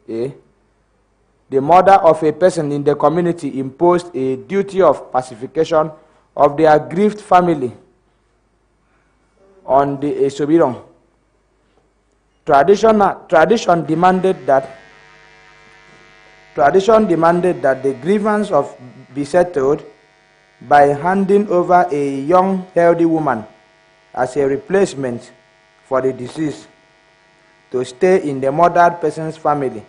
The murder of a person in the community imposed a duty of pacification of the aggrieved family on the Esobirong. Tradition demanded that the grievance be settled by handing over a young, healthy woman as a replacement for the deceased to stay in the murdered person's family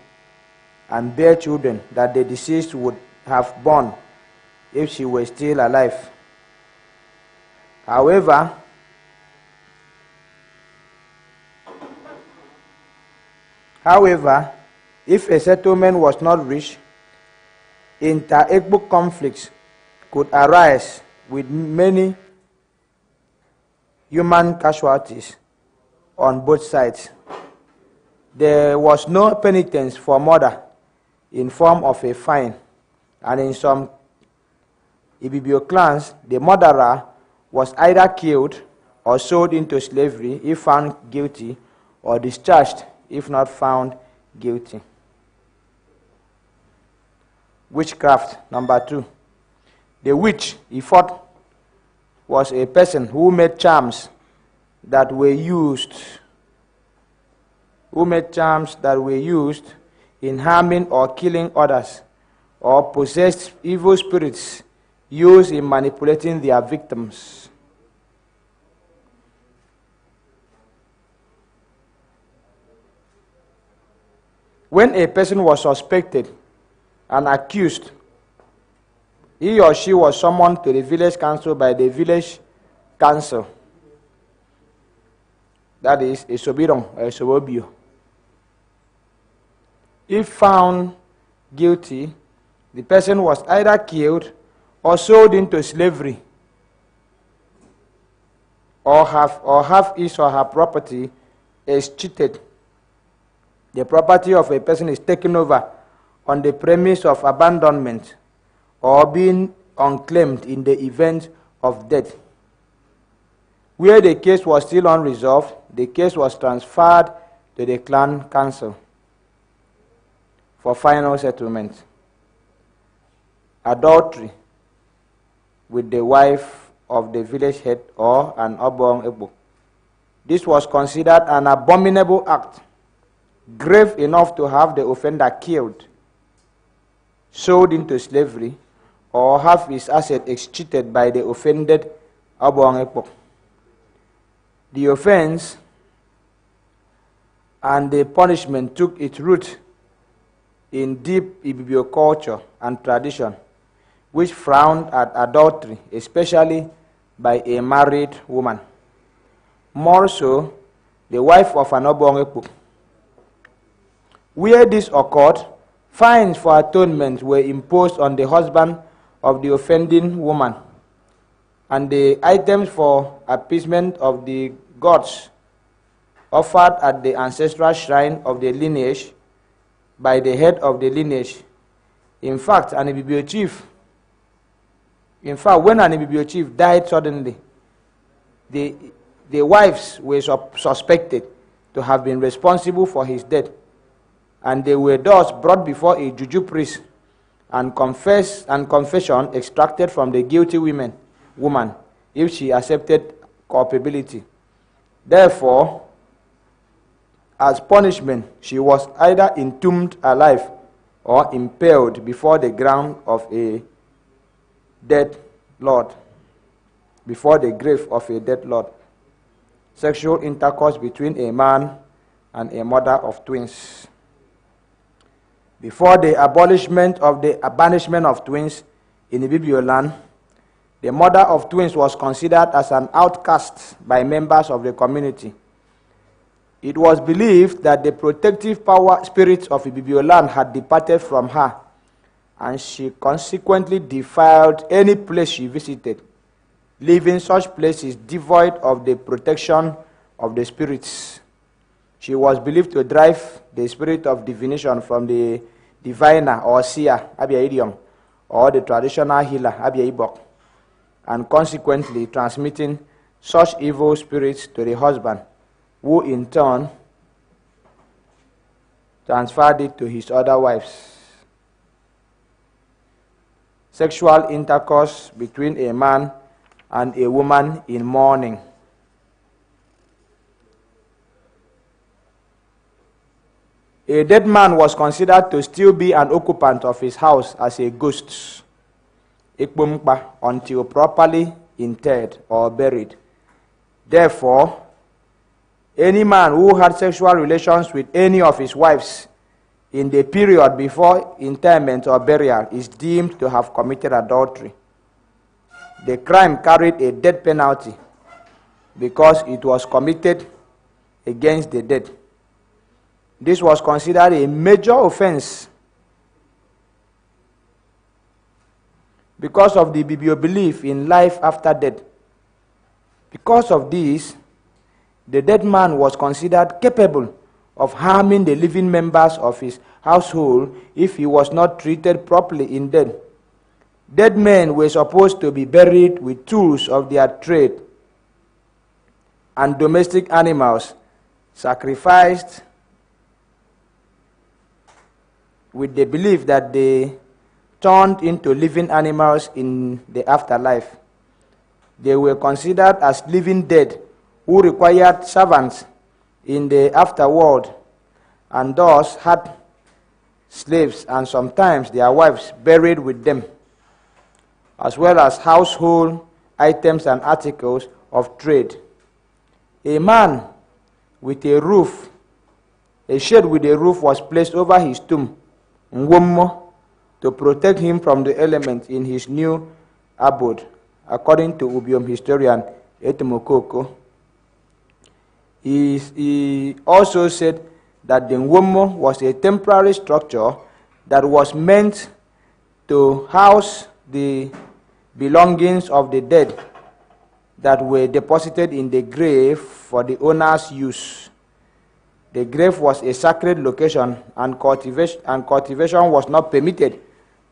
and bear children that the deceased would have born if she were still alive. However, if a settlement was not reached, inter-Ekbuk conflicts could arise with many human casualties on both sides. There was no penitence for murder in form of a fine, and in some Ibibio clans, the murderer was either killed or sold into slavery if found guilty, or discharged if not found guilty. Witchcraft, number 2. The witch, Ifot, was a person who made charms that were used in harming or killing others, or possessed evil spirits used in manipulating their victims. When a person was suspected and accused, he or she was summoned to the village council by the village council. That is Esobirong or Esobobio. If found guilty, the person was either killed or sold into slavery. or have his or her property is cheated. The property of a person is taken over on the premise of abandonment or being unclaimed in the event of death. Where the case was still unresolved, the case was transferred to the clan council for final settlement. Adultery with the wife of the village head or an obong ebo. This was considered an abominable act, grave enough to have the offender killed, sold into slavery, or have his asset excheated by the offended obong ebo. The offense and the punishment took its root in deep Ibibio culture and tradition, which frowned at adultery, especially by a married woman. More so, the wife of an obong. Where this occurred, fines for atonement were imposed on the husband of the offending woman, and the items for appeasement of the gods offered at the ancestral shrine of the lineage by the head of the lineage. In fact, when an Ibibio chief died suddenly, the wives were suspected to have been responsible for his death, and they were thus brought before a juju priest and confession extracted from the guilty woman if she accepted culpability. Therefore, as punishment, she was either entombed alive or impaled before the ground of a dead lord, before the grave of a dead lord. Sexual intercourse between a man and a mother of twins. Before the banishment of twins in Ibibio land, the mother of twins was considered as an outcast by members of the community. It was believed that the protective spirits of Ibibio land had departed from her, and she consequently defiled any place she visited, leaving such places devoid of the protection of the spirits. She was believed to drive the spirit of divination from the diviner or seer, abia idiom, or the traditional healer, abia ibok, and consequently transmitting such evil spirits to the husband, who in turn transferred it to his other wives. Sexual intercourse between a man and a woman in mourning. A dead man was considered to still be an occupant of his house as a ghost until properly interred or buried. Therefore, any man who had sexual relations with any of his wives in the period before interment or burial is deemed to have committed adultery. The crime carried a death penalty because it was committed against the dead. This was considered a major offense because of the Ibibio belief in life after death. Because of this, the dead man was considered capable of harming the living members of his household if he was not treated properly in death. Dead men were supposed to be buried with tools of their trade, and domestic animals sacrificed with the belief that they turned into living animals in the afterlife. They were considered as living dead who required servants in the afterworld, and thus had slaves and sometimes their wives buried with them, as well as household items and articles of trade. A man with a roof, a shed with a roof was placed over his tomb, to protect him from the elements in his new abode, according to Ubiom historian Etemokoko. He also said that the Nwomo was a temporary structure that was meant to house the belongings of the dead that were deposited in the grave for the owner's use. The grave was a sacred location, and cultivation was not permitted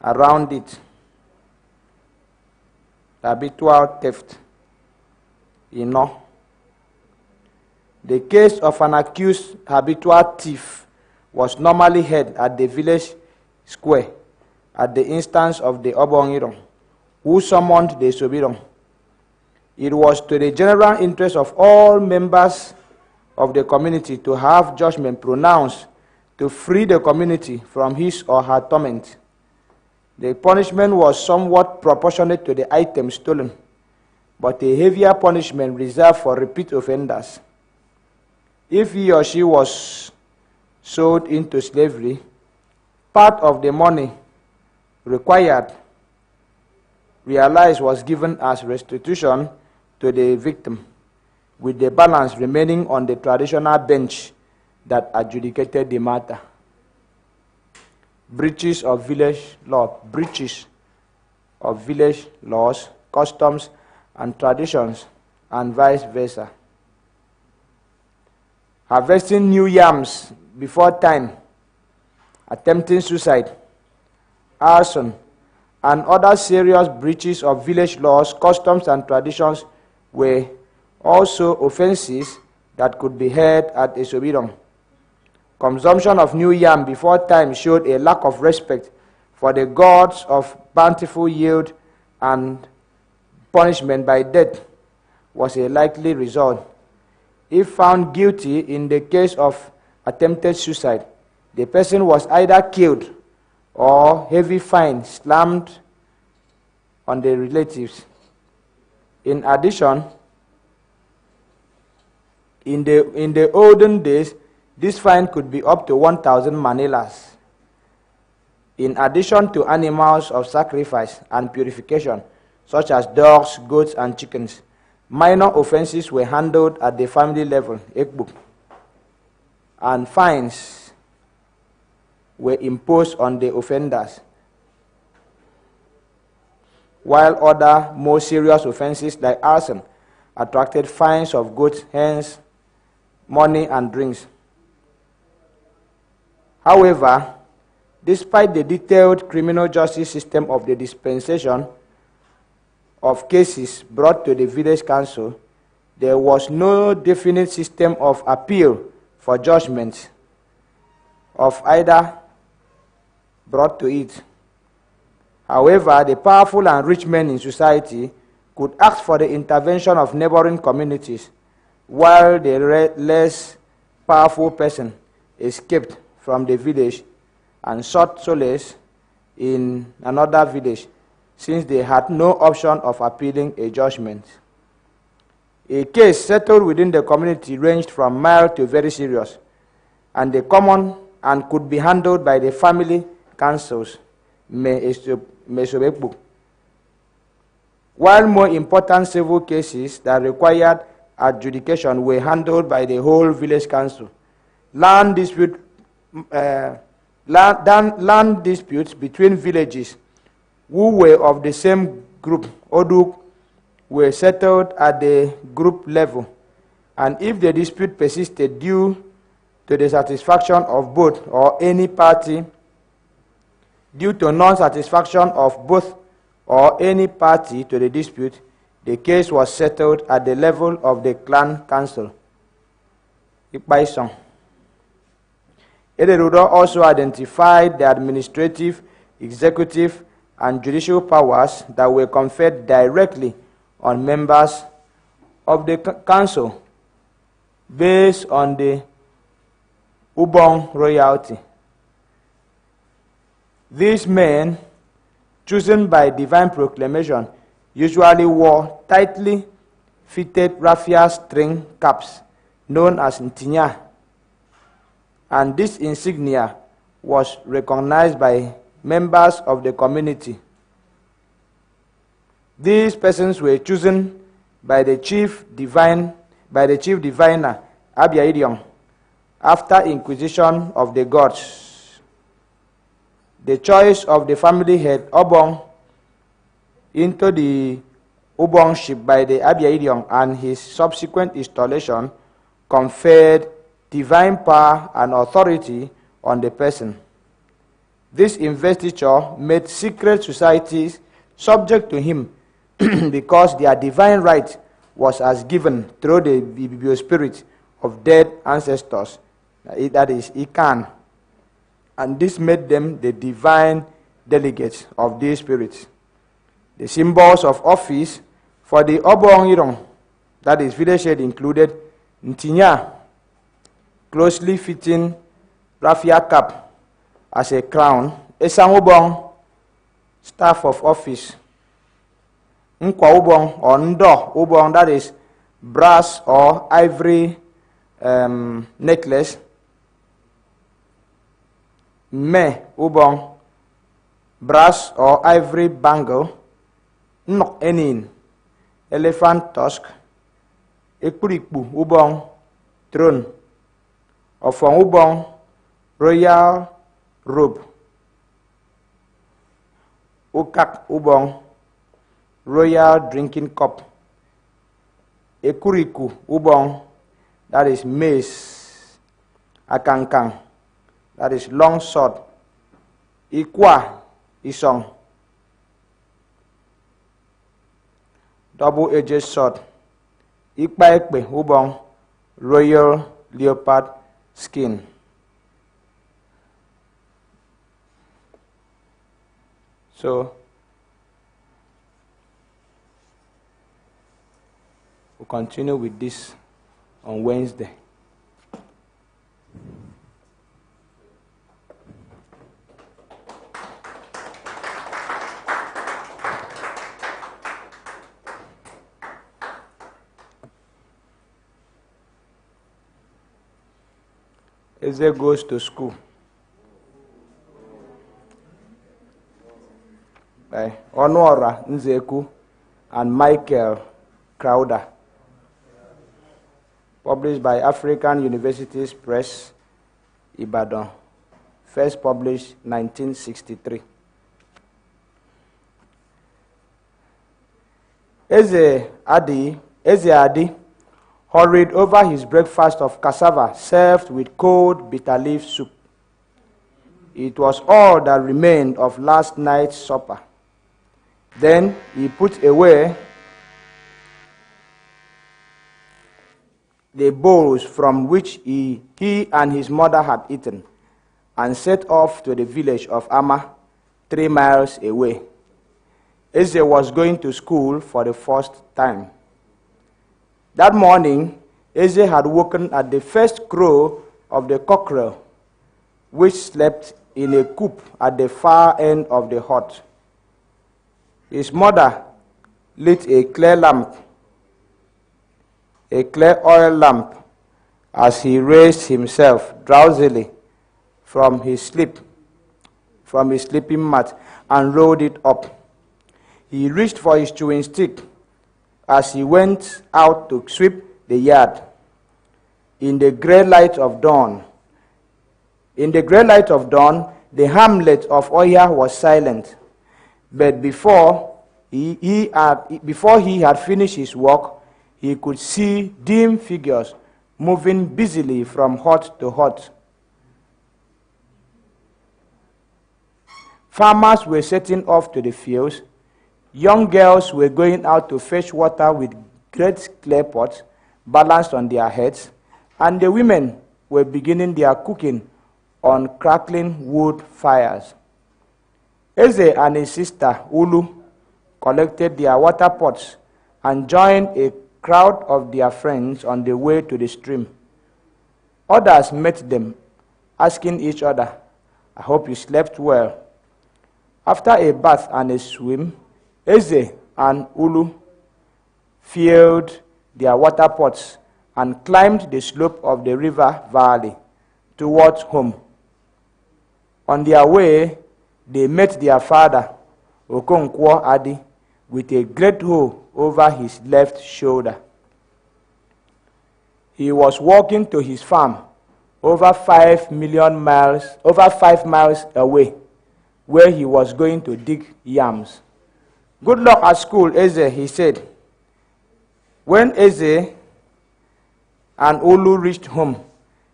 around it. Habitual theft. The case of an accused habitual thief was normally held at the village square at the instance of the Obongirong, who summoned the Sobirong. It was to the general interest of all members of the community to have judgment pronounced to free the community from his or her torment. The punishment was somewhat proportionate to the items stolen, but a heavier punishment reserved for repeat offenders. If he or she was sold into slavery, part of the money required realized was given as restitution to the victim, with the balance remaining on the traditional bench that adjudicated the matter. Breaches of village laws, customs, and traditions, and vice versa. Harvesting new yams before time, attempting suicide, arson, and other serious breaches of village laws, customs, and traditions were also offenses that could be heard at a Sobirong. Consumption of new yam before time showed a lack of respect for the gods of bountiful yield, and punishment by death was a likely result. If found guilty in the case of attempted suicide, the person was either killed or heavy fine slammed on the relatives. In addition, in the olden days, this fine could be up to 1,000 manelas. In addition to animals of sacrifice and purification, such as dogs, goats, and chickens, minor offenses were handled at the family level, and fines were imposed on the offenders, while other more serious offenses like arson attracted fines of goats, hens, money, and drinks. However, despite the detailed criminal justice system of the dispensation of cases brought to the village council, there was no definite system of appeal for judgments of either brought to it. However, the powerful and rich men in society could ask for the intervention of neighboring communities, while the less powerful person escaped from the village and sought solace in another village, since they had no option of appealing a judgment. A case settled within the community ranged from mild to very serious, and the common and could be handled by the family councils, while more important civil cases that required adjudication were handled by the whole village council. Land disputes between villages who were of the same group, Oduk, were settled at the group level, and if the dispute persisted due to the satisfaction of both or any party, due to non-satisfaction of both or any party to the dispute, the case was settled at the level of the clan council. Ederudo also identified the administrative, executive, and judicial powers that were conferred directly on members of the council based on the Ubong royalty. These men, chosen by divine proclamation, usually wore tightly fitted raffia string caps known as ntinya, and this insignia was recognized by members of the community. These persons were chosen by the chief diviner Abia Idiong after inquisition of the gods. The choice of the family head Obong into the Ubongship by the Abiaidion and his subsequent installation conferred divine power and authority on the person. This investiture made secret societies subject to him because their divine right was as given through the bibiospirit of dead ancestors, that is, Ikan, and this made them the divine delegates of these spirits. The symbols of office for the Obong Irong, that is, village head, included Ntinya, closely fitting raffia cap as a crown, Esang Obong, staff of office, Nkwa Obong or Ndo Obong, that is, brass or ivory necklace, Me Obong, brass or ivory bangle, Nok Enin, elephant tusk, Ekurikbu Ubong, throne, Ofong Ubong, royal robe, Ukak Ubong, royal drinking cup, Ekuriku Ubong, that is mace, Akankang, that is long sword, Ikwa Isong, double-edged sword, Ikpaekpe Ubong, royal leopard skin. So we'll continue with this on Wednesday. Eze goes to school. By Onora Nzeku and Michael Crowder. Published by African Universities Press, Ibadan. First published 1963. Eze Adi hurried over his breakfast of cassava served with cold bitter leaf soup. It was all that remained of last night's supper. Then he put away the bowls from which he and his mother had eaten, and set off to the village of Ama, 3 miles away. Eze was going to school for the first time. That morning, Eze had woken at the first crow of the cockerel, which slept in a coop at the far end of the hut. His mother lit a clear oil lamp, as he raised himself drowsily from his sleeping mat, and rolled it up. He reached for his chewing stick as he went out to sweep the yard. In the grey light of dawn, the hamlet of Oya was silent. But before he had finished his work, he could see dim figures moving busily from hut to hut. Farmers were setting off to the fields. Young girls were going out to fetch water with great clay pots balanced on their heads, and the women were beginning their cooking on crackling wood fires. Eze and his sister, Ulu, collected their water pots and joined a crowd of their friends on the way to the stream. Others met them, asking each other, "I hope you slept well." After a bath and a swim, Eze and Ulu filled their water pots and climbed the slope of the river valley towards home. On their way, they met their father, Okonkwo Adi, with a great hoe over his left shoulder. He was walking to his farm over 5 miles away, where he was going to dig yams. Good luck at school, Eze, he said. When Eze and Olu reached home,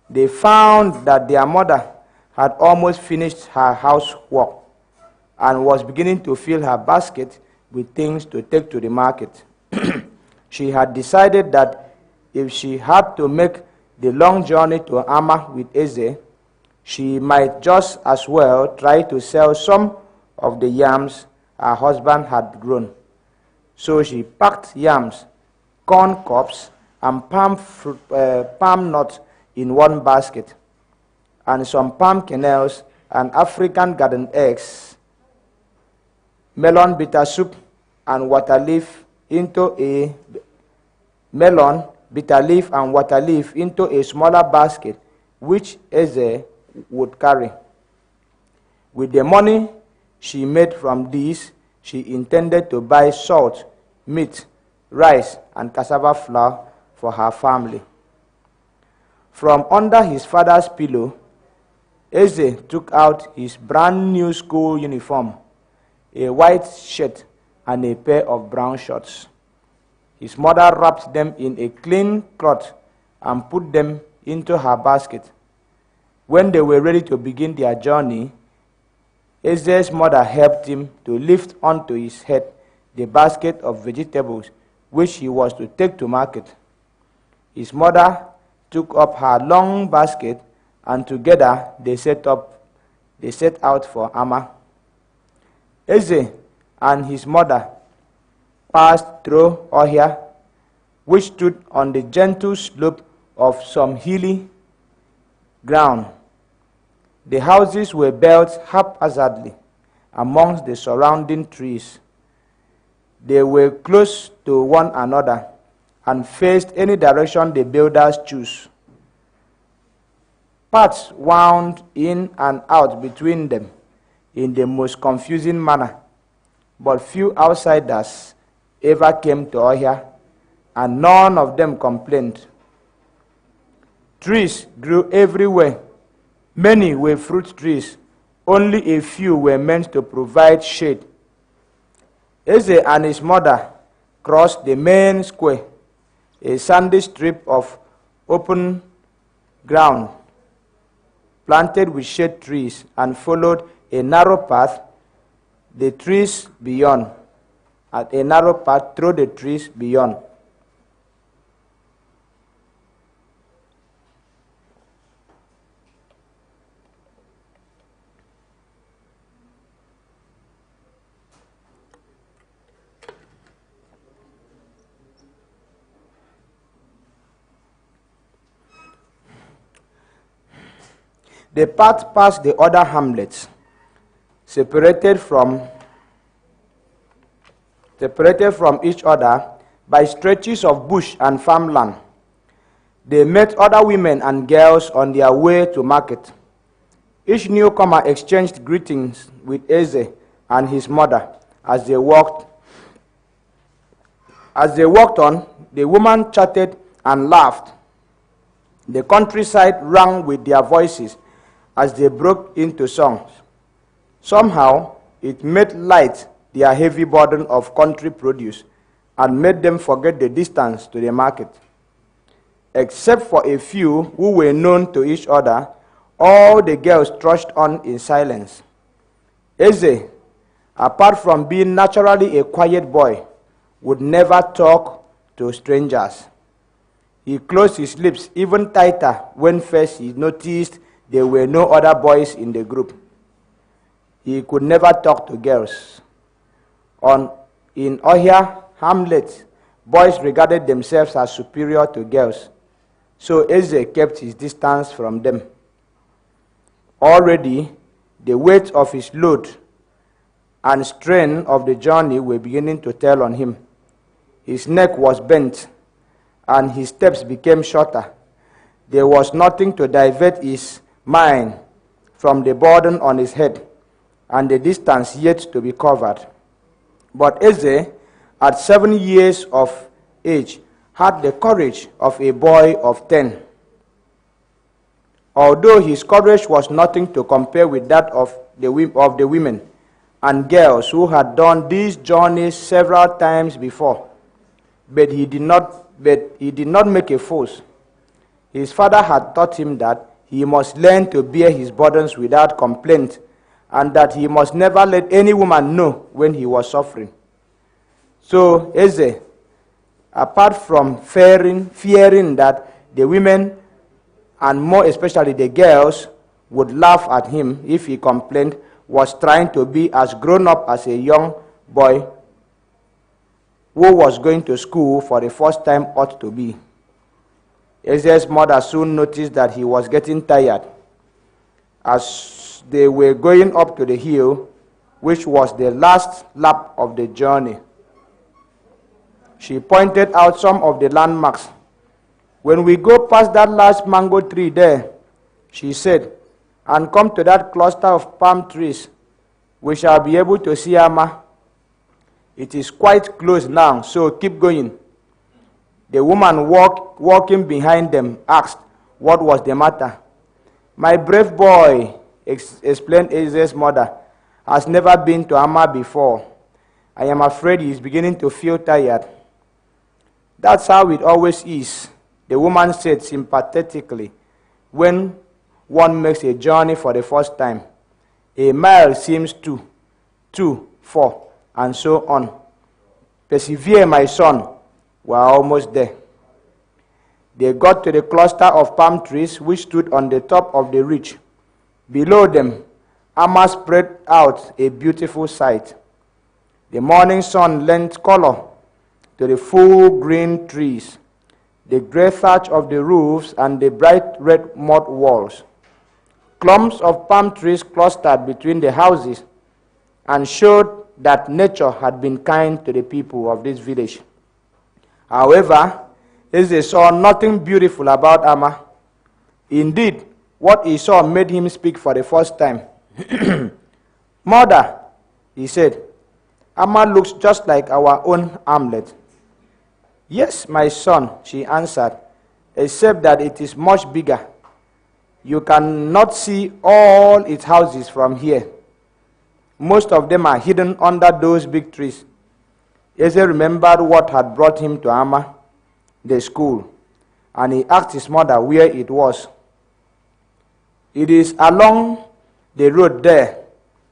they found that their mother had almost finished her housework and was beginning to fill her basket with things to take to the market. She had decided that if she had to make the long journey to Ama with Eze, she might just as well try to sell some of the yams her husband had grown. So she packed yams, corn cobs, and palm nuts in one basket, and some palm kernels and African garden eggs, melon bitter soup, and water leaf into a smaller basket, which Eze would carry. With the money she made from these, she intended to buy salt, meat, rice, and cassava flour for her family. From under his father's pillow, Eze took out his brand new school uniform, a white shirt, and a pair of brown shorts. His mother wrapped them in a clean cloth and put them into her basket. When they were ready to begin their journey, Eze's mother helped him to lift onto his head the basket of vegetables which he was to take to market. His mother took up her long basket, and together they set out for Ama. Eze and his mother passed through Ohia, which stood on the gentle slope of some hilly ground. The houses were built haphazardly amongst the surrounding trees. They were close to one another and faced any direction the builders chose. Paths wound in and out between them in the most confusing manner, but few outsiders ever came to Ohia, and none of them complained. Trees grew everywhere. Many were fruit trees. Only a few were meant to provide shade. Eze and his mother crossed the main square, a sandy strip of open ground planted with shade trees, and followed a narrow path through the trees beyond. The path passed the other hamlets, separated from each other by stretches of bush and farmland. They met other women and girls on their way to market. Each newcomer exchanged greetings with Eze and his mother as they walked. As they walked on, the women chatted and laughed. The countryside rang with their voices as they broke into songs. Somehow, it made light their heavy burden of country produce and made them forget the distance to the market. Except for a few who were known to each other, all the girls trudged on in silence. Eze, apart from being naturally a quiet boy, would never talk to strangers. He closed his lips even tighter when first he noticed there were no other boys in the group. He could never talk to girls. In Ohia hamlets, boys regarded themselves as superior to girls, so Eze kept his distance from them. Already, the weight of his load and strain of the journey were beginning to tell on him. His neck was bent, and his steps became shorter. There was nothing to divert his mind from the burden on his head and the distance yet to be covered. But Eze, at 7 years of age, had the courage of a boy of 10. Although his courage was nothing to compare with that of the women, and girls who had done these journeys several times before, but he did not make a fuss. His father had taught him that he must learn to bear his burdens without complaint, and that he must never let any woman know when he was suffering. So Eze, apart from fearing that the women, and more especially the girls, would laugh at him if he complained, was trying to be as grown up as a young boy who was going to school for the first time ought to be. Eze's mother soon noticed that he was getting tired. As they were going up to the hill, which was the last lap of the journey, she pointed out some of the landmarks. "When we go past that large mango tree there," she said, "and come to that cluster of palm trees, we shall be able to see Amma. It is quite close now, so keep going." The woman walking behind them asked what was the matter. "My brave boy," explained Eze's mother, "has never been to Amma before. I am afraid he is beginning to feel tired." "That's how it always is," the woman said sympathetically, "when one makes a journey for the first time. A mile seems 2, 4, and so on. Persevere, my son. We are almost there." They got to the cluster of palm trees which stood on the top of the ridge. Below them, Amma spread out a beautiful sight. The morning sun lent color to the full green trees, the gray thatch of the roofs, and the bright red mud walls. Clumps of palm trees clustered between the houses and showed that nature had been kind to the people of this village. However, Eze saw nothing beautiful about Amma. Indeed, what he saw made him speak for the first time. "Mother," he said, "Amma looks just like our own armlet." "Yes, my son," she answered, "except that it is much bigger. You cannot see all its houses from here. Most of them are hidden under those big trees." Eze remembered what had brought him to Amma, the school, and he asked his mother where it was. "It is along the road there,"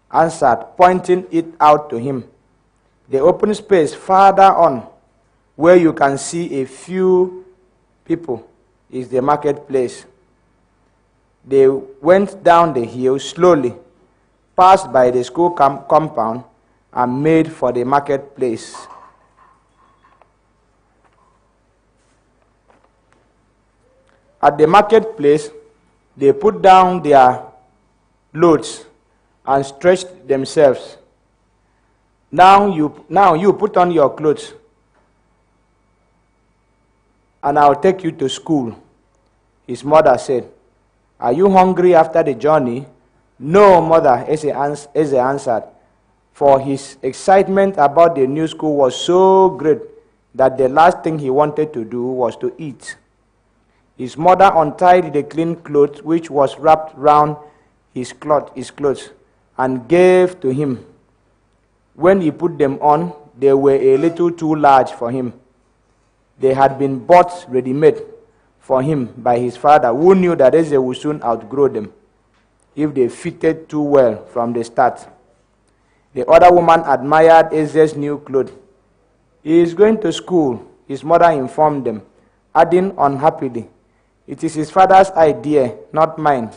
answered, pointing it out to him. "The open space farther on, where you can see a few people, is the marketplace." They went down the hill slowly, passed by the school compound, and made for the marketplace. At the marketplace, they put down their loads and stretched themselves. Now you put on your clothes, and I'll take you to school," his mother said. "Are you hungry after the journey?" "No, mother," Eze answered, for his excitement about the new school was so great that the last thing he wanted to do was to eat. His mother untied the clean cloth which was wrapped round his clothes and gave to him. When he put them on, they were a little too large for him. They had been bought ready-made for him by his father, who knew that Eze would soon outgrow them if they fitted too well from the start. The other woman admired Eze's new clothes. "He is going to school," his mother informed them, adding unhappily, "It is his father's idea, not mine."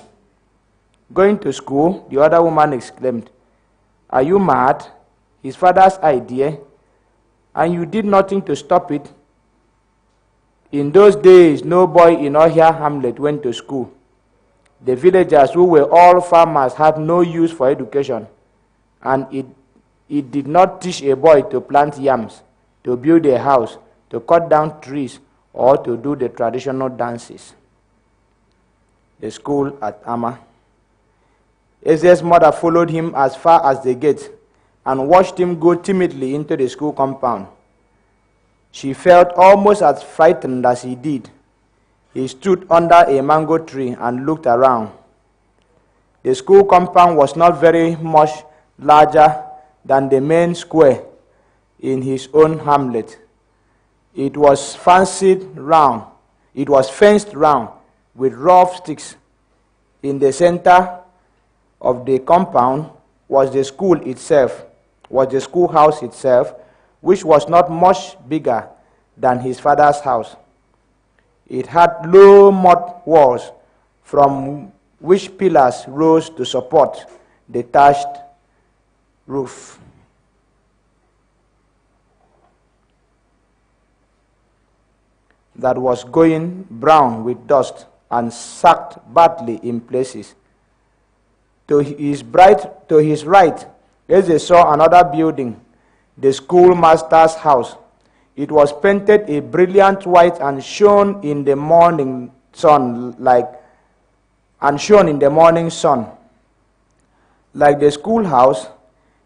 "Going to school?" the other woman exclaimed. "Are you mad? His father's idea? And you did nothing to stop it?" In those days, no boy in Ohia hamlet went to school. The villagers, who were all farmers, had no use for education, and it did not teach a boy to plant yams, to build a house, to cut down trees, or to do the traditional dances. The school at Amma. Eze's mother followed him as far as the gate and watched him go timidly into the school compound. She felt almost as frightened as he did. He stood under a mango tree and looked around. The school compound was not very much larger than the main square in his own hamlet. It was fenced round with rough sticks. In the center of the compound was the schoolhouse itself, which was not much bigger than his father's house. It had low mud walls from which pillars rose to support the thatched roof. That was going brown with dust and sagged badly in places. To his right, Eze saw another building, the schoolmaster's house. It was painted a brilliant white and shone in the morning sun like the schoolhouse.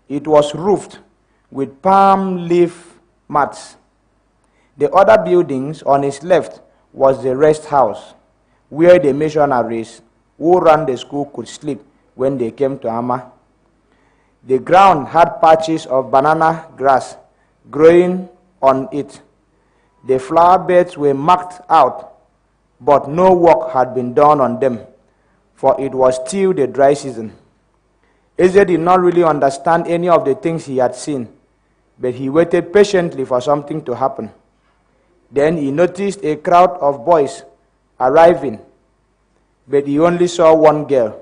It was roofed with palm leaf mats. The other buildings on his left was the rest house, where the missionaries who ran the school could sleep when they came to Amma. The ground had patches of banana grass growing on it. The flower beds were marked out, but no work had been done on them, for it was still the dry season. Eze did not really understand any of the things he had seen, but he waited patiently for something to happen. Then he noticed a crowd of boys arriving, but he only saw one girl.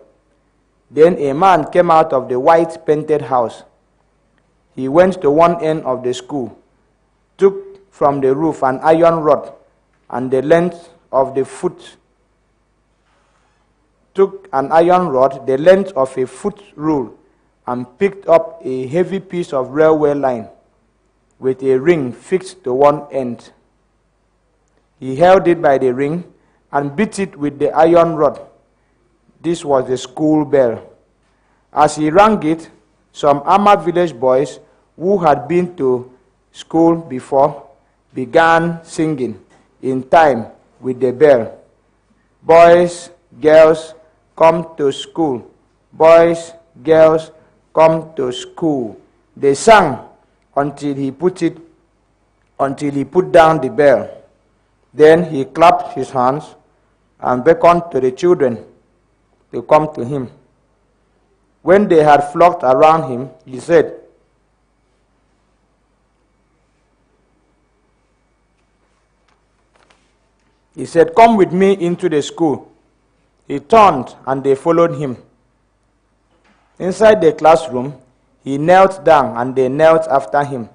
Then a man came out of the white painted house. He went to one end of the school, took from the roof an iron rod and the length of a foot rule, and picked up a heavy piece of railway line with a ring fixed to one end. He held it by the ring and beat it with the iron rod. This was the school bell. As he rang it, some Amma village boys who had been to school before began singing in time with the bell. Boys, girls, come to school. Boys, girls, come to school. They sang until he put down the bell. Then he clapped his hands and beckoned to the children to come to him. When they had flocked around him, he said, "Come with me into the school." He turned and they followed him. Inside the classroom, he knelt down and they knelt after him.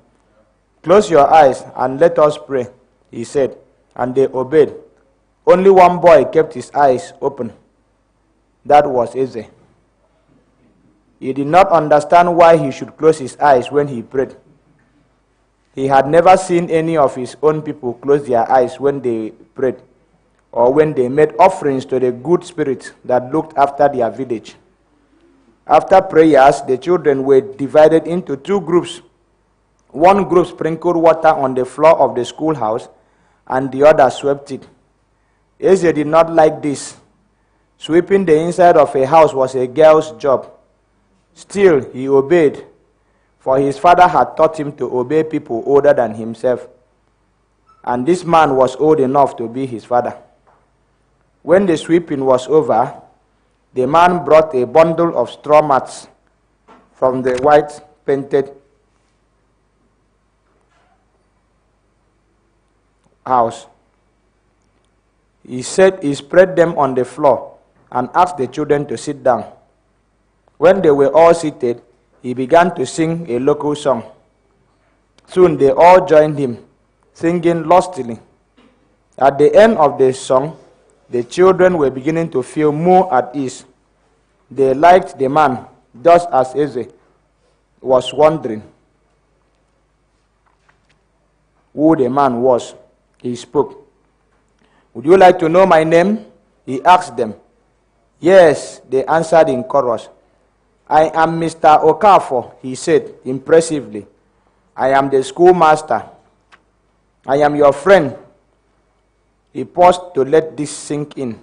"Close your eyes and let us pray," he said, and they obeyed. Only one boy kept his eyes open. That was Eze. He did not understand why he should close his eyes when he prayed. He had never seen any of his own people close their eyes when they prayed, or when they made offerings to the good spirit that looked after their village. After prayers, the children were divided into two groups. One group sprinkled water on the floor of the schoolhouse, and the other swept it. Eze did not like this. Sweeping the inside of a house was a girl's job. Still, he obeyed, for his father had taught him to obey people older than himself. And this man was old enough to be his father. When the sweeping was over, the man brought a bundle of straw mats from the white painted house. He spread them on the floor and asked the children to sit down. When they were all seated, he began to sing a local song. Soon they all joined him, singing lustily. At the end of the song, the children were beginning to feel more at ease. They liked the man, just as Eze was wondering who the man was. He spoke. "Would you like to know my name?" he asked them. "Yes," they answered in chorus. "I am Mr. Okafor," he said impressively. "I am the schoolmaster. I am your friend." He paused to let this sink in.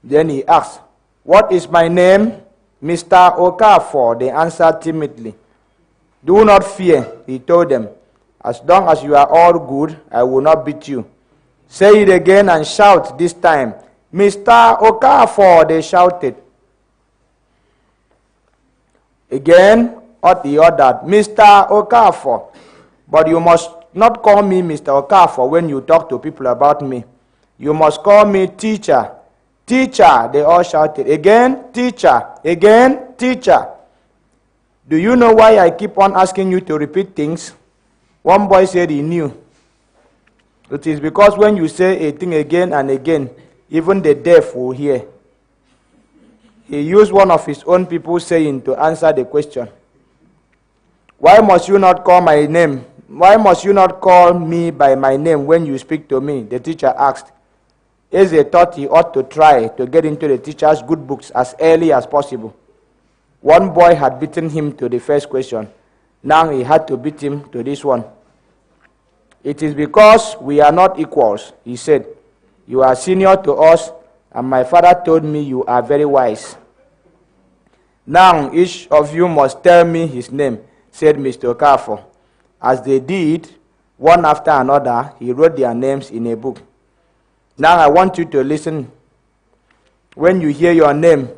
Then he asked, "What is my name?" "Mr. Okafor," they answered timidly. Do not fear, he told them. As long as you are all good, I will not beat you. Say it again and shout this time. Mr. Okafor, they shouted. Again, he ordered, Mr. Okafor. But you must not call me Mr. Okafor when you talk to people about me. You must call me teacher. Teacher, they all shouted. Again, teacher. Again, teacher. Do you know why I keep on asking you to repeat things? One boy said he knew. It is because when you say a thing again and again, even the deaf will hear. He used one of his own people saying to answer the question. Why must you not call my name? Why must you not call me by my name when you speak to me? The teacher asked. Eze thought he ought to try to get into the teacher's good books as early as possible. One boy had beaten him to the first question. Now he had to beat him to this one. It is because we are not equals, he said. You are senior to us, and my father told me you are very wise. Now each of you must tell me his name, said Mr. Okafor. As they did, one after another, he wrote their names in a book. Now I want you to listen. When you hear your name,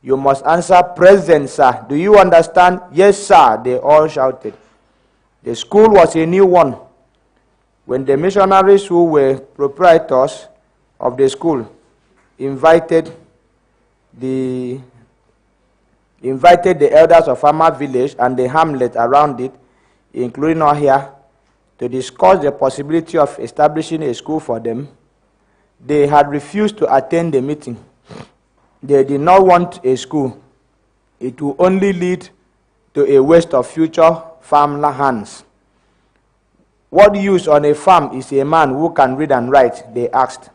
you must answer, present, sir. Do you understand? Yes, sir, they all shouted. The school was a new one. When the missionaries who were proprietors of the school invited the elders of Ama village and the hamlet around it, including Ohia, to discuss the possibility of establishing a school for them, they had refused to attend the meeting. They did not want a school. It will only lead to a waste of future farm hands. What use on a farm is a man who can read and write? They asked.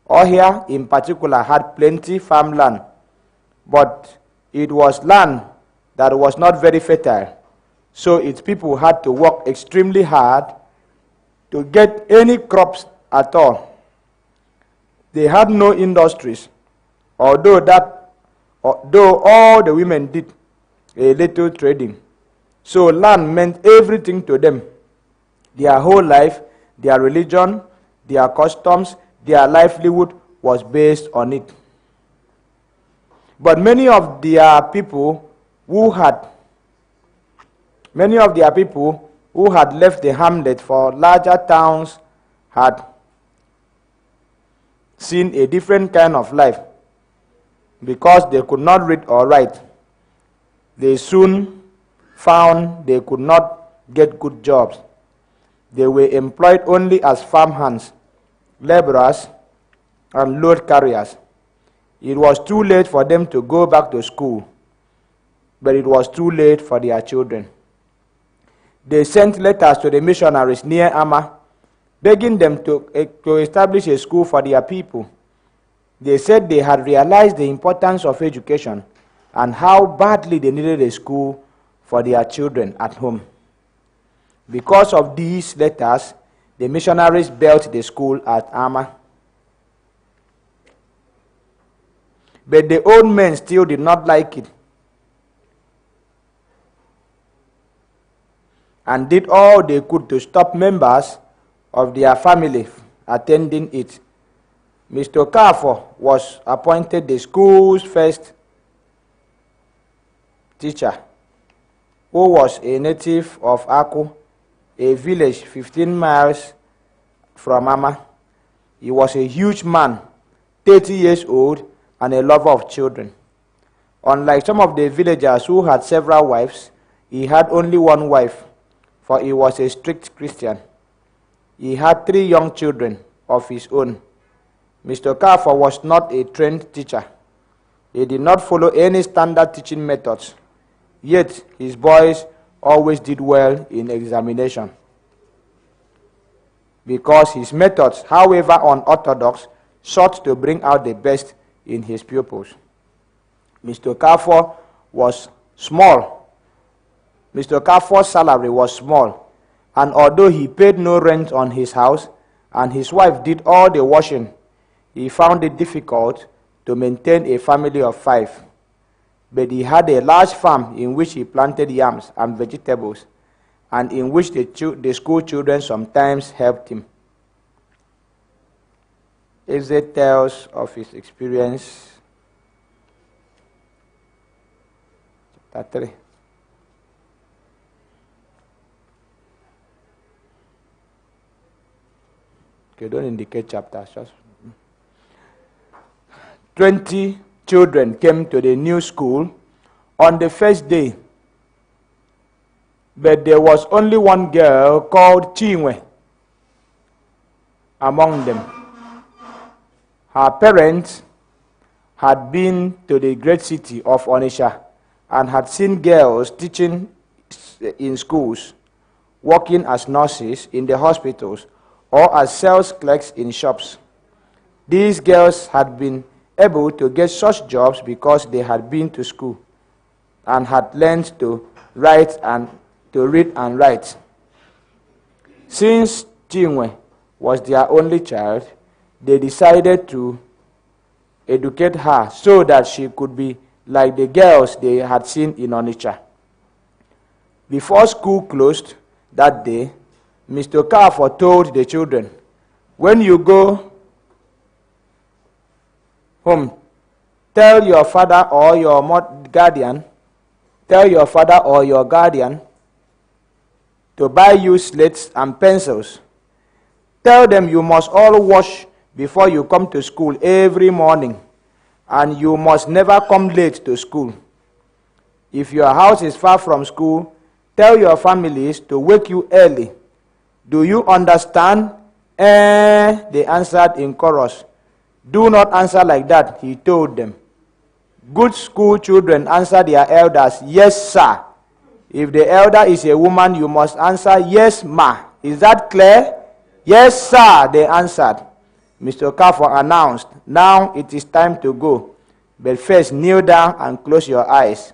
Ohia, in particular, had plenty farmland, but it was land that was not very fertile, so its people had to work extremely hard to get any crops at all. They had no industries, although all the women did a little trading. So land meant everything to them. Their whole life, their religion, their customs, their livelihood was based on it. But many of their people who had left the hamlet for larger towns had seen a different kind of life. Because they could not read or write, they soon found they could not get good jobs. They were employed only as farmhands, laborers, and load carriers. It was too late for them to go back to school, but it was too late for their children. They sent letters to the missionaries near Ama, begging them to establish a school for their people. They said they had realized the importance of education and how badly they needed a school for their children at home. Because of these letters, the missionaries built the school at Ama. But the old men still did not like it and did all they could to stop members of their family attending it. Mr. Okafor was appointed the school's first teacher, who was a native of Aku, a village 15 miles from Ama. He was a huge man, 30 years old, and a lover of children. Unlike some of the villagers who had several wives, he had only one wife, for he was a strict Christian. He had 3 young children of his own. Mr. Okafor was not a trained teacher. He did not follow any standard teaching methods. Yet, his boys always did well in examination. Because his methods, however unorthodox, sought to bring out the best in his pupils. Mr. Okafor was small. Mr. Okafor's salary was small, and although he paid no rent on his house and his wife did all the washing, he found it difficult to maintain a family of 5. but he had a large farm in which he planted yams and vegetables, and in which the school children sometimes helped him. Eze tells of his experience. Chapter 3. Okay, don't indicate chapters. Just 20 children came to the new school on the first day, but there was only one girl called Chinwe among them. Her parents had been to the great city of Onitsha and had seen girls teaching in schools, working as nurses in the hospitals, or as sales clerks in shops. These girls had been able to get such jobs because they had been to school and had learned to read and write. Since Chinwe was their only child, they decided to educate her so that she could be like the girls they had seen in Onitsha. Before school closed that day, Mr. Okafor told the children, "When you go home, tell your father or your guardian to buy you slates and pencils. Tell them you must all wash before you come to school every morning, and you must never come late to school. If your house is far from school, tell your families to wake you early. Do you understand?" They answered in chorus. "Do not answer like that," he told them. Good school children answer their elders, "Yes, sir." If the elder is a woman, you must answer, "Yes, ma." Is that clear? "Yes, sir," they answered. Mr. Okafor announced, "Now it is time to go. But first kneel down and close your eyes,"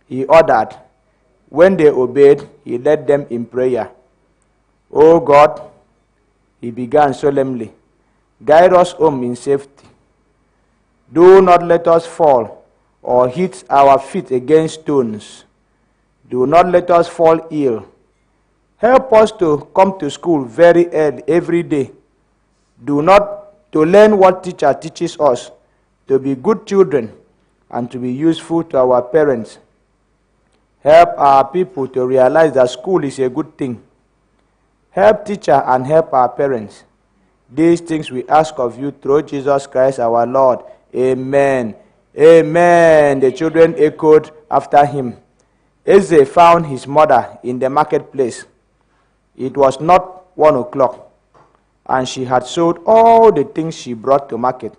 he ordered. When they obeyed, he led them in prayer. "O God," he began solemnly, "guide us home in safety. Do not let us fall or hit our feet against stones. Do not let us fall ill. Help us to come to school very early every day. To learn what teacher teaches us, to be good children, and to be useful to our parents. Help our people to realize that school is a good thing. Help teacher and help our parents. These things we ask of you through Jesus Christ our Lord. Amen." Amen. The children echoed after him. Eze found his mother in the marketplace. It was not 1 o'clock, and she had sold all the things she brought to market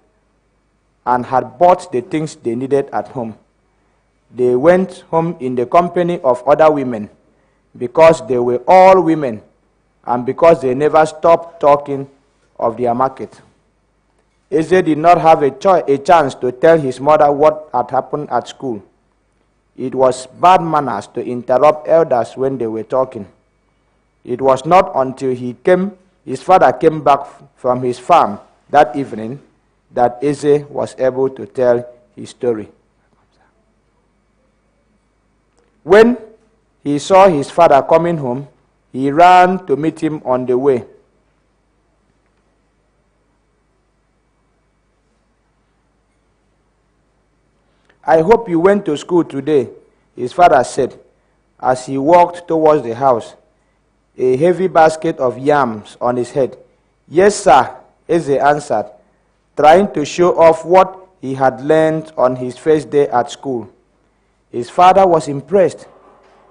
and had bought the things they needed at home. They went home in the company of other women because they were all women and because they never stopped talking of their market. Eze did not have a chance to tell his mother what had happened at school. It was bad manners to interrupt elders when they were talking. It was not until his father came back from his farm that evening that Eze was able to tell his story. When he saw his father coming home, he ran to meet him on the way. "I hope you went to school today," his father said, as he walked towards the house, a heavy basket of yams on his head. "Yes, sir," Eze answered, trying to show off what he had learned on his first day at school. His father was impressed.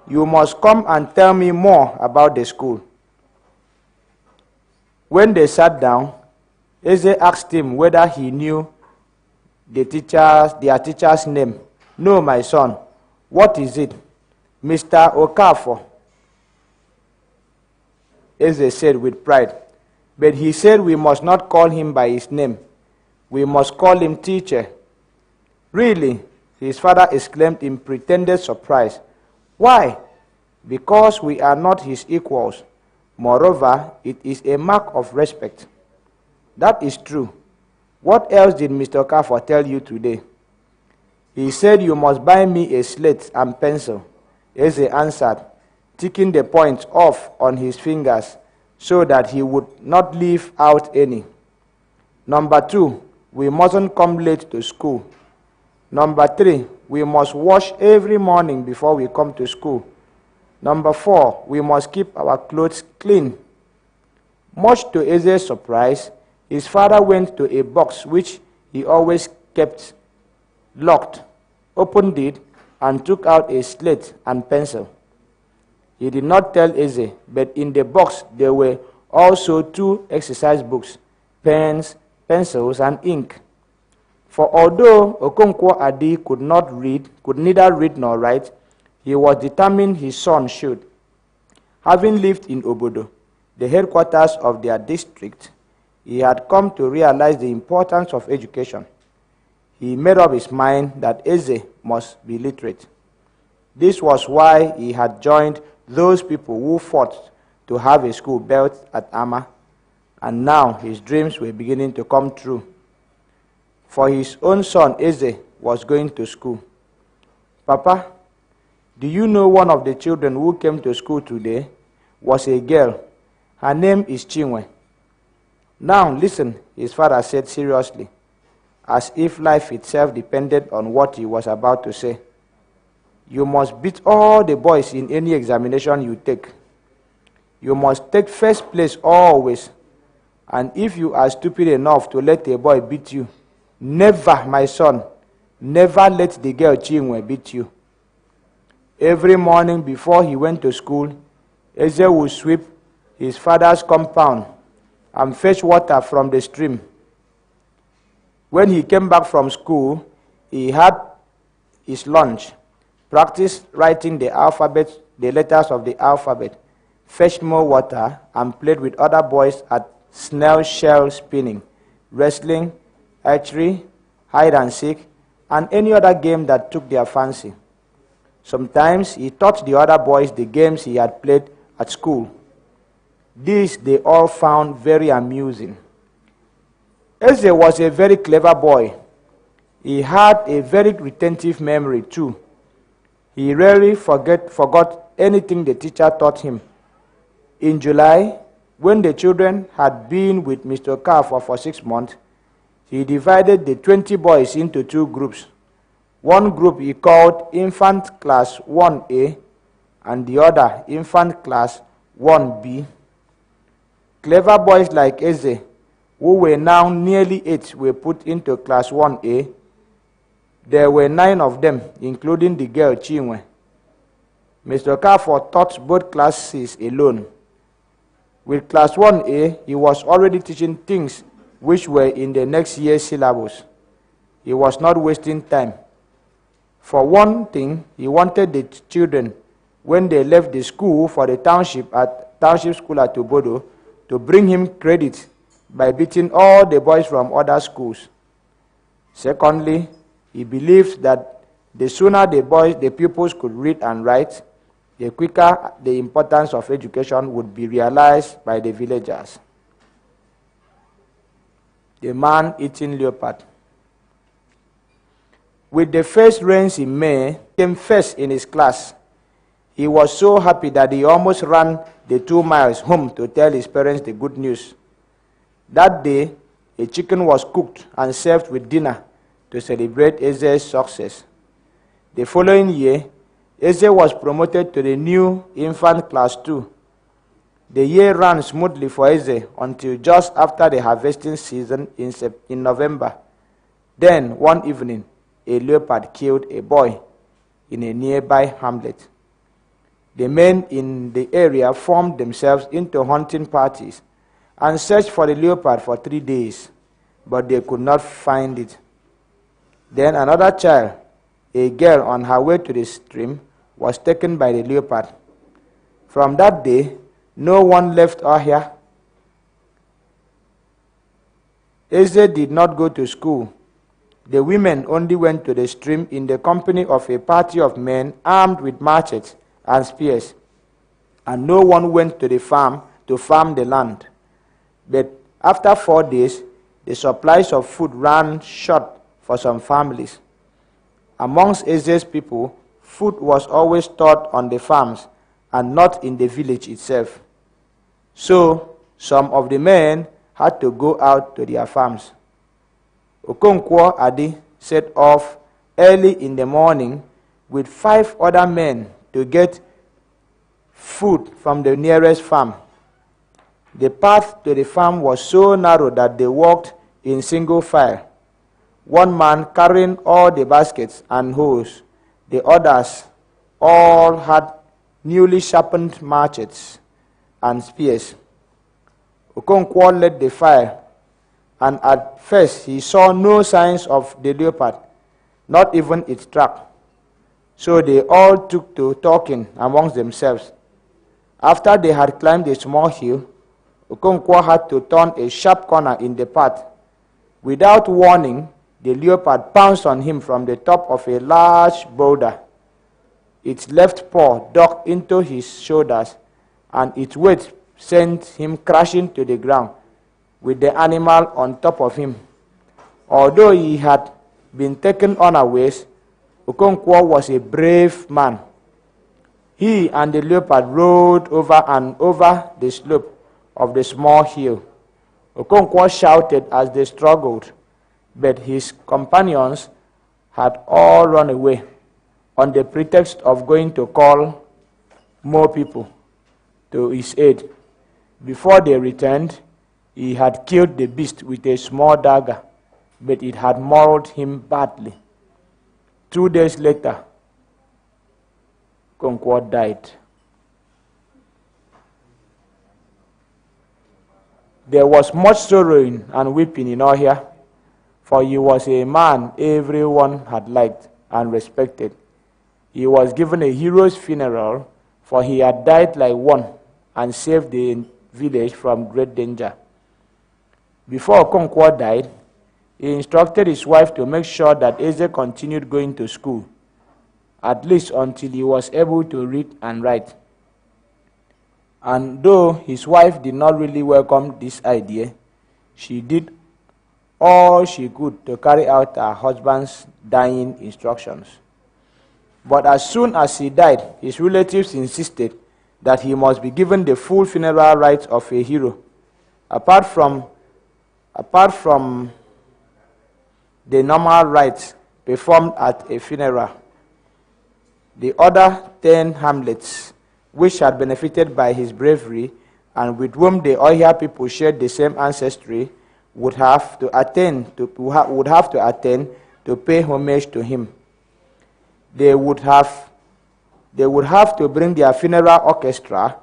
"You must come and tell me more about the school." When they sat down, Eze asked him whether he knew their teacher's name. "No, my son." "What is it?" "Mr. Okafor," Eze said with pride. But he said we must not call him by his name. We must call him teacher. "Really?" his father exclaimed in pretended surprise. "Why?" "Because we are not his equals. Moreover, it is a mark of respect." "That is true. What else did Mr. Okafor tell you today?" He said, "You must buy me a slate and pencil," Eze answered, ticking the points off on his fingers so that he would not leave out any. "Number 2, we mustn't come late to school. Number 3, we must wash every morning before we come to school. Number 4, we must keep our clothes clean." Much to Eze's surprise, his father went to a box which he always kept locked, opened it, and took out a slate and pencil. He did not tell Eze, but in the box there were also 2 exercise books, pens, pencils, and ink. For although Okonkwo Adi could neither read nor write, he was determined his son should. Having lived in Obodo, the headquarters of their district, he had come to realize the importance of education. He made up his mind that Eze must be literate. This was why he had joined those people who fought to have a school built at Ama, and now his dreams were beginning to come true. For his own son, Eze was going to school. "Papa, do you know one of the children who came to school today was a girl? Her name is Chinwe." "Now listen," his father said seriously, as if life itself depended on what he was about to say. "You must beat all the boys in any examination you take. You must take first place always. And if you are stupid enough to let a boy beat you, never, my son, never let the girl Chinwe beat you." Every morning before he went to school, Eze would sweep his father's compound and fetch water from the stream. When he came back from school, he had his lunch, practiced writing the letters of the alphabet, fetched more water, and played with other boys at snail shell spinning, wrestling, archery, hide and seek, and any other game that took their fancy. Sometimes he taught the other boys the games he had played at school. These they all found very amusing. Eze was a very clever boy. He had a very retentive memory too. He rarely forgot anything the teacher taught him. In July, when the children had been with Mr. Okafor for 6 months, he divided the 20 boys into 2 groups. One group he called Infant Class 1A and the other Infant Class 1B. Clever boys like Eze, who were now nearly 8, were put into Class 1A. There were 9 of them, including the girl Chinwe. Mr. Okafor taught both classes alone. With Class 1A, he was already teaching things which were in the next year's syllabus. He was not wasting time. For one thing, he wanted the children, when they left the school for the township school at Obodo, to bring him credit by beating all the boys from other schools. Secondly, he believed that the sooner the pupils could read and write, the quicker the importance of education would be realized by the villagers. The man eating leopard. With the first rains in May, he came first in his class. He was so happy that he almost ran the 2 miles home to tell his parents the good news. That day, a chicken was cooked and served with dinner to celebrate Eze's success. The following year, Eze was promoted to the new Infant Class 2. The year ran smoothly for Eze until just after the harvesting season in November. Then, one evening, a leopard killed a boy in a nearby hamlet. The men in the area formed themselves into hunting parties and searched for the leopard for 3 days, but they could not find it. Then another child, a girl on her way to the stream, was taken by the leopard. From that day, no one left Ohia. Eze did not go to school. The women only went to the stream in the company of a party of men armed with machetes and spears, and no one went to the farm to farm the land. But after 4 days, the supplies of food ran short for some families. Amongst Eze's people, food was always stored on the farms and not in the village itself. So some of the men had to go out to their farms. Okonkwo Adi set off early in the morning with 5 other men to get food from the nearest farm. The path to the farm was so narrow that they walked in single file, one man carrying all the baskets and hoes. The others all had newly sharpened machetes and spears. Okonkwo led the file, and at first he saw no signs of the leopard, not even its track. So they all took to talking amongst themselves. After they had climbed a small hill, Okonkwo had to turn a sharp corner in the path. Without warning, the leopard pounced on him from the top of a large boulder. Its left paw dug into his shoulders, and its weight sent him crashing to the ground with the animal on top of him. Although he had been taken unawares, Okonkwo was a brave man. He and the leopard rode over and over the slope of the small hill. Okonkwo shouted as they struggled, but his companions had all run away on the pretext of going to call more people to his aid. Before they returned, he had killed the beast with a small dagger, but it had mauled him badly. 2 days later, Okonkwo died. There was much sorrowing and weeping in Ohia, for he was a man everyone had liked and respected. He was given a hero's funeral, for he had died like one and saved the village from great danger. Before Okonkwo died, he instructed his wife to make sure that Eze continued going to school, at least until he was able to read and write. And though his wife did not really welcome this idea, she did all she could to carry out her husband's dying instructions. But as soon as he died, his relatives insisted that he must be given the full funeral rites of a hero, apart from the normal rites performed at a funeral. The other 10 hamlets, which had benefited by his bravery and with whom the Ohia people shared the same ancestry, would have to attend to pay homage to him. They would have to bring their funeral orchestra,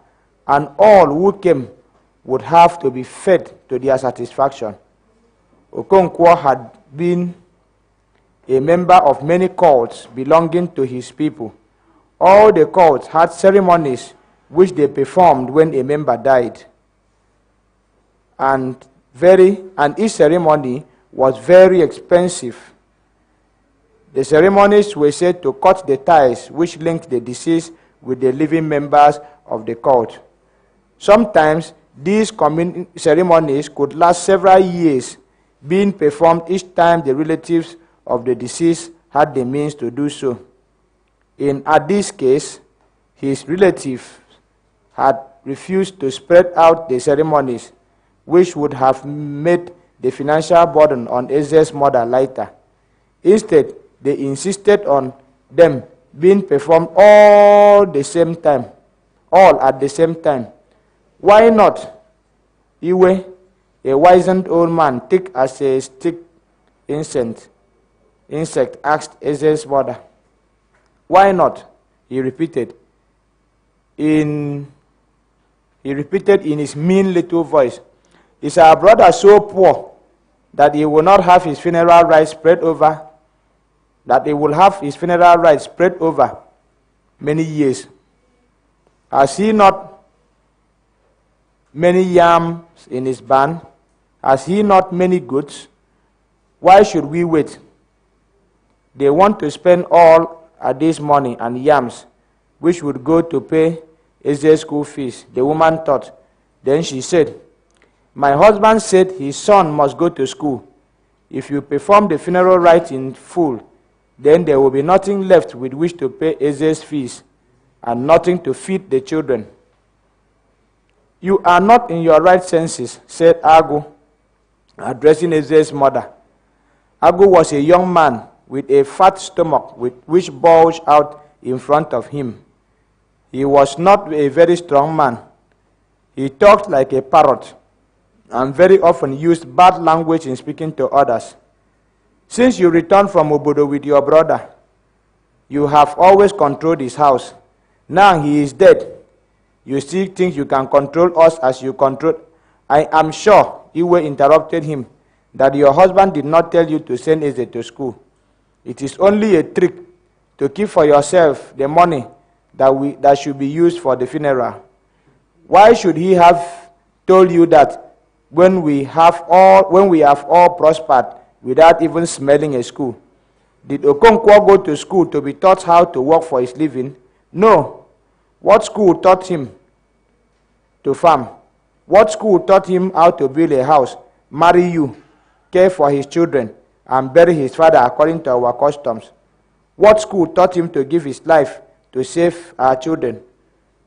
and all who came would have to be fed to their satisfaction. Okonkwo had been a member of many cults belonging to his people. All the cults had ceremonies which they performed when a member died, and each ceremony was very expensive. The ceremonies were said to cut the ties which linked the deceased with the living members of the cult. Sometimes these ceremonies could last several years, being performed each time the relatives of the deceased had the means to do so. In Adi's case, his relatives had refused to spread out the ceremonies, which would have made the financial burden on Eze's mother lighter. Instead, they insisted on them being performed all at the same time. Why not? Iwe, a wizened old man, thick as a stick insect, asked Eze's mother. Why not? He repeated in his mean little voice. Is our brother so poor that he will not have his funeral rites spread over? That he will have his funeral rites spread over many years? Has he not many yams in his barn? Has he not many goods? Why should we wait? They want to spend all Adi's money and yams, which would go to pay Eze's school fees, the woman thought. Then she said, my husband said his son must go to school. If you perform the funeral rite in full, Then there will be nothing left with which to pay Eze's fees, and nothing to feed the children. You are not in your right senses, said Agu, addressing Eze's mother. Agu was a young man with a fat stomach which bulged out in front of him. He was not a very strong man. He talked like a parrot and very often used bad language in speaking to others. Since you returned from Obodo with your brother, you have always controlled his house. Now he is dead. You still think you can control us as you control. I am sure, Iwe interrupted him, that your husband did not tell you to send Eze to school. It is only a trick to keep for yourself the money that should be used for the funeral. Why should he have told you that when we have all prospered without even smelling a school? Did Okonkwo go to school to be taught how to work for his living? No. What school taught him to farm? What school taught him how to build a house, marry you, care for his children, and bury his father according to our customs? What school taught him to give his life to save our children?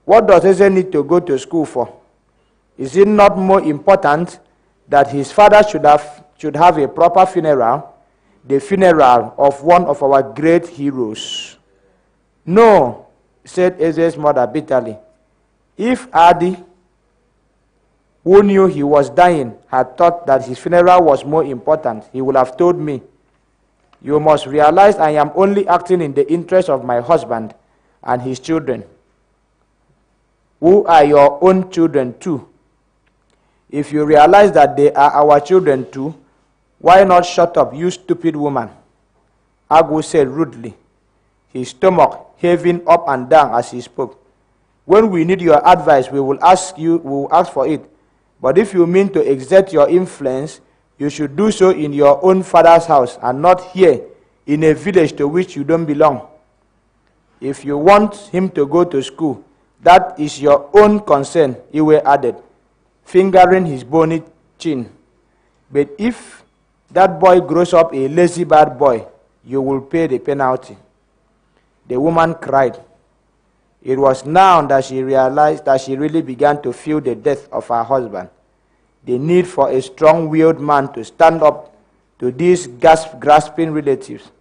What does Eze need to go to school for? Is it not more important that his father should have a proper funeral, the funeral of one of our great heroes? No, said Eze's mother bitterly. If Adi, who knew he was dying, had thought that his funeral was more important, he would have told me. You must realize I am only acting in the interest of my husband and his children, who are your own children too. If you realize that they are our children too, why not shut up, you stupid woman? Agu said rudely, his stomach heaving up and down as he spoke. When we need your advice, we will ask for it. But if you mean to exert your influence, you should do so in your own father's house and not here in a village to which you don't belong. If you want him to go to school, that is your own concern, Iwe added, fingering his bony chin. But if that boy grows up a lazy bad boy, you will pay the penalty. The woman cried. It was now that she realized that she really began to feel the death of her husband, the need for a strong-willed man to stand up to these grasping relatives.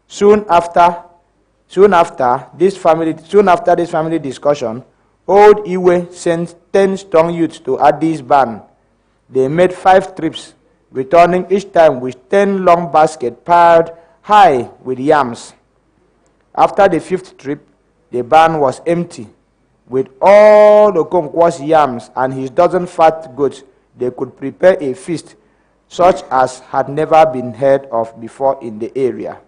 Soon after this family discussion, old Iwe sent 10 strong youths to Adi's barn. They made 5 trips, returning each time with 10 long baskets piled high with yams. After the 5th trip, the barn was empty. With all Okonkwo's yams and his dozen fat goats, they could prepare a feast such as had never been heard of before in the area.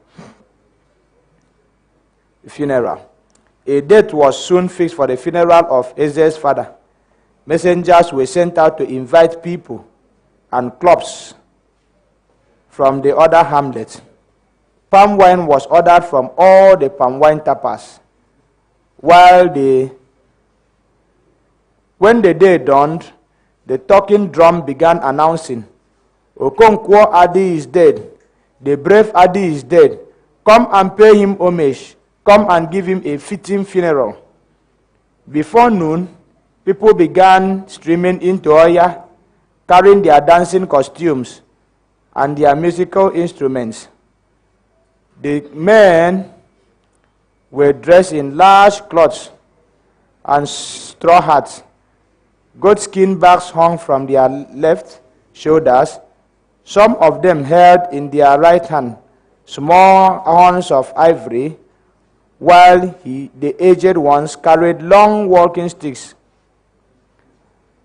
The funeral. A date was soon fixed for the funeral of Eze's father. Messengers were sent out to invite people and clubs from the other hamlets. Palm wine was ordered from all the palm wine tappers. When the day dawned, the talking drum began announcing, Okonkwo Adi is dead. The brave Adi is dead. Come and pay him homage. Come and give him a fitting funeral. Before noon, people began streaming into Oya, carrying their dancing costumes and their musical instruments. The men were dressed in large cloths and straw hats. Goatskin bags hung from their left shoulders. Some of them held in their right hand small horns of ivory, while the aged ones carried long walking sticks.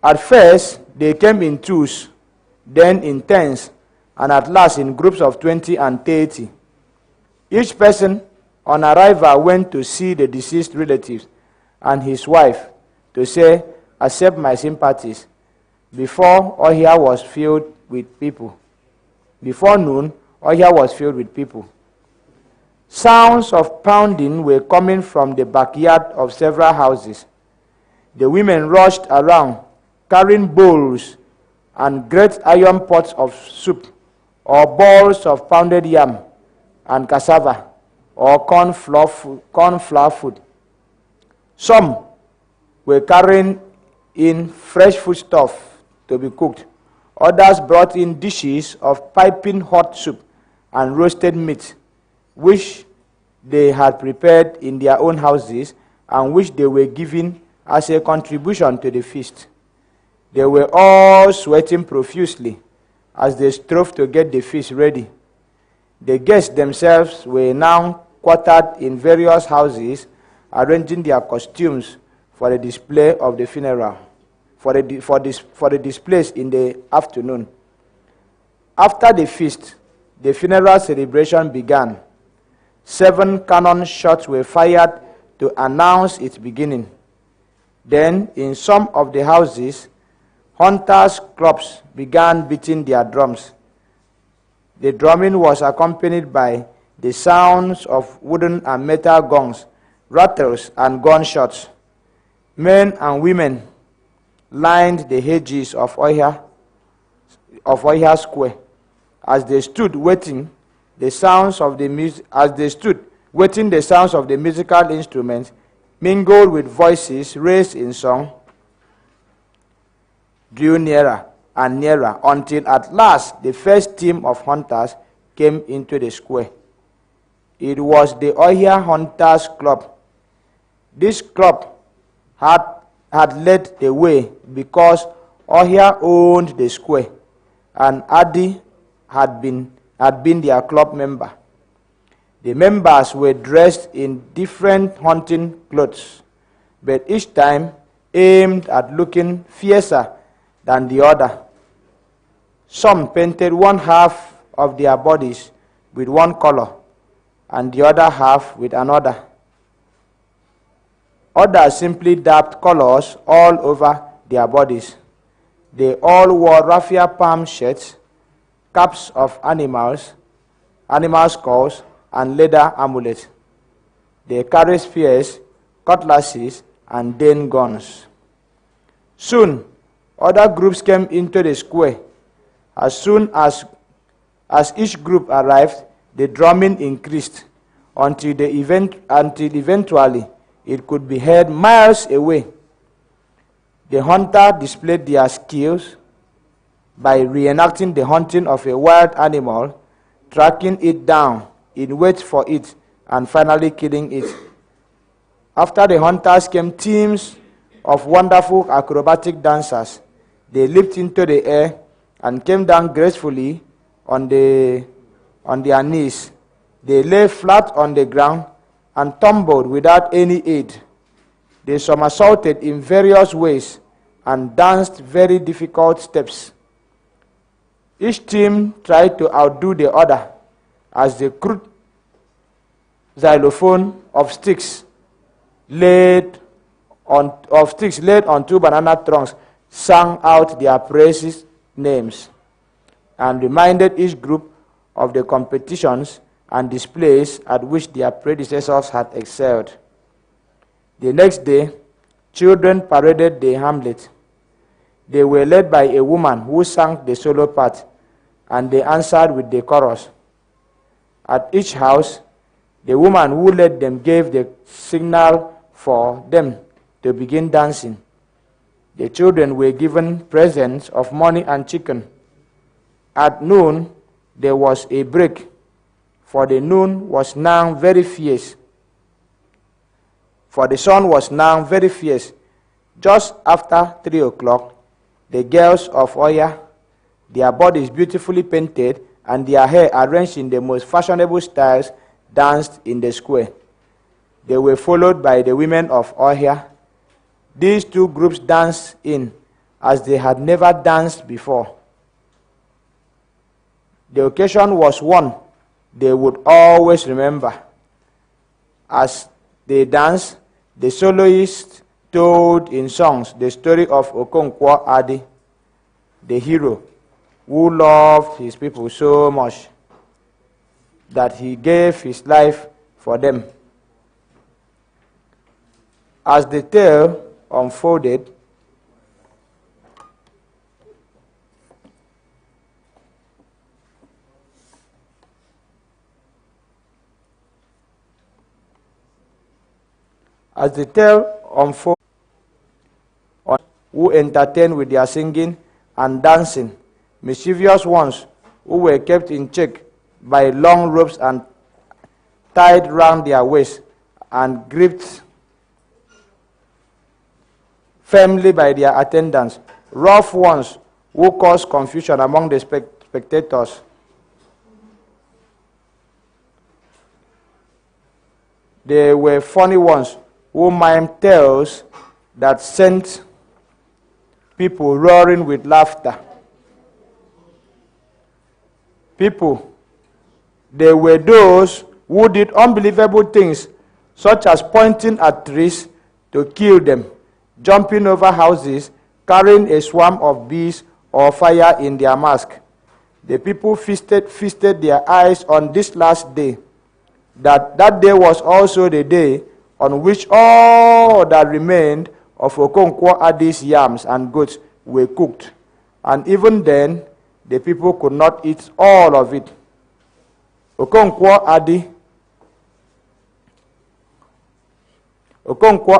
At first, they came in twos, then in tens, and at last in groups of 20 and 30. Each person on arrival went to see the deceased relatives and his wife to say, accept my sympathies. Before Ohia was filled with people. Before noon, Ohia was filled with people. Sounds of pounding were coming from the backyard of several houses. The women rushed around, carrying bowls and great iron pots of soup or balls of pounded yam and cassava. or corn flour food. Some were carrying in fresh foodstuff to be cooked. Others brought in dishes of piping hot soup and roasted meat, which they had prepared in their own houses and which they were giving as a contribution to the feast. They were all sweating profusely as they strove to get the feast ready. The guests themselves were now quartered in various houses, arranging their costumes for the display of the funeral, for the displays in the afternoon. After the feast, the funeral celebration began. 7 cannon shots were fired to announce its beginning. Then, in some of the houses, hunters' clubs began beating their drums. The drumming was accompanied by the sounds of wooden and metal gongs, rattles, and gunshots. Men and women lined the hedges of Oiha Square. As they stood waiting, the sounds of the musical instruments mingled with voices raised in song, drew nearer and nearer until at last the first team of hunters came into the square. It was the Oiha Hunters Club. This club had led the way because Oiha owned the square, and Adi had been their club member. The members were dressed in different hunting clothes, but each time aimed at looking fiercer than the other. Some painted one half of their bodies with one color and the other half with another. Others simply dabbed colors all over their bodies. They all wore raffia palm shirts, caps of animal skulls, and leather amulets. They carried spears, cutlasses, and Dane guns. Soon, other groups came into the square. As soon as each group arrived, the drumming increased until eventually it could be heard miles away. The hunter displayed their skills by reenacting the hunting of a wild animal, tracking it down in wait for it, and finally killing it. After the hunters came teams of wonderful acrobatic dancers. They leaped into the air and came down gracefully on their knees. They lay flat on the ground and tumbled without any aid. They somersaulted in various ways and danced very difficult steps. Each team tried to outdo the other as the crude xylophone of sticks laid on 2 banana trunks sang out their praises names and reminded each group of the competitions and displays at which their predecessors had excelled. The next day, children paraded the hamlet. They were led by a woman who sang the solo part, and they answered with the chorus. At each house, the woman who led them gave the signal for them to begin dancing. The children were given presents of money and chicken. At noon, there was a break, for the sun was now very fierce. Just after 3 o'clock, the girls of Oya, their bodies beautifully painted and their hair arranged in the most fashionable styles, danced in the square. They were followed by the women of Oya. These two groups danced in as they had never danced before. The occasion was one they would always remember. As they danced, the soloists told in songs the story of Okonkwo Adi, the hero who loved his people so much that he gave his life for them. As the tale unfolded, As the tale unfolds, who entertained with their singing and dancing, mischievous ones who were kept in check by long ropes and tied round their waists and gripped firmly by their attendants, rough ones who caused confusion among the spectators. There were funny ones who mimed tales that sent people roaring with laughter. There were those who did unbelievable things, such as pointing at trees to kill them, jumping over houses, carrying a swarm of bees or fire in their mask. The people feasted their eyes on this last day. That day was also the day on which all that remained of Okonkwo Adi's yams and goats were cooked, and even then the people could not eat all of it. Okonkwo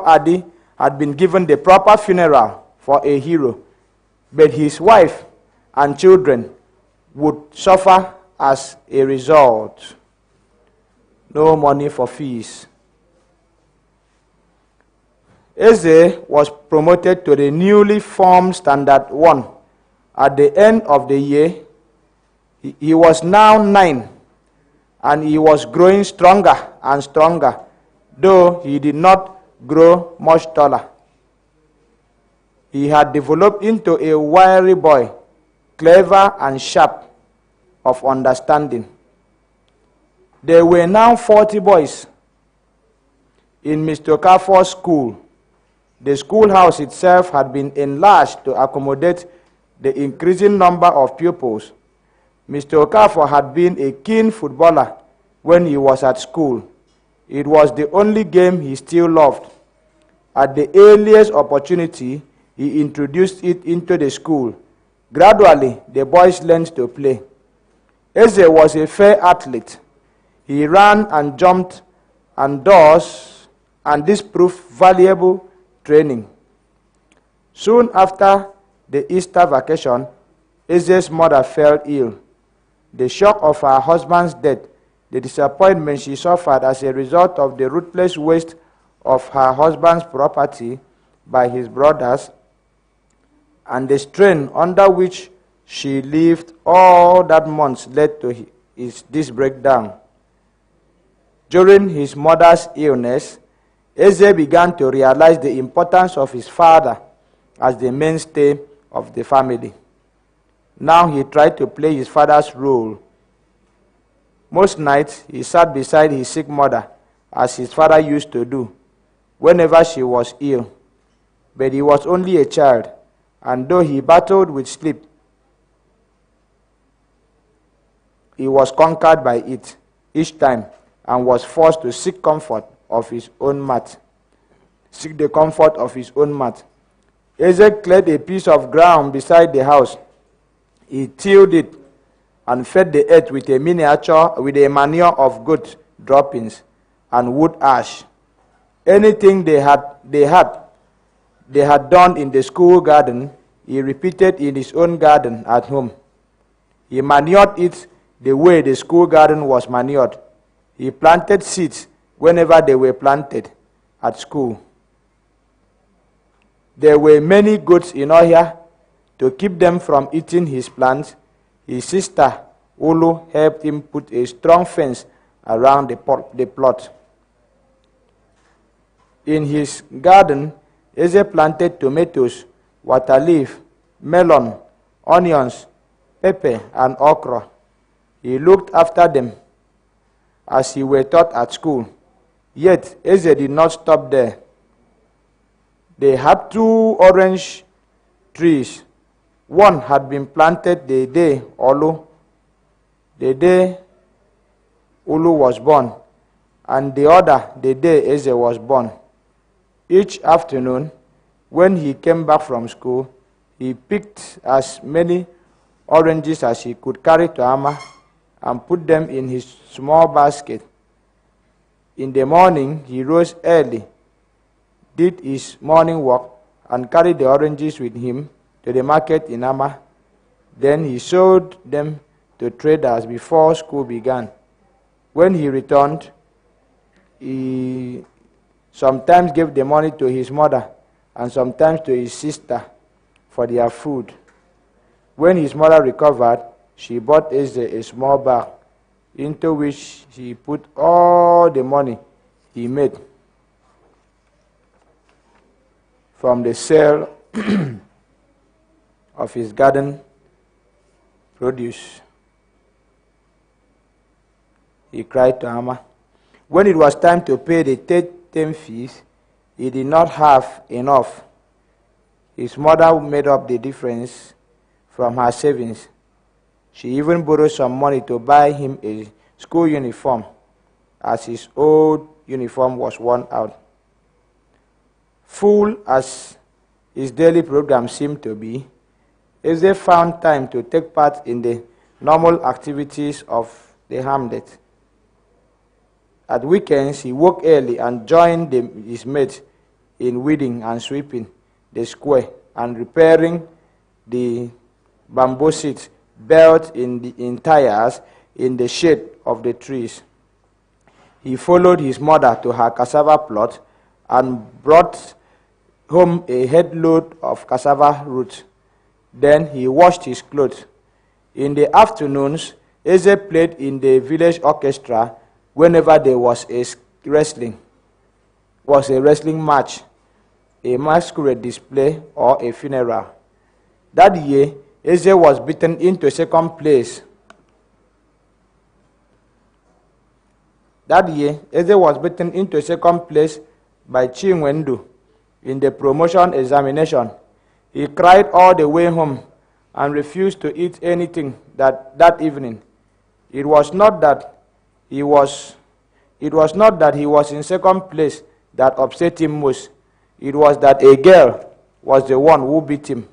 Adi had been given the proper funeral for a hero, but his wife and children would suffer as a result. No money for fees. Eze was promoted to the newly formed Standard 1. At the end of the year, he was now 9, and he was growing stronger and stronger, though he did not grow much taller. He had developed into a wiry boy, clever and sharp of understanding. There were now 40 boys in Mr. Okafor's school. The schoolhouse itself had been enlarged to accommodate the increasing number of pupils. Mr. Okafor had been a keen footballer when he was at school. It was the only game he still loved. At the earliest opportunity, he introduced it into the school. Gradually, the boys learned to play. Eze was a fair athlete. He ran and jumped and this proved valuable training. Soon after the Easter vacation, Eze's mother fell ill. The shock of her husband's death, the disappointment she suffered as a result of the ruthless waste of her husband's property by his brothers, and the strain under which she lived all that month led to this breakdown. During his mother's illness, Eze began to realize the importance of his father as the mainstay of the family. Now he tried to play his father's role. Most nights he sat beside his sick mother, as his father used to do whenever she was ill. But he was only a child, and though he battled with sleep, he was conquered by it each time and was forced to seek the comfort of his own mat. Eze cleared a piece of ground beside the house. He tilled it and fed the earth with a manure of goat droppings and wood ash. Anything they had done in the school garden, he repeated in his own garden at home. He manured it the way the school garden was manured. He planted seeds whenever they were planted at school. There were many goats in Ohia. To keep them from eating his plants, his sister Ulu helped him put a strong fence around the plot. In his garden, Eze planted tomatoes, waterleaf, melon, onions, pepper, and okra. He looked after them as he were taught at school. Yet Eze did not stop there. They had 2 orange trees. One had been planted the day Ulu was born, and the other the day Eze was born. Each afternoon, when he came back from school, he picked as many oranges as he could carry to Ama and put them in his small basket. In the morning, he rose early. did his morning walk, and carried the oranges with him to the market in Amma. Then he sold them to traders before school began. When he returned, he sometimes gave the money to his mother and sometimes to his sister for their food. When his mother recovered, she bought Eze a small bag into which he put all the money he made from the sale of his garden produce. He cried to Amma. When it was time to pay the 10 fees, he did not have enough. His mother made up the difference from her savings. She even borrowed some money to buy him a school uniform, as his old uniform was worn out. Full as his daily program seemed to be, Eze found time to take part in the normal activities of the hamlet. At weekends, he woke early and joined his mates in weeding and sweeping the square and repairing the bamboo seats built in tires in the shade of the trees. He followed his mother to her cassava plot and brought home a headload of cassava roots. Then he washed his clothes. In the afternoons, Eze played in the village orchestra whenever there was a wrestling match, a masquerade display, or a funeral. That year, Eze was beaten into second place. By Chinwendu in the promotion examination. He cried all the way home and refused to eat anything that evening. It was not that he was in second place that upset him most. It was that a girl was the one who beat him.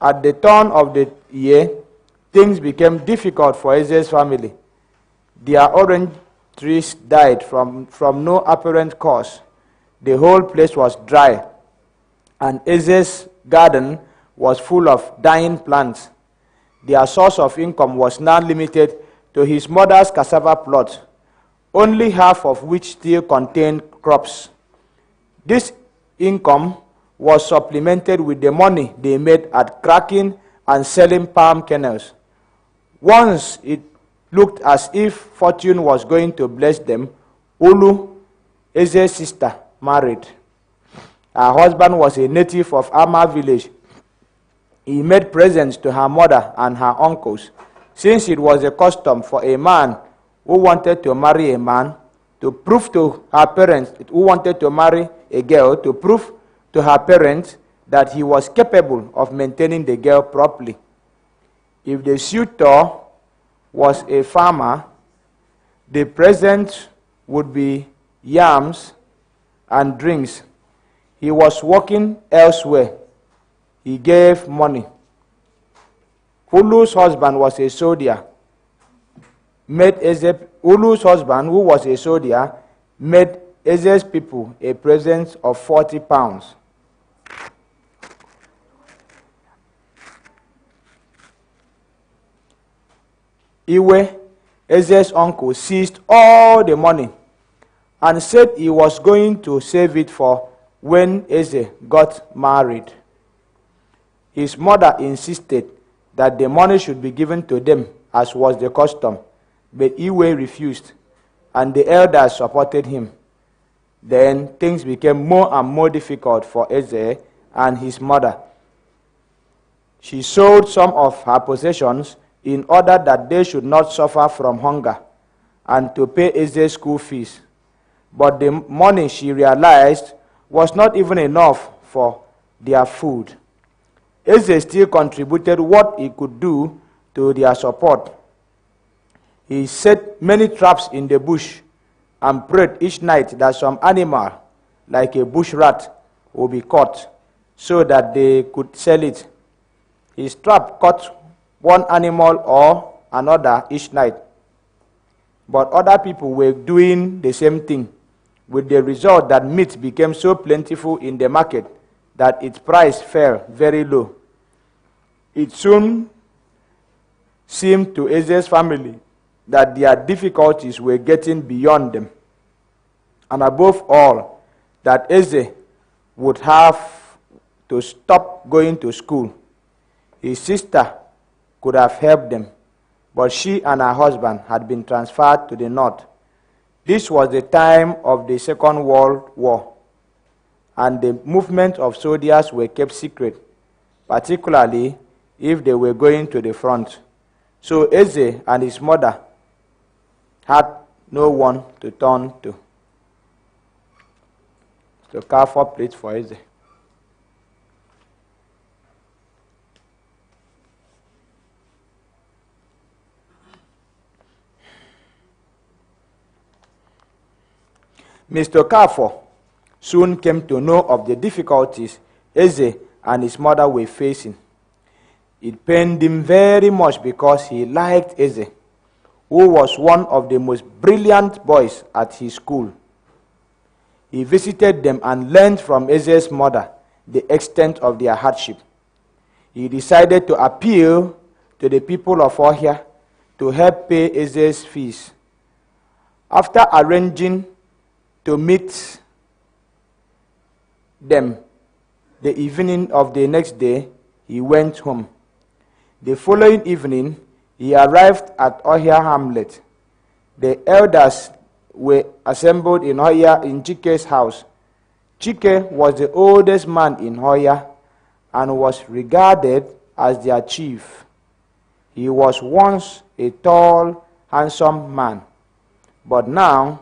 At the turn of the year, things became difficult for Eze's family. Their orange trees died from no apparent cause. The whole place was dry, and Eze's garden was full of dying plants. Their source of income was now limited to his mother's cassava plot, only half of which still contained crops. This income was supplemented with the money they made at cracking and selling palm kernels. Once it looked as if fortune was going to bless them, Ulu, Eze's sister, married. Her husband was a native of Amma village. He made presents to her mother and her uncles, since it was a custom for a man who wanted to marry a man to prove to her parents, who wanted to marry a girl to prove to her parents that he was capable of maintaining the girl properly. If the suitor was a farmer, the present would be yams and drinks. He was working elsewhere. He gave money. Ulu's husband was a soldier. Ulu's husband, who was a soldier, made Eze's people a present of 40 pounds. Iwe, Eze's uncle, seized all the money and said he was going to save it for when Eze got married. His mother insisted that the money should be given to them, as was the custom, but Iwe refused, and the elders supported him. Then things became more and more difficult for Eze and his mother. She sold some of her possessions in order that they should not suffer from hunger and to pay Eze's school fees. But the money, she realized, was not even enough for their food. Eze still contributed what he could do to their support. He set many traps in the bush and prayed each night that some animal, like a bush rat, would be caught so that they could sell it. His trap caught one animal or another each night. But other people were doing the same thing, with the result that meat became so plentiful in the market that its price fell very low. It soon seemed to Eze's family that their difficulties were getting beyond them, and above all, that Eze would have to stop going to school. His sister could have helped them, but she and her husband had been transferred to the north. This was the time of the Second World War, and the movement of soldiers were kept secret, particularly if they were going to the front. So Eze and his mother had no one to turn to. So carve 4 plates for Eze. Mr. Carfor soon came to know of the difficulties Eze and his mother were facing. It pained him very much because he liked Eze, who was one of the most brilliant boys at his school. He visited them and learned from Eze's mother the extent of their hardship. He decided to appeal to the people of Ohia to help pay Eze's fees. After arranging to meet them the evening of the next day, he went home. The following evening, he arrived at Ohia Hamlet. The elders were assembled in Ohia in Chike's house. Chike was the oldest man in Ohia and was regarded as their chief. He was once a tall, handsome man, but now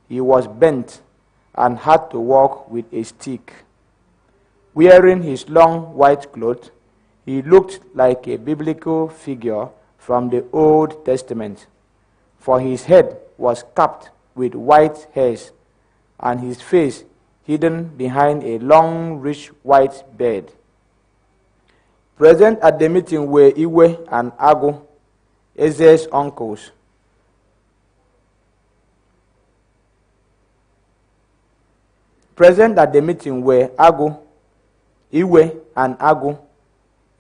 he was bent and had to walk with a stick. Wearing his long white cloth, he looked like a biblical figure from the Old Testament, for his head was capped with white hairs, and his face hidden behind a long, rich white beard. Present at the meeting were Iwe and Agu, Eze's uncles. Present at the meeting were Agu, Iwe, and Agu,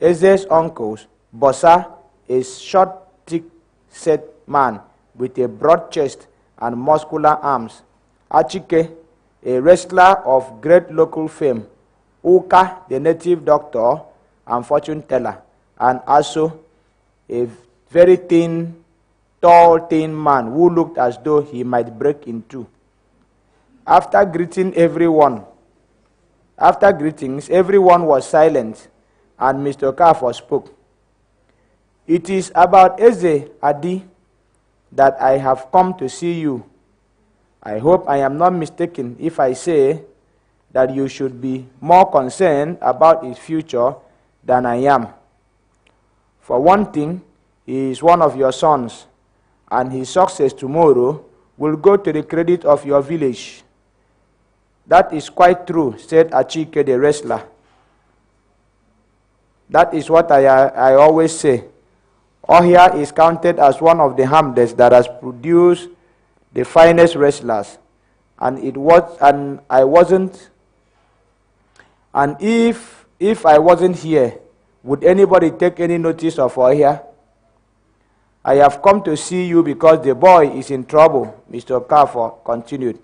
Eze's uncles, Bosa, a short, thick-set man with a broad chest and muscular arms, Achike, a wrestler of great local fame, Uka, the native doctor and fortune teller, and Aso, a very thin, tall, thin man who looked as though he might break in two. After greetings, everyone was silent, and Mr. Carfor spoke. It is about Eze Adi that I have come to see you. I hope I am not mistaken if I say that you should be more concerned about his future than I am. For one thing, he is one of your sons, and his success tomorrow will go to the credit of your village. That is quite true, said Achike the wrestler. That is what I always say. Ohia is counted as one of the hamlets that has produced the finest wrestlers, and if I wasn't here, would anybody take any notice of Ohia? I have come to see you because the boy is in trouble, Mr. Carfor continued.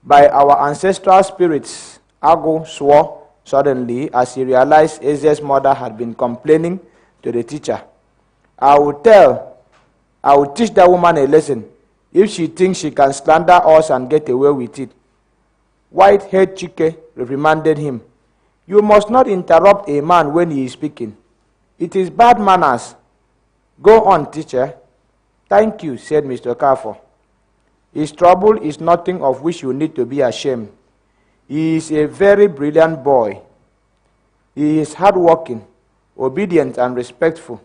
By our ancestral spirits, Agu swore suddenly as he realized Eze's mother had been complaining to the teacher. I will teach that woman a lesson if she thinks she can slander us and get away with it. White-haired Chike reprimanded him. You must not interrupt a man when he is speaking. It is bad manners. Go on, teacher. Thank you, said Mr. Carfor. His trouble is nothing of which you need to be ashamed. He is a very brilliant boy. He is hardworking, obedient, and respectful.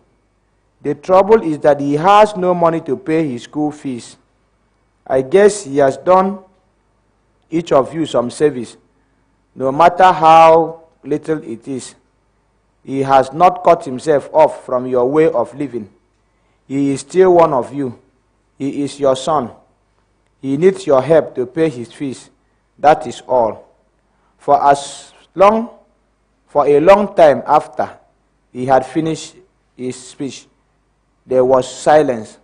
The trouble is that he has no money to pay his school fees. I guess he has done each of you some service, no matter how little it is. He has not cut himself off from your way of living. He is still one of you. He is your son. He needs your help to pay his fees. That is all. For a long time after he had finished his speech, there was silence.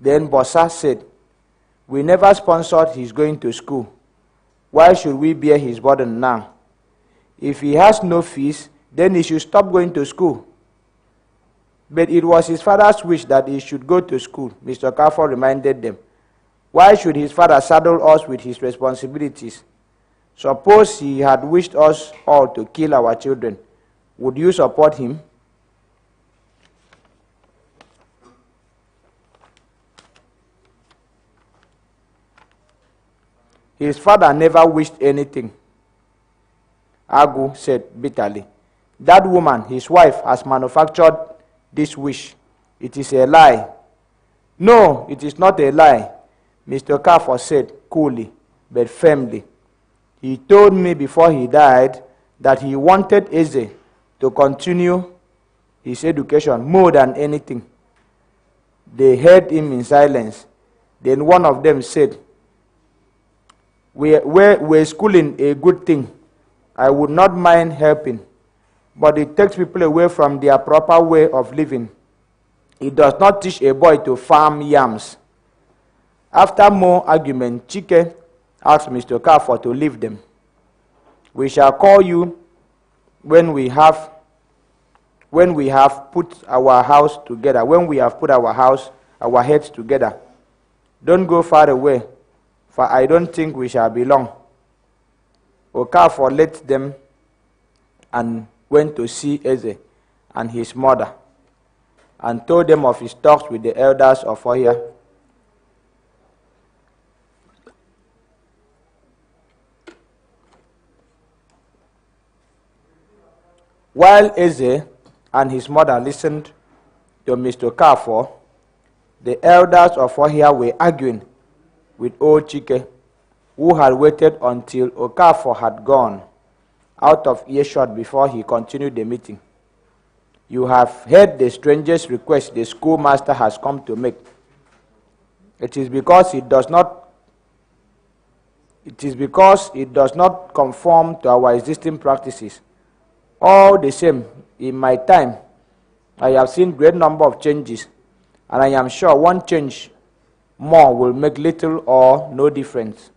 Then Bossa said, "We never sponsored his going to school. Why should we bear his burden now? If he has no fees, then he should stop going to school." But it was his father's wish that he should go to school, Mr. Okafor reminded them. Why should his father saddle us with his responsibilities? Suppose he had wished us all to kill our children. Would you support him? His father never wished anything, Agu said bitterly. That woman, his wife, has manufactured this wish. It is a lie. No, it is not a lie, Mr. Okafor said coolly but firmly. He told me before he died that he wanted Eze to continue his education more than anything. They heard him in silence. Then one of them said, We're schooling a good thing. I would not mind helping, but it takes people away from their proper way of living. It does not teach a boy to farm yams. After more argument, Chike asked Mr. Okafor to leave them. We shall call you when we have put our house together. When we have put our heads together. Don't go far away, for I don't think we shall be long. Okafor left them and went to see Eze and his mother, and told them of his talks with the elders of Ohia. While Eze and his mother listened to Mr. Okafor, the elders of Ohia were arguing with old Chike, who had waited until Okafor had gone out of earshot before he continued the meeting. You have heard the strangest request the schoolmaster has come to make. It is because it does not conform to our existing practices. All the same, in my time, I have seen great number of changes, and I am sure one change more will make little or no difference.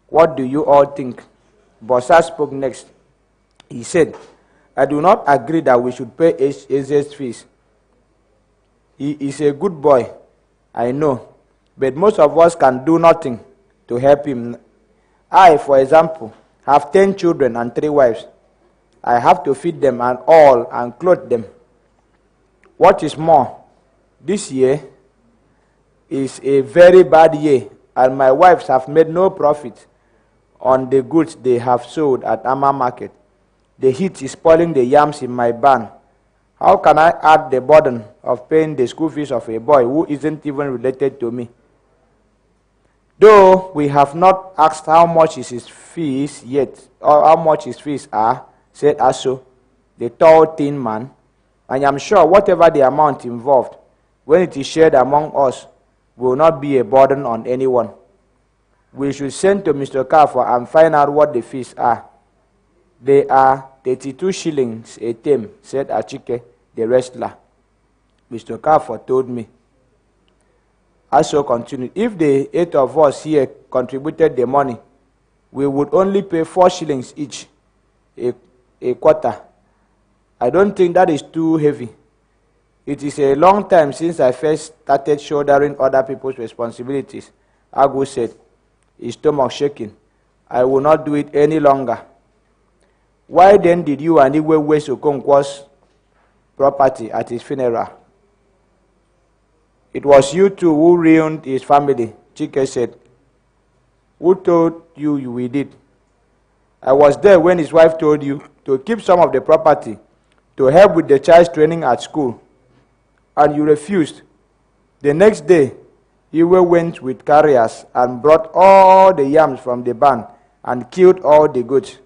What do you all think? Bossa spoke next. He said, I do not agree that we should pay Eze's fees. He is a good boy, I know, but most of us can do nothing to help him. I, for example, have 10 children and 3 wives. I have to feed them and all and clothe them. What is more, this year is a very bad year, and my wives have made no profit on the goods they have sold at Ama Market. The heat is spoiling the yams in my barn. How can I add the burden of paying the school fees of a boy who isn't even related to me? Though we have not asked how much is his fees yet, or how much his fees are, said Aso, the tall, thin man, I am sure whatever the amount involved, when it is shared among us, will not be a burden on anyone. We should send to Mr. Okafor and find out what the fees are. They are 32 shillings a term, said Achike, the wrestler. Mr. Okafor told me. Aso continued, if the 8 of us here contributed the money, we would only pay 4 shillings each, a quarter. I don't think that is too heavy. It is a long time since I first started shouldering other people's responsibilities, Agu said, his stomach shaking. I will not do it any longer. Why then did you and Igwe waste Okonkwo's property at his funeral? It was you two who ruined his family, Chike said. Who told you we did? I was there when his wife told you to keep some of the property to help with the child's training at school, and you refused. The next day, Iwe went with carriers and brought all the yams from the barn and killed all the goats.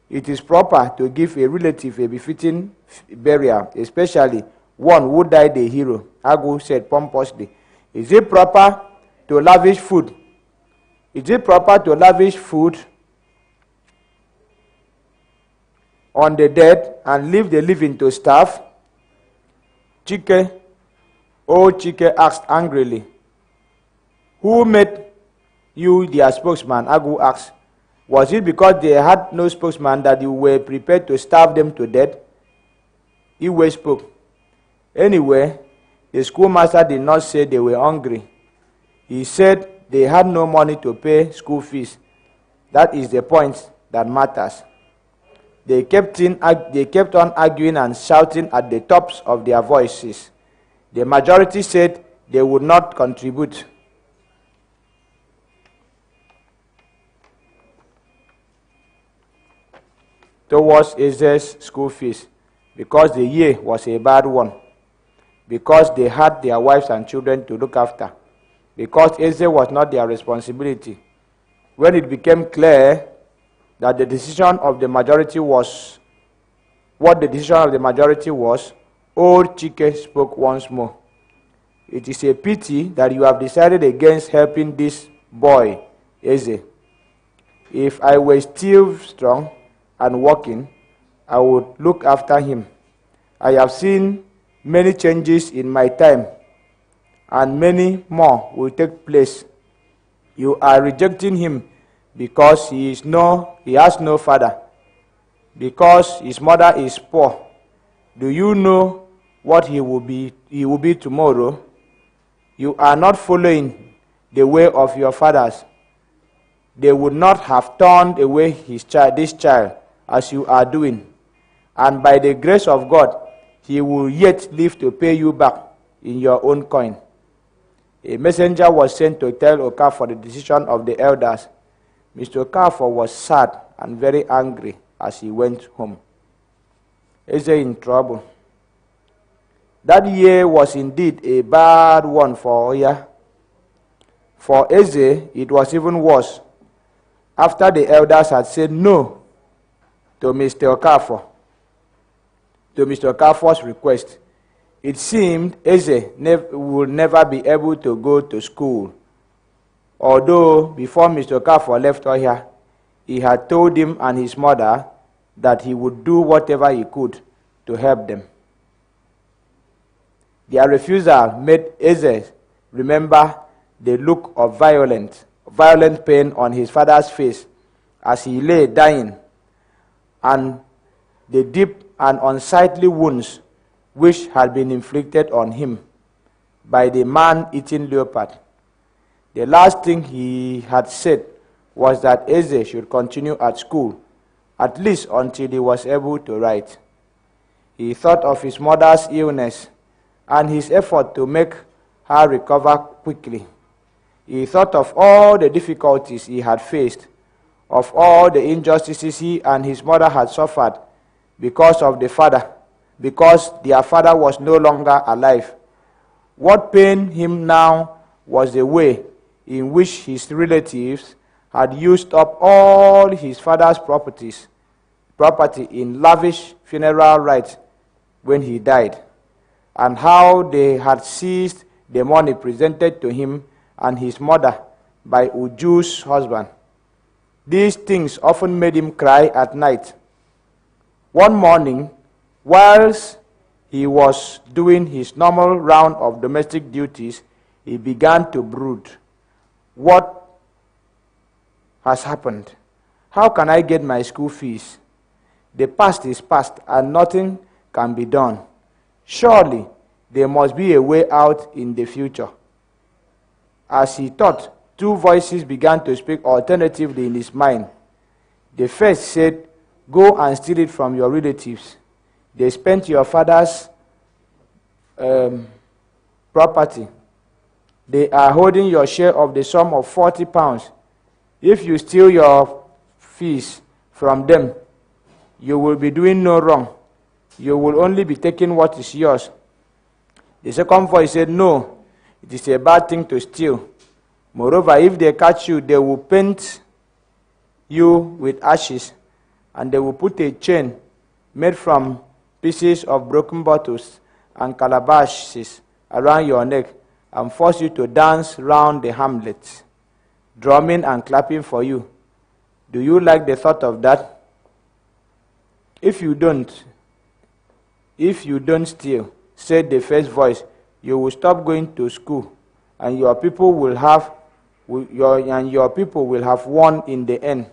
It is proper to give a relative a befitting burial, especially one who died a hero, Agu said pompously. Is it proper to lavish food Is it proper to lavish food on the dead and leave the living to starve? Old Chike asked angrily. Who made you their spokesman? Agu asked. Was it because they had no spokesman that you were prepared to starve them to death? Iwe spoke. Anyway, the schoolmaster did not say they were hungry. He said they had no money to pay school fees. That is the point that matters. They kept on arguing and shouting at the tops of their voices. The majority said they would not contribute. Towards Eze's school fees, because the year was a bad one, because they had their wives and children to look after, because Eze was not their responsibility. When it became clear that the decision of the majority was what the decision of the majority was, old Chike spoke once more. It is a pity that you have decided against helping this boy, Eze. If I were still strong and working, I would look after him. I have seen many changes in my time, and many more will take place. You are rejecting him because he has no father, because his mother is poor. Do you know what he will be tomorrow? You are not following the way of your fathers. They would not have turned away this child as you are doing, and by the grace of God, he will yet live to pay you back in your own coin. A messenger was sent to tell Okafor the decision of the elders. Mr. Okafor was sad and very angry as he went home. Eze in trouble. That year was indeed a bad one for Oya. For Eze, it was even worse. After the elders had said no to Mr. Okafor's request, it seemed Eze would never be able to go to school. Although before Mr. Okafor left Oya, he had told him and his mother that he would do whatever he could to help them. Their refusal made Eze remember the look of violent pain on his father's face as he lay dying, and the deep and unsightly wounds which had been inflicted on him by the man-eating leopard. The last thing he had said was that Eze should continue at school, at least until he was able to write. He thought of his mother's illness and his effort to make her recover quickly. He thought of all the difficulties he had faced, of all the injustices he and his mother had suffered because their father was no longer alive. What pained him now was the way in which his relatives had used up all his father's property in lavish funeral rites when he died, and how they had seized the money presented to him and his mother by Uju's husband. These things often made him cry at night. One morning, whilst he was doing his normal round of domestic duties, he began to brood. What has happened? How can I get my school fees? The past is past and nothing can be done. Surely there must be a way out in the future. As he thought, two voices began to speak alternatively in his mind. The first said, "Go and steal it from your relatives. They spent your father's property. They are holding your share of the sum of 40 pounds. If you steal your fees from them, you will be doing no wrong. You will only be taking what is yours." The second voice said, "No, it is a bad thing to steal. Moreover, if they catch you, they will paint you with ashes, and they will put a chain made from pieces of broken bottles and calabashes around your neck and force you to dance round the hamlet. drumming and clapping for you. Do you like the thought of that? If you don't steal, said the first voice, you will stop going to school, and your people will have won in the end.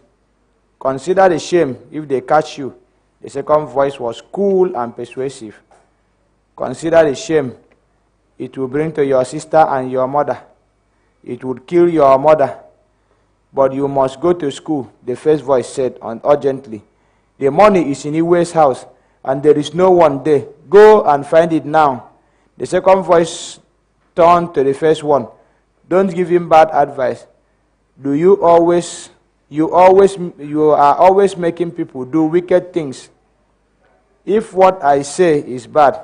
Consider the shame if they catch you. The second voice was cool and persuasive. Consider the shame it will bring to your sister and your mother. It would kill your mother. But you must go to school, the first voice said urgently. The money is in Iwe's house, and there is no one there. Go and find it now. The second voice turned to the first one. Don't give him bad advice. You are always making people do wicked things. If what I say is bad,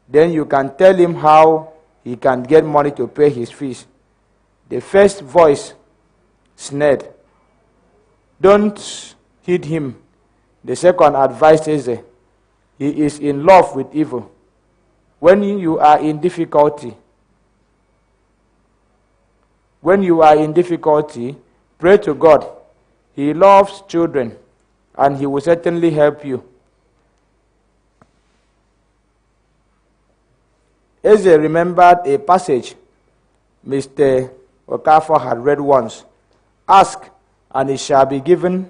then you can tell him how he can get money to pay his fees. The first voice sneered. Don't heed him. The second advised Eze. He is in love with evil. When you are in difficulty, pray to God. He loves children, and he will certainly help you. Eze remembered a passage Mr. Okafor had read once. Ask, and it shall be given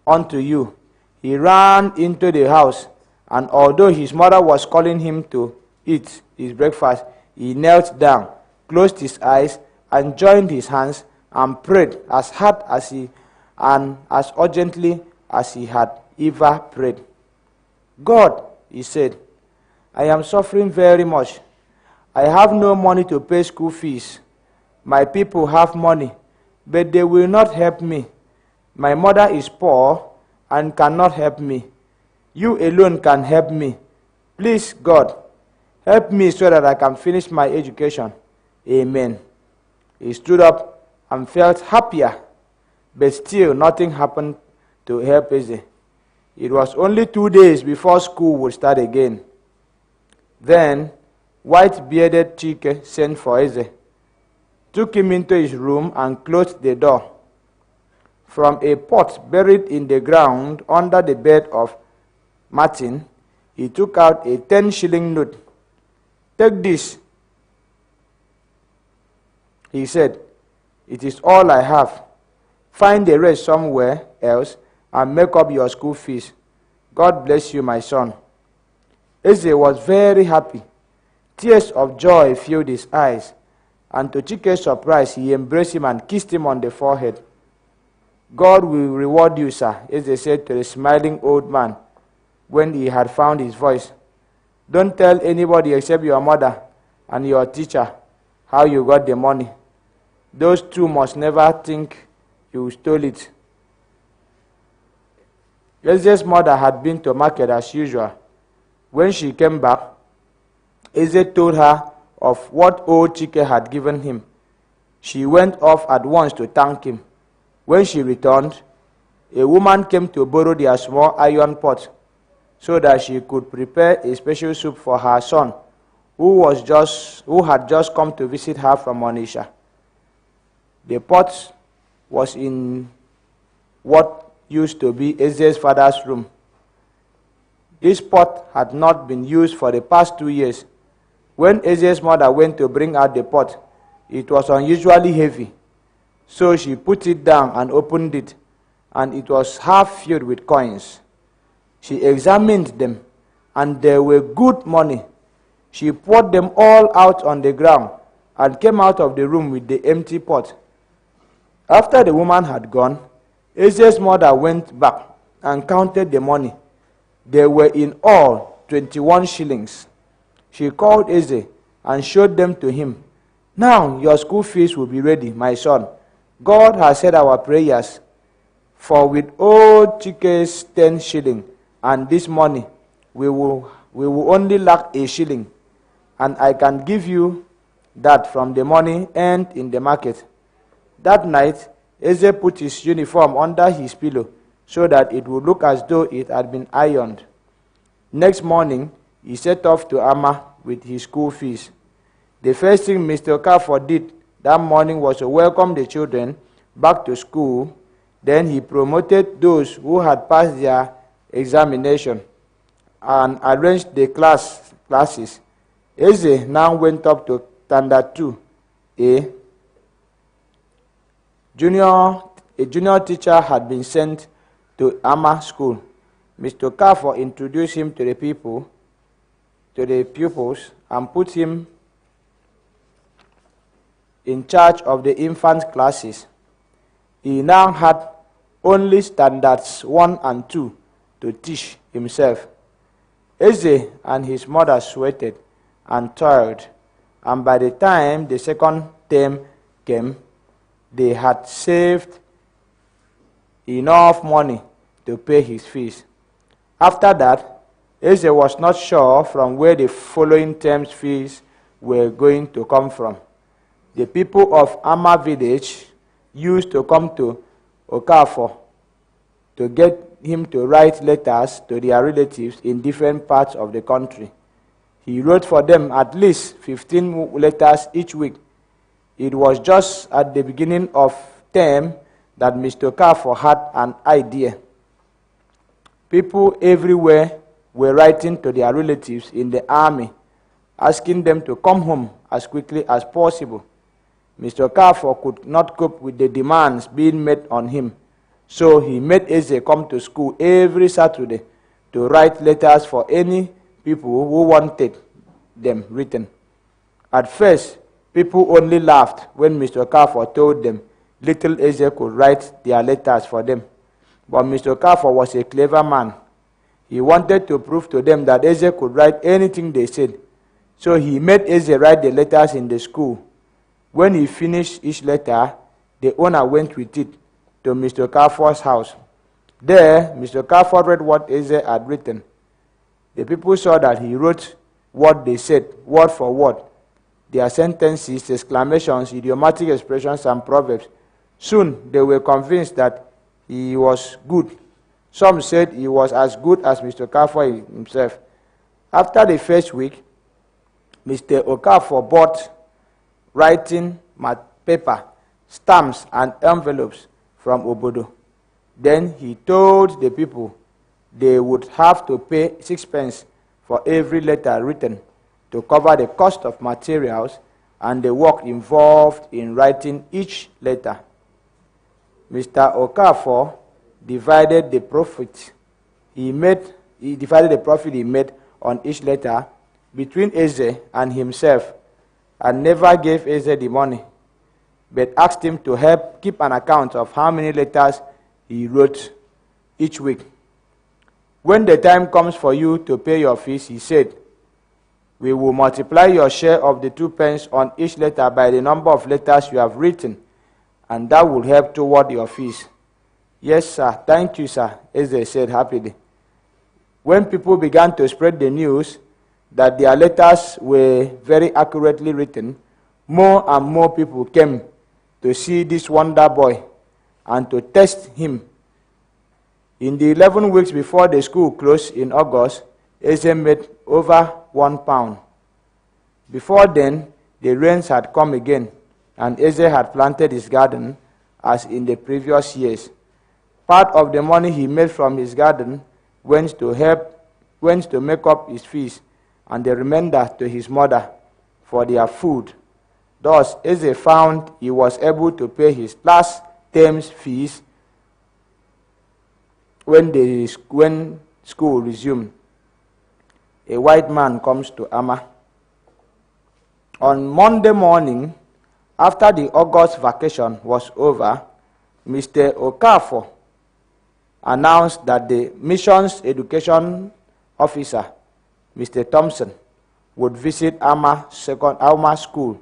unto you. He ran into the house, and although his mother was calling him to eat his breakfast, he knelt down, closed his eyes, and joined his hands, and prayed as hard as and as urgently as he had ever prayed. God, he said, I am suffering very much. I have no money to pay school fees. My people have money, but they will not help me. My mother is poor and cannot help me. You alone can help me. Please, God, help me so that I can finish my education. Amen. He stood up and felt happier, but still nothing happened to help Eze. It was only 2 days before school would start again. Then, white-bearded Chike sent for Eze, took him into his room, and closed the door. From a pot buried in the ground under the bed of Martin, he took out a 10-shilling note. Take this, he said. It is all I have. Find the rest somewhere else and make up your school fees. God bless you, my son. Eze was very happy. Tears of joy filled his eyes, and to Chike's surprise, he embraced him and kissed him on the forehead. God will reward you, sir, Eze said to the smiling old man when he had found his voice. Don't tell anybody except your mother and your teacher how you got the money. Those two must never think you stole it. Eze's mother had been to market as usual. When she came back, Eze told her of what old Chike had given him. She went off at once to thank him. When she returned, a woman came to borrow their small iron pot so that she could prepare a special soup for her son, who had just come to visit her from Onitsha. The pot was in what used to be Eze's father's room. This pot had not been used for the past 2 years. When Eze's mother went to bring out the pot, it was unusually heavy. So she put it down and opened it, and it was half filled with coins. She examined them, and they were good money. She poured them all out on the ground and came out of the room with the empty pot. After the woman had gone, Eze's mother went back and counted the money. There were in all 21 shillings. She called Eze and showed them to him. Now your school fees will be ready, my son. God has heard our prayers. For with old Chike's 10 shilling and this money, we will only lack a shilling. And I can give you that from the money earned in the market. That night, Eze put his uniform under his pillow so that it would look as though it had been ironed. Next morning, he set off to Ama with his school fees. The first thing Mr. Okafor did that morning was to welcome the children back to school. Then he promoted those who had passed their examination and arranged the classes. Eze now went up to Standard 2A. A junior teacher had been sent to Amma School. Mr. Okafor introduced him to the pupils, and put him in charge of the infant classes. He now had only standards 1 and 2 to teach himself. Eze and his mother sweated and toiled, and by the time the second term came, they had saved enough money to pay his fees. After that, Eze was not sure from where the following term's fees were going to come from. The people of Amma village used to come to Okafor to get him to write letters to their relatives in different parts of the country. He wrote for them at least 15 letters each week. It was just at the beginning of term that Mr. Okafor had an idea. People everywhere were writing to their relatives in the army, asking them to come home as quickly as possible. Mr. Okafor could not cope with the demands being made on him, so he made Eze come to school every Saturday to write letters for any people who wanted them written. At first, people only laughed when Mr. Okafor told them little Eze could write their letters for them. But Mr. Okafor was a clever man. He wanted to prove to them that Eze could write anything they said. So he made Eze write the letters in the school. When he finished each letter, the owner went with it to Mr. Okafor's house. There, Mr. Okafor read what Eze had written. The people saw that he wrote what they said, word for word. Their sentences, exclamations, idiomatic expressions, and proverbs. Soon, they were convinced that he was good. Some said he was as good as Mr. Okafor himself. After the first week, Mr. Okafor bought writing paper, stamps, and envelopes from Obodo. Then he told the people they would have to pay 6 pence for every letter written to cover the cost of materials and the work involved in writing each letter. Mr. Okafor divided the profit he made on each letter between Eze and himself, and never gave Eze the money, but asked him to help keep an account of how many letters he wrote each week. When the time comes for you to pay your fees, he said, we will multiply your share of the 2 pence on each letter by the number of letters you have written, and that will help toward your fees. Yes, sir. Thank you, sir, Eze said happily. When people began to spread the news that their letters were very accurately written, more and more people came to see this wonder boy and to test him. In the 11 weeks before the school closed in August, Eze made over £1. Before then, the rains had come again, and Eze had planted his garden as in the previous years. Part of the money he made from his garden went to make up his fees, and the remainder to his mother for their food. Thus, Eze found he was able to pay his last term's fees when school resumed. A white man comes to Amma. On Monday morning, after the August vacation was over, Mr. Okafor announced that the missions education officer, Mr. Thompson, would visit Amma School.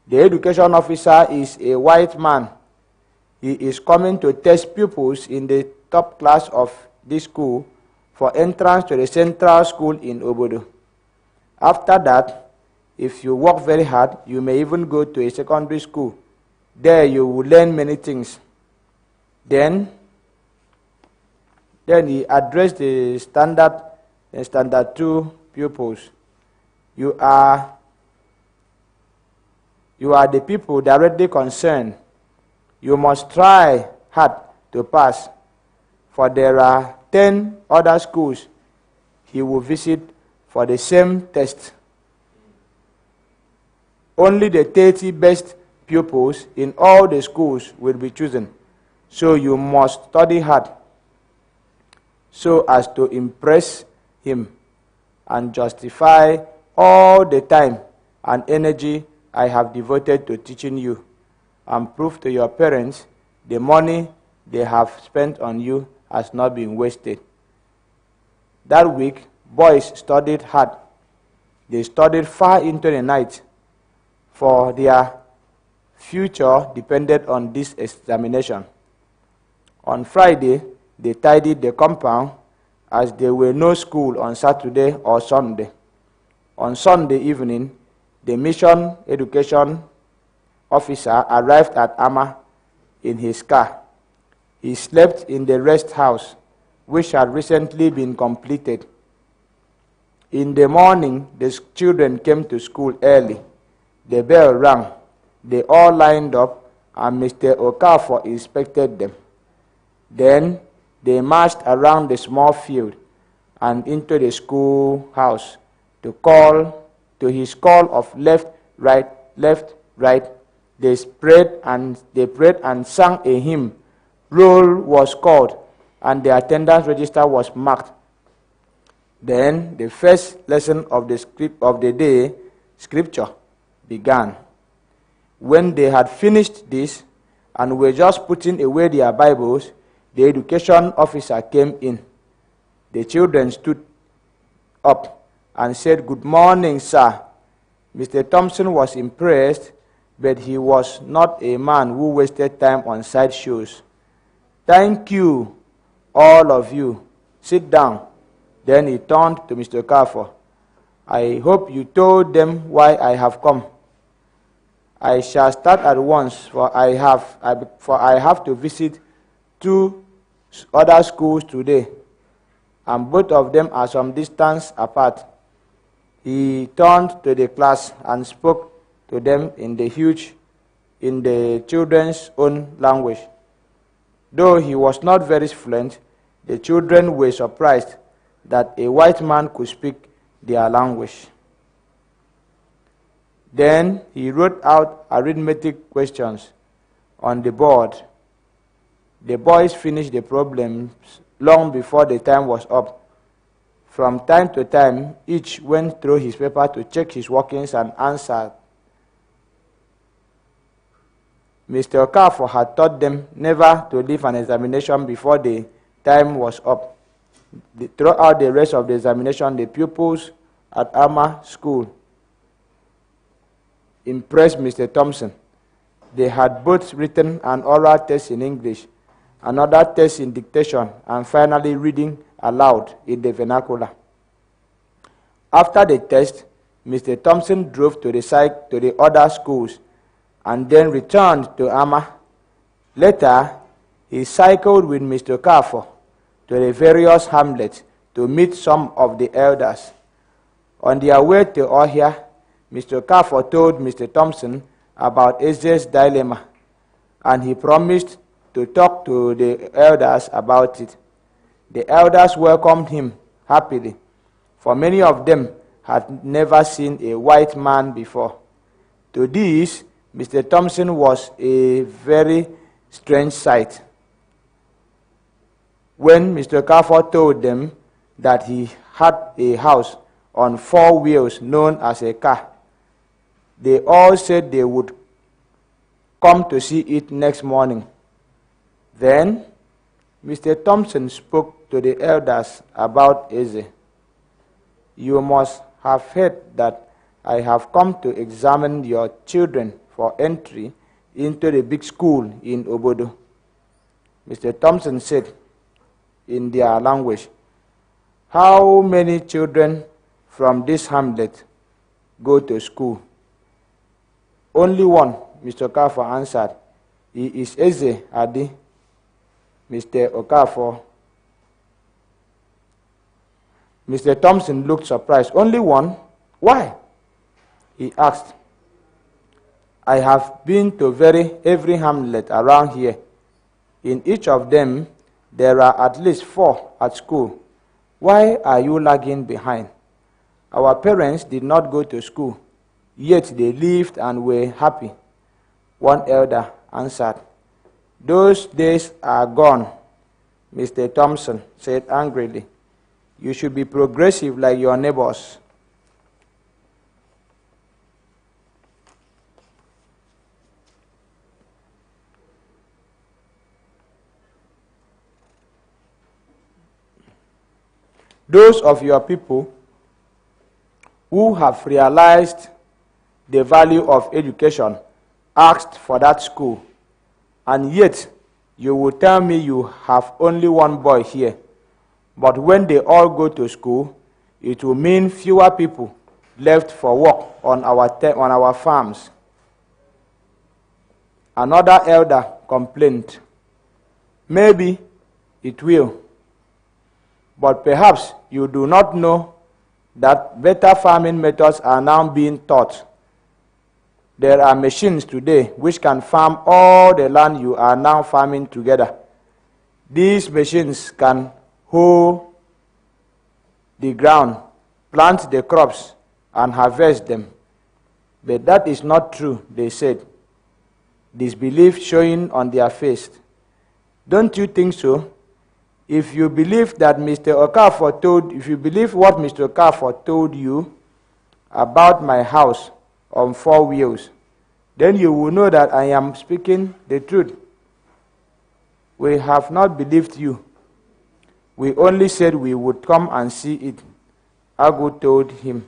The education officer is a white man. He is coming to test pupils in the top class of this school for entrance to the central school in Obodo. After that, if you work very hard, you may even go to a secondary school. There you will learn many things. Then he addressed the standard 2 pupils. You You are the people directly concerned. You must try hard to pass, for there are 10 other schools he will visit for the same test. Only the 30 best pupils in all the schools will be chosen, so you must study hard so as to impress him and justify all the time and energy I have devoted to teaching you, and prove to your parents the money they have spent on you has not been wasted. That week, boys studied hard. They studied far into the night, for their future depended on this examination. On Friday, they tidied the compound, as there were no school on Saturday or Sunday. On Sunday evening, the mission education officer arrived at Amma in his car. He slept in the rest house, which had recently been completed. In the morning, the children came to school early. The bell rang. They all lined up, and Mr. Okafor inspected them. Then they marched around the small field and into the schoolhouse to his call of left, right, left, right. They prayed and sang a hymn. Roll was called, and the attendance register was marked. Then the first lesson of the day, scripture, began. When they had finished this and were just putting away their Bibles, the education officer came in. The children stood up and said, "Good morning, sir." Mr. Thompson was impressed, but he was not a man who wasted time on sideshows. "Thank you, all of you. Sit down." Then he turned to Mr. Okafor. "I hope you told them why I have come. I shall start at once, for I have to visit 2 other schools today, and both of them are some distance apart." He turned to the class and spoke to them in the children's own language. Though he was not very fluent, the children were surprised that a white man could speak their language. Then he wrote out arithmetic questions on the board. The boys finished the problems long before the time was up. From time to time, each went through his paper to check his workings and answered. Mr. Okafor had taught them never to leave an examination before the time was up. Throughout the rest of the examination, the pupils at Amma School impressed Mr. Thompson. They had both written an oral test in English, another test in dictation, and finally reading aloud in the vernacular. After the test, Mr. Thompson drove to the other schools and then returned to Amma. Later, he cycled with Mr. Okafor to the various hamlets to meet some of the elders. On their way to Ohia, Mr. Okafor told Mr. Thompson about Eze's dilemma, and he promised to talk to the elders about it. The elders welcomed him happily, for many of them had never seen a white man before. To this, Mr. Thompson was a very strange sight. When Mr. Okafor told them that he had a house on 4 wheels known as a car, they all said they would come to see it next morning. Then Mr. Thompson spoke to the elders about Eze. "You must have heard that I have come to examine your children for entry into the big school in Obodo." Mr. Thompson said in their language, "How many children from this hamlet go to school?" "Only one," Mr. Okafor answered. "He is Eze Adi." Mr. Thompson looked surprised. "Only one? Why?" he asked. I have been to every hamlet around here. In each of them, there are at least 4 at school. Why are you lagging behind? Our parents did not go to school, yet they lived and were happy. One elder answered. Those days are gone, Mr. Thompson said angrily. You should be progressive like your neighbors. Those of your people who have realized the value of education asked for that school, and yet you will tell me you have only one boy here. But when they all go to school, it will mean fewer people left for work on our farms. Another elder complained. Maybe it will. But perhaps you do not know that better farming methods are now being taught. There are machines today which can farm all the land you are now farming together. These machines can hoe the ground, plant the crops, and harvest them. But that is not true, they said, disbelief showing on their face. Don't you think so? If you believe what Mr. Okafor told you about my house on 4 wheels, then you will know that I am speaking the truth. We have not believed you. We only said we would come and see it, Agu told him.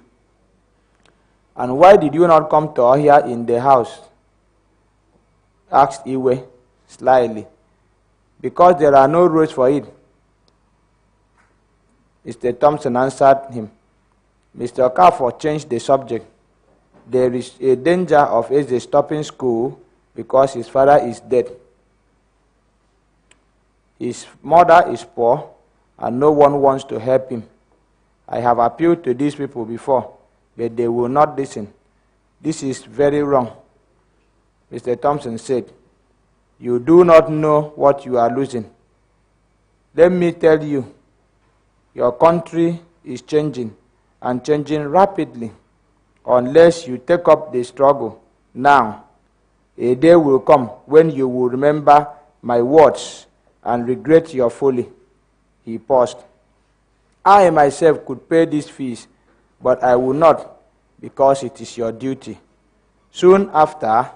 And why did you not come to Ohia in the house? Asked Iwe slyly. Because there are no roads for it. Mr. Thompson answered him. Mr. Okafor changed the subject. There is a danger of Eze stopping school because his father is dead. His mother is poor and no one wants to help him. I have appealed to these people before, but they will not listen. This is very wrong. Mr. Thompson said, you do not know what you are losing. Let me tell you, your country is changing, and changing rapidly. Unless you take up the struggle now, a day will come when you will remember my words and regret your folly. He paused. I myself could pay these fees, but I will not, because it is your duty. Soon after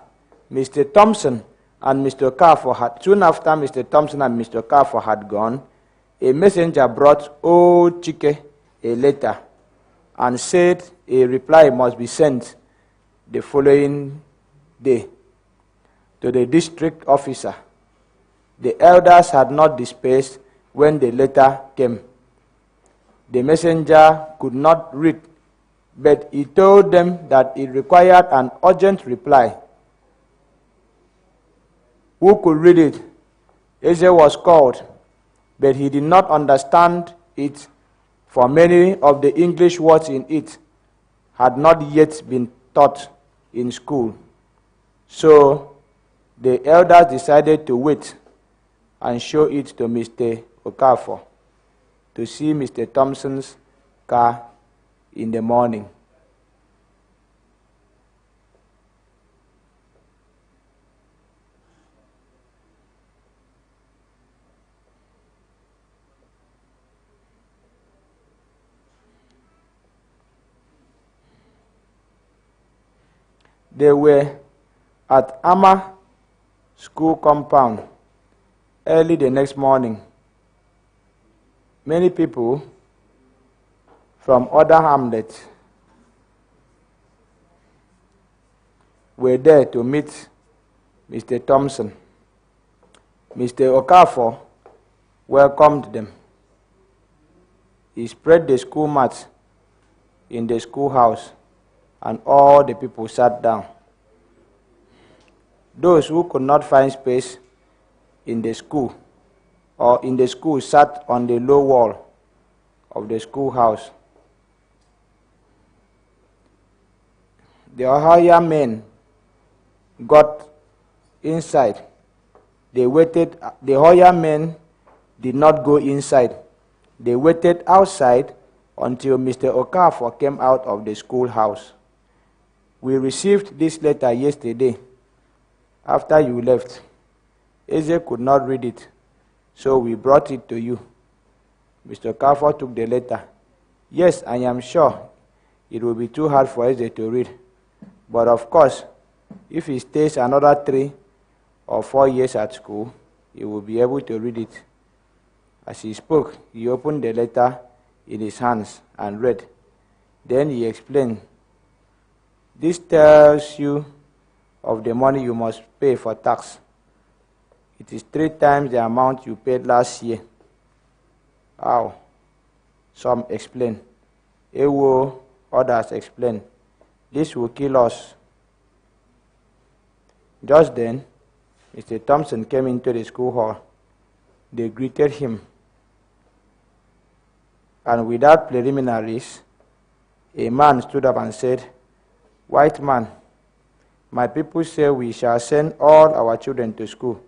Mr. Thompson and Mr. Okafor had gone, a messenger brought old Chike a letter and said a reply must be sent the following day to the district officer. The elders had not dispersed when the letter came. The messenger could not read, but he told them that it required an urgent reply. Who could read it? Eze was called, but he did not understand it, for many of the English words in it had not yet been taught in school. So the elders decided to wait and show it to Mr. Okafor to see Mr. Thompson's car in the morning. They were at Amma school compound early the next morning. Many people from other hamlets were there to meet Mr. Thompson. Mr. Okafor welcomed them. He spread the school mat in the schoolhouse, and all the people sat down. Those who could not find space in the school sat on the low wall of the schoolhouse. The Ohio men got inside, they waited. The Hoya men did not go inside. They waited outside until Mr. Okafor came out of the schoolhouse. We received this letter yesterday after you left. Eze could not read it, so we brought it to you. Mr. Okafor took the letter. Yes, I am sure it will be too hard for Eze to read. But of course, if he stays another 3 or 4 years at school, he will be able to read it. As he spoke, he opened the letter in his hands and read. Then he explained, this tells you of the money you must pay for tax. It is 3 times the amount you paid last year. How? Some explained. Ewo, others explained. This will kill us. Just then, Mr. Thompson came into the school hall. They greeted him. And without preliminaries, a man stood up and said, White man, my people say we shall send all our children to school,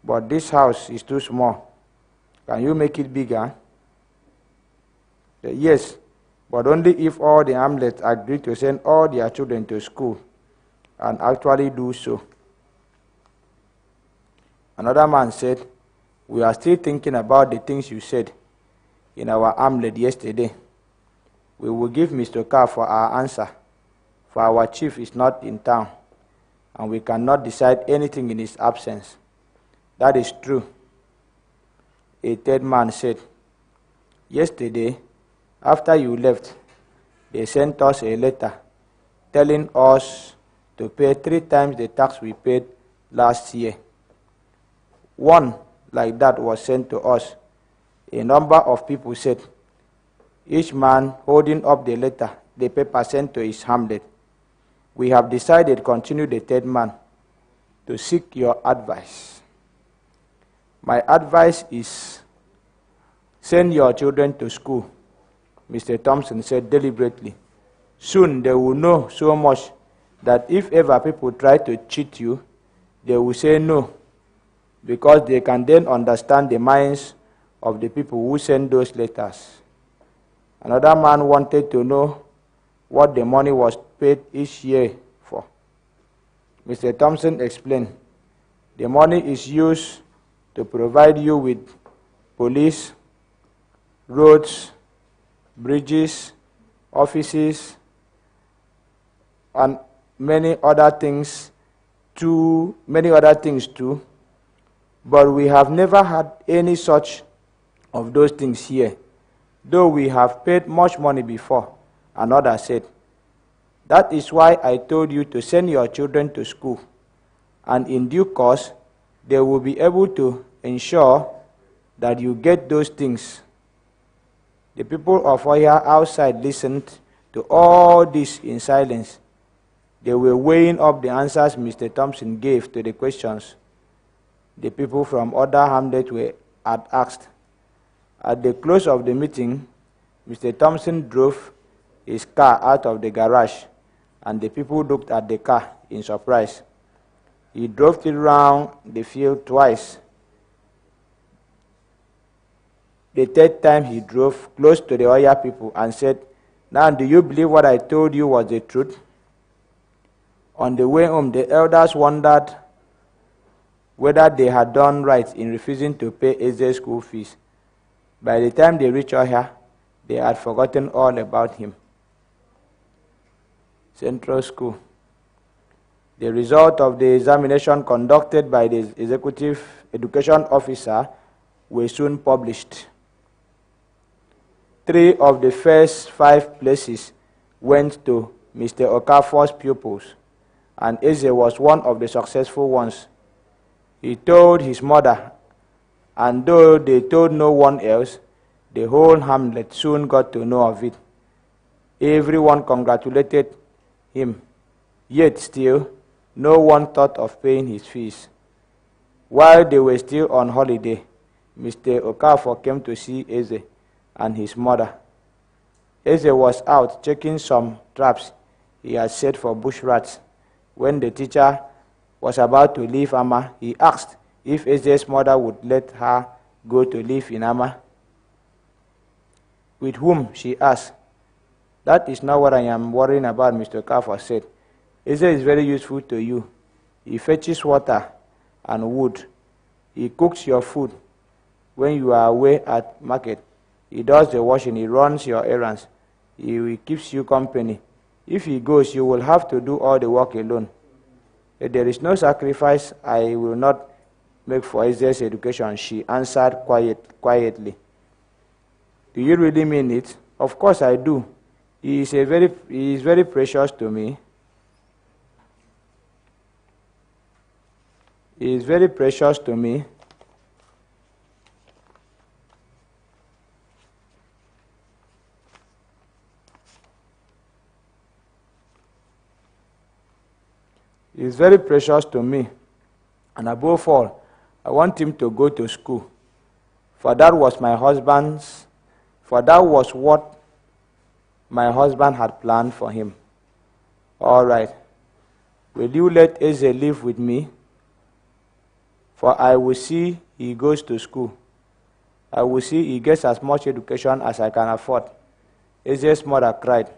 but this house is too small. Can you make it bigger? Yes, but only if all the hamlets agree to send all their children to school and actually do so. Another man said, we are still thinking about the things you said in our hamlet yesterday. We will give Mr. Carr for our answer, for our chief is not in town, and we cannot decide anything in his absence. That is true. A third man said, yesterday, after you left, they sent us a letter telling us to pay 3 times the tax we paid last year. One like that was sent to us. A number of people said, each man holding up the letter, the paper sent to his hamlet. We have decided, continued the third man, to seek your advice. My advice is, send your children to school, Mr. Thompson said deliberately. Soon they will know so much that if ever people try to cheat you, they will say no, because they can then understand the minds of the people who send those letters. Another man wanted to know what the money was paid each year for. Mr. Thompson explained, the money is used to provide you with police, roads, bridges, offices, and many other things too. But we have never had any such of those things here, though we have paid much money before. Another said, that is why I told you to send your children to school, and in due course, they will be able to ensure that you get those things. The people of Oya outside listened to all this in silence. They were weighing up the answers Mr. Thompson gave to the questions the people from other hamlets had asked. At the close of the meeting, Mr. Thompson drove his car out of the garage, and the people looked at the car in surprise. He drove it around the field twice. The third time he drove close to the Oya people and said, now do you believe what I told you was the truth? On the way home, the elders wondered whether they had done right in refusing to pay Eze's school fees. By the time they reached Oya, they had forgotten all about him. Central School. The result of the examination conducted by the executive education officer were soon published. 3 of the first 5 places went to Mr. Okafor's pupils, and Eze was one of the successful ones. He told his mother, and though they told no one else, the whole hamlet soon got to know of it. Everyone congratulated him, yet still no one thought of paying his fees. While they were still on holiday, Mr. Okafor came to see Eze and his mother. Eze was out checking some traps he had set for bush rats when the teacher was about to leave Amma, he asked if Eze's mother would let her go to live in Amma. With whom? She asked. That is not what I am worrying about, Mr. Okafor said. Eze is very useful to you. He fetches water and wood. He cooks your food when you are away at market. He does the washing. He runs your errands. He keeps you company. If he goes, you will have to do all the work alone. If there is no sacrifice I will not make for Eze's education, she answered quietly. Do you really mean it? Of course I do. He is very precious to me. He is very precious to me. He is very precious to me. And above all, I want him to go to school. For that was what my husband had planned for him. All right. Will you let Eze live with me? For I will see he goes to school. I will see he gets as much education as I can afford. Eze's mother cried,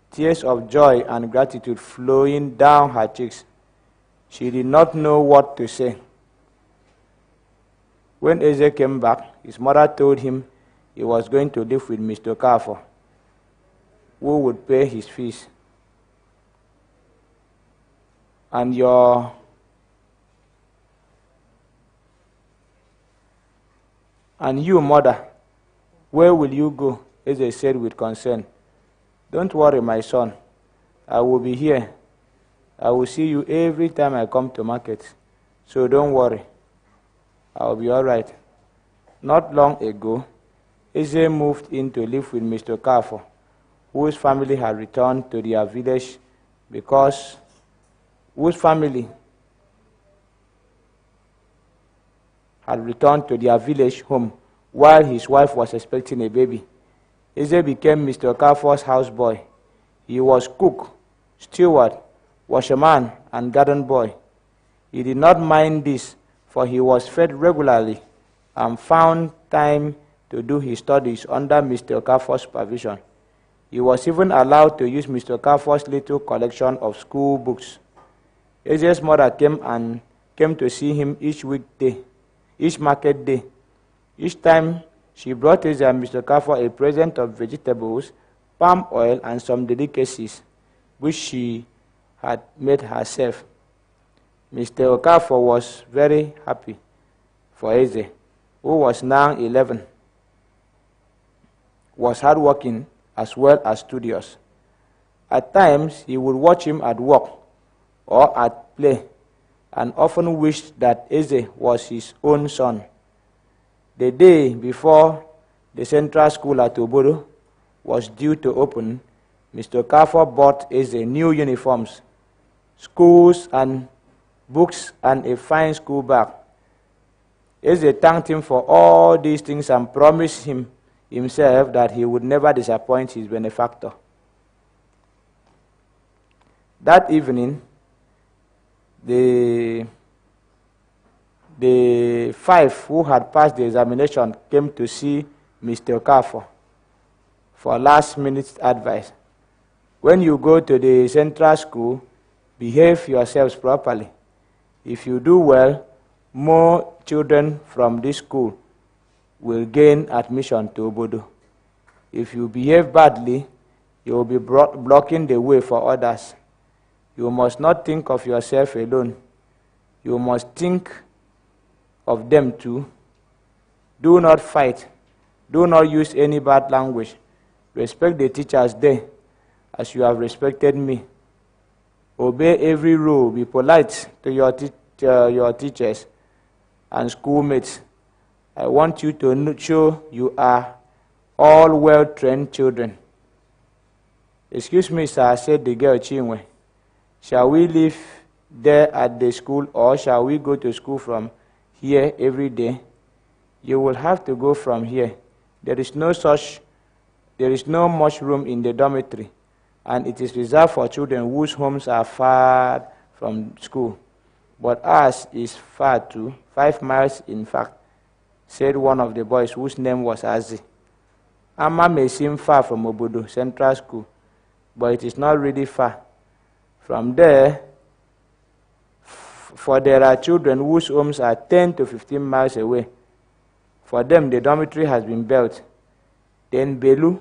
tears of joy and gratitude flowing down her cheeks. She did not know what to say. When Eze came back, his mother told him he was going to live with Mr. Okafor, who would pay his fees. And you, mother, where will you go? Eze said with concern. Don't worry, my son. I will be here. I will see you every time I come to market. So don't worry. I will be all right. Not long ago, Eze moved in to live with Mr. Okafor, whose family had returned to their village home while his wife was expecting a baby. Eze became Mr. Okafor's houseboy. He was cook, steward, washerman, and garden boy. He did not mind this, for he was fed regularly and found time to do his studies under Mr. Okafor's supervision. He was even allowed to use Mr. Okafor's little collection of school books. Eze's mother came to see him each market day. Each time she brought Eze and Mr. Okafor a present of vegetables, palm oil, and some delicacies, which she had made herself. Mr. Okafor was very happy for Eze, who was now 11, was hardworking as well as studious. At times, he would watch him at work or at play, and often wished that Eze was his own son. The day before the central school at Obodo was due to open, Mr. Okafor bought Eze new uniforms, schools and books, and a fine school bag. Eze thanked him for all these things and promised himself that he would never disappoint his benefactor. That evening, the five who had passed the examination came to see Mr. Okafor for last-minute advice. When you go to the central school, behave yourselves properly. If you do well, more children from this school will gain admission to Obodo. If you behave badly, you will be blocking the way for others. You must not think of yourself alone. You must think of them too. Do not fight. Do not use any bad language. Respect the teachers there as you have respected me. Obey every rule. Be polite to your teachers and schoolmates. I want you to show you are all well-trained children. Excuse me, sir, said the girl Chinwe. Shall we live there at the school, or shall we go to school from here every day? You will have to go from here. There is no much room in the dormitory, and it is reserved for children whose homes are far from school. But ours is far too, 5 miles in fact, said one of the boys whose name was Azi. Ama may seem far from Obodo Central School, but it is not really far. From there, for there are children whose homes are 10 to 15 miles away. For them, the dormitory has been built. Then Belu,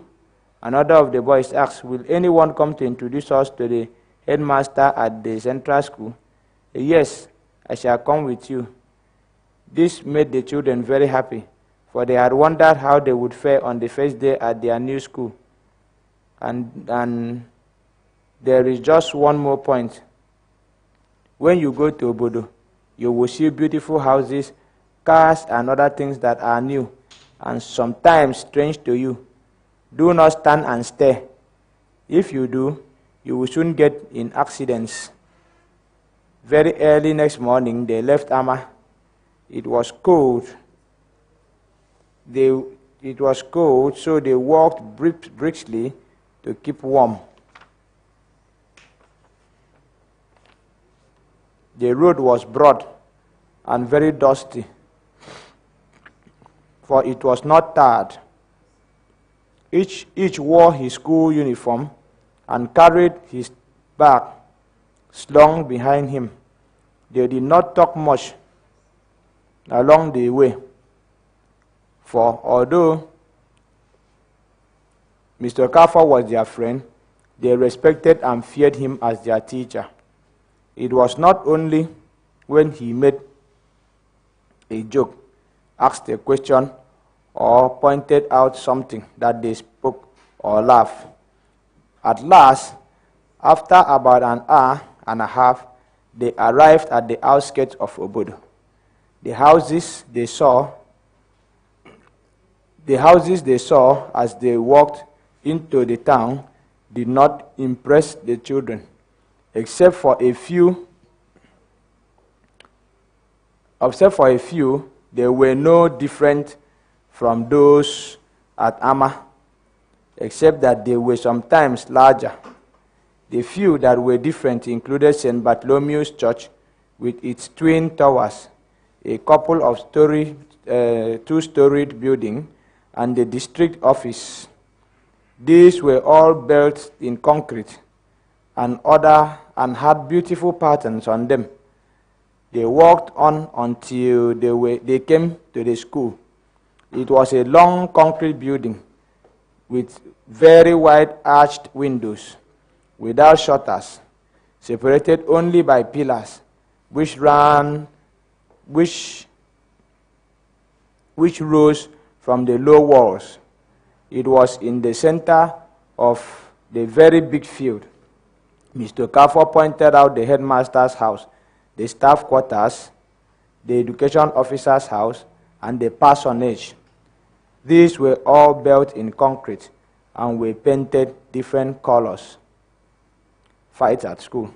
another of the boys, asked, will anyone come to introduce us to the headmaster at the Central School? Yes, I shall come with you. This made the children very happy, for they had wondered how they would fare on the first day at their new school. And there is just one more point. When you go to Obodo, you will see beautiful houses, cars, and other things that are new and sometimes strange to you. Do not stand and stare. If you do, you will soon get in accidents. Very early next morning, they left Ama. It was cold. It was cold, so they walked briskly to keep warm. The road was broad and very dusty, for it was not tarred. Each wore his school uniform and carried his bag slung behind him. They did not talk much along the way, for although Mr. Kaffa was their friend, they respected and feared him as their teacher. It was not only when he made a joke, asked a question, or pointed out something that they spoke or laughed. At last, after about an hour and a half, they arrived at the outskirts of Obodo. The houses they saw as they walked into the town did not impress the children, except for a few, they were no different from those at Ama, except that they were sometimes larger. The few that were different included St. Bartholomew's Church with its twin towers, a couple of two-storied building, and the district office. These were all built in concrete and had beautiful patterns on them. They walked on until they came to the school. It was a long concrete building with very wide arched windows, without shutters, separated only by pillars, which rose from the low walls. It was in the center of the very big field. Mr. Kaffa pointed out the headmaster's house, the staff quarters, the education officer's house, and the parsonage. These were all built in concrete and were painted different colors. Fight at school.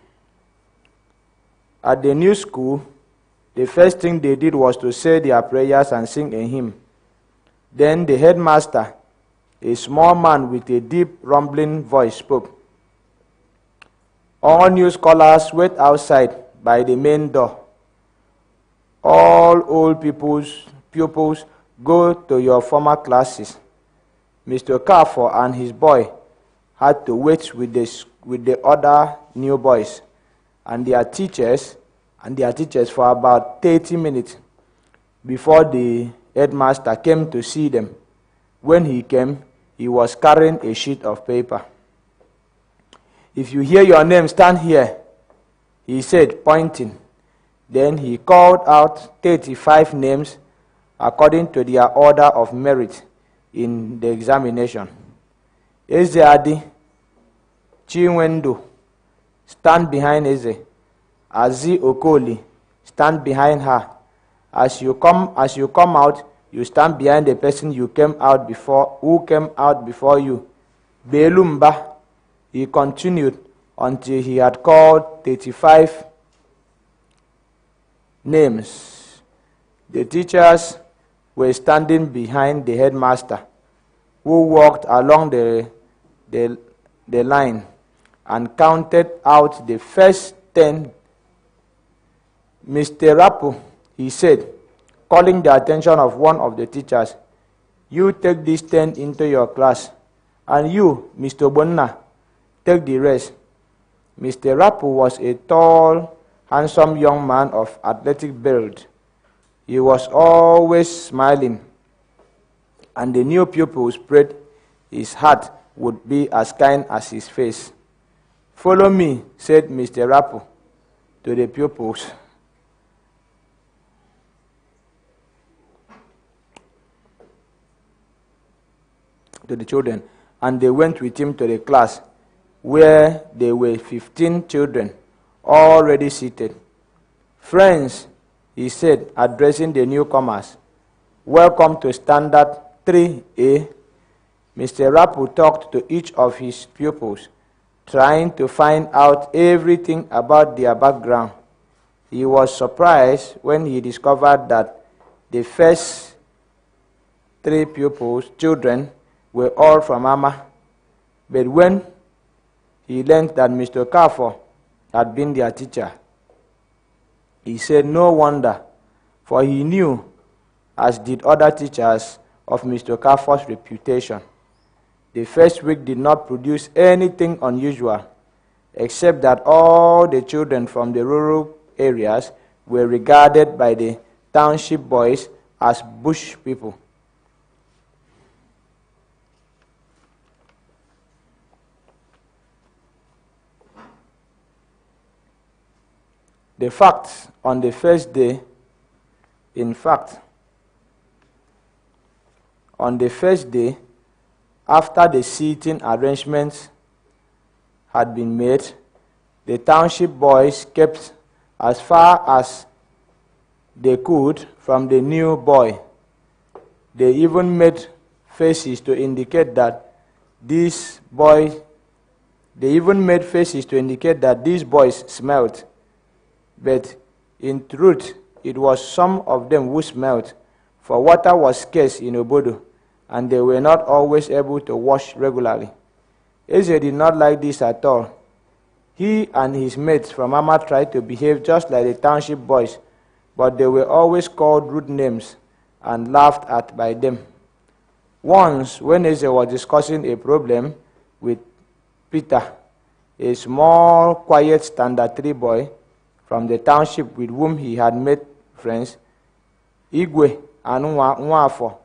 At the new school, the first thing they did was to say their prayers and sing a hymn. Then the headmaster, a small man with a deep, rumbling voice, spoke. All new scholars wait outside by the main door. All old pupils go to your former classes. Mr. Kaffa and his boy had to wait with the other new boys and their teachers for about 30 minutes before the headmaster came to see them. When he came, he was carrying a sheet of paper. If you hear your name, stand here, he said, pointing. Then he called out 35 names according to their order of merit in the examination. Eze Adi, Chinwendu, stand behind Eze. Azi Okoli, stand behind her. As you come out, you stand behind the person who came out before you. Belumba, he continued until he had called 35 names. The teachers were standing behind the headmaster, who walked along the line and counted out the first 10 Mr. Rapu, he said, calling the attention of one of the teachers, you take this 10 into your class, and you, Mr. Bonna, take the rest. Mr. Rapu was a tall, handsome young man of athletic build. He was always smiling, and the new pupils prayed his heart would be as kind as his face. Follow me, said Mr. Rapu to the pupils. To the children, and they went with him to the class, where there were 15 children already seated. Friends, he said, addressing the newcomers, welcome to Standard 3A. Mr. Rapu talked to each of his pupils, trying to find out everything about their background. He was surprised when he discovered that the first 3 children, were all from Ama. But when he learned that Mr. Kafo had been their teacher, he said no wonder, for he knew, as did other teachers, of Mr. Kafo's reputation. The first week did not produce anything unusual, except that all the children from the rural areas were regarded by the township boys as bush people. In fact, on the first day, after the seating arrangements had been made, the township boys kept as far as they could from the new boy. They even made faces to indicate that these boys smelled. But in truth, it was some of them who smelled, for water was scarce in Obodo, and they were not always able to wash regularly. Eze did not like this at all. He and his mates from Ama tried to behave just like the township boys, but they were always called rude names and laughed at by them. Once, when Eze was discussing a problem with Peter, a small, quiet Standard 3 boy from the township with whom he had made friends, Igwe and Nwafo,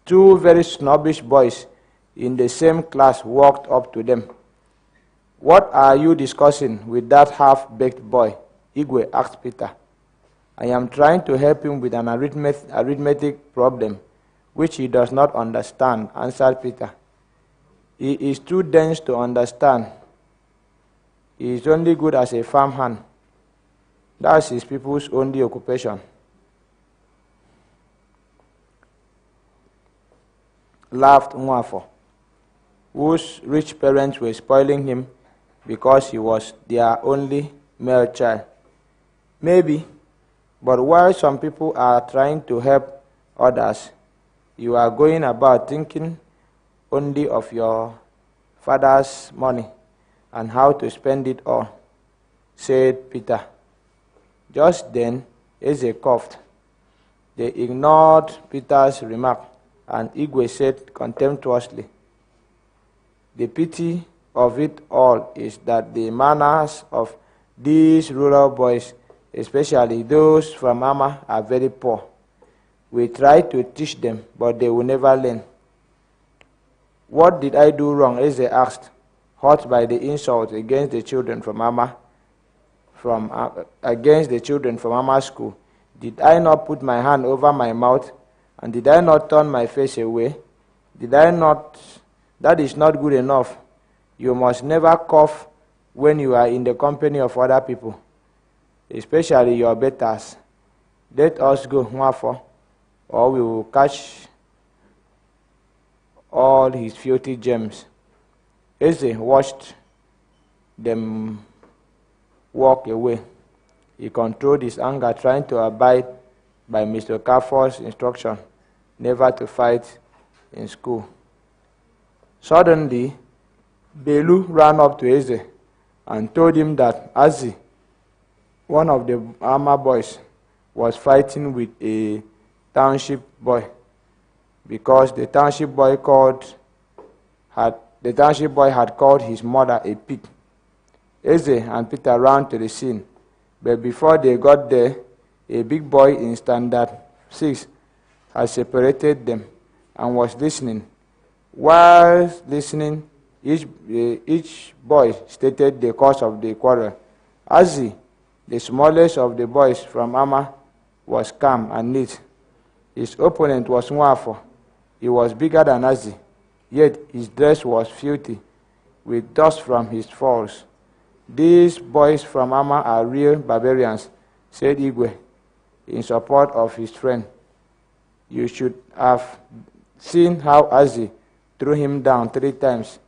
2 very snobbish boys in the same class, walked up to them. What are you discussing with that half-baked boy? Igwe asked Peter. I am trying to help him with an arithmetic problem, which he does not understand, answered Peter. He is too dense to understand. He is only good as a farmhand. That's his people's only occupation. Laughed Nwafo, whose rich parents were spoiling him because he was their only male child. Maybe, but while some people are trying to help others, you are going about thinking only of your father's money and how to spend it all, said Peter. Just then, Eze coughed. They ignored Peter's remark, and Igwe said contemptuously, the pity of it all is that the manners of these rural boys, especially those from Ama, are very poor. We try to teach them, but they will never learn. What did I do wrong? Eze asked, hurt by the insult against the children from Ama. Against the children from Ama's school. Did I not put my hand over my mouth, and did I not turn my face away? Did I not? That is not good enough. You must never cough when you are in the company of other people, especially your betters. Let us go, Nwafo, or we will catch all his filthy gems. Eze watched them walk away. He controlled his anger, trying to abide by Mr. Kafo's instruction never to fight in school. Suddenly, Belu ran up to Eze and told him that Azi, one of the Ama boys, was fighting with a township boy because the township boy had called his mother a pig. Eze and Peter ran to the scene, but before they got there, a big boy in Standard 6 had separated them and was listening. While listening, each boy stated the cause of the quarrel. Azi, the smallest of the boys from Ama, was calm and neat. His opponent was Nwafo. He was bigger than Azi, yet his dress was filthy, with dust from his falls. These boys from Ama are real barbarians, said Igwe, in support of his friend. You should have seen how Azi threw him down 3 times,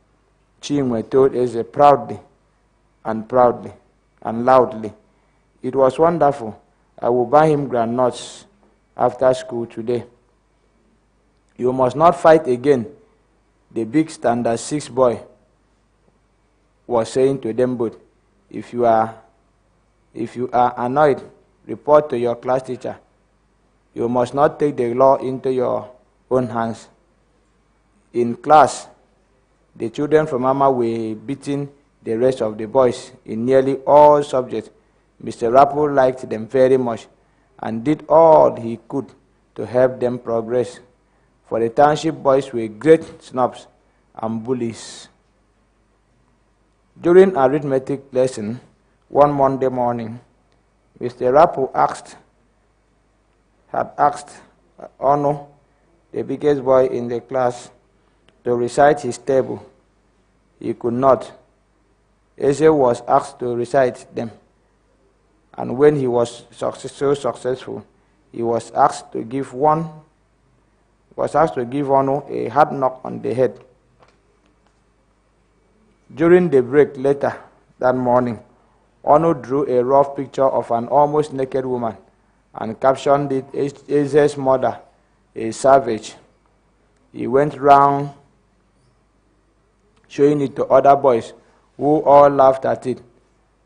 Chinwe told Eze proudly and loudly. It was wonderful. I will buy him groundnuts after school today. You must not fight again, the big Standard 6 boy was saying to them both. If you are annoyed, report to your class teacher. You must not take the law into your own hands. In class, the children from Mama were beating the rest of the boys in nearly all subjects. Mr. Rapple liked them very much and did all he could to help them progress, for the township boys were great snobs and bullies. During arithmetic lesson one Monday morning, Mr. Rapple had asked Ono, the biggest boy in the class, to recite his table. He could not. Eze was asked to recite them, and when he was so successful, he was asked to give Ono a hard knock on the head. During the break later that morning, Ono drew a rough picture of an almost naked woman and captioned it, Eze's mother, a savage. He went round showing it to other boys, who all laughed at it.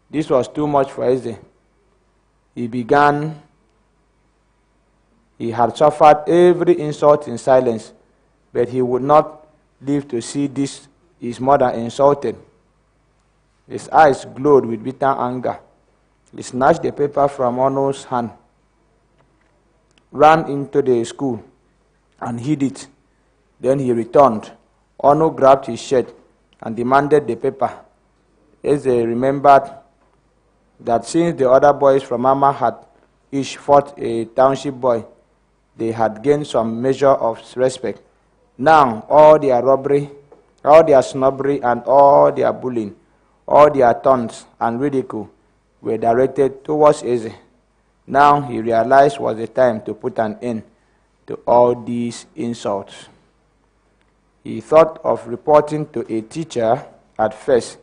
This was too much for Eze. He had suffered every insult in silence, but he would not live to see his mother insulted. His eyes glowed with bitter anger. He snatched the paper from Ono's hand, ran into the school, and hid it. Then he returned. Ono grabbed his shirt and demanded the paper. Eze remembered that since the other boys from Mama had each fought a township boy, they had gained some measure of respect. Now all their robbery, all their snobbery, and all their bullying, all their taunts and ridicule were directed towards Eze. Now he realized was the time to put an end to all these insults. He thought of reporting to a teacher at first,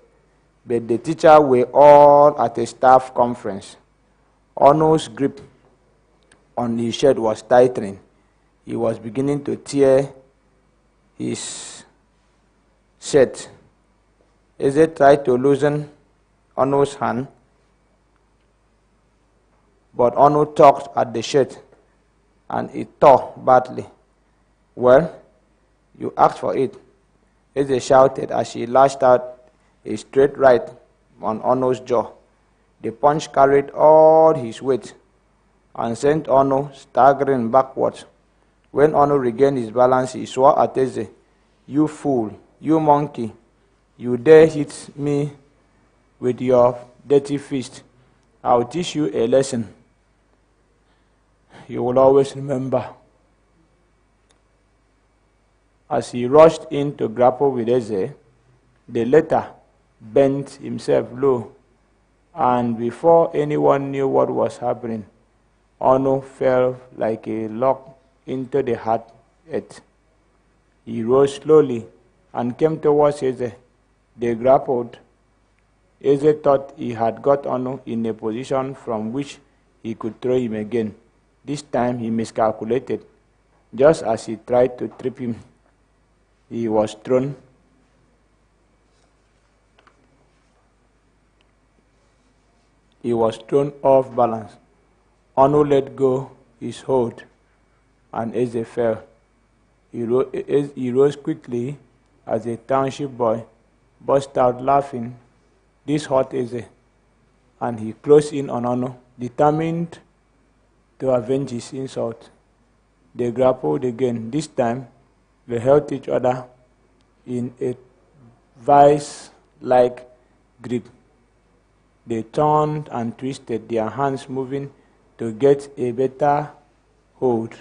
but the teacher were all at a staff conference. Ono's grip on his shirt was tightening. He was beginning to tear his shirt. Eze tried to loosen Ono's hand, but Ono tugged at the shirt, and it tore badly. Well, you asked for it, Eze shouted as she lashed out a straight right on Ono's jaw. The punch carried all his weight and sent Ono staggering backwards. When Ono regained his balance, he swore at Eze, "You fool, you monkey, you dare hit me with your dirty fist. I'll teach you a lesson you will always remember." As he rushed in to grapple with Eze, the latter bent himself low, and before anyone knew what was happening, Ono fell like a log into the hard earth. He rose slowly and came towards Eze. They grappled. Eze thought he had got Ono in a position from which he could throw him again. This time he miscalculated. Just as he tried to trip him, he was thrown off balance Ono let go his hold, and Eze fell. He rose quickly as a township boy burst out laughing. This hurt Eze, and he closed in on Ono, determined to avenge his insult. They grappled again. This time, they held each other in a vice-like grip. They turned and twisted, their hands moving to get a better hold.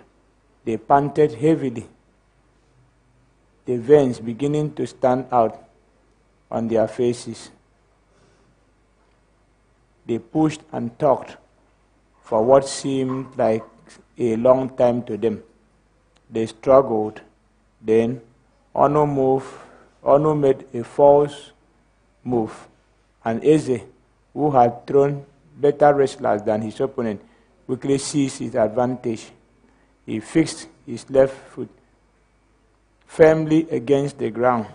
They panted heavily, the veins beginning to stand out on their faces. They pushed and tugged for what seemed like a long time to them. They struggled. Then Ono made a false move, and Eze, who had thrown better wrestlers than his opponent, quickly seized his advantage. He fixed his left foot firmly against the ground.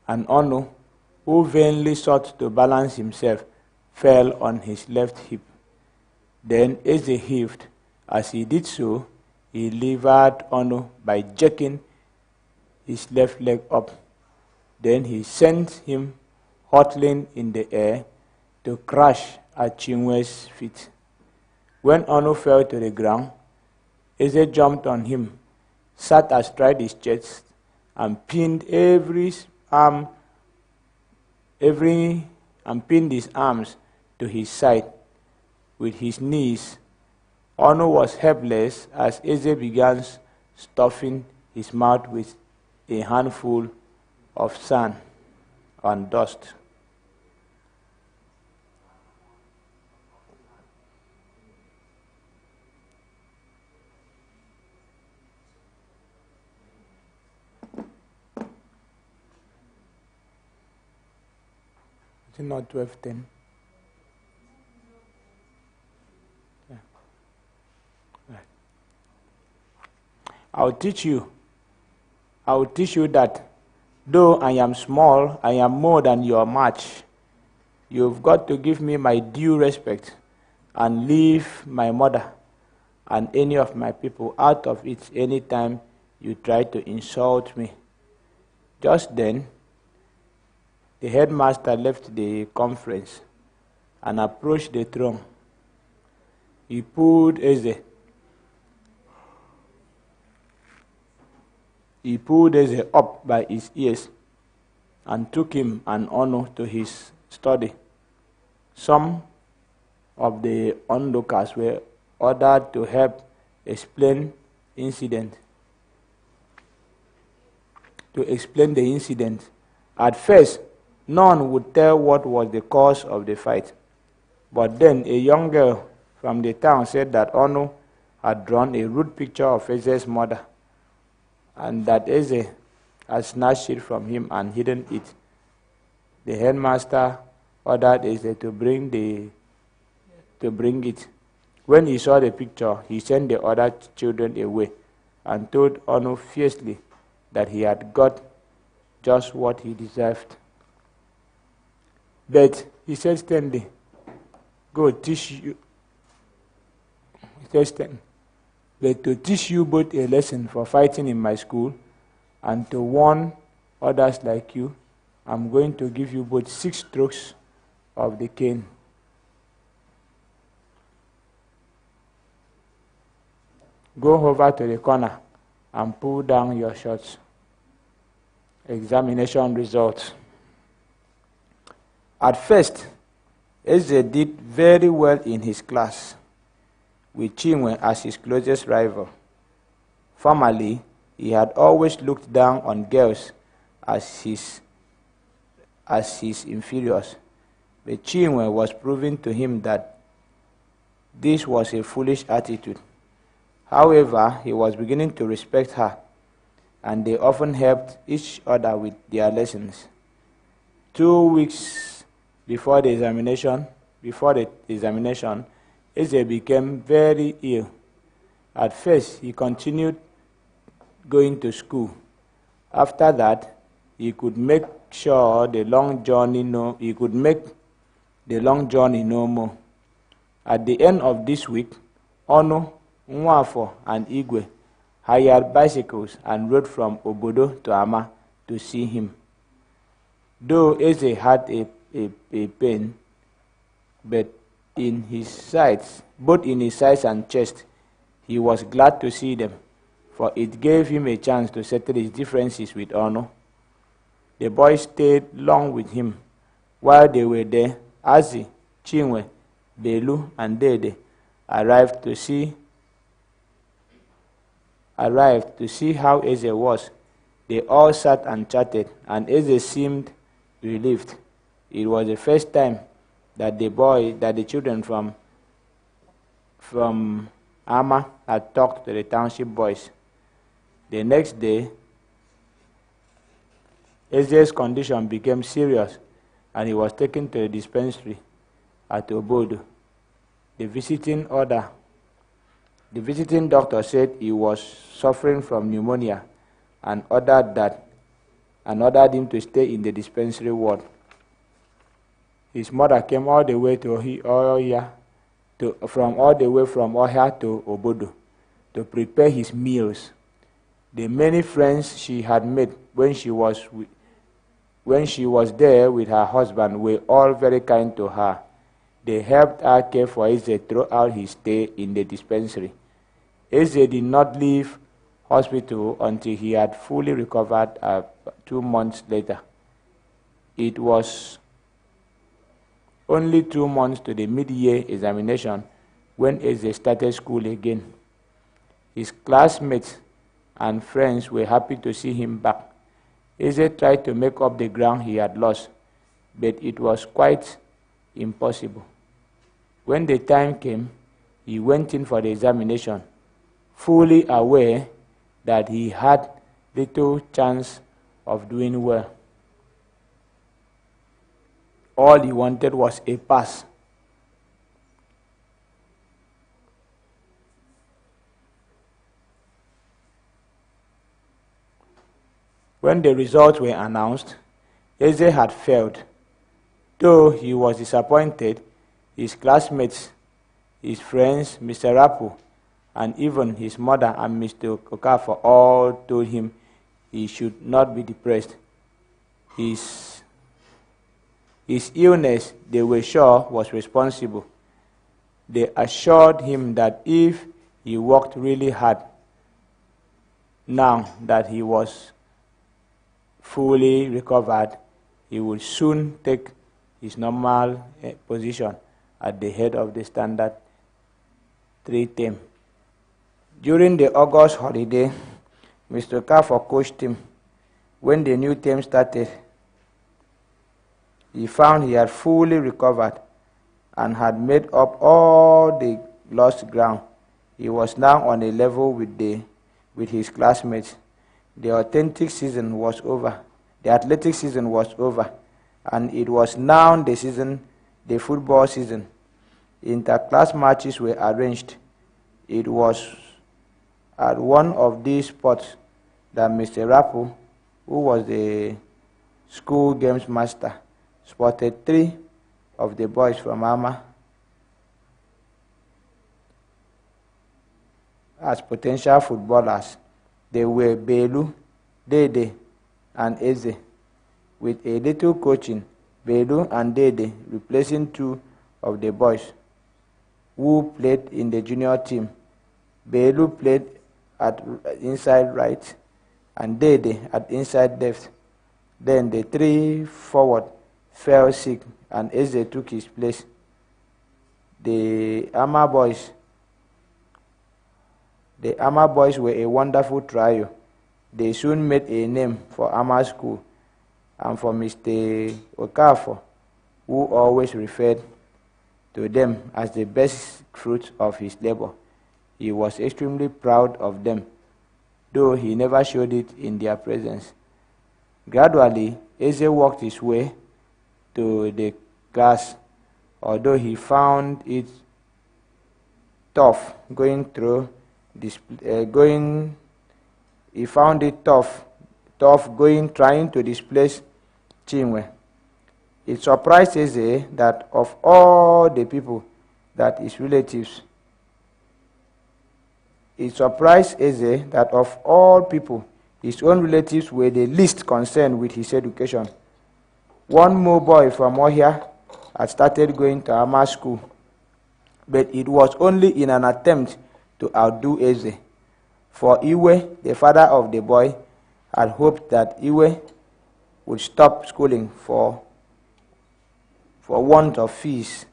And Ono, who vainly sought to balance himself, fell on his left hip. Then Eze heaved. As he did so, he levered Ono by jerking his left leg up. Then he sent him hurtling in the air to crash at Chinwe's feet. When Ono fell to the ground, Eze jumped on him, sat astride his chest, and pinned his arms to his side with his knees. Ono was helpless as Eze began stuffing his mouth with a handful of sand and dust. Is it not 12:10? Yeah. Right. I'll teach you that though I am small, I am more than your match. You've got to give me my due respect and leave my mother and any of my people out of it any time you try to insult me. Just then, the headmaster left the conference and approached the throne. He pulled Eze up by his ears and took him and Ono to his study. Some of the onlookers were ordered to help explain the incident. At first, none would tell what was the cause of the fight. But then a young girl from the town said that Ono had drawn a rude picture of Eze's mother, and that Eze had snatched it from him and hidden it. The headmaster ordered Eze to bring it. When he saw the picture, he sent the other children away and told Ono fiercely that he had got just what he deserved. But he said sternly, but to teach you both a lesson for fighting in my school and to warn others like you, I'm going to give you both 6 strokes of the cane. Go over to the corner and pull down your shorts. Examination results. At first, Eze did very well in his class, with Chinwe as his closest rival. Formerly, he had always looked down on girls as his inferiors, but Chinwe was proving to him that this was a foolish attitude. However, he was beginning to respect her, and they often helped each other with their lessons. 2 weeks before the examination, Eze became very ill. At first, he continued going to school. After that, he could make the long journey no more. At the end of this week, Ono, Nwafo, and Igwe hired bicycles and rode from Obodo to Ama to see him. Though Eze had a pain, but in his sides, both in his sides and chest, he was glad to see them, for it gave him a chance to settle his differences with Ono. The boys stayed long with him. While they were there, Azi, Chinwe, Belu, and Dede arrived to see how Eze was. They all sat and chatted, and Eze seemed relieved. It was the first time that the children from Ama had talked to the township boys. The next day, Eze's condition became serious, and he was taken to the dispensary at Obodo. The visiting doctor said he was suffering from pneumonia and ordered him to stay in the dispensary ward. His mother came all the way from Ohia to Obodo to prepare his meals. The many friends she had made when she was there with her husband were all very kind to her. They helped her care for Eze throughout his stay in the dispensary. Eze did not leave hospital until he had fully recovered 2 months later. It was only 2 months to the mid-year examination when Eze started school again. His classmates and friends were happy to see him back. Eze tried to make up the ground he had lost, but it was quite impossible. When the time came, he went in for the examination, fully aware that he had little chance of doing well. All he wanted was a pass. When the results were announced, Eze had failed. Though he was disappointed, his classmates, his friends, Mr. Rapu, and even his mother and Mr. Okafor all told him he should not be depressed. His illness, they were sure, was responsible. They assured him that if he worked really hard, now that he was fully recovered, he would soon take his normal position at the head of the Standard 3 team. During the August holiday, Mr. Okafor coached him. When the new term started, he found he had fully recovered and had made up all the lost ground. He was now on a level with his classmates. The athletic season was over, and it was now the football season. Inter-class matches were arranged. It was at one of these spots that Mr. Rapu, who was the school games master, spotted 3 of the boys from Ama as potential footballers. They were Belu, Dede, and Eze. With a little coaching, Belu and Dede replacing 2 of the boys who played in the junior team. Belu played at inside right and Dede at inside left. Then the 3 forward fell sick and Eze took his place. The Ama boys were a wonderful trio. They soon made a name for Ama school and for Mr. Okafor, who always referred to them as the best fruit of his labor. He was extremely proud of them, though he never showed it in their presence. Gradually, Eze worked his way to the class, although he found it tough tough going trying to displace Chinwe. It surprised Eze that of all the people that his relatives, it surprised Eze that of all people, his own relatives were the least concerned with his education. One more boy from Ohia had started going to Ama school, but it was only in an attempt to outdo Eze. For Iwe, the father of the boy, had hoped that Iwe would stop schooling for want of fees,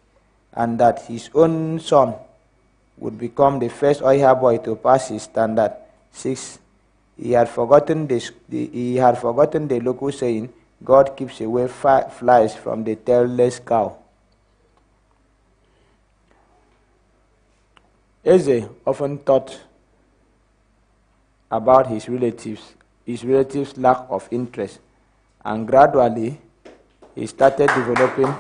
and that his own son would become the first Ohia boy to pass his standard 6. He had forgotten the local saying, God keeps away flies from the tailless cow. Eze often thought about his relatives' lack of interest, and gradually he started developing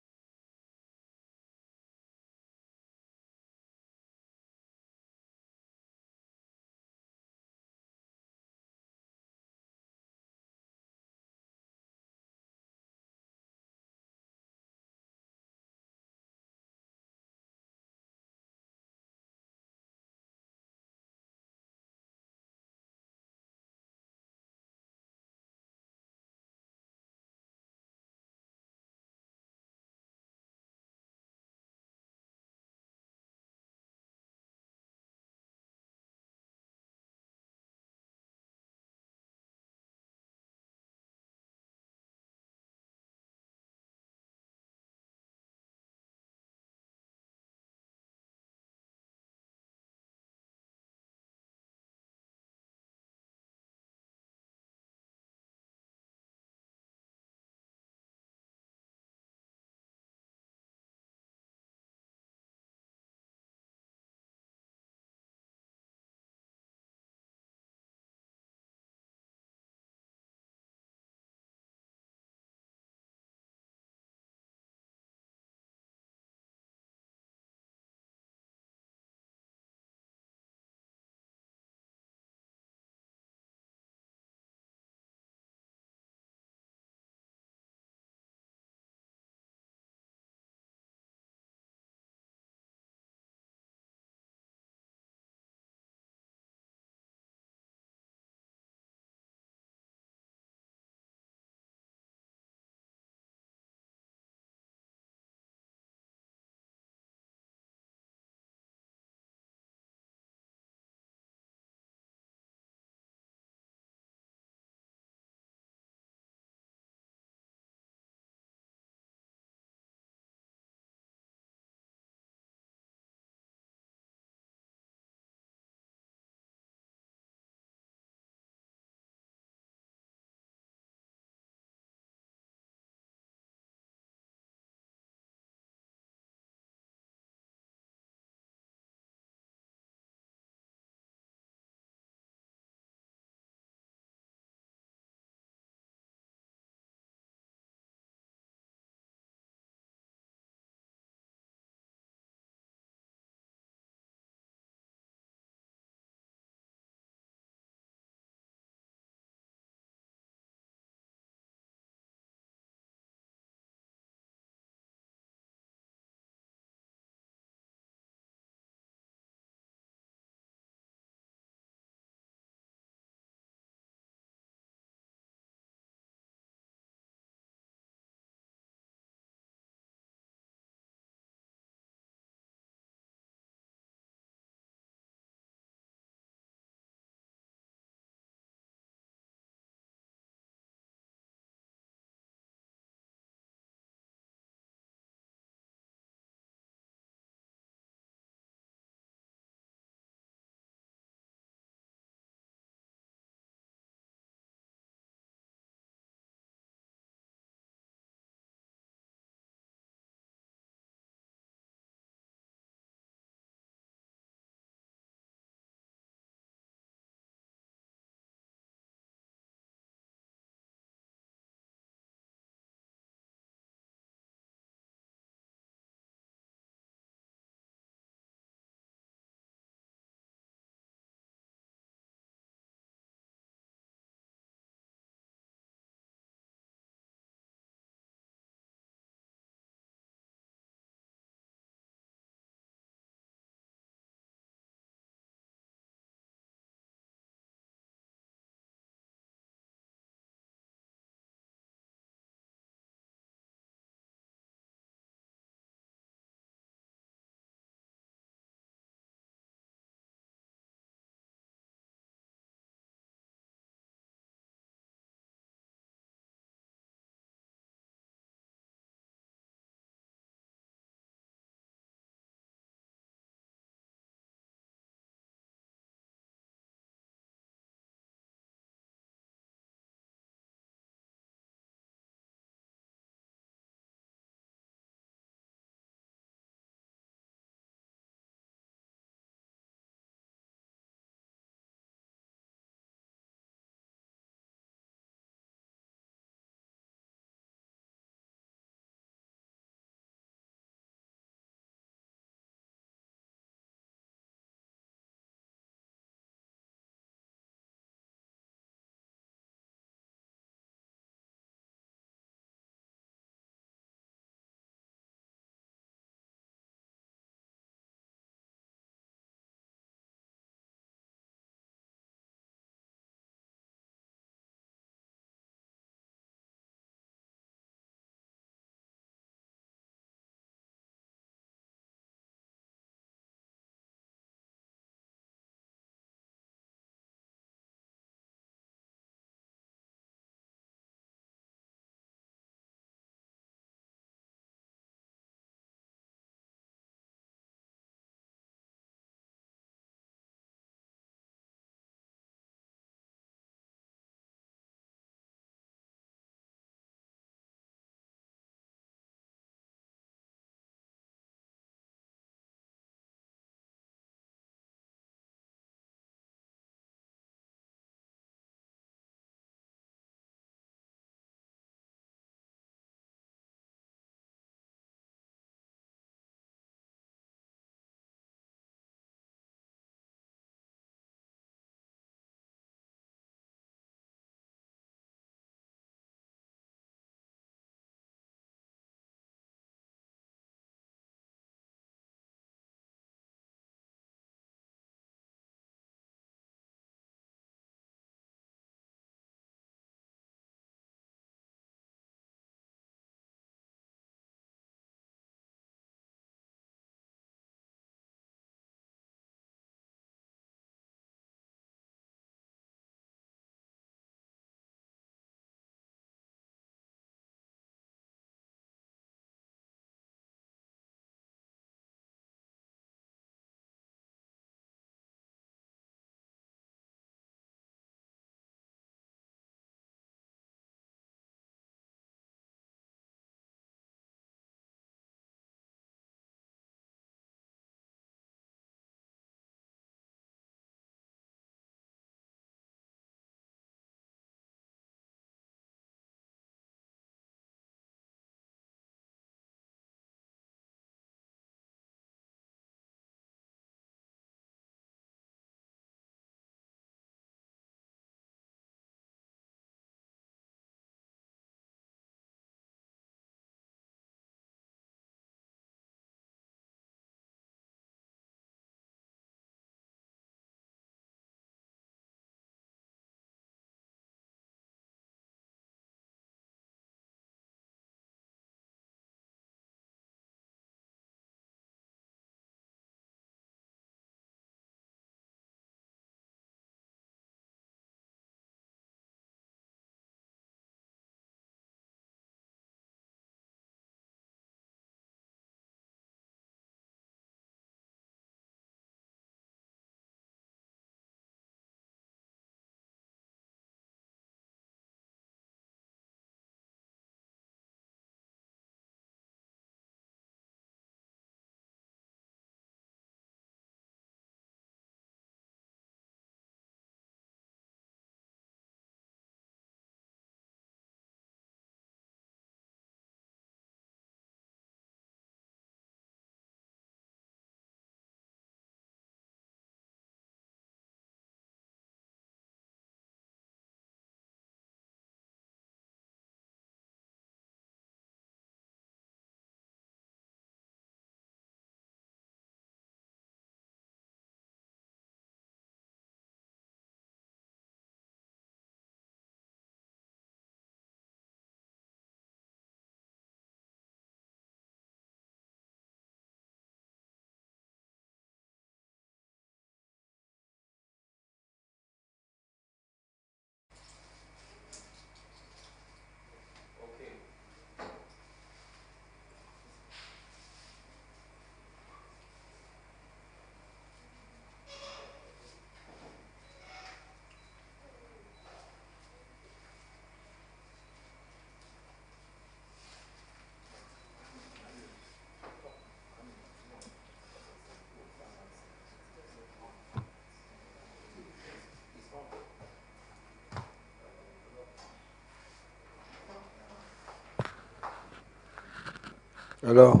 Hello.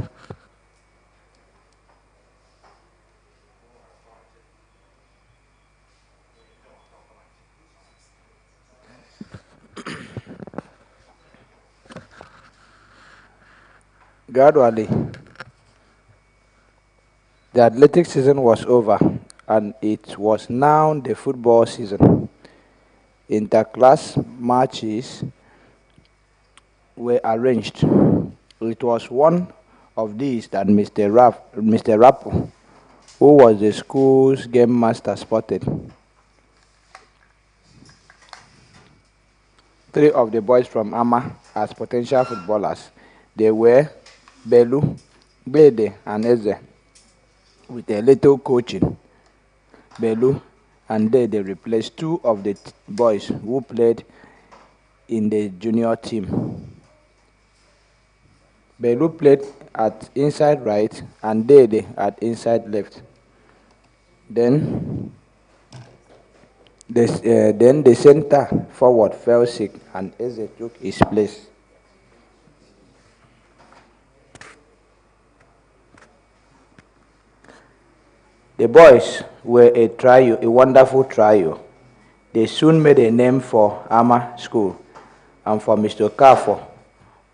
Gradually, the athletic season was over, and it was now the football season. Interclass matches were arranged. It was one of these that Mr. Rappo, who was the school's game master, spotted. Three of the boys from Ama as potential footballers. They were Belu, Bede, and Eze. With a little coaching, Belu and Dede replaced two of the boys who played in the junior team. Belu played at inside right and Dede at inside left. Then the center forward fell sick and Eze took his place. The boys were a wonderful trio. They soon made a name for Ama School and for Mr. Carfor,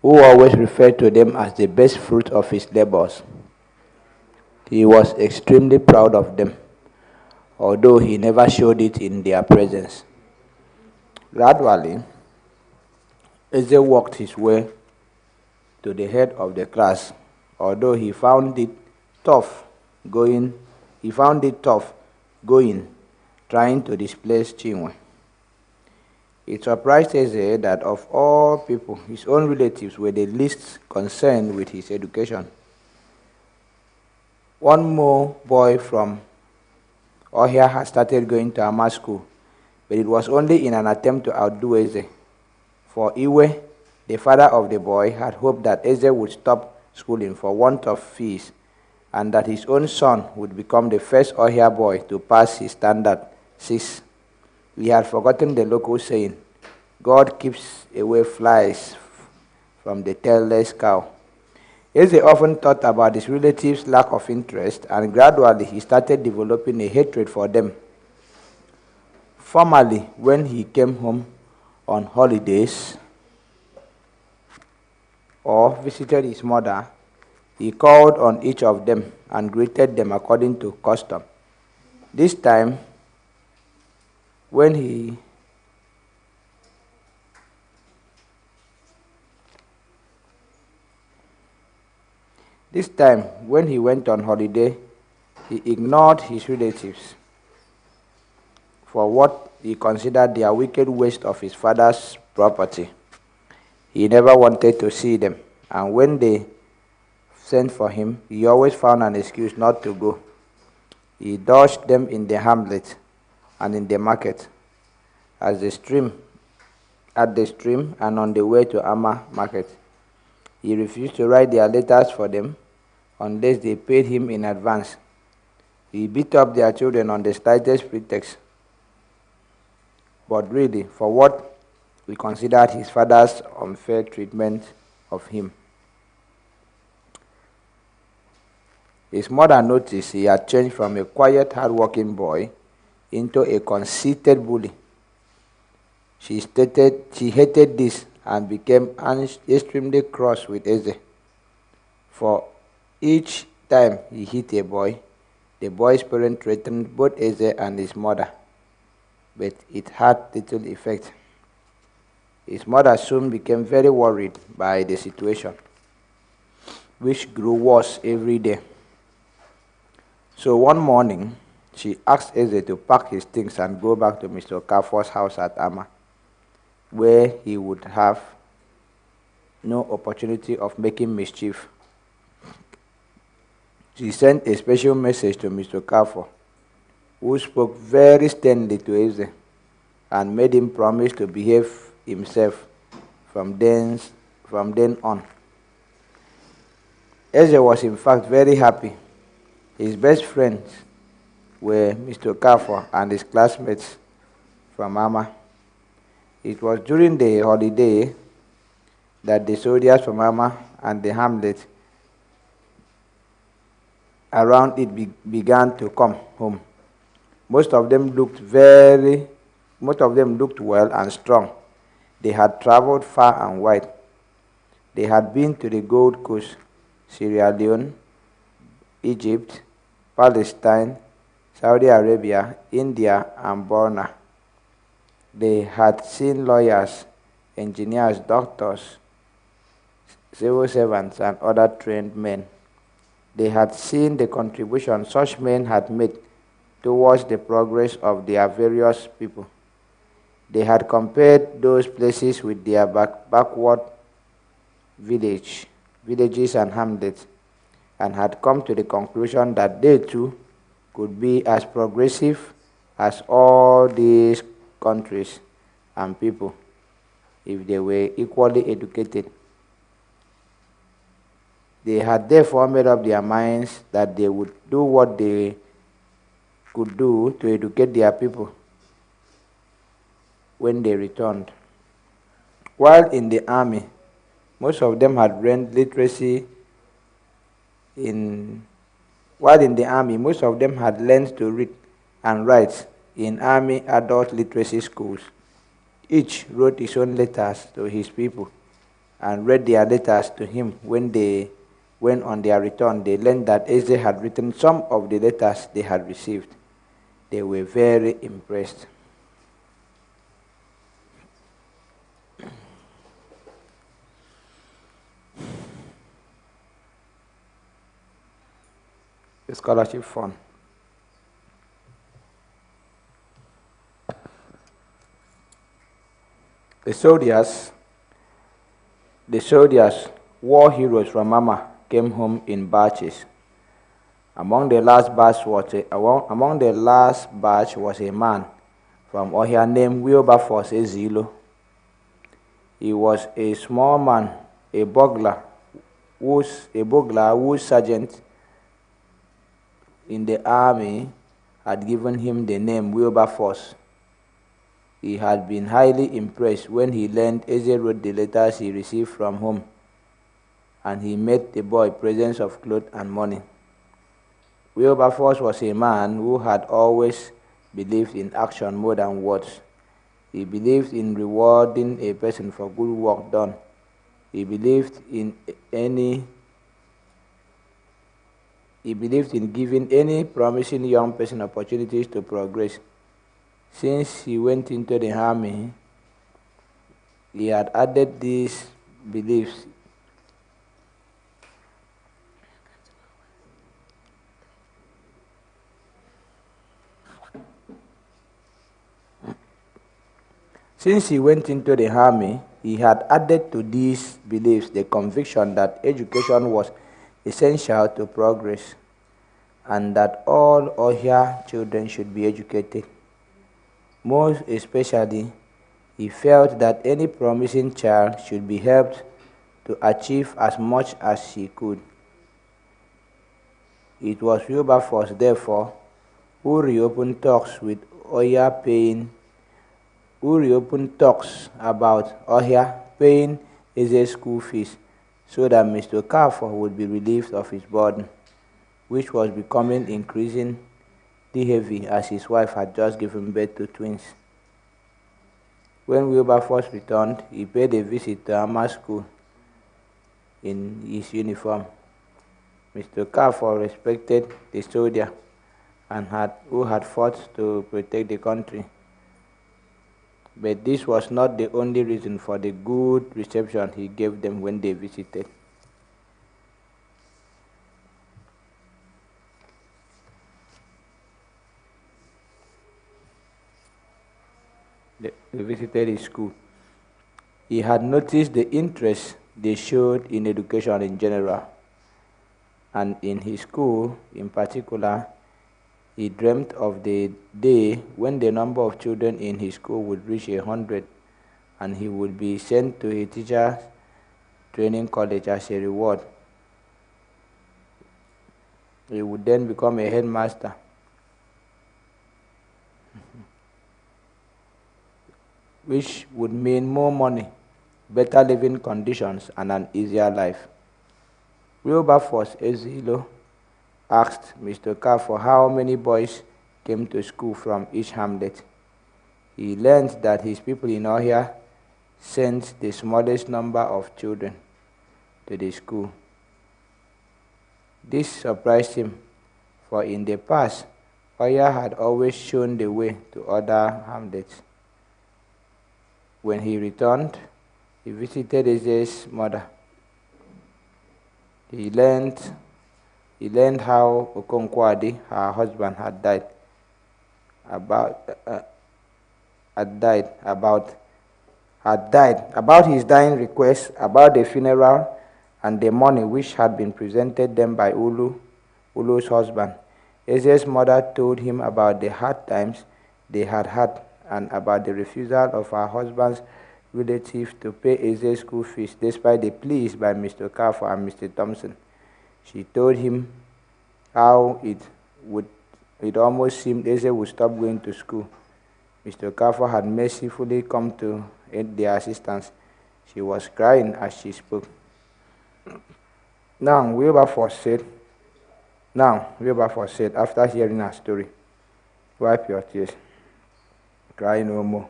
who always referred to them as the best fruit of his labors. He was extremely proud of them, although he never showed it in their presence. Gradually, Eze worked his way to the head of the class, although going he found it tough going, trying to displace Chinwe. It surprised Eze that of all people, his own relatives were the least concerned with his education. One more boy from Ohia had started going to Ama school, but it was only in an attempt to outdo Eze. For Iwe, the father of the boy, had hoped that Eze would stop schooling for want of fees, and that his own son would become the first Ohia boy to pass his standard 6. He had forgotten the local saying, God keeps away flies from the tailless cow. Eze often thought about his relatives' lack of interest, and gradually he started developing a hatred for them. Formerly, when he came home on holidays or visited his mother, he called on each of them and greeted them according to custom. This time, when he went on holiday, he ignored his relatives for what he considered their wicked waste of his father's property. He never wanted to see them, and when they sent for him, he always found an excuse not to go. He dodged them in the hamlet and in the market, at the stream and on the way to Ama market. He refused to write their letters for them unless they paid him in advance. He beat up their children on the slightest pretext, but really for what he considered his father's unfair treatment of him. His mother noticed he had changed from a quiet, hard-working boy into a conceited bully. She hated this and became extremely cross with Eze. For each time he hit a boy, the boy's parent threatened both Eze and his mother, but it had little effect. His mother soon became very worried by the situation, which grew worse every day. So one morning, she asked Eze to pack his things and go back to Mr. Okafor's house at Ama, where he would have no opportunity of making mischief. She sent a special message to Mr. Okafor, who spoke very sternly to Eze and made him promise to behave himself from then on. Eze was in fact very happy. His best friends were Mr. Okafor and his classmates from Ama. It was during the holiday that the soldiers from Ama and the hamlet around it began to come home. Most of them looked well and strong. They had traveled far and wide. They had been to the Gold Coast, Sierra Leone, Egypt, Palestine, Saudi Arabia, India, and Burma. They had seen lawyers, engineers, doctors, civil servants, and other trained men. They had seen the contribution such men had made towards the progress of their various people. They had compared those places with their backward villages and hamlets, and had come to the conclusion that they too could be as progressive as all these countries and people if they were equally educated. They had therefore made up their minds that they would do what they could do to educate their people when they returned. While in the army, most of them had learned literacy most of them had learned to read and write in army adult literacy schools. Each wrote his own letters to his people and read their letters to him when on their return they learned that Eze had written some of the letters they had received. They were very impressed. The scholarship fund. The soldiers, war heroes from Mama, came home in batches. Among the last batch was a man from Ohia named Wilberforce Ezilo. He was a small man, a burglar whose sergeant in the army had given him the name Wilberforce. He had been highly impressed when he learned Eze wrote the letters he received from home, and he made the boy presents of clothes and money. Wilberforce was a man who had always believed in action more than words. He believed in rewarding a person for good work done. He believed in giving any promising young person opportunities to progress. Since he went into the army, he had added these beliefs. Since he went into the army, he had added to these beliefs the conviction that education was essential to progress and that all Ohia children should be educated. Most especially, he felt that any promising child should be helped to achieve as much as he could. It was Wilberforce, therefore, who reopened talks about Ohia paying Eze's school fees so that Mr. Okafor would be relieved of his burden, which was becoming increasingly heavy as his wife had just given birth to twins. When Wilberforce returned, he paid a visit to Ama's school in his uniform. Mr. Okafor respected the soldier who had fought to protect the country. But this was not the only reason for the good reception he gave them when they visited. They visited his school. He had noticed the interest they showed in education in general, and in his school in particular. He dreamt of the day when the number of children in his school would reach 100, and he would be sent to a teacher's training college as a reward. He would then become a headmaster. Which would mean more money, better living conditions, and an easier life. Wilberforce Ezilo asked Mr. Carr how many boys came to school from each hamlet. He learned that his people in Ohia sent the smallest number of children to the school. This surprised him, for in the past, Ohia had always shown the way to other hamlets. When he returned, he visited Eze's mother. He learned how Okonkwo-Adi, her husband, had died. About his dying request, about the funeral, and the money which had been presented them by Ulu's husband. Eze's mother told him about the hard times they had had and about the refusal of her husband's relatives to pay Eze's school fees despite the pleas by Mr. Carfor and Mr. Thompson. She told him how it almost seemed Eze would stop going to school. Mr. Carfor had mercifully come to aid their assistance. She was crying as she spoke. Now, Wilberforce said, after hearing her story, "Wipe your tears. Cry no more.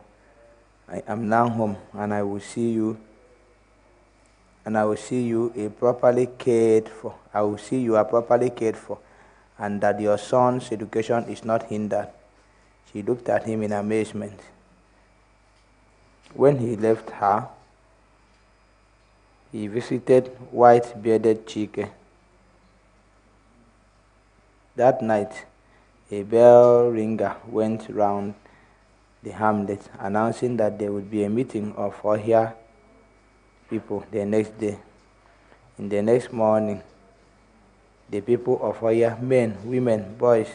I am now home, and I will see you are properly cared for. And that your son's education is not hindered." She looked at him in amazement. When he left her, he visited white-bearded Chike. That night, a bell ringer went round the hamlet, announcing that there would be a meeting of Ohia people the next day. In the next morning, the people of Ohia, men, women, boys,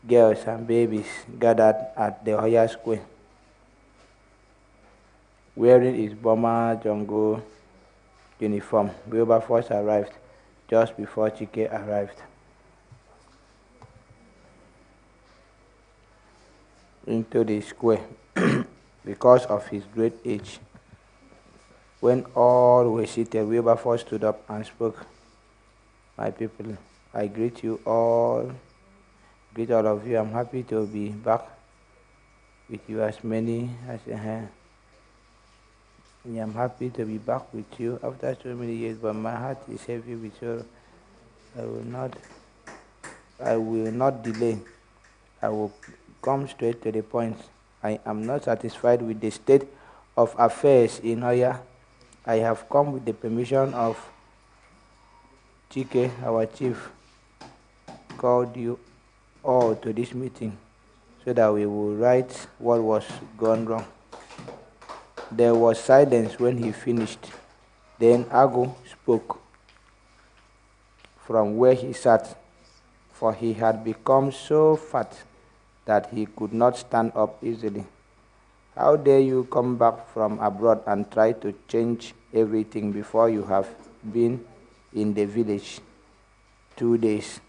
girls, and babies, gathered at the Ohia Square. Wearing his Burma jungle uniform, Wilberforce arrived just before Chike arrived. Into the square because of his great age. When all were seated, Wilberforce stood up and spoke. "My people, I greet you all. Greet all of you. I'm happy to be back with you as many as I'm happy to be back with you after so many years, but my heart is heavy with you. I will not delay. I will come straight to the point. I am not satisfied with the state of affairs in Ohia. I have come with the permission of Chike, our chief, called you all to this meeting so that we will right what was gone wrong." There was silence when he finished. Then Agu spoke from where he sat, for he had become so fat that he could not stand up easily. "How dare you come back from abroad and try to change everything before you have been in the village 2 days?"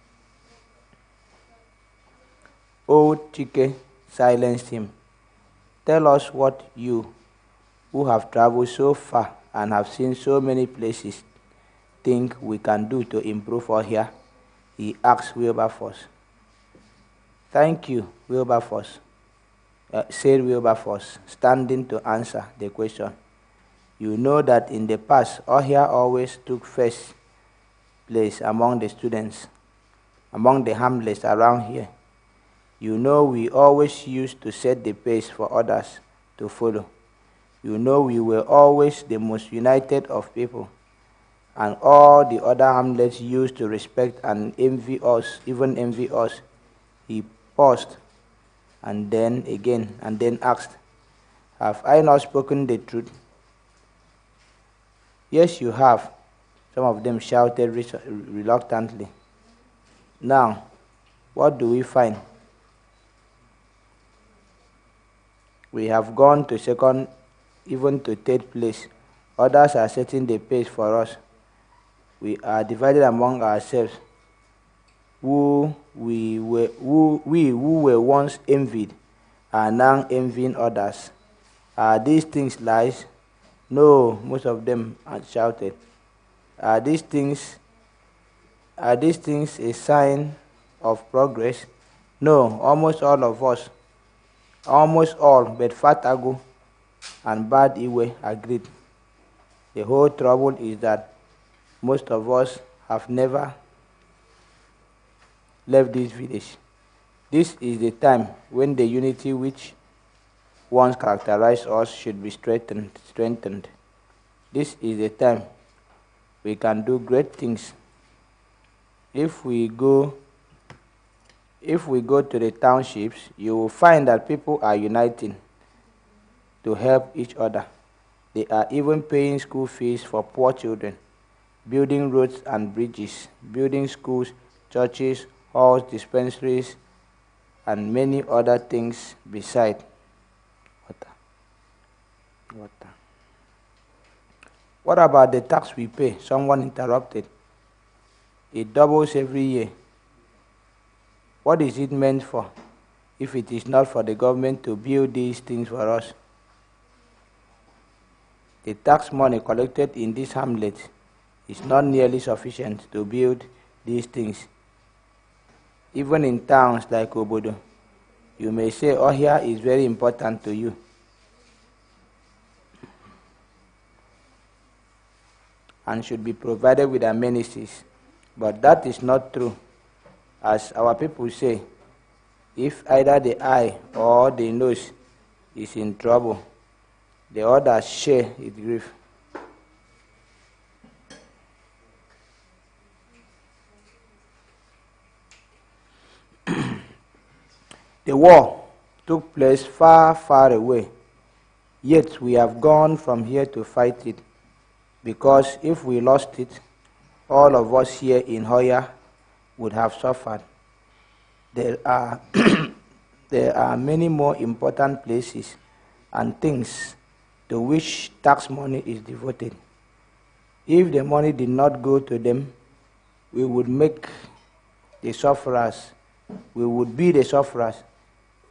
Old Chike silenced him. "Tell us what you, who have traveled so far and have seen so many places, think we can do to improve Ohia," he asked Wilberforce. "Thank you, Wilberforce," said Wilberforce, standing to answer the question. "You know that in the past, Ohia always took first place among the students, among the hamlets around here. You know we always used to set the pace for others to follow. You know we were always the most united of people, and all the other hamlets used to respect and envy us, even envy us." He paused and then asked, "Have I not spoken the truth?" "Yes, you have," some of them shouted reluctantly. "Now, what do we find?" "We have gone to second, even to third place. Others are setting the pace for us. We are divided among ourselves. We who were once envied are now envying others. Are these things lies?" "No," most of them had shouted. "Are these things Are these things a sign of progress? No, almost all of us, almost all, but Fatagu and Bad Iwe agreed. The whole trouble is that most of us have never left this village. This is the time when the unity which once characterized us should be strengthened. This is the time we can do great things. If we go to the townships, you will find that people are uniting to help each other. They are even paying school fees for poor children, building roads and bridges, building schools, churches, halls, dispensaries, and many other things beside. Water. What about the tax we pay? Someone interrupted. It doubles every year. What is it meant for if it is not for the government to build these things for us? The tax money collected in this hamlet is not nearly sufficient to build these things. Even in towns like Obodo, you may say Ohia is very important to you. And should be provided with amenities. But that is not true. As our people say, if either the eye or the nose is in trouble, the others share its grief. The war took place far, far away, yet we have gone from here to fight it, because if we lost it, all of us here in Hoya would have suffered. There are, there are many more important places and things to which tax money is devoted. If the money did not go to them, we would make the sufferers, we would be the sufferers.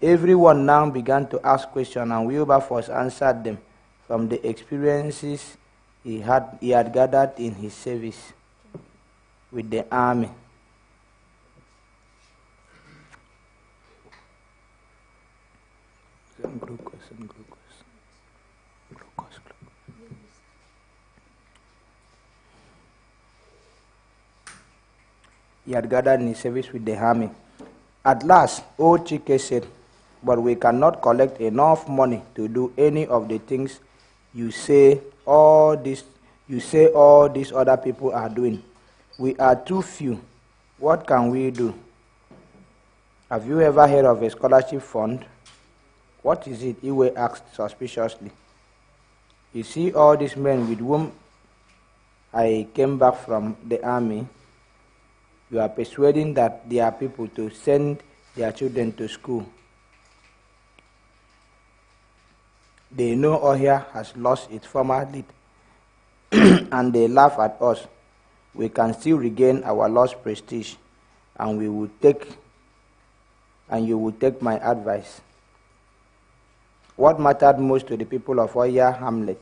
Everyone now began to ask questions, and Wilberforce answered them from the experiences he had gathered in his service with the army. He had gathered in his service with the army. At last, old Chike said, "But we cannot collect enough money to do any of the things you say all these other people are doing. We are too few. What can we do? Have you ever heard of a scholarship fund?" "What is it?" Iwe asked suspiciously. "You see all these men with whom I came back from the army? You are persuading that they are people to send their children to school. They know Ohia has lost its former lead, and they laugh at us. We can still regain our lost prestige, and you will take my advice." What mattered most to the people of Ohia hamlet